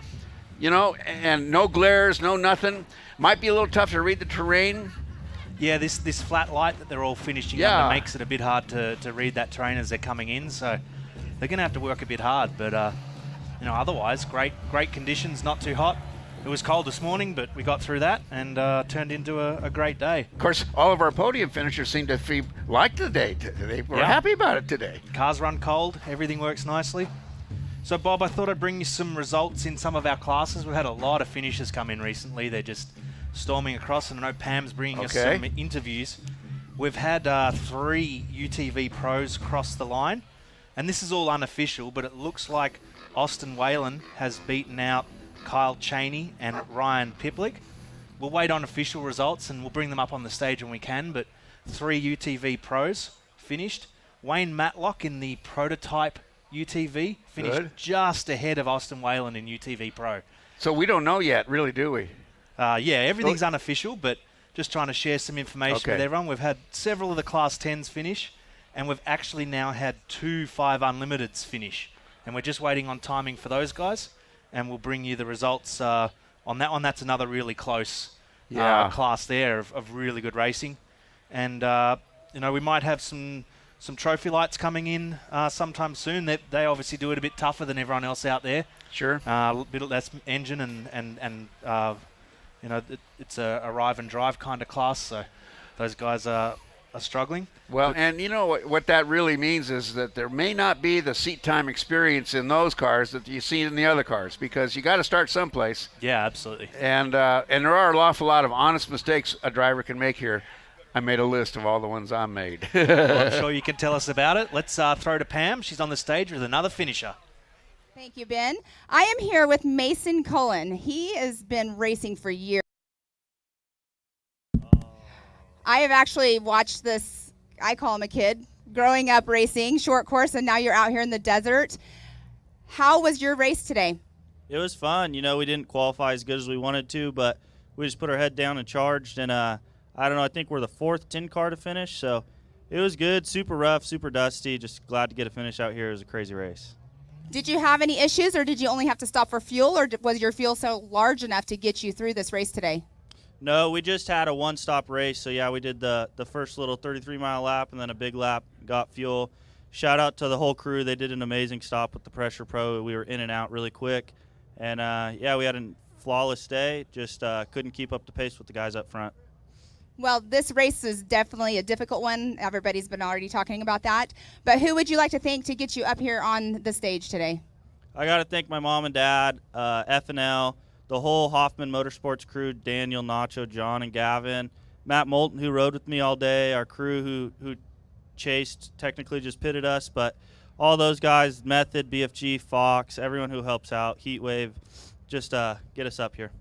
and no glares, no nothing. Might be a little tough to read the terrain. Yeah, this flat light that they're all finishing under makes it a bit hard to read that terrain as they're coming in. So they're going to have to work a bit hard. But, otherwise, great conditions, not too hot. It was cold this morning, but we got through that and turned into a great day. Of course, all of our podium finishers seem to like the day. They were happy about it today. Cars run cold. Everything works nicely. So, Bob, I thought I'd bring you some results in some of our classes. We've had a lot of finishers come in recently. They're just storming across, and I know Pam's bringing us some interviews. We've had 3 UTV pros cross the line, and this is all unofficial, but it looks like Austin Whalen has beaten out Kyle Cheney and Ryan Piplick. We'll wait on official results, and we'll bring them up on the stage when we can, but 3 UTV pros finished. Wayne Matlock in the Prototype UTV finished just ahead of Austin Whalen in UTV Pro. So we don't know yet, really, do we? Yeah, everything's unofficial, but just trying to share some information with everyone. We've had several of the Class 10s finish, and we've actually now had 2 5 Unlimiteds finish. And we're just waiting on timing for those guys, and we'll bring you the results on that one. That's another really close class there of really good racing. And, we might have some TrophyLites coming in sometime soon. They obviously do it a bit tougher than everyone else out there. Sure. A bit less engine and it's a arrive and drive kind of class. So those guys are struggling. Well, and you know what that really means is that there may not be the seat time experience in those cars that you see in the other cars, because you got to start someplace. Yeah, absolutely. And there are an awful lot of honest mistakes a driver can make here. I made a list of all the ones I made. Well, I'm sure you can tell us about it. Let's throw to Pam. She's on the stage with another finisher. Thank you, Ben. I am here with Mason Cullen. He has been racing for years. I have actually watched this, I call him a kid, growing up racing, short course, and now you're out here in the desert. How was your race today? It was fun. We didn't qualify as good as we wanted to, but we just put our head down and charged, and I don't know, I think we're the 4th 10 car to finish, so it was good, super rough, super dusty, just glad to get a finish out here. It was a crazy race. Did you have any issues, or did you only have to stop for fuel, or was your fuel so large enough to get you through this race today? No, we just had a one-stop race, so yeah, we did the first little 33-mile lap and then a big lap, got fuel. Shout out to the whole crew. They did an amazing stop with the Pressure Pro. We were in and out really quick, and we had a flawless day, just couldn't keep up the pace with the guys up front. Well, this race is definitely a difficult one. Everybody's been already talking about that. But who would you like to thank to get you up here on the stage today? I got to thank my mom and dad, F&L, the whole Hoffman Motorsports crew, Daniel, Nacho, John, and Gavin, Matt Moulton, who rode with me all day, our crew who chased, technically just pitted us, but all those guys, Method, BFG, Fox, everyone who helps out, Heatwave, just get us up here.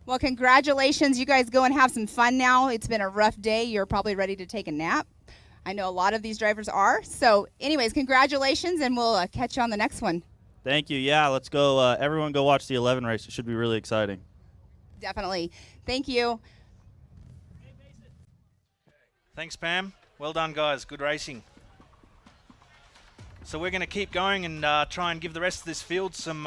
Well, congratulations. You guys go and have some fun now. It's been a rough day. You're probably ready to take a nap. I know a lot of these drivers are. So anyways, congratulations, and we'll catch you on the next one. Thank you. Yeah, let's go. Everyone go watch the 11 race. It should be really exciting. Definitely. Thank you. Thanks, Pam. Well done, guys. Good racing. So we're going to keep going and try and give the rest of this field some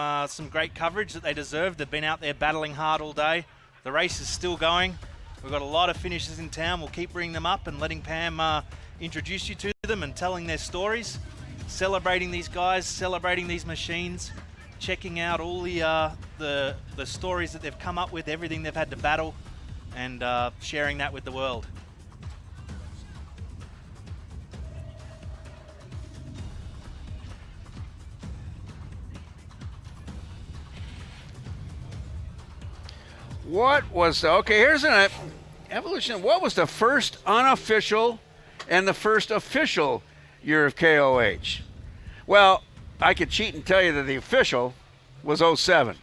great coverage that they deserve. They've been out there battling hard all day. The race is still going. We've got a lot of finishers in town. We'll keep bringing them up and letting Pam introduce you to them and telling their stories, celebrating these guys, celebrating these machines, checking out all the stories that they've come up with, everything they've had to battle, and sharing that with the world. Here's an evolution. What was the first unofficial and the first official year of KOH? Well, I could cheat and tell you that the official was 07.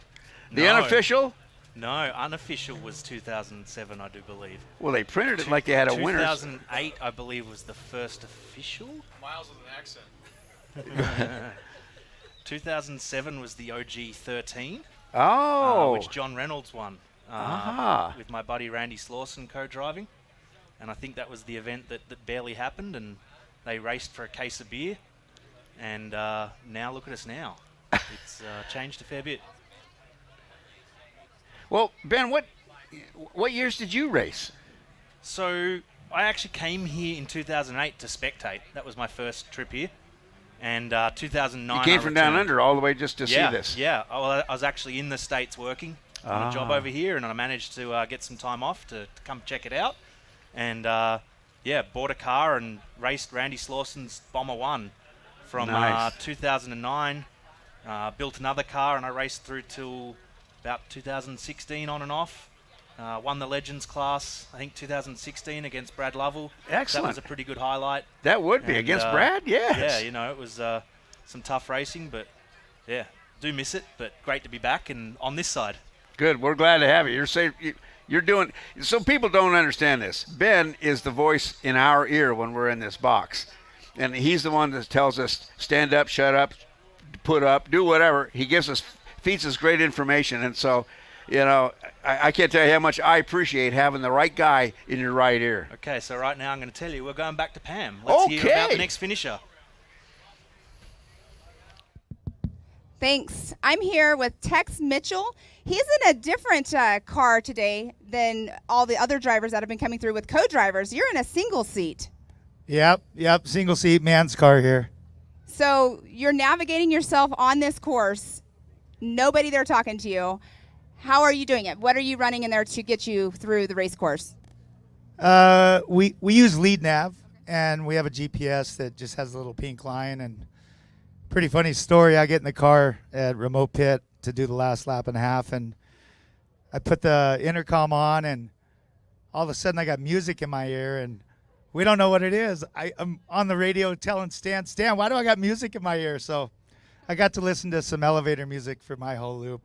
The unofficial? No, unofficial was 2007, I do believe. Well, they printed it like they had a winner. 2008, I believe, was the first official. Miles with an accent. 2007 was the OG 13. Oh. Which John Reynolds won. With my buddy Randy Slawson co-driving, and I think that was the event that barely happened, and they raced for a case of beer, and now look at us now. It's changed a fair bit. Well, Ben, what years did you race? So I actually came here in 2008 to spectate. That was my first trip here, and 2009 you came from down under all the way just to see this. Yeah, I was actually in the States working on a job over here, and I managed to get some time off to come check it out, and bought a car and raced Randy Slawson's Bomber 1 from 2009 Built another car, and I raced through till about 2016 on and off. Won the Legends class, I think 2016 against Brad Lovell. Excellent. That was a pretty good highlight. That would be against Brad, yes. Yeah, you know, it was some tough racing, but yeah, do miss it, but great to be back and on this side. Good. We're glad to have you. You're safe. You're doing so. People don't understand this. Ben is the voice in our ear when we're in this box, and he's the one that tells us stand up, shut up, put up, do whatever. He feeds us great information, and so, you know, I can't tell you how much I appreciate having the right guy in your right ear. Okay, so right now I'm going to tell you we're going back to Pam. Let's hear about the next finisher. Thanks. I'm here with Tex Mitchell. He's in a different car today than all the other drivers that have been coming through with co-drivers. You're in a single seat. Yep, single seat man's car here. So you're navigating yourself on this course. Nobody there talking to you. How are you doing it? What are you running in there to get you through the race course? We use lead nav, and we have a GPS that just has a little pink line. And pretty funny story, I get in the car at remote pit to do the last lap and a half, and I put the intercom on, and all of a sudden I got music in my ear, and we don't know what it is. I'm on the radio telling Stan, why do I got music in my ear? So I got to listen to some elevator music for my whole loop.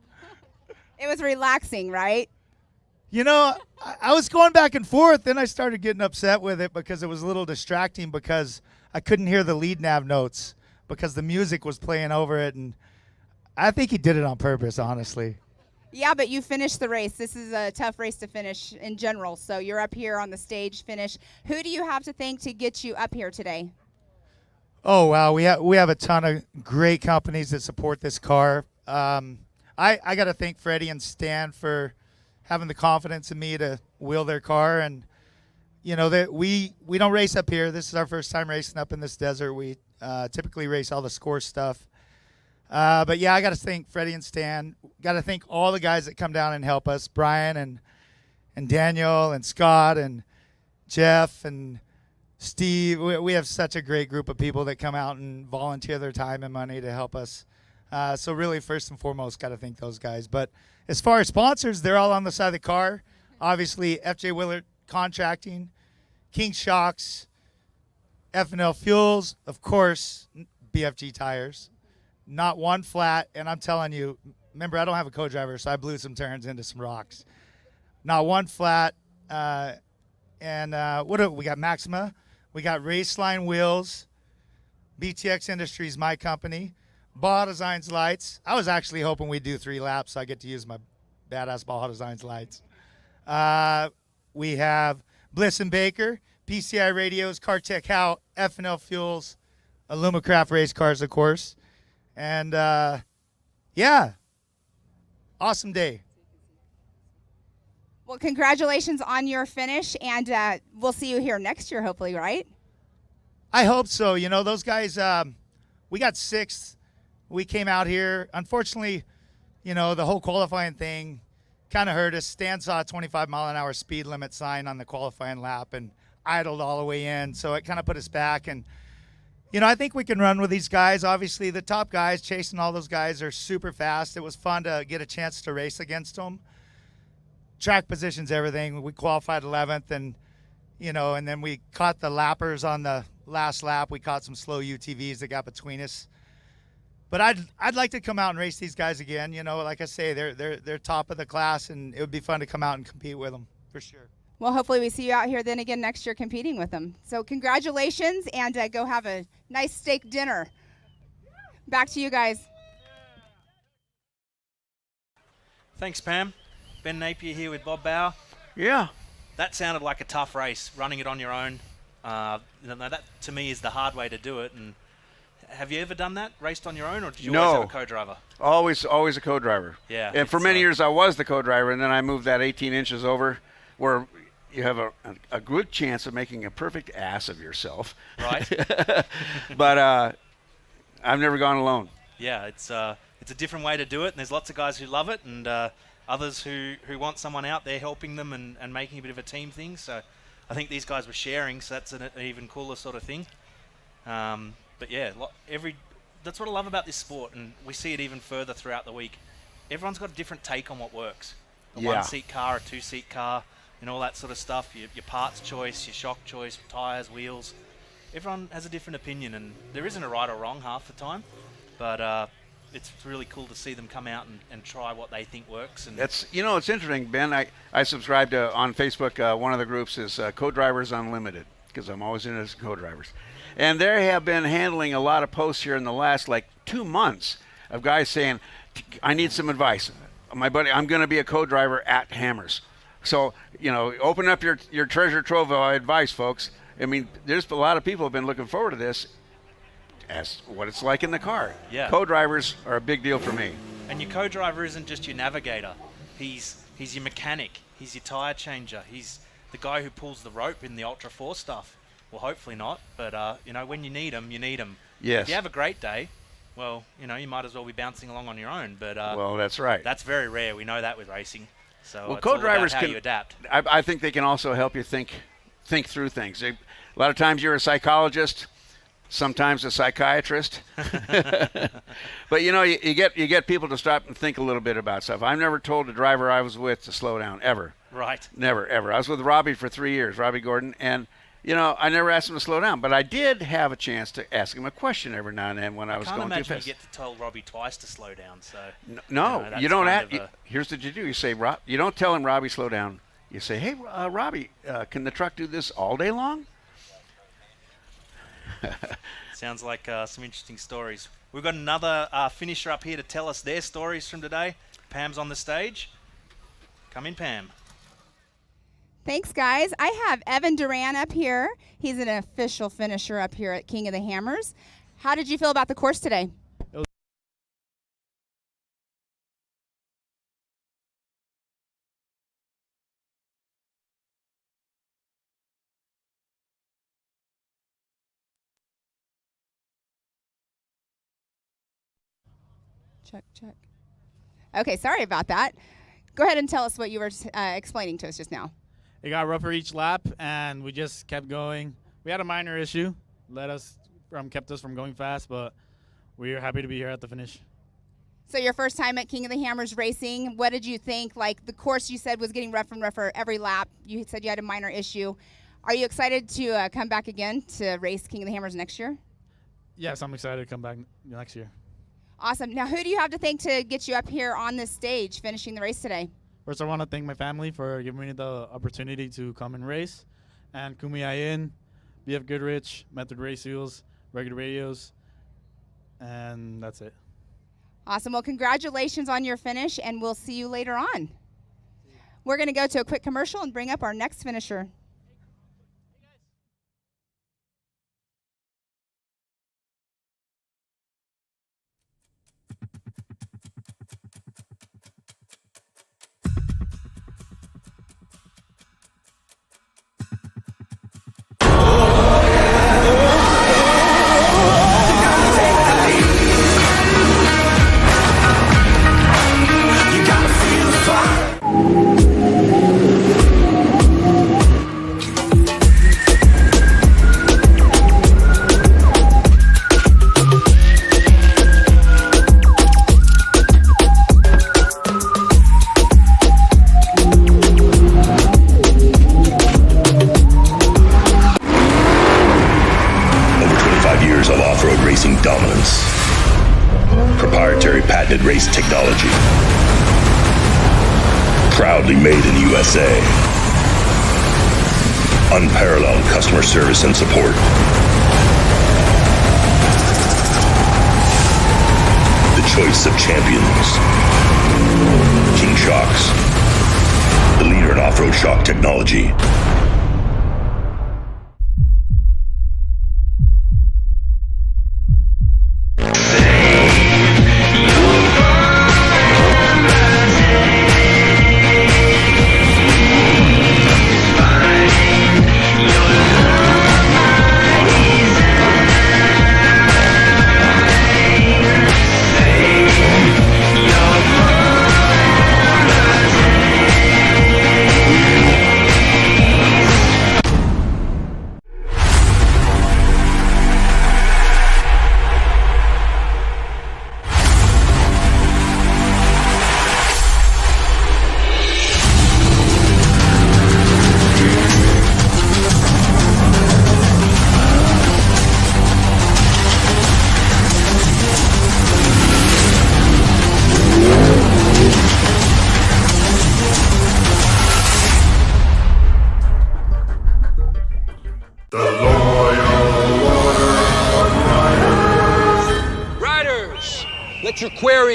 It was relaxing, right? You know, I was going back and forth, then I started getting upset with it because it was a little distracting because I couldn't hear the lead nav notes because the music was playing over it, and I think he did it on purpose, honestly. Yeah, but you finished the race. This is a tough race to finish in general, so you're up here on the stage finish. Who do you have to thank to get you up here today? Oh, wow. We have a ton of great companies that support this car. I got to thank Freddie and Stan for having the confidence in me to wheel their car. And, you know, that we don't race up here. This is our first time racing up in this desert. We typically race all the score stuff. But, yeah, I got to thank Freddie and Stan. Got to thank all the guys that come down and help us, Brian and Daniel and Scott and Jeff and Steve. We have such a great group of people that come out and volunteer their time and money to help us. So really, first and foremost, got to thank those guys. But as far as sponsors, they're all on the side of the car. Obviously, FJ Willard Contracting, King Shocks, F&L Fuels, of course, BFG Tires. Not one flat, and I'm telling you, remember, I don't have a co-driver, so I blew some turns into some rocks. Not one flat. And what do we got? Maxima. We got Raceline Wheels. BTX Industries, my company. Baja Designs Lights. I was actually hoping we'd do 3 laps so I get to use my badass Baja Designs lights. We have Bliss & Baker, PCI Radios, CarTech Hout, F&L Fuels, Illumicraft Race Cars, of course. And, yeah, awesome day. Well, congratulations on your finish, and we'll see you here next year, hopefully, right? I hope so. You know, those guys, we got 6th. We came out here. Unfortunately, you know, the whole qualifying thing kind of hurt us. Stan saw a 25-mile-an-hour speed limit sign on the qualifying lap and idled all the way in, so it kind of put us back. And, you know, I think we can run with these guys. Obviously, the top guys, chasing all those guys, are super fast. It was fun to get a chance to race against them. Track position's everything. We qualified 11th, and, you know, and then we caught the lappers on the last lap. We caught some slow UTVs that got between us. But I'd like to come out and race these guys again. You know, like I say, they're top of the class, and it would be fun to come out and compete with them for sure. Well, hopefully we see you out here then again next year competing with them. So congratulations, and go have a nice steak dinner. Back to you guys. Thanks, Pam. Ben Napier here with Bob Bauer. Yeah. That sounded like a tough race, running it on your own. That, to me, is the hard way to do it. And have you ever done that, raced on your own, or did you always have a co-driver? Always a co-driver. Yeah. And for many years I was the co-driver, and then I moved that 18 inches over where you have a good chance of making a perfect ass of yourself. Right. But I've never gone alone. Yeah, it's a different way to do it, and there's lots of guys who love it, and others who want someone out there helping them and making a bit of a team thing. So I think these guys were sharing, so that's an even cooler sort of thing. But yeah, that's what I love about this sport, and we see it even further throughout the week. Everyone's got a different take on what works. A one-seat car, a two-seat car, and all that sort of stuff. Your parts choice, your shock choice, tires, wheels. Everyone has a different opinion, and there isn't a right or wrong half the time. But it's really cool to see them come out and try what they think works. And It's it's interesting, Ben. I subscribe to on Facebook. One of the groups is Co-Drivers Unlimited, because I'm always into co-drivers, and they have been handling a lot of posts here in the last 2 months of guys saying, "I need some advice, my buddy. I'm going to be a co-driver at Hammers." So open up your treasure trove of advice, folks. I mean, there's a lot of people have been looking forward to this. As what it's like in the car. Yeah. Co-drivers are a big deal for me. And your co-driver isn't just your navigator. He's your mechanic. He's your tire changer. He's the guy who pulls the rope in the Ultra 4 stuff. Well, hopefully not. But, when you need him, you need him. Yes. If you have a great day, well, you might as well be bouncing along on your own. But well, that's right. That's very rare. We know that with racing. So well, it's all co-drivers about how can you adapt. I think they can also help you think through things. A lot of times you're a psychologist, sometimes a psychiatrist, but you get people to stop and think a little bit about stuff. I've never told a driver I was with to slow down ever. Right. Never, ever. I was with Robbie for 3 years, Robbie Gordon, and I never asked him to slow down, but I did have a chance to ask him a question every now and then when I was going too fast. I can't imagine you get to tell Robbie twice to slow down. So no, you don't have. Here's what you do: you say, you don't tell him, Robbie, slow down. You say, hey, Robbie, can the truck do this all day long? Sounds like some interesting stories. We've got another finisher up here to tell us their stories from today. Pam's on the stage. Come in, Pam. Thanks, guys. I have Evan Duran up here. He's an official finisher up here at King of the Hammers. How did you feel about the course today? Check. Okay, sorry about that. Go ahead and tell us what you were explaining to us just now. It got rougher each lap, and we just kept going. We had a minor issue, kept us from going fast, but we are happy to be here at the finish. So your first time at King of the Hammers racing, what did you think? The course you said was getting rougher and rougher every lap. You said you had a minor issue. Are you excited to come back again to race King of the Hammers next year? Yes, I'm excited to come back next year. Awesome. Now, who do you have to thank to get you up here on this stage finishing the race today? First, I want to thank my family for giving me the opportunity to come and race. And Kumiayin, BF Goodrich, Method Race Wheels, Regular Radios, and that's it. Awesome. Well, congratulations on your finish, and we'll see you later on. We're going to go to a quick commercial and bring up our next finisher. Race technology. Proudly made in the USA. Unparalleled customer service and support. The choice of champions. King Shocks. The leader in off-road shock technology.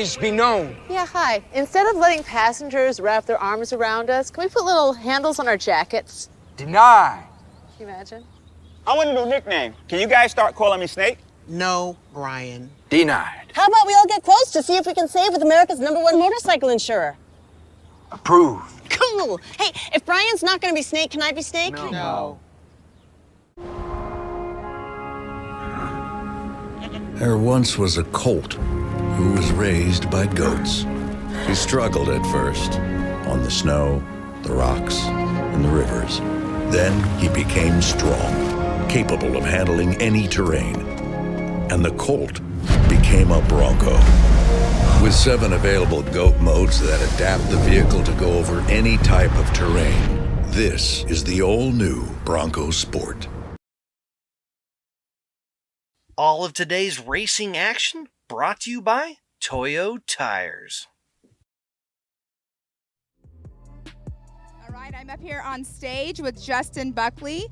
courage be known. Yeah, hi. Instead of letting passengers wrap their arms around us, can we put little handles on our jackets? Deny. Can you imagine? I want a new nickname. Can you guys start calling me Snake? No, Brian. Denied. How about we all get quotes to see if we can save with America's #1 motorcycle insurer? Approved. Cool. Hey, if Brian's not going to be Snake, can I be Snake? No. There once was a colt who was raised by goats. He struggled at first on the snow, the rocks, and the rivers. Then he became strong, capable of handling any terrain. And the colt became a Bronco. With 7 available goat modes that adapt the vehicle to go over any type of terrain, this is the all-new Bronco Sport. All of today's racing action brought to you by Toyo tires. All right, I'm up here on stage with Justin Buckley.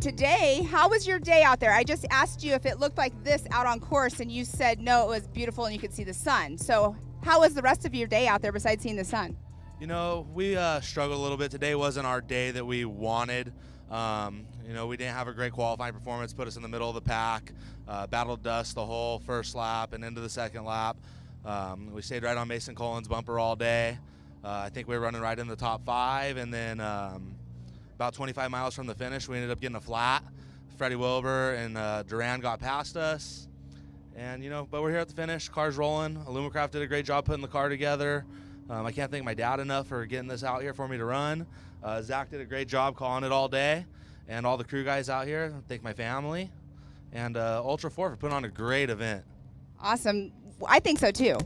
Today, how was your day out there? I just asked you if it looked like this out on course, and you said no, it was beautiful and you could see the sun. So how was the rest of your day out there besides seeing the sun? You know, we struggled a little bit. Today wasn't our day that we wanted. You know, we didn't have a great qualifying performance, put us in the middle of the pack, battled dust the whole first lap and into the second lap. We stayed right on Mason Collins' bumper all day. I think we were running right in the top 5, and then about 25 miles from the finish, we ended up getting a flat. Freddie Wilbur and Duran got past us. And, you know, but we're here at the finish, car's rolling. Illumicraft did a great job putting the car together. I can't thank my dad enough for getting this out here for me to run. Zach did a great job calling it all day. And all the crew guys out here, thank my family. And Ultra 4 for putting on a great event. Awesome. I think so too.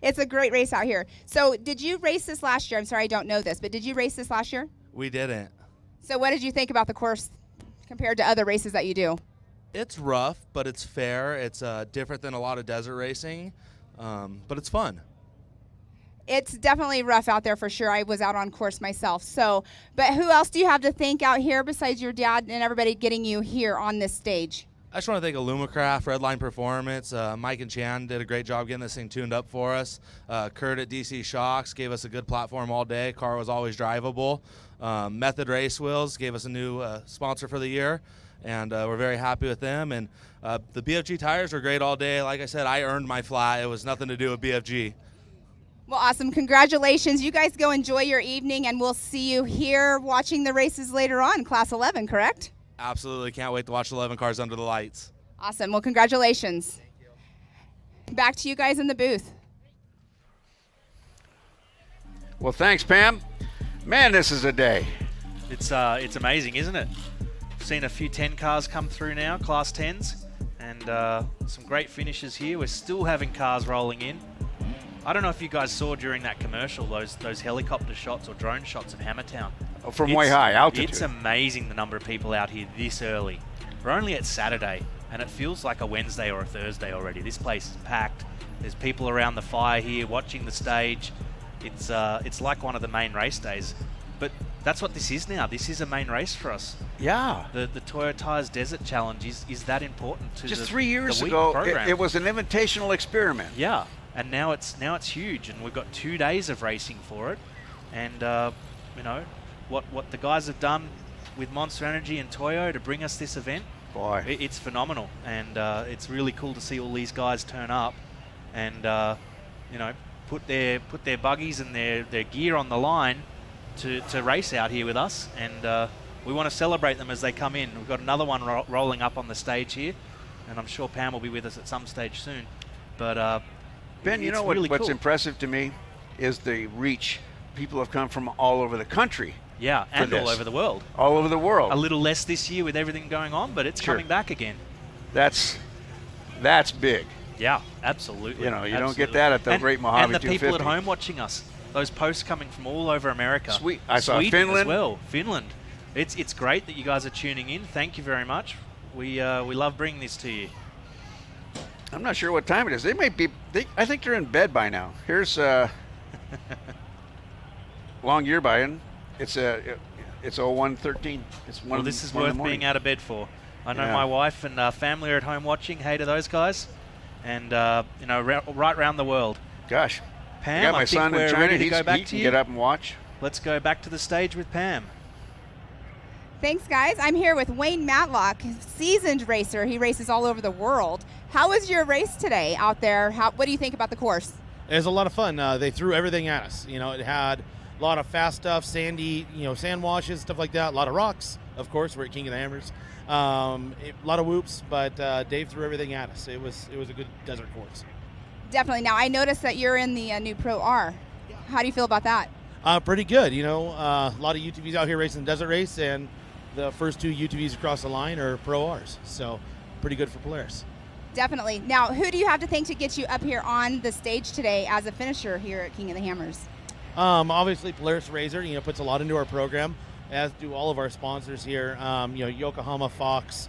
It's a great race out here. So did you race this last year? I'm sorry I don't know this, but did you race this last year? We didn't. So what did you think about the course compared to other races that you do? It's rough, but it's fair. It's different than a lot of desert racing, but it's fun. It's definitely rough out there for sure. I was out on course myself. So, but who else do you have to thank out here besides your dad and everybody getting you here on this stage? I just want to thank Illumicraft, Redline Performance. Mike and Chan did a great job getting this thing tuned up for us. Kurt at DC Shocks gave us a good platform all day. Car was always drivable. Method Race Wheels gave us a new sponsor for the year, and we're very happy with them. And the BFG tires were great all day. Like I said, I earned my flat. It was nothing to do with BFG. Well, awesome. Congratulations. You guys go enjoy your evening, and we'll see you here watching the races later on, Class 11, correct? Absolutely. Can't wait to watch 11 cars under the lights. Awesome. Well, congratulations. Thank you. Back to you guys in the booth. Well, thanks, Pam. Man, this is a day. It's amazing, isn't it? Seen a few 10 cars come through now, Class 10s, and some great finishes here. We're still having cars rolling in. I don't know if you guys saw during that commercial those helicopter shots or drone shots of Hammertown. Oh, from way high altitude. It's amazing the number of people out here this early. We're only at Saturday, and it feels like a Wednesday or a Thursday already. This place is packed. There's people around the fire here watching the stage. It's like one of the main race days. But that's what this is now. This is a main race for us. Yeah. The Toyo Tires Desert Challenge is that important to Just the 3 years the week ago, program. it was an invitational experiment. Yeah, and now it's huge, and we've got 2 days of racing for it. And you know what the guys have done with Monster Energy and Toyo to bring us this event. Boy, it's phenomenal, and it's really cool to see all these guys turn up and you know put their buggies and their gear on the line to race out here with us, and we want to celebrate them as they come in. We've got another one rolling up on the stage here, and I'm sure Pam will be with us at some stage soon. But Ben, you know really what's cool. impressive to me is the reach. People have come from all over the country. Yeah, and all over the world. All over the world. A little less this year with everything going on, but it's coming back again. That's big. Yeah, absolutely. You know, you don't get that at the Great Mojave And the 250. people at home watching us. Those posts coming from all over America. I saw Sweden Finland as well. Finland. It's great that you guys are tuning in. Thank you very much. We love bringing this to you. I'm not sure what time it is. They may be. I think they're in bed by now. Here's long year by-in. It's 01:13. It's one. Well, this is worth being out of bed for. I know my wife and family are at home watching. Hey to those guys, and you know, right around the world. Gosh. Pam, I got my think son in we're China. ready to He go back to can you. get up and watch. Let's go back to the stage with Pam. Thanks, guys. I'm here with Wayne Matlock, seasoned racer. He races all over the world. How was your race today out there? What do you think about the course? It was a lot of fun. They threw everything at us. You know, it had a lot of fast stuff, sandy, sand washes, stuff like that. A lot of rocks, of course. We're at King of the Hammers. A lot of whoops, but Dave threw everything at us. It was a good desert course. Definitely. Now, I noticed that you're in the new Pro R. How do you feel about that? Pretty good. A lot of UTVs out here racing the desert race, and the first 2 UTVs across the line are Pro Rs. So pretty good for Polaris. Definitely. Now, who do you have to thank to get you up here on the stage today as a finisher here at King of the Hammers? Obviously, Polaris Razor, puts a lot into our program, as do all of our sponsors here. Yokohama, Fox.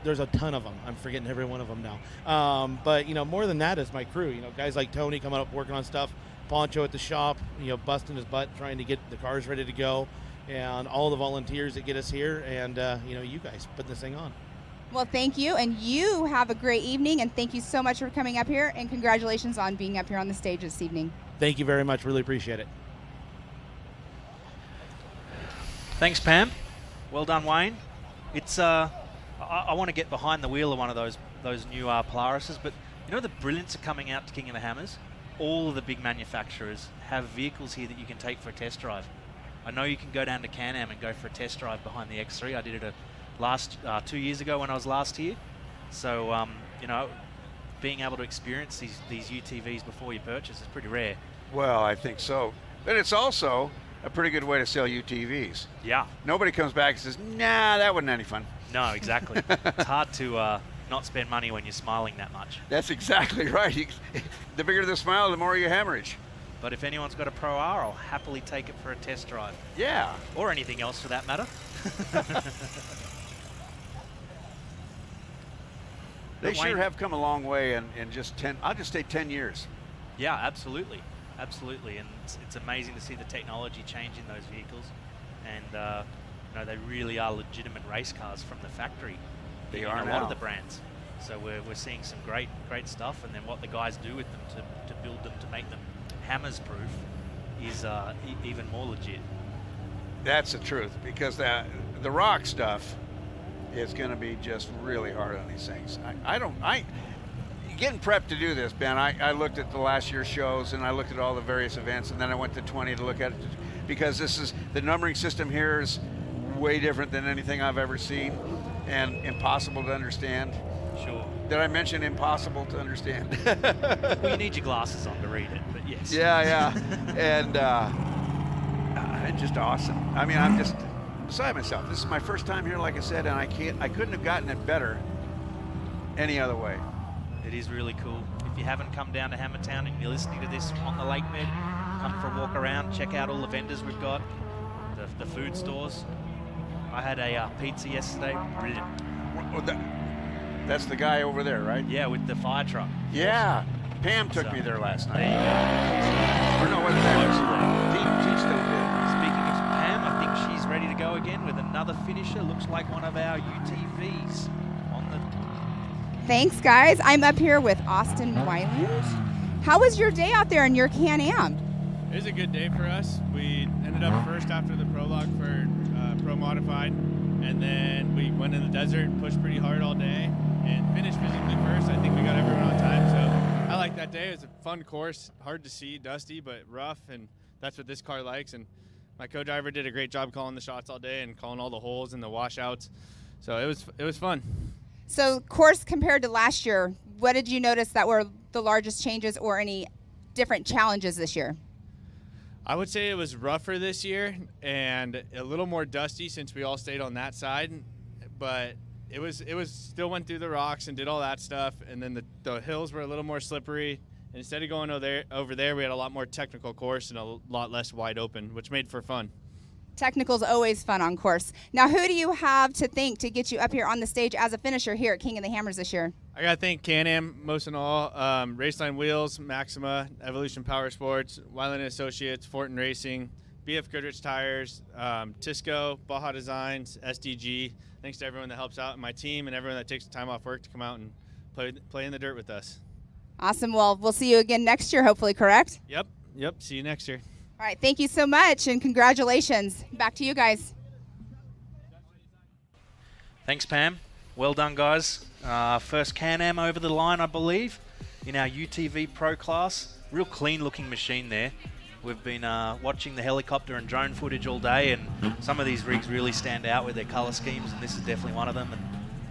There's a ton of them. I'm forgetting every one of them now. But more than that is my crew. Guys like Tony coming up working on stuff. Poncho at the shop, busting his butt trying to get the cars ready to go, and all the volunteers that get us here, and you guys putting this thing on. Well, thank you, and you have a great evening, and thank you so much for coming up here, and congratulations on being up here on the stage this evening. Thank you very much. Really appreciate it. Thanks, Pam. Well done, Wayne. It's I want to get behind the wheel of one of those new Polarises, but the brilliance of coming out to King of the Hammers. All of the big manufacturers have vehicles here that you can take for a test drive. I know you can go down to Can-Am and go for a test drive behind the X3. I did it last 2 years ago when I was last here. So being able to experience these UTVs before you purchase is pretty rare. Well, I think so. But it's also a pretty good way to sell UTVs. Yeah. Nobody comes back and says, nah, that wasn't any fun. No, exactly. It's hard to not spend money when you're smiling that much. That's exactly right. The bigger the smile, the more you hemorrhage. But if anyone's got a Pro R, I'll happily take it for a test drive. Yeah. Or anything else for that matter. They sure have come a long way in just 10, I'll just say 10 years. Yeah, absolutely. Absolutely. And it's amazing to see the technology change in those vehicles. And, they really are legitimate race cars from the factory. They in are a now. lot of the brands. So we're seeing some great stuff. And then what the guys do with them to build them, to make them Hammers proof is even more legit. That's the truth, because the rock stuff is going to be just really hard on these things. Getting prepped to do this, Ben, I looked at the last year's shows, and I looked at all the various events, and then I went to 20 to look at it, because the numbering system here is way different than anything I've ever seen, and impossible to understand. Sure. Did I mention impossible to understand? Well, you need your glasses on to read it, but yes. Yeah. And just awesome. I mean, I'm just beside myself. This is my first time here, like I said, and I couldn't have gotten it better any other way. It is really cool. If you haven't come down to Hammertown and you're listening to this on the lake bed, come for a walk around, check out all the vendors we've got, the food stores. I had a pizza yesterday, brilliant. That's the guy over there, right? Yeah, with the fire truck. Yeah. Pam took me there last night. There you go. Or no, what is that? She still did. Speaking of Pam, I think she's ready to go again with another finisher. Looks like one of our UTVs on the... Thanks, guys. I'm up here with Austin Wyland. How was your day out there in your Can-Am? It was a good day for us. We ended up first after the prologue for Pro Modified, and then we went in the desert and pushed pretty hard all day and finished physically first. I think we got everyone on time, so I liked that day. It was a fun course, hard to see, dusty, but rough, and that's what this car likes. And my co-driver did a great job calling the shots all day and calling all the holes and the washouts. So it was fun. So course compared to last year, what did you notice that were the largest changes or any different challenges this year? I would say it was rougher this year and a little more dusty since we all stayed on that side, but it was still went through the rocks and did all that stuff, and then the hills were a little more slippery. And instead of going over there, we had a lot more technical course and a lot less wide open, which made for fun. Technical's always fun on course. Now, who do you have to thank to get you up here on the stage as a finisher here at King of the Hammers this year? I got to thank Can-Am most and all, Raceline Wheels, Maxima, Evolution Power Sports, Wyland Associates, Fortin Racing, BF Goodrich Tires, Tisco, Baja Designs, SDG. Thanks to everyone that helps out, and my team and everyone that takes the time off work to come out and play in the dirt with us. Awesome. Well, we'll see you again next year, hopefully, correct? Yep. See you next year. All right. Thank you so much, and congratulations. Back to you guys. Thanks, Pam. Well done, guys. First Can-Am over the line, I believe, in our UTV Pro class. Real clean-looking machine there. We've been watching the helicopter and drone footage all day, and some of these rigs really stand out with their colour schemes, and this is definitely one of them. And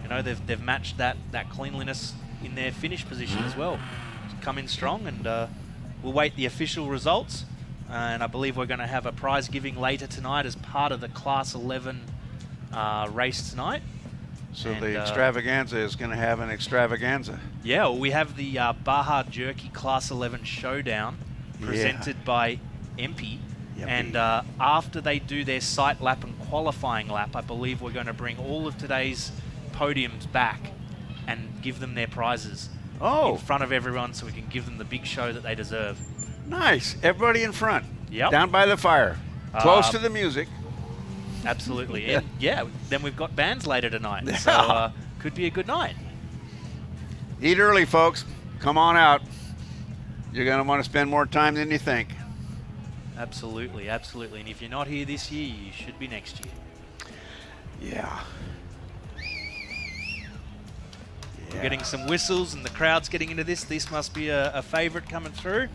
you know, they've matched that cleanliness in their finish position as well. Come in strong, and we'll wait the official results. And I believe we're going to have a prize giving later tonight as part of the Class 11 race tonight. So the extravaganza is going to have an extravaganza. Yeah, well, we have the Baja Jerky Class 11 Showdown presented by MP. And after they do their sight lap and qualifying lap, I believe we're going to bring all of today's podiums back and give them their prizes in front of everyone, so we can give them the big show that they deserve. Nice. Everybody in front. Yep. Down by the fire. Close to the music. Absolutely. And then we've got bands later tonight. So could be a good night. Eat early, folks. Come on out. You're going to want to spend more time than you think. Absolutely, absolutely. And if you're not here this year, you should be next year. Yeah. We're getting some whistles and the crowd's getting into this. This must be a favourite coming through.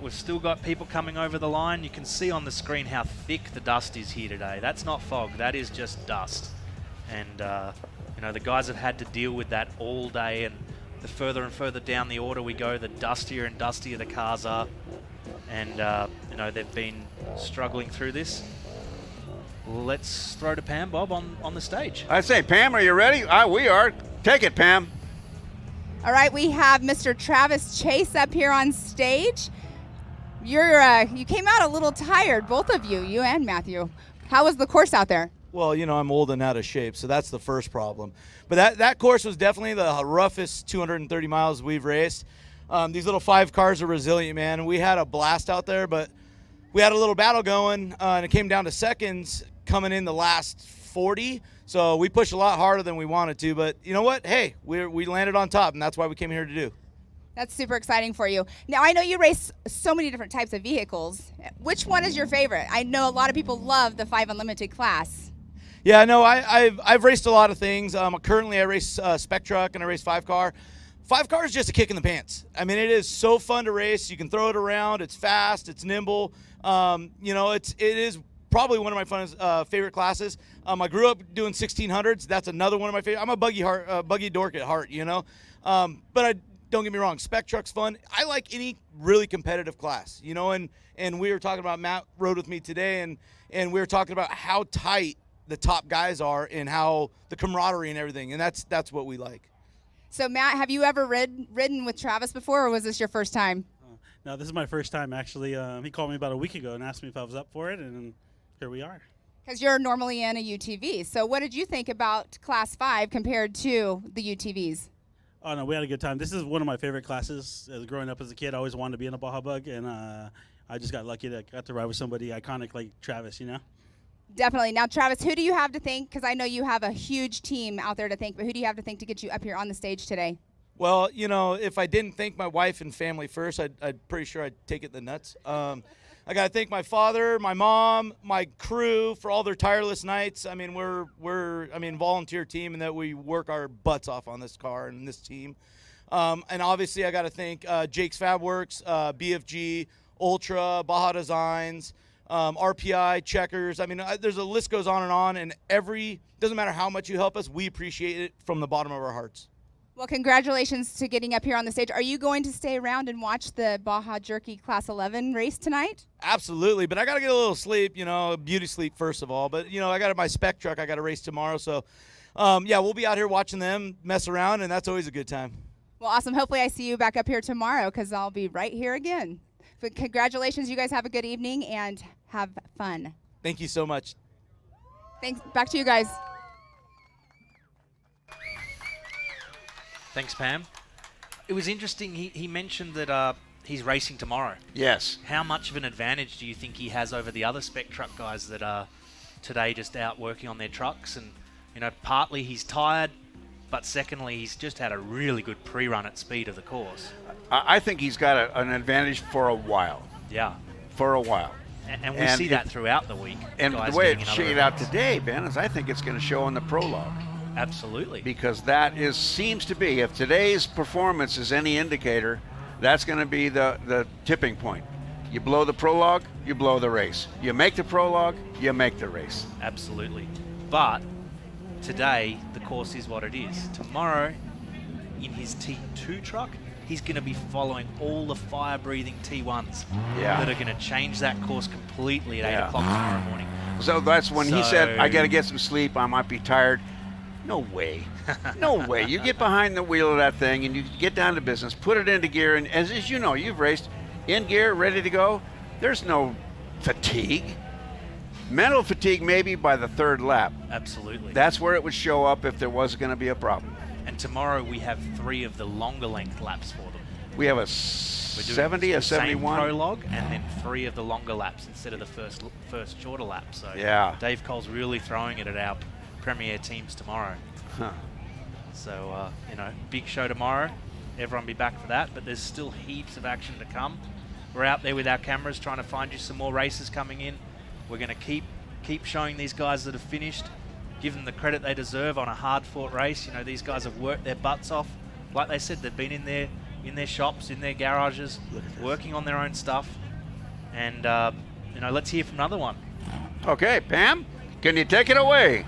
We've still got people coming over the line. You can see on the screen how thick the dust is here today. That's not fog, that is just dust. And you know, the guys have had to deal with that all day, and the further and further down the order we go, the dustier and dustier the cars are. And you know, they've been struggling through this. Let's throw to Pam, Bob, on the stage. I say, Pam, are you ready? We are. Take it, Pam. All right, we have Mr. Travis Chase up here on stage. You came out a little tired, both of you, you and Matthew. How was the course out there? Well, you know, I'm old and out of shape, so that's the first problem. But that course was definitely the roughest 230 miles we've raced. These little 5 cars are resilient, man. We had a blast out there, but we had a little battle going, and it came down to seconds coming in the last 40. So we pushed a lot harder than we wanted to, but you know what? Hey, we landed on top, and that's why we came here to do. That's super exciting for you. Now, I know you race so many different types of vehicles. Which one is your favorite? I know a lot of people love the 5 Unlimited class. Yeah, no, I've raced a lot of things. Currently, I race Spec Truck and I race 5 car. 5 car is just a kick in the pants. I mean, it is so fun to race. You can throw it around. It's fast. It's nimble. You know, it is probably one of my favorite classes. I grew up doing 1600s. That's another one of my favorite. I'm a buggy dork at heart, you know. But don't get me wrong, Spec Truck's fun. I like any really competitive class, you know. And we were talking about, Matt rode with me today, and we were talking about how tight the top guys are and how the camaraderie and everything, and that's what we like. So Matt, have you ever ridden with Travis before, or was this your first time? No, this is my first time actually. He called me about a week ago and asked me if I was up for it, and here we are. Because you're normally in a UTV. So what did you think about Class 5 compared to the UTVs? Oh, no, we had a good time. This is one of my favorite classes. Growing up as a kid, I always wanted to be in a Baja Bug, and I just got lucky that I got to ride with somebody iconic like Travis, you know? Definitely. Now, Travis, who do you have to thank? Because I know you have a huge team out there to thank, but who do you have to thank to get you up here on the stage today? Well, you know, if I didn't thank my wife and family first, I'd pretty sure I'd take it in the nuts. I got to thank my father, my mom, my crew for all their tireless nights. I mean, we're volunteer team, and that we work our butts off on this car and this team. And obviously, I got to thank Jake's Fab Works, BFG, Ultra, Baja Designs, RPI, Checkers. I mean, there's a list goes on, and doesn't matter how much you help us, we appreciate it from the bottom of our hearts. Well, congratulations to getting up here on the stage. Are you going to stay around and watch the Baja Jerky Class 11 race tonight? Absolutely, but I got to get a little sleep, you know, beauty sleep first of all. But, you know, I got my Spec Truck. I got to race tomorrow. So, yeah, we'll be out here watching them mess around, and that's always a good time. Well, awesome. Hopefully I see you back up here tomorrow, because I'll be right here again. But congratulations. You guys have a good evening and have fun. Thank you so much. Thanks. Back to you guys. Thanks, Pam. It was interesting. He mentioned that he's racing tomorrow. Yes. How much of an advantage do you think he has over the other Spec Truck guys that are today just out working on their trucks? And, you know, partly he's tired, but secondly, he's just had a really good pre-run at speed of the course. I think he's got an advantage for a while. Yeah. For a while. And we see that throughout the week. And the way it's shaded out today, Ben, is I think it's going to show in the prologue. Absolutely. Because that seems to be, if today's performance is any indicator, that's going to be the tipping point. You blow the prologue, you blow the race. You make the prologue, you make the race. Absolutely. But today, the course is what it is. Tomorrow, in his T2 truck, he's going to be following all the fire-breathing T1s that are going to change that course completely at 8 o'clock tomorrow morning. So that's when he said, I got to get some sleep, I might be tired. No way. No way. You get behind the wheel of that thing and you get down to business, put it into gear, and as you know, you've raced in gear, ready to go. There's no fatigue. Mental fatigue maybe by the third lap. Absolutely. That's where it would show up if there was going to be a problem. And tomorrow we have 3 of the longer length laps for them. We have a 70, a 71. Same prologue, and then 3 of the longer laps instead of the first shorter lap. So Dave Cole's really throwing it at our premier teams tomorrow. Huh. So, big show tomorrow. Everyone be back for that, but there's still heaps of action to come. We're out there with our cameras trying to find you some more races coming in. We're going to keep showing these guys that have finished, give them the credit they deserve on a hard-fought race. These guys have worked their butts off. Like they said, they've been in their shops, in their garages, working on their own stuff. And, let's hear from another one. Okay, Pam, can you take it away?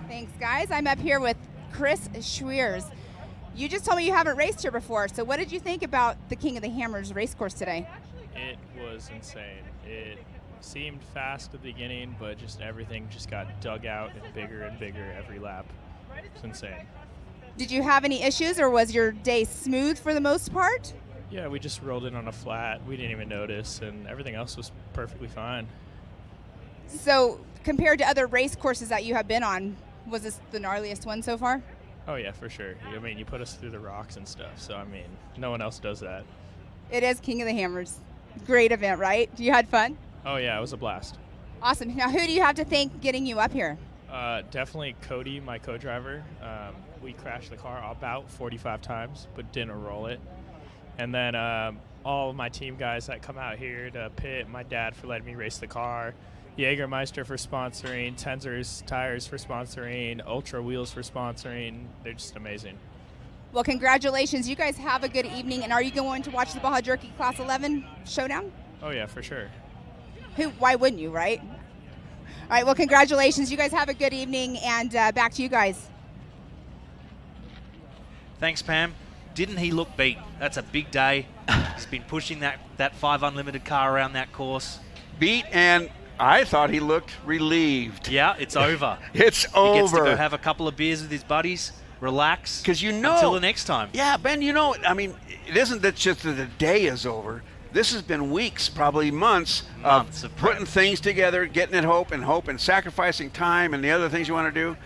Thanks, guys. I'm up here with Chris Schweers. You just told me you haven't raced here before, so what did you think about the King of the Hammers race course today? It was insane. It seemed fast at the beginning, but just everything just got dug out and bigger every lap. It's insane. Did you have any issues, or was your day smooth for the most part? Yeah, we just rolled in on a flat. We didn't even notice, and everything else was perfectly fine. So, compared to other race courses that you have been on, was this the gnarliest one so far? Oh, yeah, for sure. You put us through the rocks and stuff, so, no one else does that. It is King of the Hammers. Great event, right? You had fun? Oh, yeah, it was a blast. Awesome. Now, who do you have to thank getting you up here? Definitely Cody, my co-driver. We crashed the car about 45 times, but didn't roll it. And then all of my team guys that come out here to pit, my dad for letting me race the car, Jägermeister for sponsoring, Tenzer's Tires for sponsoring, Ultra Wheels for sponsoring. They're just amazing. Well, congratulations. You guys have a good evening. And are you going to watch the Baja Jerky Class 11 showdown? Oh, yeah, for sure. Why wouldn't you, right? All right, well, congratulations. You guys have a good evening, and back to you guys. Thanks, Pam. Didn't he look beat? That's a big day. He's been pushing that 5 Unlimited car around that course. Beat, and I thought he looked relieved. Yeah, it's over. It's over. He gets to go have a couple of beers with his buddies, relax. Because until the next time. Yeah, Ben, it isn't that just that the day is over. This has been weeks, probably months of putting things together, getting it hope and sacrificing time and the other things you want to do,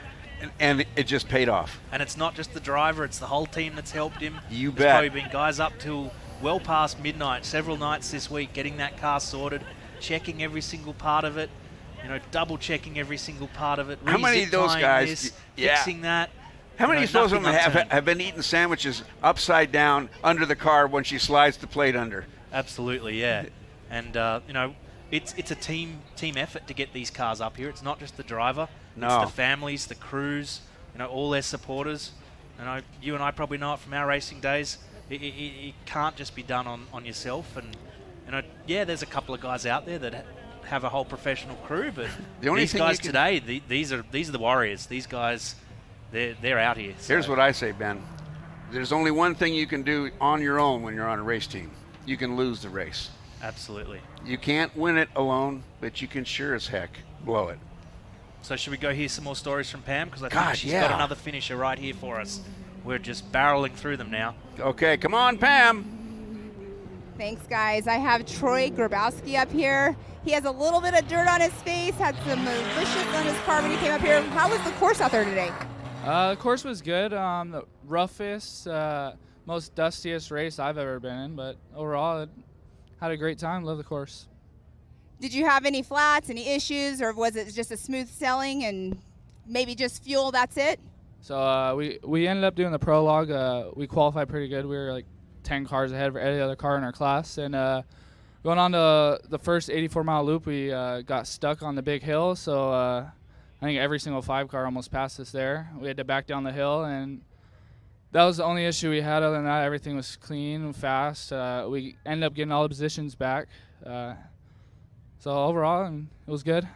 and it just paid off. And it's not just the driver, it's the whole team that's helped him. You bet. There's probably been guys up till well past midnight, several nights this week, getting that car sorted, checking every single part of it, double checking every single part of it. How many of those guys, fixing that? How many of those of them have been eating sandwiches upside down under the car when she slides the plate under? Absolutely, yeah. And, it's a team effort to get these cars up here. It's not just the driver. No. It's the families, the crews, all their supporters. You and I probably know it from our racing days. It can't just be done on yourself. And there's a couple of guys out there that have a whole professional crew, but these guys today, these are the warriors. These guys, they're out here. So. Here's what I say, Ben. There's only one thing you can do on your own when you're on a race team. You can lose the race. Absolutely. You can't win it alone, but you can sure as heck blow it. So should we go hear some more stories from Pam? Because I think she's got another finisher right here for us. We're just barreling through them now. Okay, come on, Pam. Thanks, guys. I have Troy Grabowski up here. He has a little bit of dirt on his face, had some bushes on his car when he came up here. How was the course out there today? The course was good. The roughest, most dustiest race I've ever been in, but overall, I had a great time. Love the course. Did you have any flats, any issues, or was it just a smooth sailing and maybe just fuel, that's it? So we ended up doing the prologue. We qualified pretty good. We were like 10 cars ahead of any other car in our class. And going on to the first 84-mile loop, we got stuck on the big hill. So I think every single 5 car almost passed us there. We had to back down the hill, and that was the only issue we had. Other than that, everything was clean and fast. We ended up getting all the positions back. So overall, it was good.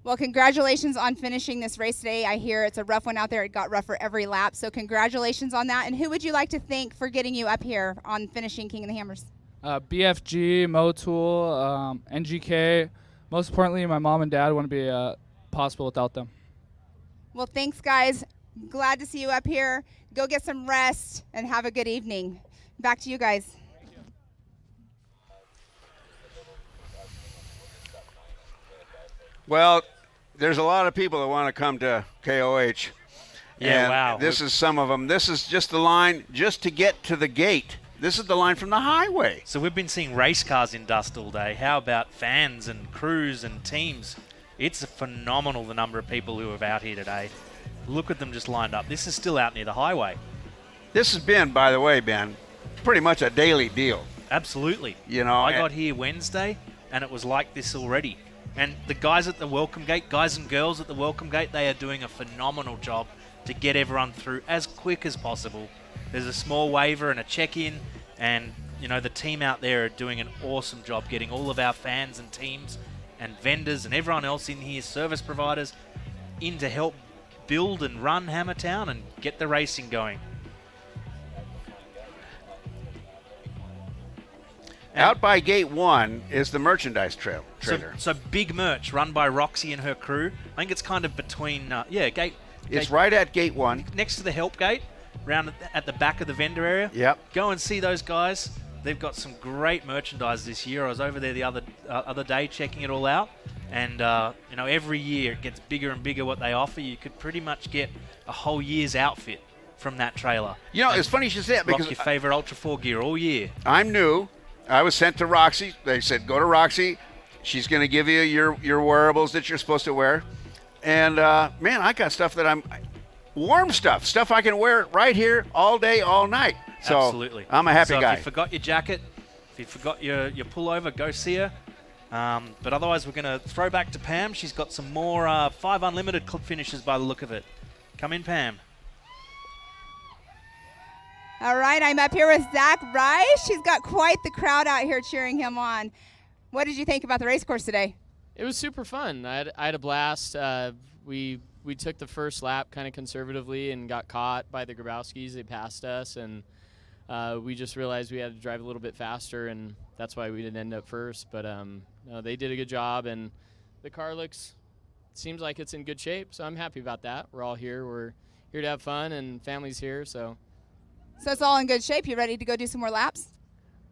Well, congratulations on finishing this race today. I hear it's a rough one out there. It got rougher every lap. So congratulations on that. And who would you like to thank for getting you up here on finishing King of the Hammers? BFG, Motul, NGK. Most importantly, my mom and dad wouldn't be possible without them. Well, thanks, guys. Glad to see you up here. Go get some rest and have a good evening. Back to you guys. Well, there's a lot of people that want to come to KOH. Yeah, and wow. This is some of them. This is just the line just to get to the gate. This is the line from the highway. So we've been seeing race cars in dust all day. How about fans and crews and teams? It's phenomenal, the number of people who are out here today. Look at them just lined up. This is still out near the highway. This has been, by the way, Ben, pretty much a daily deal. Absolutely. You know, I got here Wednesday, and it was like this already. And the guys at the welcome gate, guys and girls at the welcome gate, they are doing a phenomenal job to get everyone through as quick as possible. There's a small waiver and a check-in, and you know the team out there are doing an awesome job getting all of our fans and teams and vendors and everyone else in here, service providers, in to help build and run Hammertown and get the racing going. Out by gate 1 is the merchandise trailer. So big merch run by Roxy and her crew. I think it's kind of between, gate. It's right at gate 1. Next to the help gate, round at the back of the vendor area. Yep. Go and see those guys. They've got some great merchandise this year. I was over there the other day checking it all out. And, every year it gets bigger and bigger what they offer. You could pretty much get a whole year's outfit from that trailer. You know, it's funny you should say that because rock your favorite Ultra 4 gear all year. I'm new. I was sent to Roxy. They said, go to Roxy. She's going to give you your wearables that you're supposed to wear. And, man, I got stuff that warm stuff I can wear right here all day, all night. So Absolutely. I'm a happy guy. If you forgot your jacket, if you forgot your pullover, go see her. But otherwise, we're going to throw back to Pam. She's got some more 5 Unlimited finishes by the look of it. Come in, Pam. All right, I'm up here with Zach Rice. She's got quite the crowd out here cheering him on. What did you think about the race course today? It was super fun. I had a blast. We took the first lap kind of conservatively and got caught by the Grabowskis. They passed us, and we just realized we had to drive a little bit faster, and that's why we didn't end up first. But they did a good job, and the car seems like it's in good shape, so I'm happy about that. We're all here. We're here to have fun, and family's here, so it's all in good shape. You ready to go do some more laps?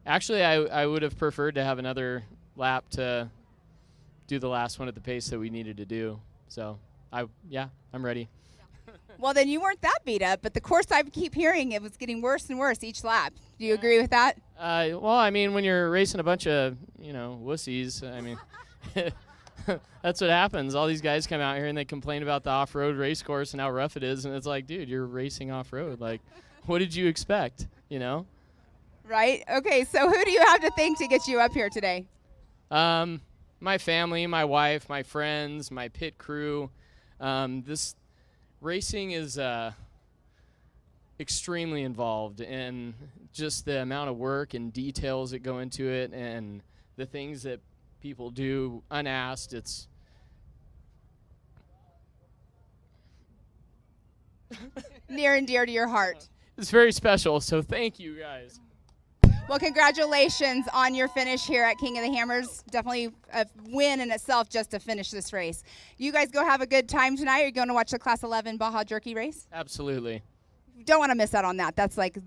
Actually, I would have preferred to have another lap to do the last one at the pace that we needed to do. So, I'm ready. Well, then you weren't that beat up, but the course I keep hearing it was getting worse and worse each lap. Do you agree with that? When you're racing a bunch of, wussies, that's what happens. All these guys come out here and they complain about the off-road race course and how rough it is, and it's like, dude, you're racing off-road. Like, what did you expect, Right. Okay, so who do you have to thank to get you up here today? My family, my wife, my friends, my pit crew. This racing is extremely involved in just the amount of work and details that go into it and the things that people do unasked. It's near and dear to your heart. It's very special, so thank you guys. Well, congratulations on your finish here at King of the Hammers. Definitely a win in itself just to finish this race. You guys go have a good time tonight. Are you going to watch the Class 11 Baja Jerky race? Absolutely. You don't want to miss out on that. That's like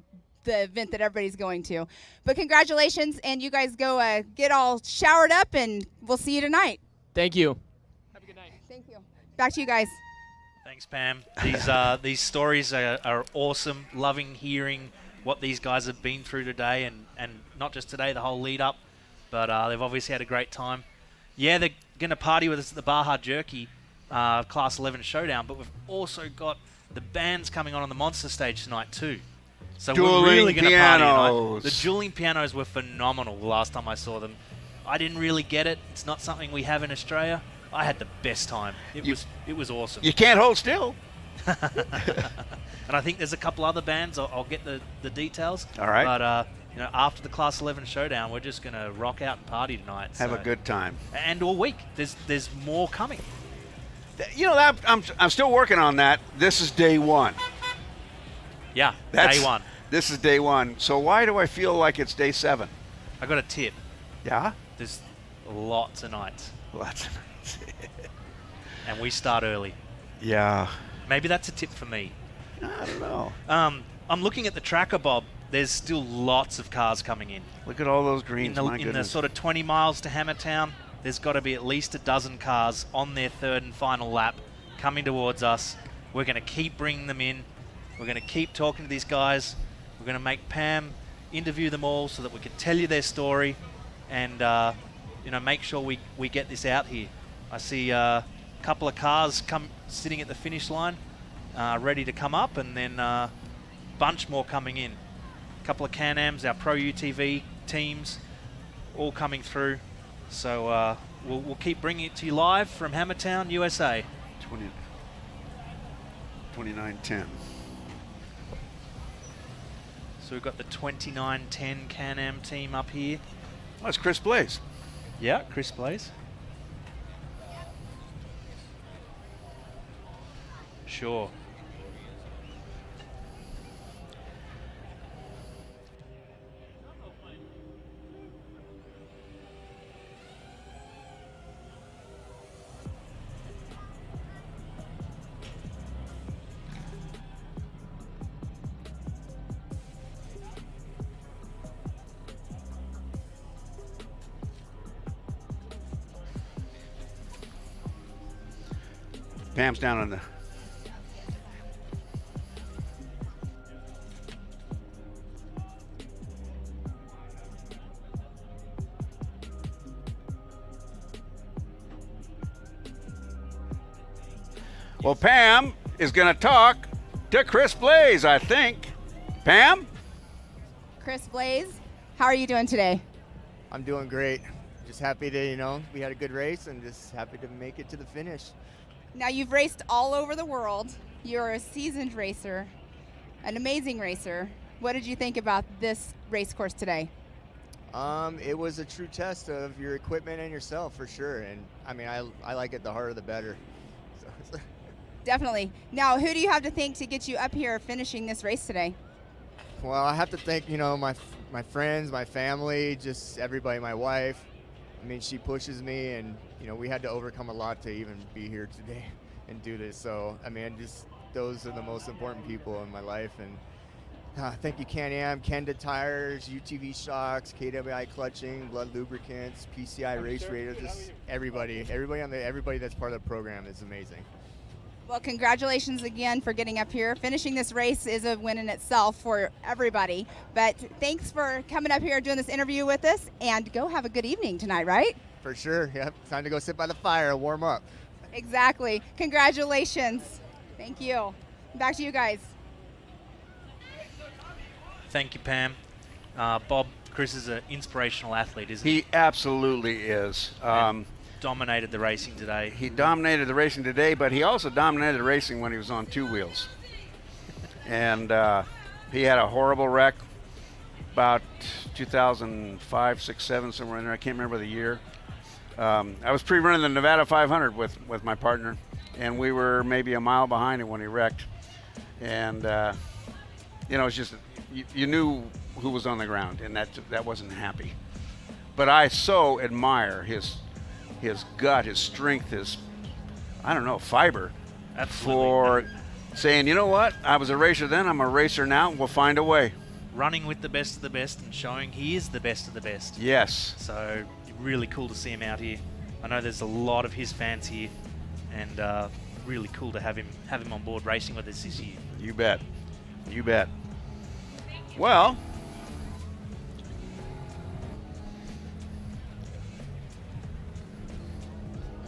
the event that everybody's going to. But congratulations, and you guys go get all showered up, and we'll see you tonight. Thank you. Have a good night. Thank you. Back to you guys. Thanks, Pam. These stories are awesome. Loving hearing what these guys have been through today, and not just today, the whole lead up, but they've obviously had a great time. Yeah, they're going to party with us at the Baja Jerky Class 11 Showdown, but we've also got the band's coming on the monster stage tonight too. So Dueling we're really going to party tonight. pianos. The dueling pianos were phenomenal the last time I saw them. I didn't really get it. It's not something we have in Australia. I had the best time. It was awesome. You can't hold still. And I think there's a couple other bands. I'll get the details. All right. But after the Class 11 showdown, we're just going to rock out and party tonight. Have a good time. And all week. There's more coming. You know, that I'm still working on that. This is day one. Yeah, day one. This is day one. So why do I feel like it's day 7? I got a tip. Yeah? There's lots of nights. Lots of nights. And we start early. Yeah. Maybe that's a tip for me. I don't know. I'm looking at the tracker, Bob. There's still lots of cars coming in. Look at all those greens, In the sort of 20 miles to Hammertown, there's got to be at least a dozen cars on their third and final lap coming towards us. We're going to keep bringing them in. We're going to keep talking to these guys. We're going to make Pam interview them all so that we can tell you their story and make sure we get this out here. I see a couple of cars sitting at the finish line ready to come up, and then a bunch more coming in. A couple of Can-Ams, our Pro UTV teams, all coming through. So we'll keep bringing it to you live from Hammertown, USA. 2910. So we've got the 2910 Can-Am team up here. Oh, it's Chris Blaze. Yeah, Chris Blaze. Sure. Pam's down on the... Well, Pam is going to talk to Chris Blaze, I think. Pam? Chris Blaze, how are you doing today? I'm doing great. Just happy to, we had a good race and just happy to make it to the finish. Now, you've raced all over the world. You're a seasoned racer, an amazing racer. What did you think about this race course today? It was a true test of your equipment and yourself, for sure. And, I like it the harder the better. So. Definitely. Now, who do you have to thank to get you up here finishing this race today? Well, I have to thank, my friends, my family, just everybody, my wife. She pushes me, and, we had to overcome a lot to even be here today and do this. So, those are the most important people in my life. And thank you, Can-Am, Kenda Tires, UTV Shocks, KWI Clutching, Blood Lubricants, PCI Race Radar, just everybody that's part of the program is amazing. Well, congratulations again for getting up here. Finishing this race is a win in itself for everybody. But thanks for coming up here, doing this interview with us, and go have a good evening tonight, right? For sure. Yep. Time to go sit by the fire, warm up. Exactly. Congratulations. Thank you. Back to you guys. Thank you, Pam. Bob, Chris is an inspirational athlete, isn't he? He absolutely is. Dominated the racing today. He dominated the racing today, but he also dominated the racing when he was on 2 wheels. And he had a horrible wreck about 2005, 6, 7, somewhere in there. I can't remember the year. I was pre-running the Nevada 500 with my partner, and we were maybe a mile behind him when he wrecked. And, it's just, you knew who was on the ground, and that wasn't happy. But I so admire his gut, his strength, his, fiber. Absolutely. For saying, you know what, I was a racer then, I'm a racer now, we'll find a way. Running with the best of the best and showing he is the best of the best. Yes. So really cool to see him out here. I know there's a lot of his fans here, and really cool to have him on board racing with us this year. You bet. You bet. Well,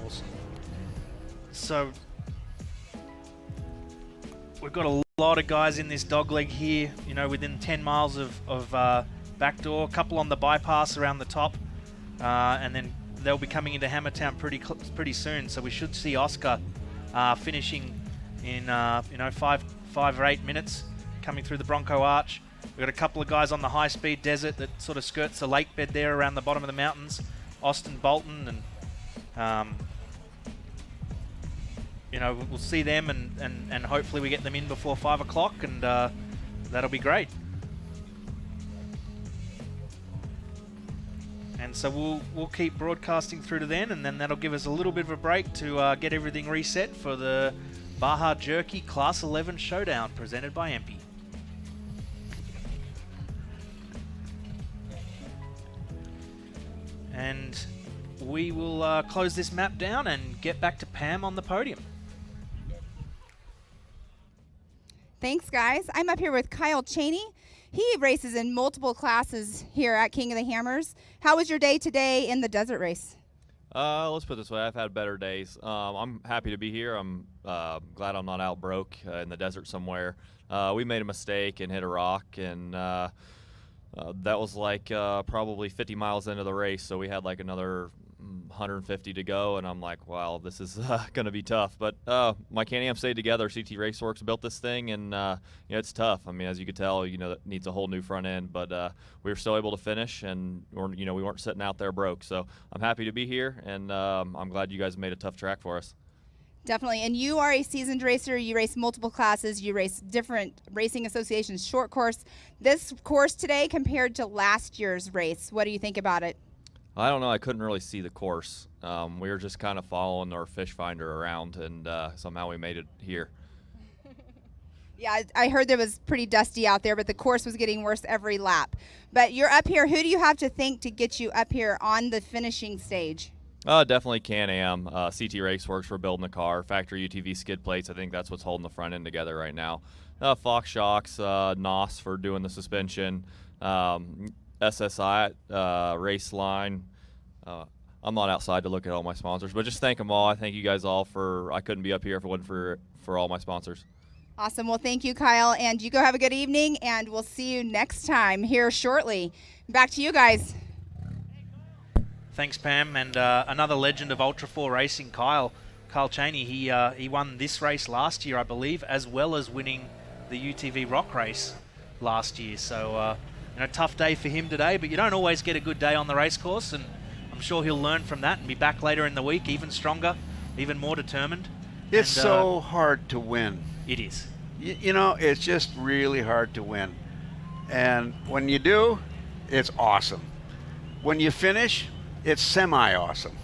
awesome. So we've got a lot of guys in this dogleg here, within 10 miles of backdoor, a couple on the bypass around the top, and then they'll be coming into Hammertown pretty soon. So we should see Oscar finishing in 5 or 8 minutes, coming through the Bronco Arch. We've got a couple of guys on the high-speed desert that sort of skirts the lake bed there around the bottom of the mountains. Austin Bolton, and we'll see them, and hopefully we get them in before 5 o'clock, and that'll be great. And so we'll keep broadcasting through to then, and then that'll give us a little bit of a break to get everything reset for the Baja Jerky Class 11 Showdown presented by Empy. And we will close this map down and get back to Pam on the podium. Thanks, guys. I'm up here with Kyle Cheney. He races in multiple classes here at King of the Hammers. How was your day today in the desert race? Let's put it this way. I've had better days. I'm happy to be here. I'm glad I'm not out broke in the desert somewhere. We made a mistake and hit a rock, and that was like probably 50 miles into the race, so we had like another 150 to go, and I'm like, wow, this is going to be tough. But my Can-Am stayed together. CT Raceworks built this thing, and it's tough. I mean, as you could tell, it needs a whole new front end, but we were still able to finish, and we weren't sitting out there broke. So I'm happy to be here, and I'm glad you guys made a tough track for us. Definitely. And you are a seasoned racer. You race multiple classes. You race different racing associations, short course. This course today compared to last year's race, what do you think about it? I don't know. I couldn't really see the course. We were just kind of following our fish finder around, and somehow we made it here. Yeah, I heard it was pretty dusty out there, but the course was getting worse every lap. But you're up here. Who do you have to thank to get you up here on the finishing stage? Definitely Can-Am, CT Raceworks for building the car, factory UTV skid plates. I think that's what's holding the front end together right now. Fox Shocks, NOS for doing the suspension, SSI, Race Line. I'm not outside to look at all my sponsors, but just thank them all. I thank you guys all I couldn't be up here if it wasn't for all my sponsors. Awesome. Well, thank you, Kyle. And you go have a good evening, and we'll see you next time here shortly. Back to you guys. Thanks, Pam. And another legend of Ultra 4 racing, Kyle Cheney. He won this race last year, I believe, as well as winning the UTV Rock race last year. So, tough day for him today, but you don't always get a good day on the race course, and I'm sure he'll learn from that and be back later in the week even stronger, even more determined. It's so hard to win. It is. It's just really hard to win. And when you do, it's awesome. When you finish, it's semi-awesome.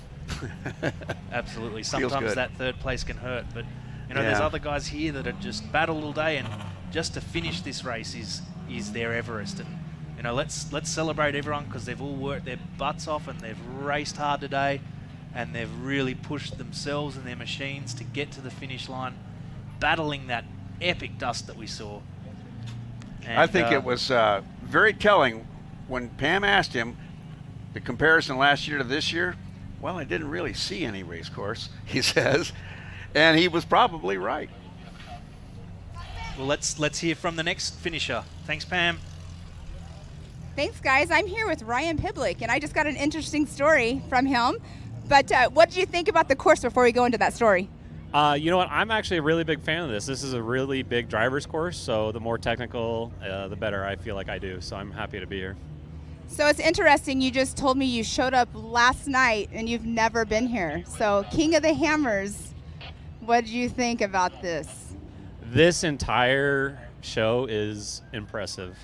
Absolutely. Sometimes that third place can hurt, but there's other guys here that have just battled all day, and just to finish this race is their Everest. And let's celebrate everyone, because they've all worked their butts off and they've raced hard today, and they've really pushed themselves and their machines to get to the finish line, battling that epic dust that we saw. And I think it was very telling when Pam asked him the comparison last year to this year. Well, I didn't really see any race course, he says, and he was probably right. Well, let's hear from the next finisher. Thanks, Pam. Thanks, guys. I'm here with Ryan Piblick, and I just got an interesting story from him. But what did you think about the course before we go into that story? You know what? I'm actually a really big fan of this. This is a really big driver's course, so the more technical, the better I feel like I do. So I'm happy to be here. So it's interesting. You just told me you showed up last night and you've never been here. So King of the Hammers, what did you think about this? This entire show is impressive.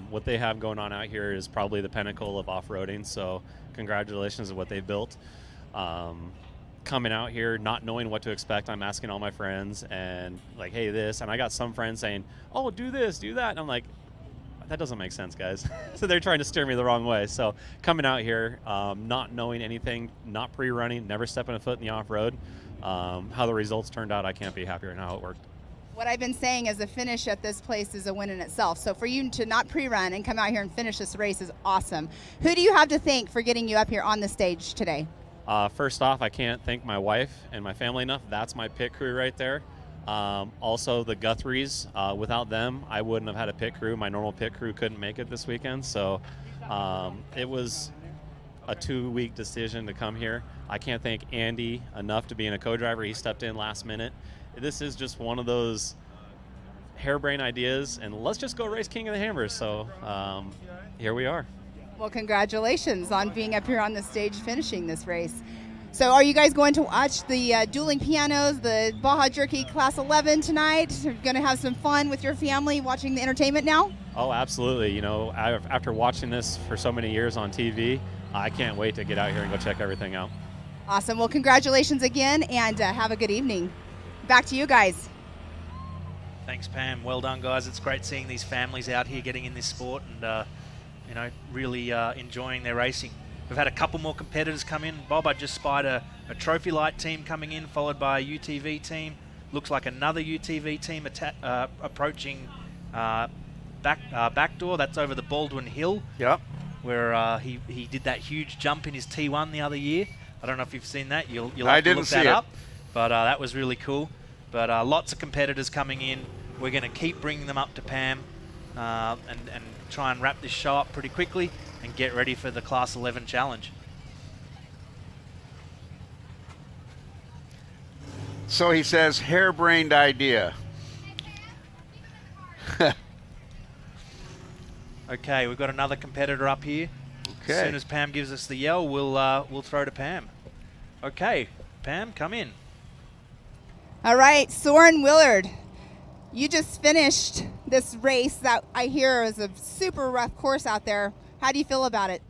What they have going on out here is probably the pinnacle of off-roading. So congratulations on what they built. Coming out here, not knowing what to expect, I'm asking all my friends and like, hey, this, and I got some friends saying, oh, do this, do that. And I'm like, that doesn't make sense, guys. So they're trying to steer me the wrong way. So coming out here, not knowing anything, not pre-running, never stepping a foot in the off-road, how the results turned out, I can't be happier in how it worked. What I've been saying is the finish at this place is a win in itself. So for you to not pre-run and come out here and finish this race is awesome. Who do you have to thank for getting you up here on the stage today? First off, I can't thank my wife and my family enough. That's my pit crew right there. Also, the Guthries, without them, I wouldn't have had a pit crew. My normal pit crew couldn't make it this weekend, so it was a 2-week decision to come here. I can't thank Andy enough to being a co-driver. He stepped in last minute. This is just one of those harebrained ideas, and let's just go race King of the Hammers. So here we are. Well, congratulations on being up here on the stage finishing this race. So are you guys going to watch the dueling pianos, the Baja Jerky Class 11 tonight? You're going to have some fun with your family watching the entertainment now? Oh, absolutely. You know, after watching this for so many years on TV, I can't wait to get out here and go check everything out. Awesome. Well, congratulations again, and have a good evening. Back to you guys. Thanks, Pam. Well done, guys. It's great seeing these families out here getting in this sport and, you know, really enjoying their racing. We've had a couple more competitors come in. Bob, I just spied a TrophyLite team coming in, followed by a UTV team. Looks like another UTV team approaching backdoor. That's over the Baldwin Hill. Yep. Where he did that huge jump in his T1 the other year. I don't know if you've seen that. You'll have to look that up. But that was really cool. But lots of competitors coming in. We're going to keep bringing them up to Pam and try and wrap this show up pretty quickly and get ready for the Class 11 challenge. So he says, harebrained idea. Okay, we've got another competitor up here. Okay. As soon as Pam gives us the yell, we'll throw to Pam. Okay, Pam, come in. All right, Soren Willard, you just finished this race that I hear is a super rough course out there. How do you feel about it?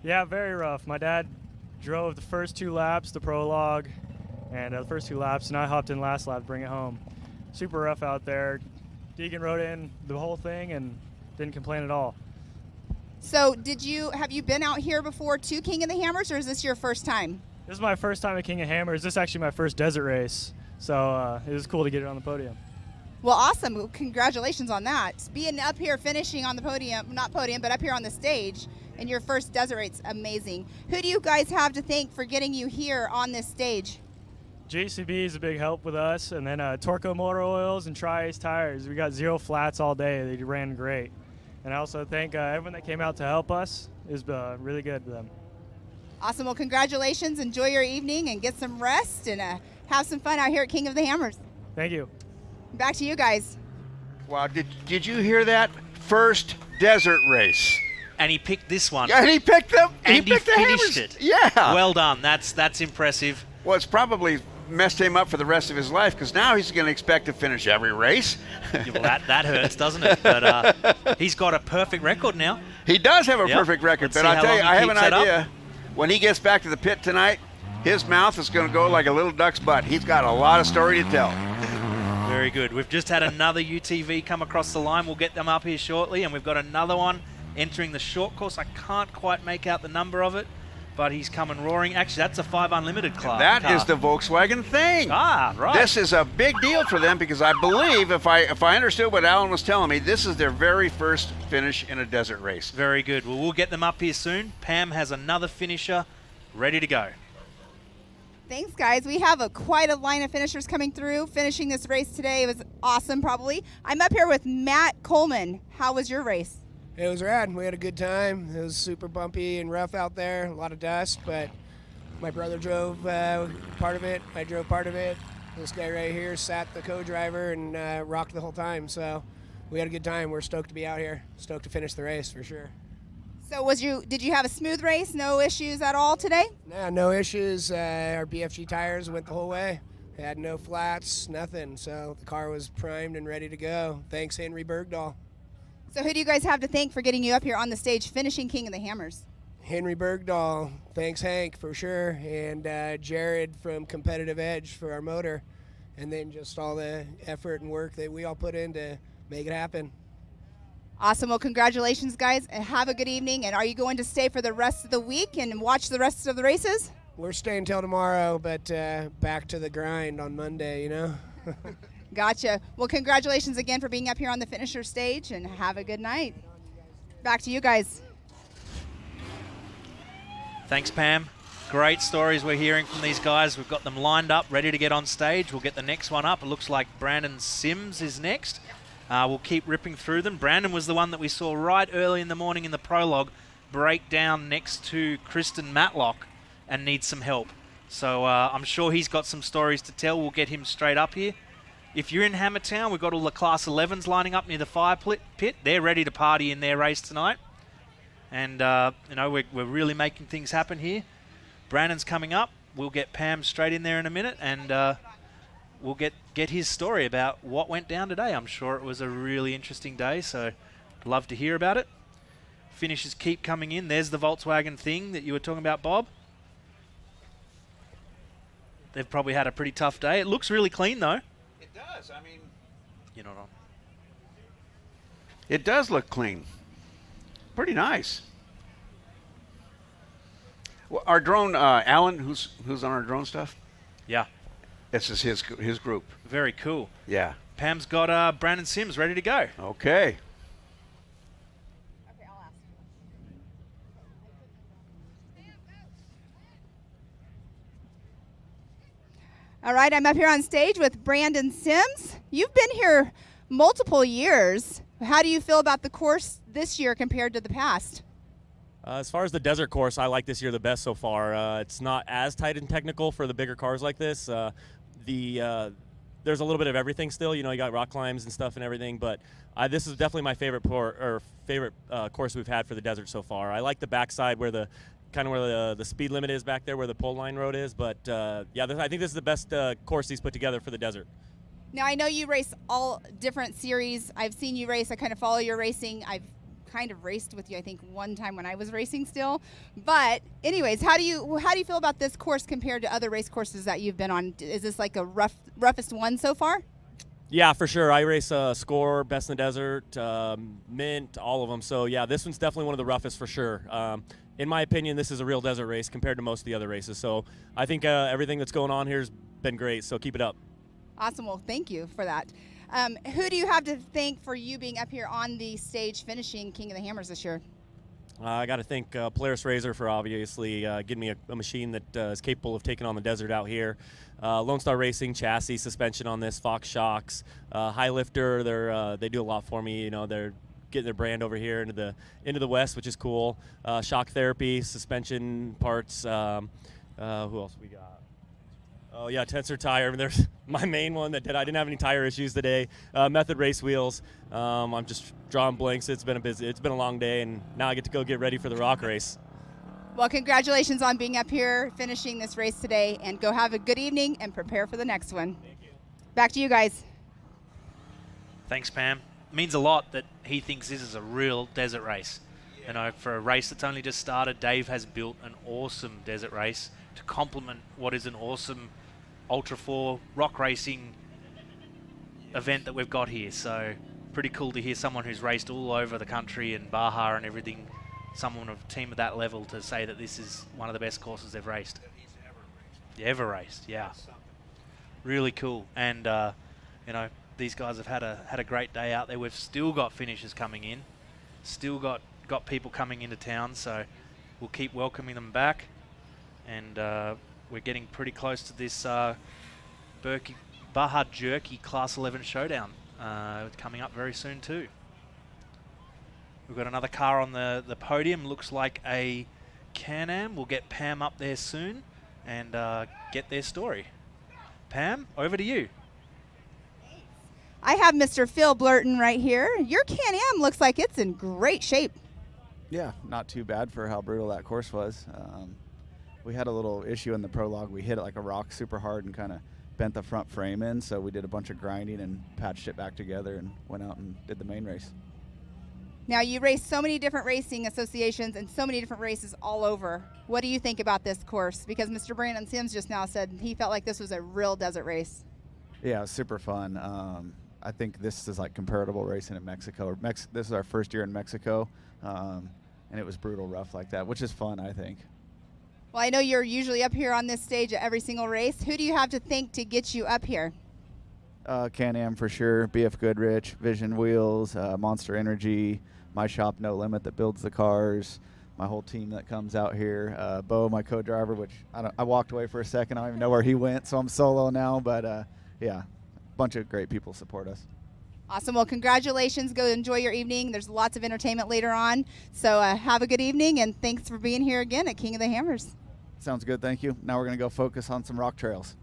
Yeah, very rough. My dad drove the first 2 laps, the prologue, and the first 2 laps, and I hopped in last lap to bring it home. Super rough out there. Deegan rode in the whole thing and didn't complain at all. So have you been out here before to King of the Hammers, or is this your first time? This is my first time at King of Hammers. This is actually my first desert race, so it was cool to get it on the podium. Well, awesome. Well, congratulations on that. Being up here finishing on the podium, not podium, but up here on the stage, and your first desert race's amazing. Who do you guys have to thank for getting you here on this stage? JCB is a big help with us, and then Torco Motor Oils and Tri-Ace Tires. We got 0 flats all day. They ran great. And I also thank everyone that came out to help us. It was really good to them. Awesome. Well, congratulations. Enjoy your evening and get some rest and have some fun out here at King of the Hammers. Thank you. Back to you guys. Wow, did you hear that? First desert race. And he picked this one. Yeah, and he picked them. And he picked the finished Hammers. it. Yeah. Well done. That's impressive. Well, it's probably messed him up for the rest of his life because now he's going to expect to finish every race. Well, that hurts, doesn't it? But he's got a perfect record now. He does have a perfect record, but I'll tell you, I have an idea. When he gets back to the pit tonight, his mouth is going to go like a little duck's butt. He's got a lot of story to tell. Very good. We've just had another UTV come across the line. We'll get them up here shortly, and we've got another one entering the short course. I can't quite make out the number of it, but he's coming roaring. Actually, that's a 5 Unlimited car. That is the Volkswagen thing. Ah, right. This is a big deal for them because I believe, if I understood what Alan was telling me, this is their very first finish in a desert race. Very good. Well, we'll get them up here soon. Pam has another finisher ready to go. Thanks, guys. We have quite a line of finishers coming through. Finishing this race today was awesome, probably. I'm up here with Matt Coleman. How was your race? It was rad. We had a good time. It was super bumpy and rough out there, a lot of dust, but my brother drove part of it. I drove part of it. This guy right here sat the co-driver and rocked the whole time, so we had a good time. We're stoked to be out here, stoked to finish the race for sure. So did you have a smooth race? No issues at all today? Nah, no issues. Our BFG tires went the whole way. Had no flats, nothing, so the car was primed and ready to go. Thanks, Henry Bergdahl. So who do you guys have to thank for getting you up here on the stage finishing King of the Hammers? Henry Bergdahl, thanks Hank for sure, and Jared from Competitive Edge for our motor, and then just all the effort and work that we all put in to make it happen. Awesome. Well, congratulations, guys, and have a good evening. And are you going to stay for the rest of the week and watch the rest of the races? We're staying till tomorrow, but back to the grind on Monday, you know? Gotcha. Well, congratulations again for being up here on the finisher stage, and have a good night. Back to you guys. Thanks, Pam. Great stories we're hearing from these guys. We've got them lined up, ready to get on stage. We'll get the next one up. It looks like Brandon Sims is next. We'll keep ripping through them. Brandon was the one that we saw right early in the morning in the prologue break down next to Kristen Matlock and needs some help. So I'm sure he's got some stories to tell. We'll get him straight up here. If you're in Hammertown, we've got all the Class 11s lining up near the fire pit. They're ready to party in their race tonight. And, we're really making things happen here. Brandon's coming up. We'll get Pam straight in there in a minute, and we'll get his story about what went down today. I'm sure it was a really interesting day, so love to hear about it. Finishes keep coming in. There's the Volkswagen thing that you were talking about, Bob. They've probably had a pretty tough day. It looks really clean, though. It does. I mean, You're not on. it does look clean. Pretty nice. Well, our drone, Alan, who's on our drone stuff? Yeah. This is his group. Very cool. Yeah. Pam's got Brandon Sims ready to go. Okay. All right, I'm up here on stage with Brandon Sims. You've been here multiple years. How do you feel about the course this year compared to the past? As far as the desert course, I like this year the best so far. It's not as tight and technical for the bigger cars like this. There's a little bit of everything still. You got rock climbs and stuff and everything, but this is definitely my favorite course we've had for the desert so far. I like the backside where the speed limit is back there where the pole line road is, but I think this is the best course he's put together for the desert. Now, I know you race all different series. I've seen you race. I kind of follow your racing. I've kind of raced with you, I think, one time when I was racing still. But anyways, how do you feel about this course compared to other race courses that you've been on? Is this like a roughest one so far? Yeah, for sure. I race Score, Best in the Desert, Mint, all of them. So, yeah, this one's definitely one of the roughest for sure. In my opinion, this is a real desert race compared to most of the other races. So I think everything that's going on here has been great. So keep it up. Awesome. Well, thank you for that. Who do you have to thank for you being up here on the stage finishing King of the Hammers this year? I got to thank Polaris Razor for obviously giving me a machine that is capable of taking on the desert out here. Lone Star Racing, chassis, suspension on this, Fox Shocks, High Lifter, they do a lot for me. They're getting their brand over here into the West, which is cool. Shock Therapy, suspension parts. Who else we got? Oh yeah, Tensor Tire. I mean, there's my main one that I didn't have any tire issues today. Method Race Wheels. I'm just drawing blanks. It's been a long day, and now I get to go get ready for the rock race. Well, congratulations on being up here, finishing this race today, and go have a good evening and prepare for the next one. Thank you. Back to you guys. Thanks, Pam. It means a lot that he thinks this is a real desert race. For a race that's only just started, Dave has built an awesome desert race to complement what is an awesome Ultra 4 rock racing event that we've got here. So pretty cool to hear someone who's raced all over the country and Baja and everything, someone of a team of that level, to say that this is one of the best courses they've raced. Ever raced, yeah. Really cool. And these guys have had a great day out there. We've still got finishers coming in, still got people coming into town, so we'll keep welcoming them back. And we're getting pretty close to this Baja Jerky Class 11 showdown coming up very soon too. We've got another car on the podium, looks like a Can-Am. We'll get Pam up there soon and get their story. Pam, over to you. I have Mr. Phil Blurton right here. Your Can-Am looks like it's in great shape. Yeah, not too bad for how brutal that course was. We had a little issue in the prologue. We hit it like a rock super hard and kind of bent the front frame in, so we did a bunch of grinding and patched it back together and went out and did the main race. Now, you race so many different racing associations and so many different races all over. What do you think about this course? Because Mr. Brandon Sims just now said he felt like this was a real desert race. Yeah, it was super fun. I think this is like comparable racing in Mexico. This is our first year in Mexico, and it was brutal rough like that, which is fun, I think. Well, I know you're usually up here on this stage at every single race. Who do you have to thank to get you up here? Can-Am for sure, BF Goodrich, Vision Wheels, Monster Energy, my shop No Limit that builds the cars, my whole team that comes out here. Bo, my co-driver, which I walked away for a second. I don't even know where he went, so I'm solo now. But yeah, a bunch of great people support us. Awesome. Well, congratulations. Go enjoy your evening. There's lots of entertainment later on. So have a good evening, and thanks for being here again at King of the Hammers. Sounds good. Thank you. Now we're going to go focus on some rock trails.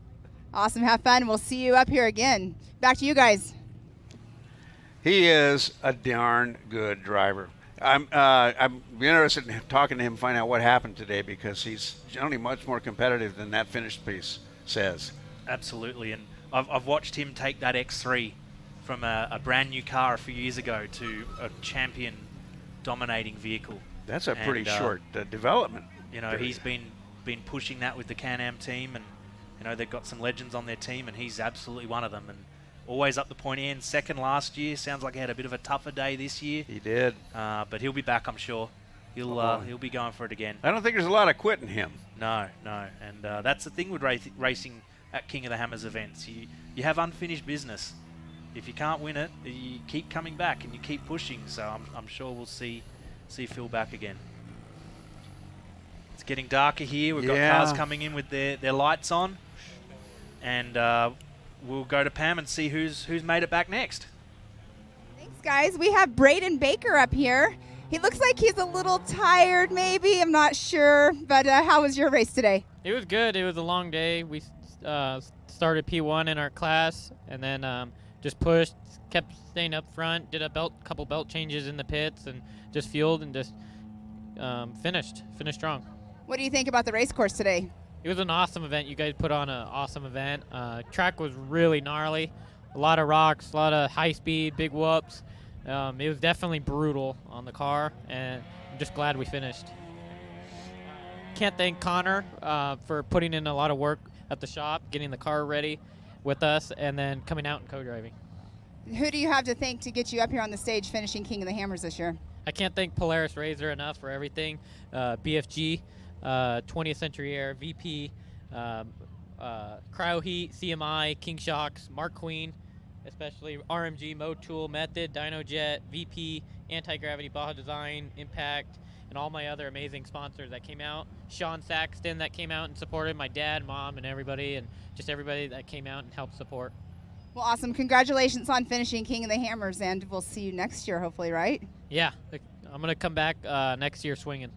Awesome. Have fun. We'll see you up here again. Back to you guys. He is a darn good driver. I'm interested in talking to him, find out what happened today, because he's generally much more competitive than that finished piece says. Absolutely, and I've watched him take that X3 from a brand new car a few years ago to a champion dominating vehicle. That's a pretty short development. You know, he's been pushing that with the Can-Am team, and you know, they've got some legends on their team, and he's absolutely one of them. And always up the pointy end. Second last year. Sounds like he had a bit of a tougher day this year. He did. But he'll be back, I'm sure. He'll be going for it again. I don't think there's a lot of quitting him. No. And that's the thing with racing at King of the Hammers events. You have unfinished business. If you can't win it, you keep coming back and you keep pushing. So I'm sure we'll see Phil back again. It's getting darker here. We've got cars coming in with their lights on. And we'll go to Pam and see who's made it back next. Thanks, guys. We have Braden Baker up here. He looks like he's a little tired, maybe. I'm not sure. But how was your race today? It was good. It was a long day. We started P1 in our class, and then just pushed, kept staying up front, did a couple belt changes in the pits, and just fueled and just finished strong. What do you think about the race course today? It was an awesome event. You guys put on an awesome event. Track was really gnarly. A lot of rocks, a lot of high speed, big whoops. It was definitely brutal on the car, and I'm just glad we finished. Can't thank Connor for putting in a lot of work at the shop, getting the car ready with us, and then coming out and co-driving. Who do you have to thank to get you up here on the stage finishing King of the Hammers this year? I can't thank Polaris Razor enough for everything. BFG, 20th Century Air, VP, Cryo Heat, CMI, King Shocks, Mark Queen, especially RMG, Motool, Method, DynoJet, VP, Anti-Gravity, Baja Design, Impact, and all my other amazing sponsors that came out. Sean Saxton that came out and supported my dad, mom, and everybody, and just everybody that came out and helped support. Well, awesome. Congratulations on finishing King of the Hammers, and we'll see you next year, hopefully, right? Yeah, I'm going to come back next year swinging.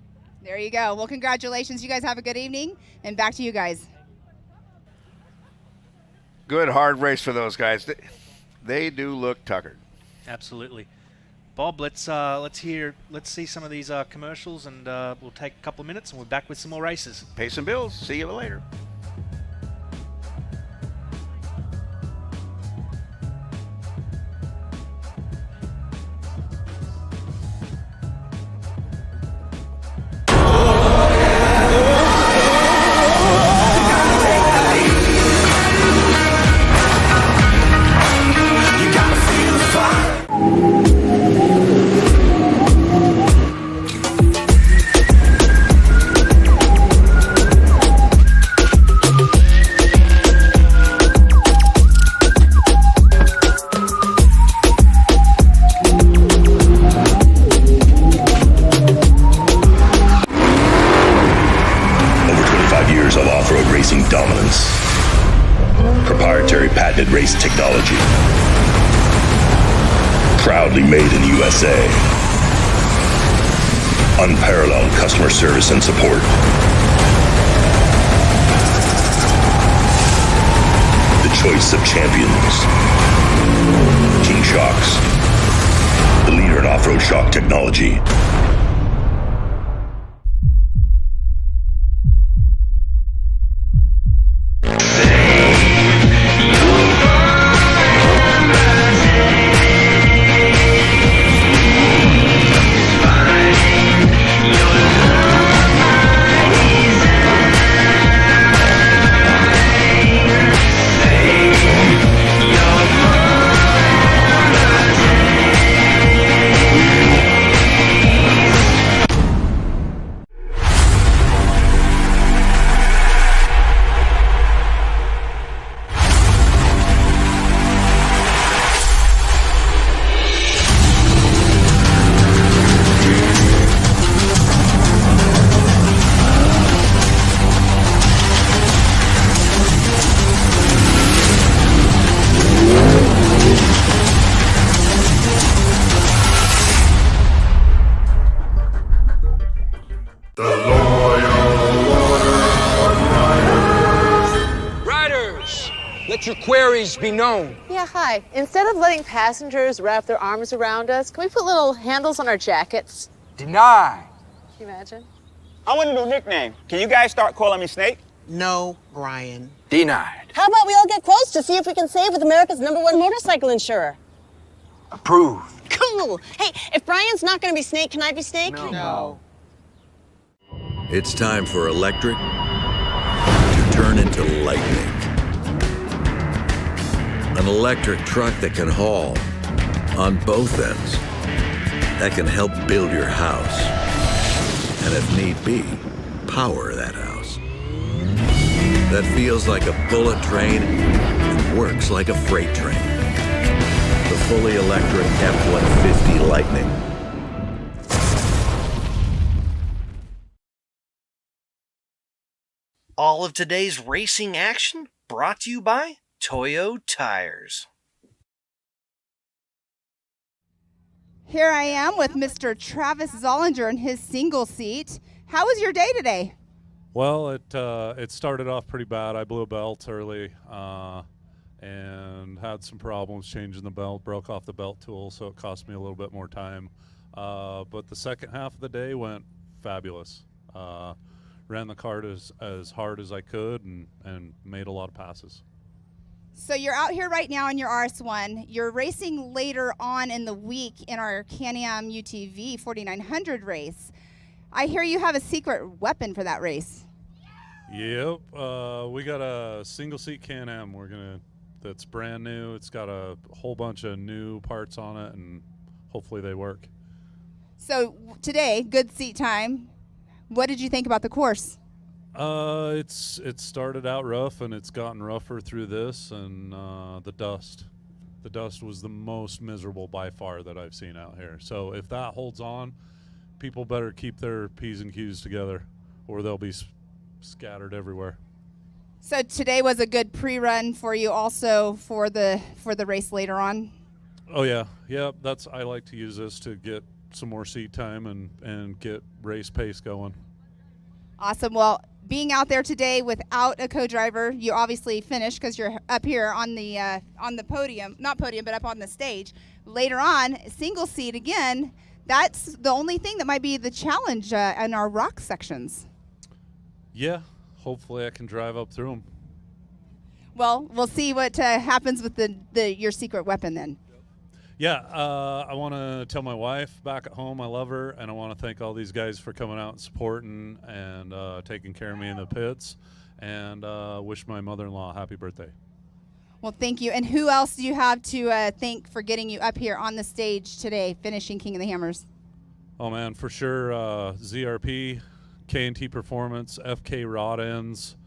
There you go. Well, congratulations. You guys have a good evening, and back to you guys. Good hard race for those guys. They do look tuckered. Absolutely. Bob, let's see some of these commercials, and we'll take a couple of minutes, and we're back with some more races. Pay some bills. See you later. Race technology. Proudly made in the USA. Unparalleled customer service and support. The choice of champions. King Shocks. The leader in off-road shock technology. Let your queries be known. Yeah, hi. Instead of letting passengers wrap their arms around us, can we put little handles on our jackets? Deny. Can you imagine? I want a new nickname. Can you guys start calling me Snake? No, Brian. Denied. How about we all get quotes to see if we can save with America's #1 motorcycle insurer? Approved. Cool. Hey, if Brian's not going to be Snake, can I be Snake? No. It's time for electric to turn into lightning. An electric truck that can haul on both ends, that can help build your house, and if need be, power that house. That feels like a bullet train and works like a freight train. The fully electric F-150 Lightning. All of today's racing action brought to you by Toyo tires. Here I am with Mr. Travis Zollinger in his single seat. How was your day today? Well, it started off pretty bad. I blew a belt early and had some problems changing the belt, broke off the belt tool, so it cost me a little bit more time. But the second half of the day went fabulous. Ran the cart as hard as I could and made a lot of passes. So you're out here right now in your RS1. You're racing later on in the week in our Can-Am UTV 4900 race. I hear you have a secret weapon for that race. Yep, we got a single seat Can-Am. That's brand new. It's got a whole bunch of new parts on it, and hopefully they work. So today, good seat time. What did you think about the course? It started out rough, and it's gotten rougher through this, and the dust. The dust was the most miserable by far that I've seen out here. So if that holds on, people better keep their P's and Q's together, or they'll be scattered everywhere. So today was a good pre-run for you, also for the race later on. Oh yeah, I like to use this to get some more seat time and get race pace going. Awesome. Well, being out there today without a co-driver, you obviously finished because you're up here on the podium, not podium, but up on the stage. Later on, single seat again. That's the only thing that might be the challenge in our rock sections. Yeah, hopefully I can drive up through them. Well, we'll see what happens with your secret weapon then. Yeah, I want to tell my wife back at home I love her, and I want to thank all these guys for coming out and supporting and taking care of me in the pits, and wish my mother-in-law a happy birthday. Well, thank you. And who else do you have to thank for getting you up here on the stage today, finishing King of the Hammers? Oh, man, for sure, ZRP, K&T Performance, FK Rod Ends,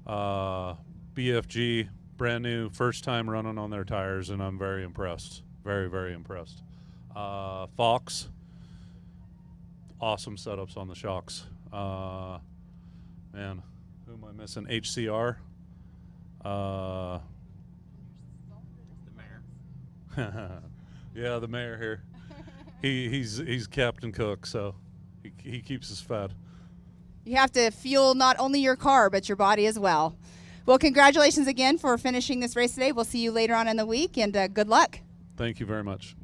BFG, brand new, first time running on their tires, and I'm very impressed. Very, very impressed. Fox, awesome setups on the shocks. Man, who am I missing? HCR. The mayor. Yeah, the mayor here. He's Captain Cook, so he keeps us fed. You have to fuel not only your car, but your body as well. Well, congratulations again for finishing this race today. We'll see you later on in the week, and good luck. Thank you very much.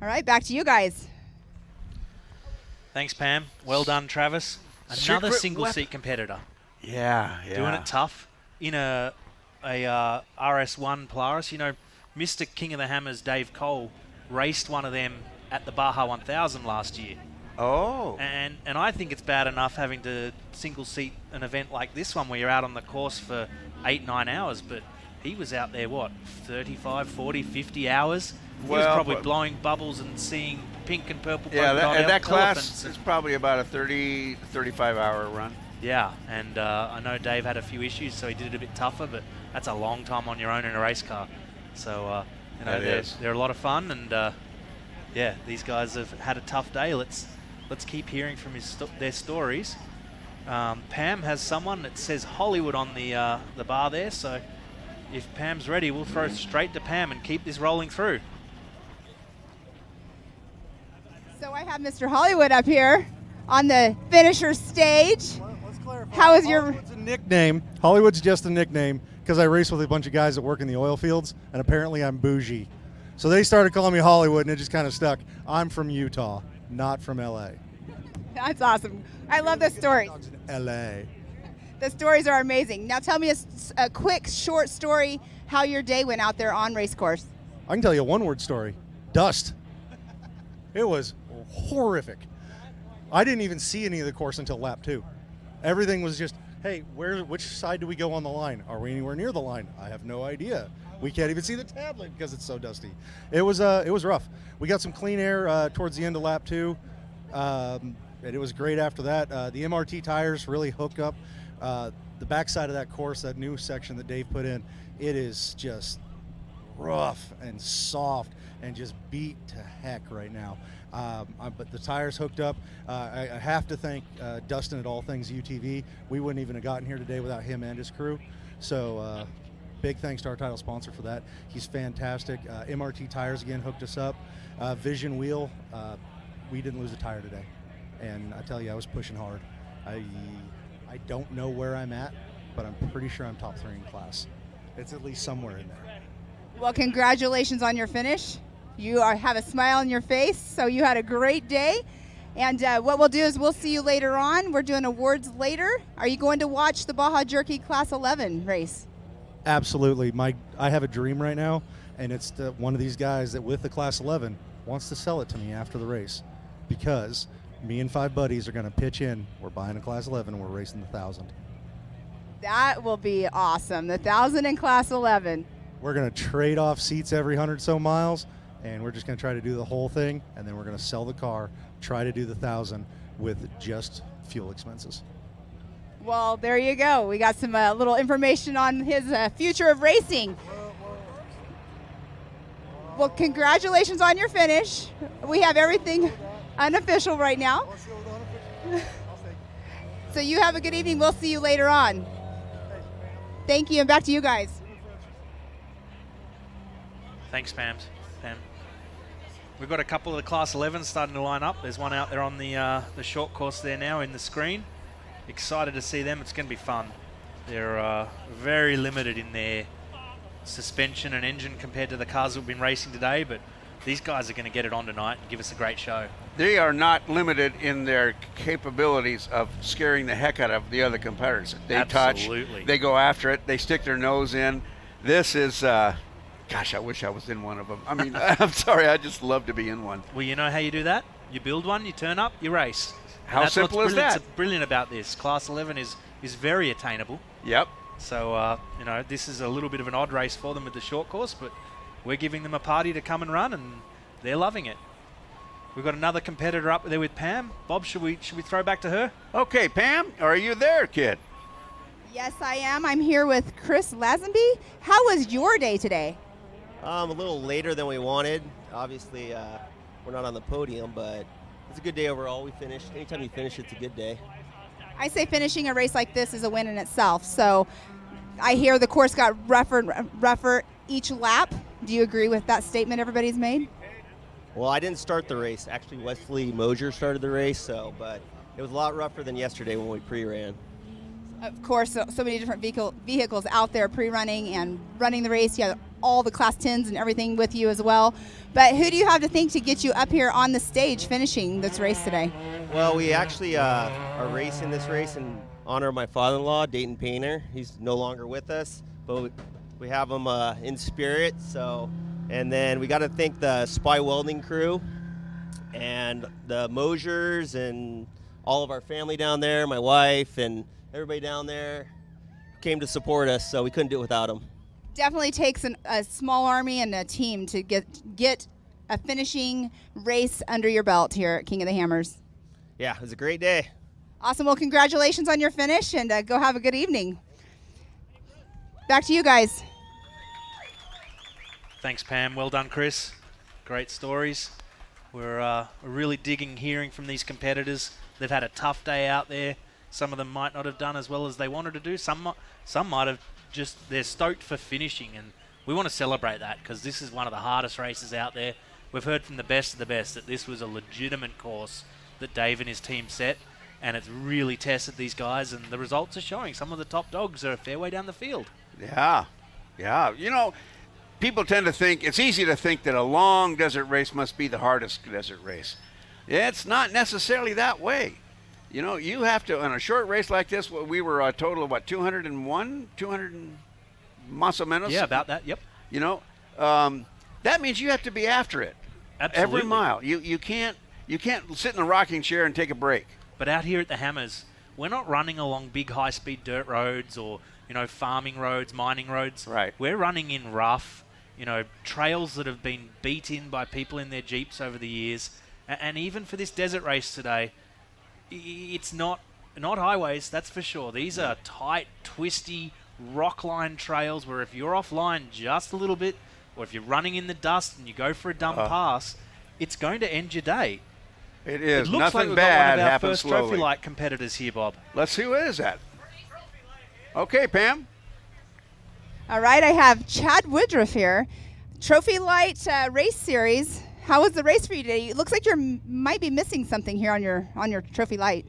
All right, back to you guys. Thanks, Pam. Well done, Travis. Another single-seat competitor. Yeah. Doing it tough in a RS1 Polaris. You know, Mr. King of the Hammers, Dave Cole, raced one of them at the Baja 1000 last year. Oh. And I think it's bad enough having to single-seat an event like this one where you're out on the course for 8-9 hours, but he was out there, 35, 40, 50 hours? He was probably blowing bubbles and seeing pink and purple. Yeah, that class is probably about a 30, 35-hour run. Yeah, and I know Dave had a few issues, so he did it a bit tougher, but that's a long time on your own in a race car. So, they're a lot of fun, and yeah, these guys have had a tough day. Let's keep hearing from their stories. Pam has someone that says Hollywood on the bar there, so if Pam's ready, we'll throw straight to Pam and keep this rolling through. So I have Mr. Hollywood up here on the finisher stage. How is your Hollywood's a nickname. Hollywood's just a nickname because I race with a bunch of guys that work in the oil fields, and apparently I'm bougie. So they started calling me Hollywood, and it just kind of stuck. I'm from Utah, not from L.A. That's awesome. I love the stories. L.A. The stories are amazing. Now tell me a quick, short story how your day went out there on race course. I can tell you a one-word story. Dust. It was horrific. I didn't even see any of the course until lap 2. Everything was just, hey, which side do we go on the line? Are we anywhere near the line? I have no idea. We can't even see the tablet because it's so dusty. It was rough. We got some clean air towards the end of lap 2. And it was great after that. The MRT tires really hooked up. The backside of that course, that new section that Dave put in, it is just rough and soft and just beat to heck right now. But the tires hooked up. I have to thank Dustin at All Things UTV. We wouldn't even have gotten here today without him and his crew. So big thanks to our title sponsor for that. He's fantastic. MRT Tires again hooked us up. Vision Wheel, we didn't lose a tire today. And I tell you, I was pushing hard. I don't know where I'm at, but I'm pretty sure I'm top 3 in class. It's at least somewhere in there. Well, congratulations on your finish. You have a smile on your face, so you had a great day. And what we'll do is we'll see you later on. We're doing awards later. Are you going to watch the Baja Jerky Class 11 race? Absolutely. I have a dream right now, and it's one of these guys that with the Class 11 wants to sell it to me after the race, because me and 5 buddies are going to pitch in. We're buying a Class 11 and we're racing the 1,000. That will be awesome. The 1,000 in Class 11. We're going to trade off seats every 100 so miles, and we're just going to try to do the whole thing, and then we're going to sell the car, try to do the 1,000 with just fuel expenses. Well, there you go. We got some little information on his future of racing. Well, congratulations on your finish. We have everything unofficial right now. So you have a good evening. We'll see you later on. Thank you, and back to you guys. Thanks, Pam. We've got a couple of the Class 11s starting to line up. There's one out there on the short course there now in the screen. Excited to see them. It's going to be fun. They're very limited in their suspension and engine compared to the cars we've been racing today, but these guys are going to get it on tonight and give us a great show. They are not limited in their capabilities of scaring the heck out of the other competitors. They Absolutely. touch, they go after it, they stick their nose in. This is, gosh, I wish I was in one of them. I mean, I'm sorry, I just love to be in one. Well, you know how you do that? You build one, you turn up, you race. How simple is that? What's brilliant about this. Class 11 is very attainable. Yep. So, this is a little bit of an odd race for them with the short course, but we're giving them a party to come and run, and they're loving it. We've got another competitor up there with Pam. Bob, should we throw back to her? Okay, Pam, are you there, kid? Yes, I am. I'm here with Chris Lazenby. How was your day today? A little later than we wanted. Obviously, we're not on the podium, but it's a good day overall. We finished. Anytime you finish, it's a good day. I say finishing a race like this is a win in itself. So I hear the course got rougher each lap. Do you agree with that statement everybody's made? Well, I didn't start the race. Actually, Wesley Mosier started the race, but it was a lot rougher than yesterday when we pre-ran. Of course, so many different vehicles out there pre-running and running the race. You have all the Class 10s and everything with you as well. But who do you have to thank to get you up here on the stage finishing this race today? Well, we actually are racing this race in honor of my father-in-law, Dayton Painter. He's no longer with us, but we have him in spirit. And then we got to thank the Spy Welding crew and the Mosiers and all of our family down there, my wife and everybody down there came to support us, so we couldn't do it without them. Definitely takes a small army and a team to get a finishing race under your belt here at King of the Hammers. Yeah, it was a great day. Awesome. Well, congratulations on your finish, and go have a good evening. Back to you guys. Thanks, Pam. Well done, Chris. Great stories. We're really digging hearing from these competitors. They've had a tough day out there. Some of them might not have done as well as they wanted to do. Some might have they're stoked for finishing, and we want to celebrate that because this is one of the hardest races out there. We've heard from the best of the best that this was a legitimate course that Dave and his team set, and it's really tested these guys, and the results are showing. Some of the top dogs are a fair way down the field. Yeah. You know, people tend to think, it's easy to think that a long desert race must be the hardest desert race. It's not necessarily that way. You know, you have to, on a short race like this, we were a total of, 201? 200 más o menos? Yeah, about that, yep. You know, that means you have to be after it. Absolutely. Every mile. You can't sit in a rocking chair and take a break. But out here at the Hammers, we're not running along big high-speed dirt roads or, farming roads, mining roads. Right. We're running in rough, trails that have been beat in by people in their Jeeps over the years. And even for this desert race today, it's not highways, that's for sure. These are tight, twisty, rock-lined trails where if you're offline just a little bit, or if you're running in the dust and you go for a dumb pass, it's going to end your day. It is. It looks Nothing like we've bad got one of our happens first slowly. TrophyLite competitors here, Bob. Let's see who is that. Okay, Pam. All right, I have Chad Woodruff here. TrophyLite race series. How was the race for you today? It looks like you might be missing something here on your TrophyLite.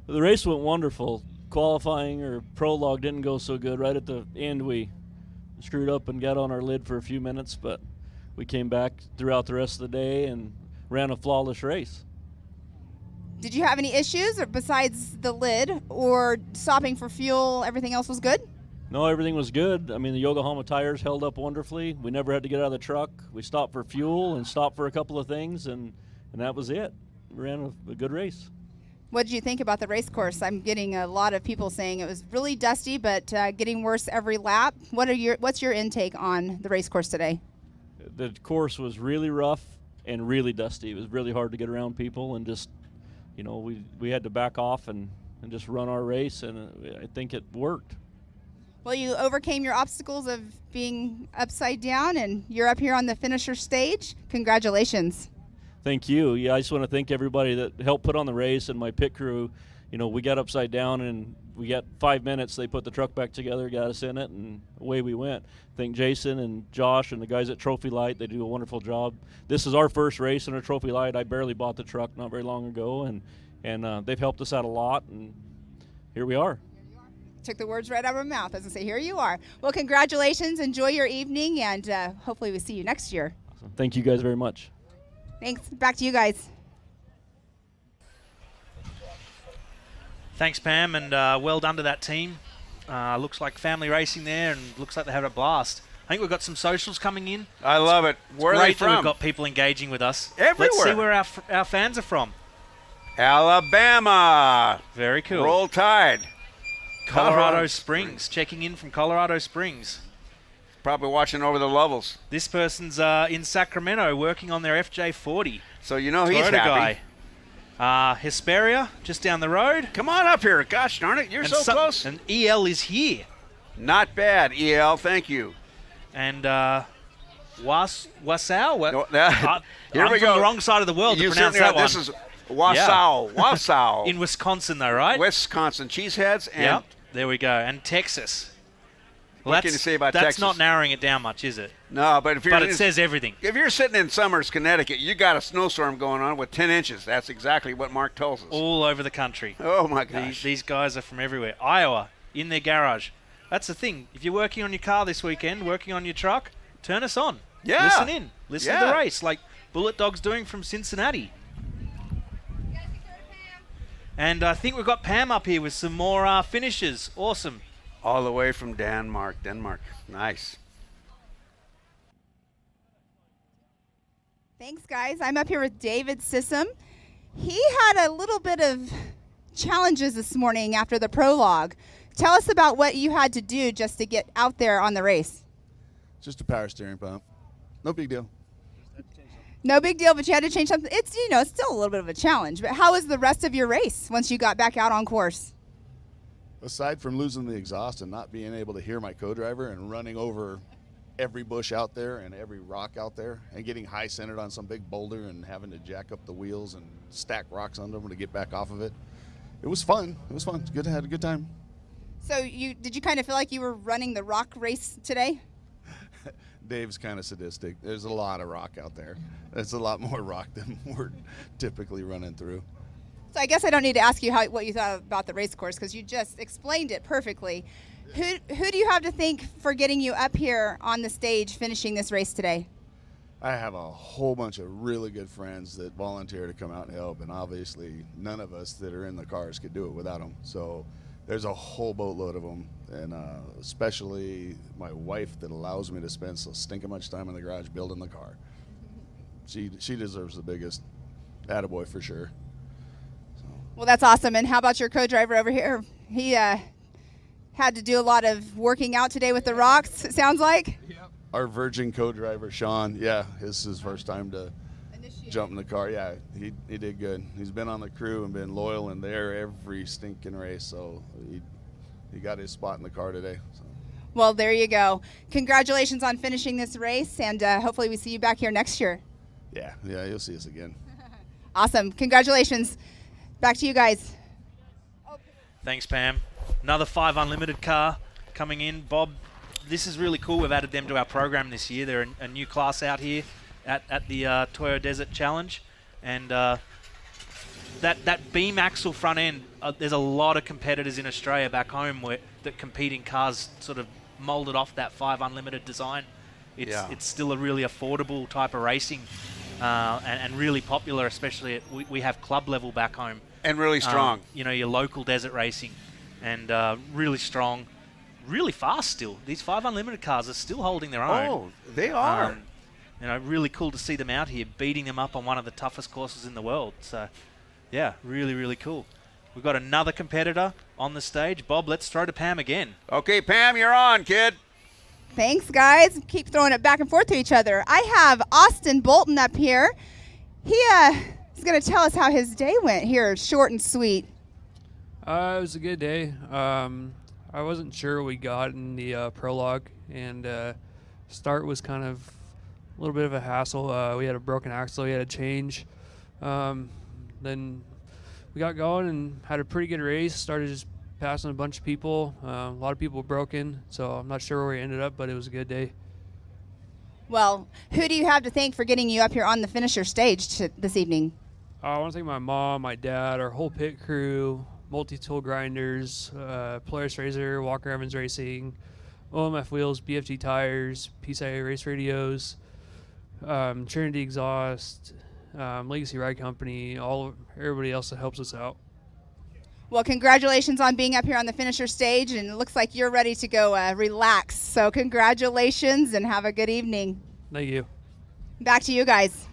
The race went wonderful. Qualifying or prologue didn't go so good. Right at the end, we screwed up and got on our lid for a few minutes, but we came back throughout the rest of the day and ran a flawless race. Did you have any issues or besides the lid or stopping for fuel? Everything else was good? No, everything was good. I mean, the Yokohama tires held up wonderfully. We never had to get out of the truck. We stopped for fuel and stopped for a couple of things, and that was it. We ran a good race. What did you think about the race course? I'm getting a lot of people saying it was really dusty, but getting worse every lap. What's your intake on the race course today? The course was really rough and really dusty. It was really hard to get around people, and just, we had to back off and just run our race, and I think it worked. Well, you overcame your obstacles of being upside down, and you're up here on the finisher stage. Congratulations. Thank you. Yeah, I just want to thank everybody that helped put on the race and my pit crew. We got upside down and we got 5 minutes. They put the truck back together, got us in it, and away we went. Thank Jason and Josh and the guys at TrophyLite. They do a wonderful job. This is our first race in a TrophyLite. I barely bought the truck not very long ago, and they've helped us out a lot, and here we are. Took the words right out of my mouth. As I say, here you are. Well, congratulations. Enjoy your evening, and hopefully we see you next year. Awesome. Thank you guys very much. Thanks. Back to you guys. Thanks, Pam, and well done to that team. Looks like family racing there, and looks like they had a blast. I think we've got some socials coming in. I love it. Where are they from? We've got people engaging with us. Everywhere. Let's see where our fans are from. Alabama. Very cool. Roll Tide. Colorado Springs, checking in from Colorado Springs. Probably watching over the levels. This person's in Sacramento working on their FJ40. So he's Toyota happy. Guy. Hesperia, just down the road. Come on up here. Gosh darn it, you're so close. And EL is here. Not bad, EL. Thank you. And Wasau. Here I'm we from go. the wrong side of the world to pronounce that one. This is Wasau. Yeah. Wasau. In Wisconsin, though, right? Wisconsin. Cheeseheads. And yep. There we go. And Texas. Well, what can you say about Texas? Texas? That's not narrowing it down much, is it? No, but it says everything. If you're sitting in Somers, Connecticut, you got a snowstorm going on with 10 inches. That's exactly what Mark tells us. All over the country. Oh, my gosh. These guys are from everywhere. Iowa, in their garage. That's the thing. If you're working on your car this weekend, working on your truck, turn us on. Yeah. Listen in. Listen to the race, like Bullet Dog's doing from Cincinnati. And I think we've got Pam up here with some more finishes. Awesome. All the way from Denmark. Nice. Thanks, guys. I'm up here with David Sissom. He had a little bit of challenges this morning after the prologue. Tell us about what you had to do just to get out there on the race. Just a power steering pump. No big deal. No big deal, but you had to change something. It's, it's still a little bit of a challenge. But how was the rest of your race once you got back out on course? Aside from losing the exhaust and not being able to hear my co-driver and running over every bush out there and every rock out there and getting high-centered on some big boulder and having to jack up the wheels and stack rocks under them to get back off of it, it was fun. It was fun. Good. I had a good time. So did you kind of feel like you were running the rock race today? Dave's kind of sadistic. There's a lot of rock out there. There's a lot more rock than we're typically running through. So I guess I don't need to ask you what you thought about the race course because you just explained it perfectly. Who do you have to thank for getting you up here on the stage finishing this race today? I have a whole bunch of really good friends that volunteer to come out and help, and obviously none of us that are in the cars could do it without them. So there's a whole boatload of them, and especially my wife that allows me to spend so stinking much time in the garage building the car. She deserves the biggest attaboy for sure. Well, that's awesome. And how about your co-driver over here? He had to do a lot of working out today with the rocks, it sounds like. Our virgin co-driver, Sean, yeah, this is his first time to jump in the car. Yeah, he did good. He's been on the crew and been loyal and there every stinking race, so he got his spot in the car today. So. Well, there you go. Congratulations on finishing this race, and hopefully we see you back here next year. Yeah, you'll see us again. Awesome. Congratulations. Back to you guys. Thanks, Pam. Another 5 Unlimited car coming in. Bob, this is really cool. We've added them to our program this year. They're a new class out here at the Toyo Desert Challenge. And that beam axle front end, there's a lot of competitors in Australia back home that compete in cars sort of molded off that 5 Unlimited design. It's still a really affordable type of racing and really popular, especially we have club level back home. And really strong. Your local desert racing. And really strong. Really fast still. These 5 Unlimited cars are still holding their own. Oh, they are. Really cool to see them out here beating them up on one of the toughest courses in the world. So, yeah, really, really cool. We've got another competitor on the stage. Bob, let's throw to Pam again. Okay, Pam, you're on, kid. Thanks, guys. Keep throwing it back and forth to each other. I have Austin Bolton up here. He is going to tell us how his day went here, short and sweet. It was a good day. I wasn't sure we got in the prologue, and start was kind of a little bit of a hassle. We had a broken axle, we had to change. Then we got going and had a pretty good race, started just passing a bunch of people. A lot of people broken, so I'm not sure where we ended up, but it was a good day. Well, who do you have to thank for getting you up here on the finisher stage this evening? I want to thank my mom, my dad, our whole pit crew, multi-tool grinders, Polaris Razor, Walker Evans Racing, OMF Wheels, BFG Tires, PCIA Race Radios, Trinity Exhaust, Legacy Ride Company, everybody else that helps us out. Well, congratulations on being up here on the finisher stage, and it looks like you're ready to go relax. So congratulations and have a good evening. Thank you. Back to you guys.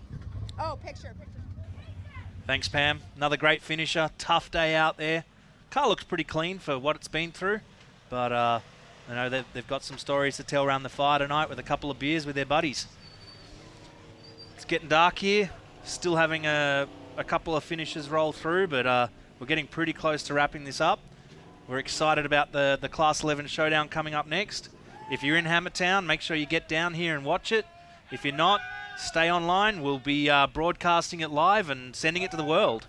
Oh, picture. Thanks, Pam. Another great finisher. Tough day out there. Car looks pretty clean for what it's been through, but I know they've got some stories to tell around the fire tonight with a couple of beers with their buddies. It's getting dark here. Still having a couple of finishes roll through, but we're getting pretty close to wrapping this up. We're excited about the Class 11 showdown coming up next. If you're in Hammertown, make sure you get down here and watch it. If you're not, stay online. We'll be broadcasting it live and sending it to the world.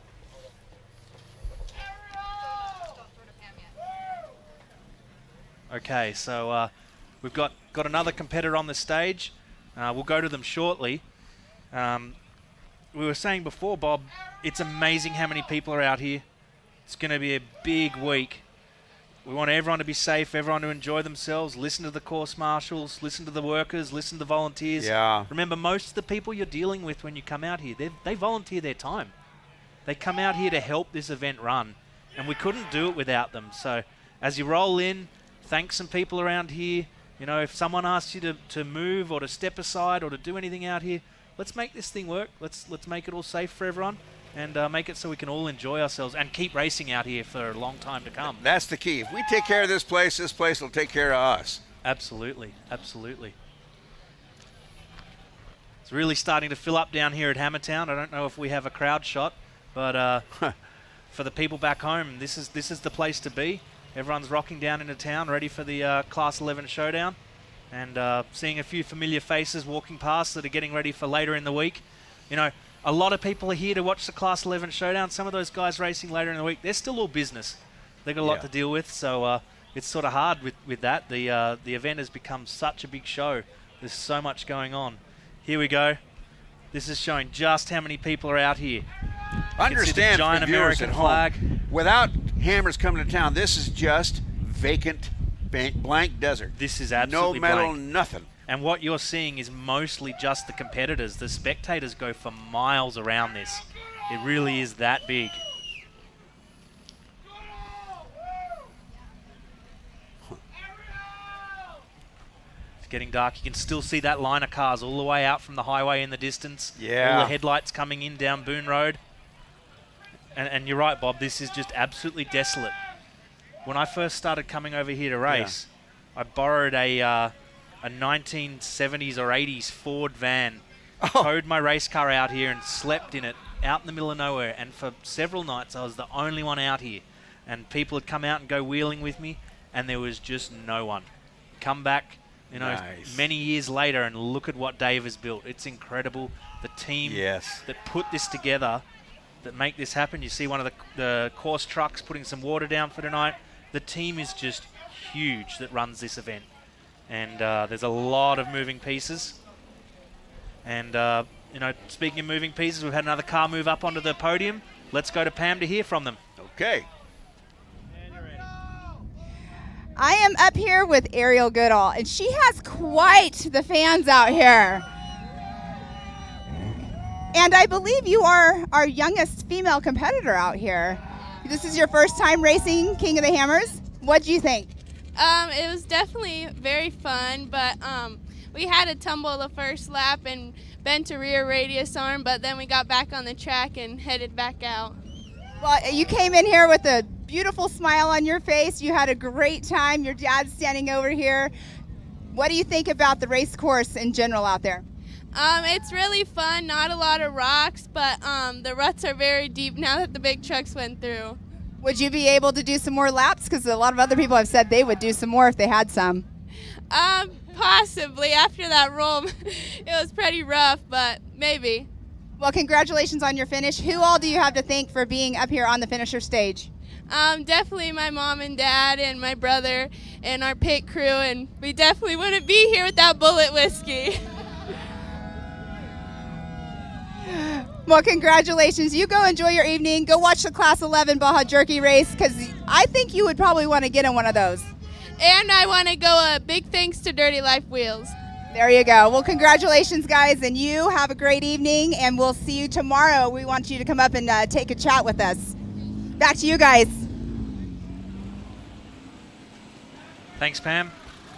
Okay, so we've got another competitor on the stage. We'll go to them shortly. We were saying before, Bob, it's amazing how many people are out here. It's going to be a big week. We want everyone to be safe, everyone to enjoy themselves, listen to the course marshals, listen to the workers, listen to the volunteers. Yeah. Remember, most of the people you're dealing with when you come out here, they volunteer their time. They come out here to help this event run, and we couldn't do it without them. So as you roll in, thank some people around here. You know, if someone asks you to move or to step aside or to do anything out here, let's make this thing work. Let's make it all safe for everyone. And make it so we can all enjoy ourselves and keep racing out here for a long time to come. That's the key. If we take care of this place will take care of us. Absolutely, absolutely. It's really starting to fill up down here at Hammertown. I don't know if we have a crowd shot, but for the people back home, this is the place to be. Everyone's rocking down into town, ready for the Class 11 showdown, and seeing a few familiar faces walking past that are getting ready for later in the week. You know, a lot of people are here to watch the Class 11 showdown. Some of those guys racing later in the week, they're still all business. They've got a lot to deal with, so it's sort of hard with that. The event has become such a big show. There's so much going on. Here we go. This is showing just how many people are out here. Understand, the giant for viewers American at home, flag. without Hammers coming to town, this is just vacant blank desert. This is absolutely no metal, blank. nothing. And what you're seeing is mostly just the competitors. The spectators go for miles around this. It really is that big. It's getting dark. You can still see that line of cars all the way out from the highway in the distance. Yeah. All the headlights coming in down Boone Road. And you're right, Bob. This is just absolutely desolate. When I first started coming over here to race, I borrowed a 1970s or 80s Ford van, towed my race car out here and slept in it out in the middle of nowhere. And for several nights, I was the only one out here. And people would come out and go wheeling with me, and there was just no one. Come back, many years later, and look at what Dave has built. It's incredible. The team that put this together, that make this happen. You see one of the course trucks putting some water down for tonight. The team is just huge that runs this event. And there's a lot of moving pieces. And, speaking of moving pieces, we've had another car move up onto the podium. Let's go to Pam to hear from them. Okay. I am up here with Ariel Goodall, and she has quite the fans out here. And I believe you are our youngest female competitor out here. This is your first time racing King of the Hammers. What do you think? It was definitely very fun, but we had a tumble the first lap and bent a rear radius arm, but then we got back on the track and headed back out. Well, you came in here with a beautiful smile on your face. You had a great time. Your dad's standing over here. What do you think about the race course in general out there? It's really fun, not a lot of rocks, but the ruts are very deep now that the big trucks went through. Would you be able to do some more laps? Because a lot of other people have said they would do some more if they had some. Possibly. After that roll, it was pretty rough, but maybe. Well, congratulations on your finish. Who all do you have to thank for being up here on the finisher stage? Definitely my mom and dad and my brother and our pit crew, and we definitely wouldn't be here without Bullet Whiskey. Well, congratulations. You go enjoy your evening. Go watch the Class 11 Baja Jerky race, because I think you would probably want to get in one of those. And I want to go big thanks to Dirty Life Wheels. There you go. Well, congratulations, guys, and you have a great evening, and we'll see you tomorrow. We want you to come up and take a chat with us. Back to you guys. Thanks, Pam.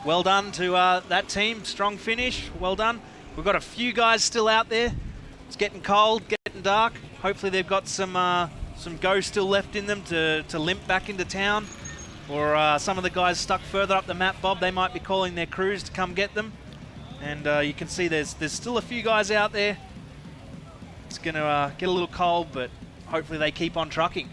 Well done to that team. Strong finish. Well done. We've got a few guys still out there. It's getting cold, getting dark. Hopefully they've got some go still left in them to limp back into town. Or some of the guys stuck further up the map, Bob, they might be calling their crews to come get them. And you can see there's still a few guys out there. It's going to get a little cold, but hopefully they keep on trucking.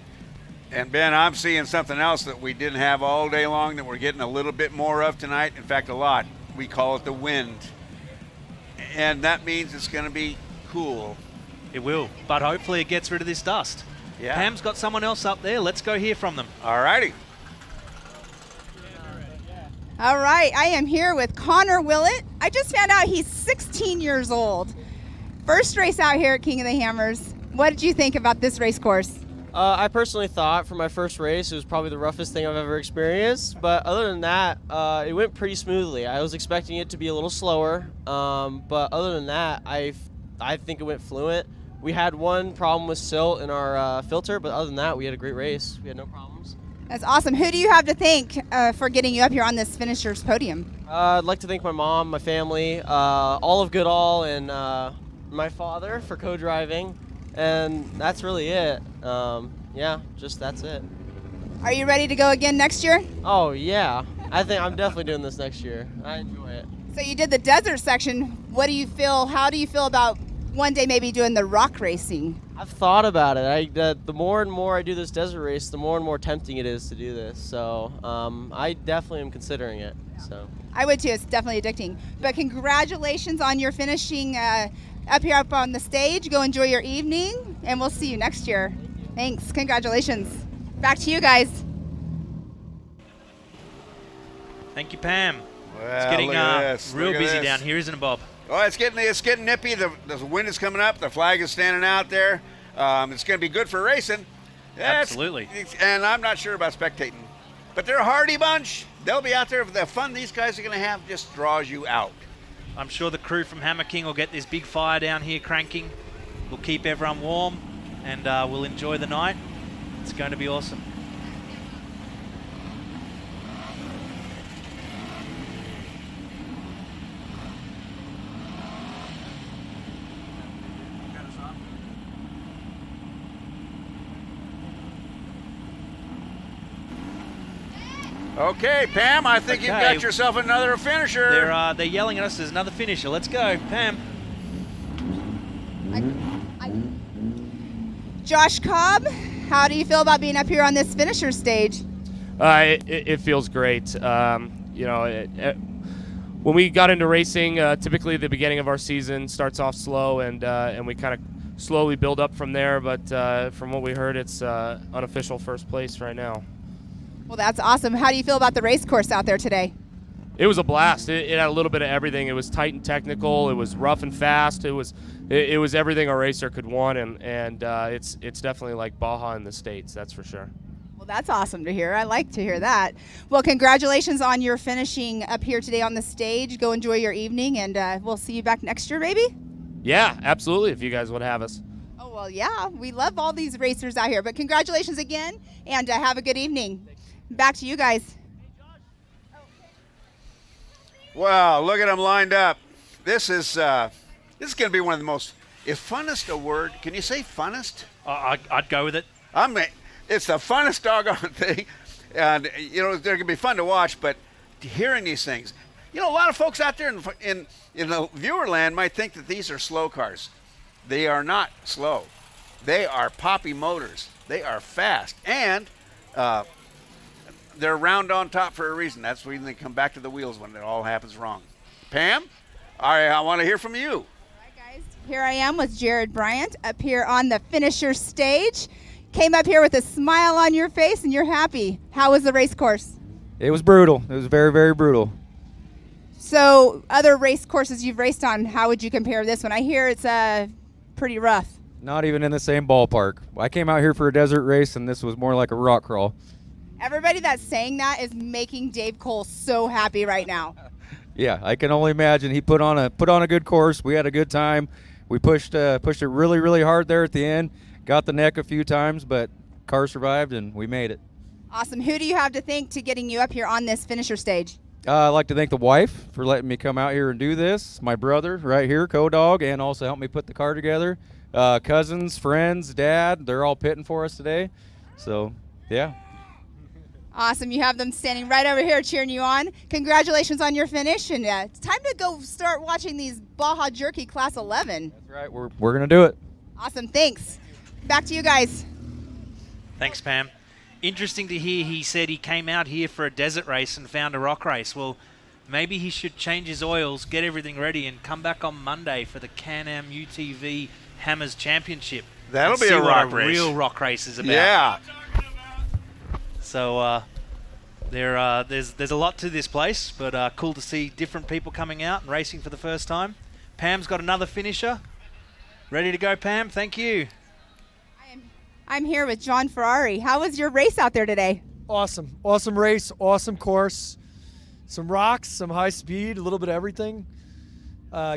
And Ben, I'm seeing something else that we didn't have all day long that we're getting a little bit more of tonight. In fact, a lot. We call it the wind. And that means it's going to be cool. It will, but hopefully it gets rid of this dust. Yeah. Pam's got someone else up there. Let's go hear from them. All righty. All right, I am here with Connor Willett. I just found out he's 16 years old. First race out here at King of the Hammers. What did you think about this race course? I personally thought for my first race it was probably the roughest thing I've ever experienced, but other than that, it went pretty smoothly. I was expecting it to be a little slower, but other than that, I think it went fluent. We had one problem with silt in our filter, but other than that, we had a great race. We had no problems. That's awesome. Who do you have to thank for getting you up here on this finisher's podium? I'd like to thank my mom, my family, all of Goodall, and my father for co-driving, and that's really it. Yeah, just that's it. Are you ready to go again next year? Oh, yeah. I think I'm definitely doing this next year. I enjoy it. So you did the desert section. What do you feel? How do you feel about one day maybe doing the rock racing? I've thought about it. The more and more I do this desert race, the more and more tempting it is to do this. So I definitely am considering it. So I would too. It's definitely addicting. But congratulations on your finishing up here up on the stage. Go enjoy your evening, and we'll see you next year. Thanks. Congratulations. Back to you guys. Thank you, Pam. Well, it's getting look at this. real Look at busy this. down here, isn't it, Bob? Oh, it's getting nippy. The wind is coming up. The flag is standing out there. It's going to be good for racing. Absolutely. And I'm not sure about spectating, but they're a hardy bunch. they'll be out there. The fun these guys are going to have just draws you out. I'm sure the crew from Hammer King will get this big fire down here cranking. We'll keep everyone warm, and we'll enjoy the night. It's going to be awesome. Okay, Pam, I think you've got yourself another finisher. They're yelling at us. There's another finisher. Let's go, Pam. Josh Cobb, how do you feel about being up here on this finisher stage? It feels great. You know, when we got into racing, typically the beginning of our season starts off slow, and we kind of slowly build up from there. But from what we heard, it's unofficial first place right now. Well, that's awesome. How do you feel about the race course out there today? It was a blast. It had a little bit of everything. It was tight and technical. It was rough and fast. It was everything a racer could want, and it's definitely like Baja in the States, that's for sure. Well, that's awesome to hear. I like to hear that. Well, congratulations on your finishing up here today on the stage. Go enjoy your evening, and we'll see you back next year, maybe? Yeah, absolutely, if you guys would have us. Oh, well, yeah. We love all these racers out here. But congratulations again, and have a good evening. Back to you guys. Wow, look at them lined up. This is going to be one of the most, if funnest a word, can you say funnest? I'd go with it. It's the funnest doggone thing. And, you know, they're going to be fun to watch, but hearing these things, you know, a lot of folks out there in the viewer land might think that these are slow cars. They are not slow. They are poppy motors. They are fast. And they're round on top for a reason. That's when they come back to the wheels when it all happens wrong. Pam, I want to hear from you. All right, guys. Here I am with Jared Bryant up here on the finisher stage. Came up here with a smile on your face, and you're happy. How was the race course? It was brutal. It was very, very brutal. So other race courses you've raced on, how would you compare this one? I hear it's pretty rough. Not even in the same ballpark. I came out here for a desert race, and this was more like a rock crawl. Everybody that's saying that is making Dave Cole so happy right now. Yeah, I can only imagine. He put on a good course. We had a good time. We pushed it really, really hard there at the end. Got the neck a few times, but car survived, and we made it. Awesome. Who do you have to thank to getting you up here on this finisher stage? I'd like to thank the wife for letting me come out here and do this. My brother right here, Co-Dog, and also helped me put the car together. Cousins, friends, dad, they're all pitting for us today. So, yeah. Awesome. You have them standing right over here cheering you on. Congratulations on your finish. And it's time to go start watching these Baja Jerky Class 11. That's right. We're going to do it. Awesome. Thanks. Back to you guys. Thanks, Pam. Interesting to hear he said he came out here for a desert race and found a rock race. Well, maybe he should change his oils, get everything ready, and come back on Monday for the Can-Am UTV Hammers Championship. That'll be a rock race. Real rock race is about. Yeah. So there's a lot to this place, but cool to see different people coming out and racing for the first time. Pam's got another finisher. Ready to go, Pam? Thank you. I'm here with John Ferrari. How was your race out there today? Awesome. Awesome race, awesome course. Some rocks, some high speed, a little bit of everything.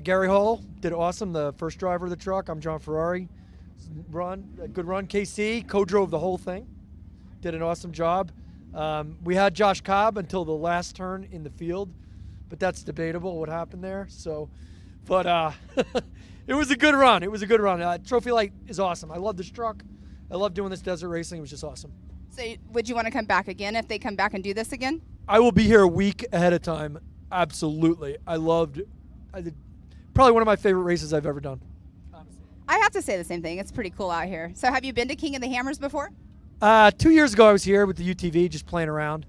Gary Hall did awesome, the first driver of the truck. I'm John Ferrari. Good run. KC co-drove the whole thing. Did an awesome job. We had Josh Cobb until the last turn in the field, but that's debatable what happened there. So, but it was a good run. TrophyLite is awesome. I love this truck. I love doing this desert racing. It was just awesome. So would you want to come back again if they come back and do this again? I will be here a week ahead of time. Absolutely. I did probably one of my favorite races I've ever done. I have to say the same thing. It's pretty cool out here. So have you been to King of the Hammers before? 2 years ago I was here with the UTV just playing around.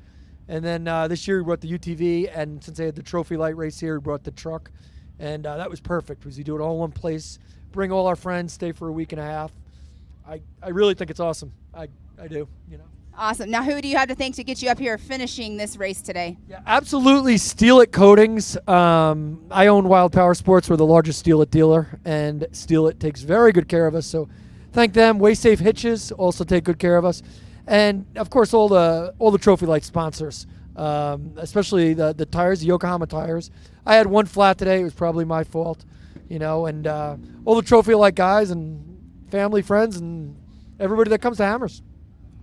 And then this year we brought the UTV, and since they had the TrophyLite race here, we brought the truck. And that was perfect because you do it all in one place, bring all our friends, stay for a week and a half. I really think it's awesome. I do, you know. Awesome. Now, who do you have to thank to get you up here finishing this race today? Yeah, absolutely. Steel It Coatings. I own Wild Power Sports. We're the largest Steel It dealer, and Steel It takes very good care of us. So thank them. Way Safe Hitches also take good care of us. And, of course, all the TrophyLite sponsors. especially the tires, the Yokohama tires. I had one flat today. It was probably my fault, and all the TrophyLite guys and family, friends, and everybody that comes to Hammers.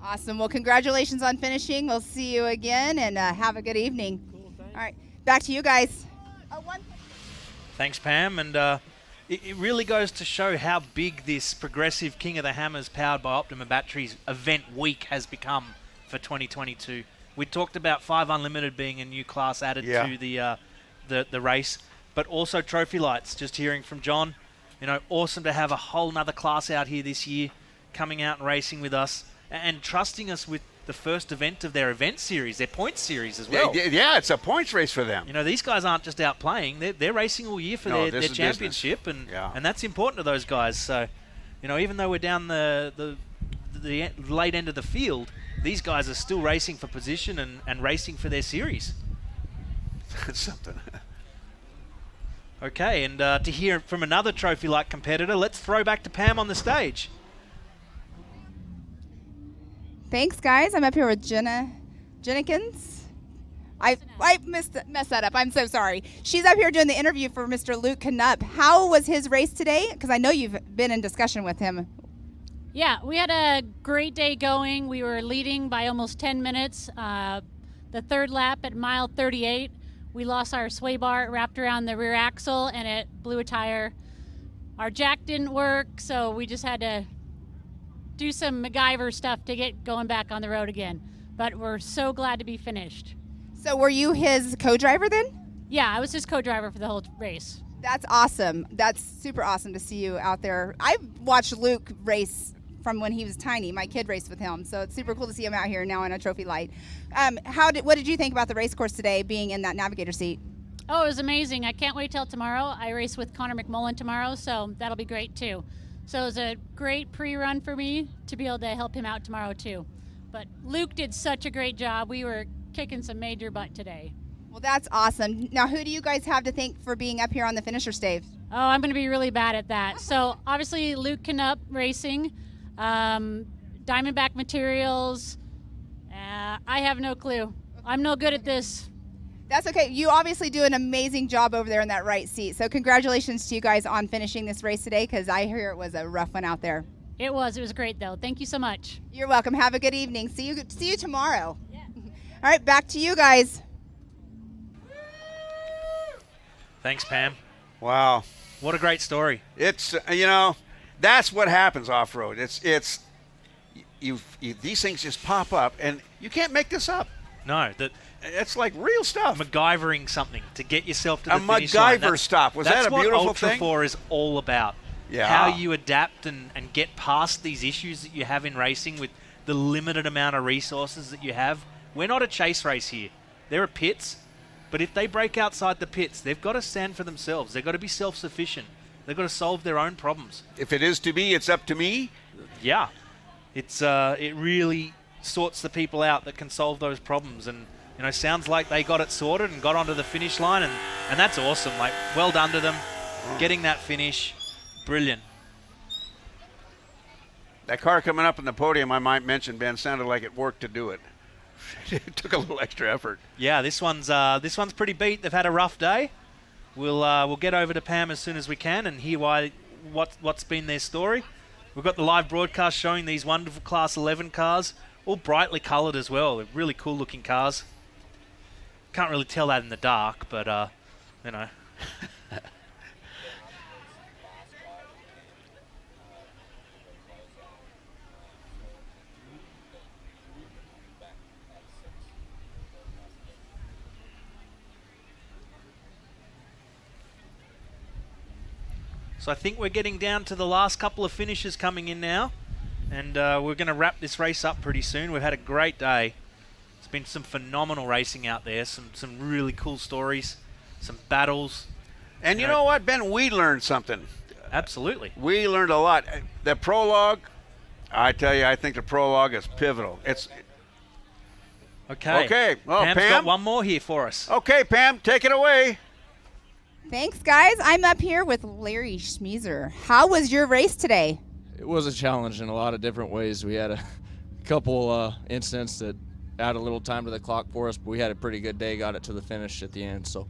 Awesome. Well, congratulations on finishing. We'll see you again, and have a good evening. All right, back to you guys. Thanks, Pam. And it really goes to show how big this progressive King of the Hammers powered by Optima batteries event week has become for 2022. We talked about 5 Unlimited being a new class added to the race, but also TrophyLites. Just hearing from John, awesome to have a whole nother class out here this year, coming out and racing with us and trusting us with the first event of their event series, their points series as well. Yeah, it's a points race for them. These guys aren't just out playing; they're racing all year for their championship, and that's important to those guys. So, even though we're down the late end of the field, these guys are still racing for position and racing for their series. That's something. Okay, and to hear from another TrophyLite competitor, let's throw back to Pam on the stage. Thanks, guys. I'm up here with Jennekins. I messed that up. I'm so sorry. She's up here doing the interview for Mr. Luke Knupp. How was his race today? Because I know you've been in discussion with him. Yeah, we had a great day going. We were leading by almost 10 minutes. The third lap at mile 38, we lost our sway bar. It wrapped around the rear axle and it blew a tire. Our jack didn't work, so we just had to do some MacGyver stuff to get going back on the road again. But we're so glad to be finished. So were you his co-driver then? Yeah, I was his co-driver for the whole race. That's awesome. That's super awesome to see you out there. I watched Luke race from when he was tiny. My kid raced with him, so it's super cool to see him out here now in a TrophyLite. What did you think about the race course today, being in that navigator seat? Oh, it was amazing. I can't wait till tomorrow. I race with Connor McMullen tomorrow, so that'll be great too. So it was a great pre-run for me to be able to help him out tomorrow too. But Luke did such a great job. We were kicking some major butt today. Well, that's awesome. Now, who do you guys have to thank for being up here on the finisher stave? Oh, I'm going to be really bad at that. So obviously Luke Knupp Racing, Diamondback Materials. I have no clue. I'm no good at this. That's okay. You obviously do an amazing job over there in that right seat. So congratulations to you guys on finishing this race today, because I hear it was a rough one out there. It was great though. Thank you so much. You're welcome. Have a good evening. See you tomorrow. Yeah. All right, back to you guys. Thanks, Pam. Wow. What a great story. It's, that's what happens off-road. It's these things just pop up, and you can't make this up. No, it's like real stuff. MacGyvering something to get yourself to the a finish line. MacGyver stop. Was that a beautiful thing? That's what thing? Ultra 4 is all about. Yeah. How you adapt and get past these issues that you have in racing with the limited amount of resources that you have. We're not a chase race here. There are pits, but if they break outside the pits, they've got to stand for themselves. They've got to be self-sufficient. They've got to solve their own problems. If it is to be, it's up to me. Yeah. It really sorts the people out that can solve those problems, and sounds like they got it sorted and got onto the finish line, and that's awesome. Like, well done to them, getting that finish, brilliant. That car coming up on the podium, I might mention, Ben, sounded like it worked to do it. It took a little extra effort. Yeah, this one's pretty beat. They've had a rough day. We'll get over to Pam as soon as we can and hear what's been their story. We've got the live broadcast showing these wonderful Class 11 cars, all brightly coloured as well. They're really cool looking cars. Can't really tell that in the dark, but So I think we're getting down to the last couple of finishes coming in now, and we're going to wrap this race up pretty soon. We've had a great day. It's been some phenomenal racing out there, some really cool stories, some battles. And you know what, Ben? We learned something. Absolutely. We learned a lot. The prologue, I tell you, I think the prologue is pivotal. It's okay. Well, Pam's got one more here for us. Okay, Pam, take it away. Thanks, guys. I'm up here with Larry Schmeezer. How was your race today? It was a challenge in a lot of different ways. We had a couple incidents that add a little time to the clock for us, but we had a pretty good day, got it to the finish at the end. So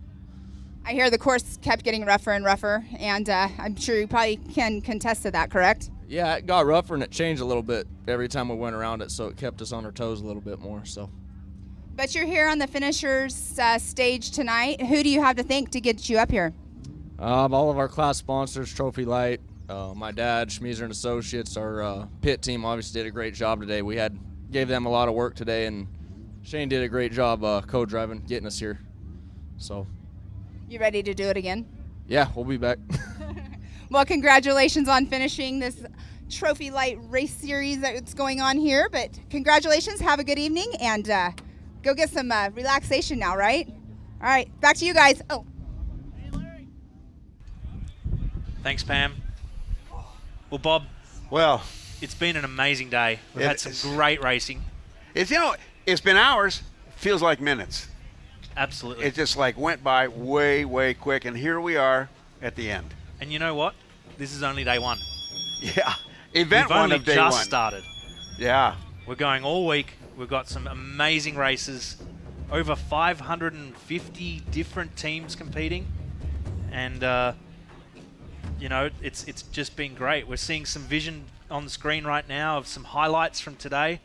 I hear the course kept getting rougher and rougher, and I'm sure you probably can contest to that, correct? yeah, it got rougher and it changed a little bit every time we went around it, so it kept us on our toes a little bit more. So But you're here on the finishers stage tonight. Who do you have to thank to get you up here? all of our class sponsors, TrophyLite, my dad, Schmeezer and Associates, our pit team obviously did a great job today. We gave them a lot of work today, and Shane did a great job co-driving, getting us here. So You ready to do it again? yeah, we'll be back. Well, congratulations on finishing this TrophyLite race series that's going on here. But congratulations, have a good evening, and go get some relaxation now, right? All right, back to you guys. Oh. Thanks, Pam. Well, Bob. Well, it's been an amazing day. We've had some great racing. It's been hours. Feels like minutes. Absolutely. It just like went by way, way quick, and here we are at the end. And you know what? This is only day one. Yeah, event We've one only of day just one. started. Yeah. We're going all week. We've got some amazing races. Over 550 different teams competing. And, you know, it's just been great. We're seeing some vision on the screen right now of some highlights from today.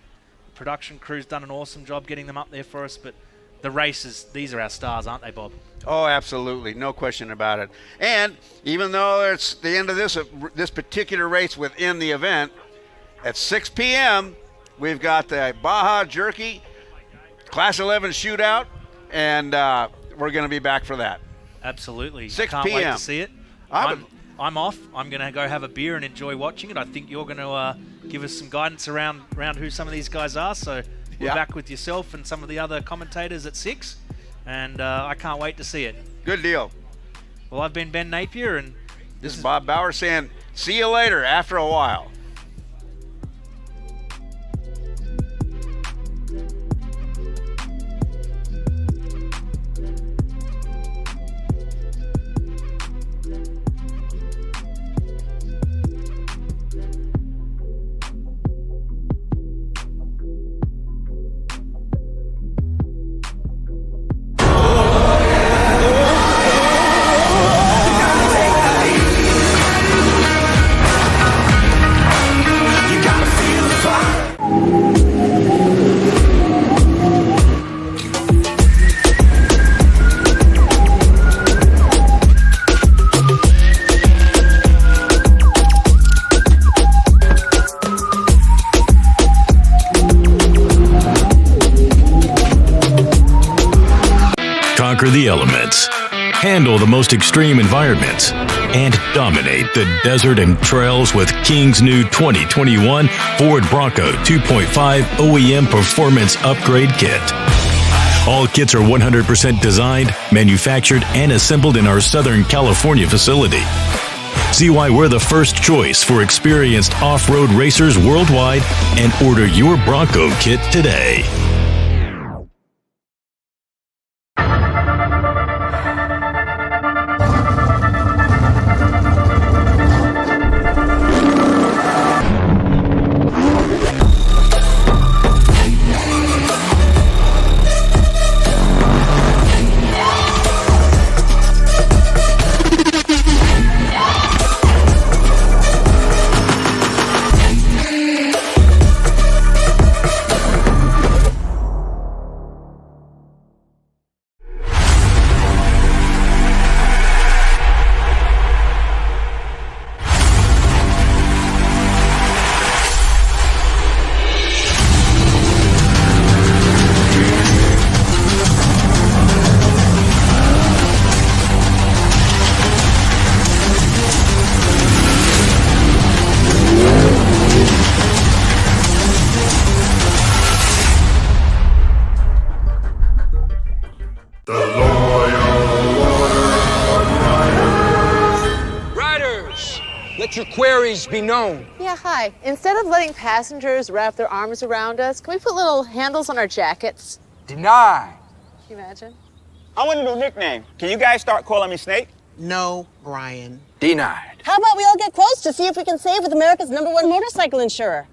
The production crew's done an awesome job getting them up there for us. But the races, these are our stars, aren't they, Bob? Oh, absolutely. No question about it. And even though it's the end of this particular race within the event, at 6 p.m., we've got the Baja Jerky Class 11 shootout, and we're going to be back for that. Absolutely. 6 Can't p.m. wait to see it. I'm off. I'm going to go have a beer and enjoy watching it. I think you're going to give us some guidance around who some of these guys are. So we're back with yourself and some of the other commentators at 6. And I can't wait to see it. Good deal. Well, I've been Ben Napier, and this is Bob Bauer saying, see you later after a while. Conquer the elements, handle the most extreme environments, and dominate the desert and trails with King's new 2021 Ford Bronco 2.5 OEM Performance Upgrade Kit. All kits are 100% designed, manufactured, and assembled in our Southern California facility. See why we're the first choice for experienced off-road racers worldwide and order your Bronco kit today. Let your queries be known. Yeah, hi. Instead of letting passengers wrap their arms around us, can we put little handles on our jackets? Denied. Can you imagine? I want a new nickname. Can you guys start calling me Snake? No, Brian. Denied. How about we all get quotes to see if we can save with America's #1 motorcycle insurer?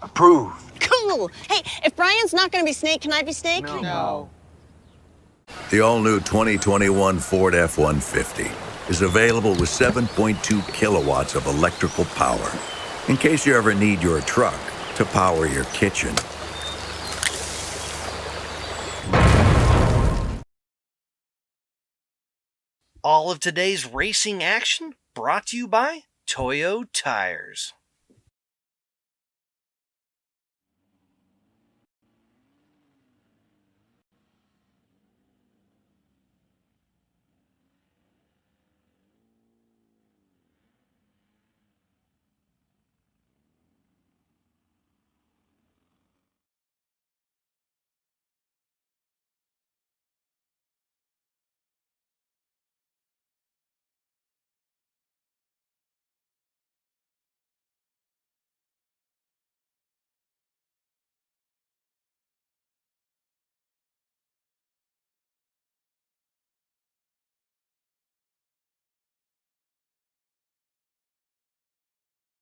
Approved. Cool. Hey, if Brian's not going to be Snake, can I be Snake? No. The all-new 2021 Ford F-150 is available with 7.2 kilowatts of electrical power. In case you ever need your truck to power your kitchen. All of today's racing action brought to you by Toyo Tires.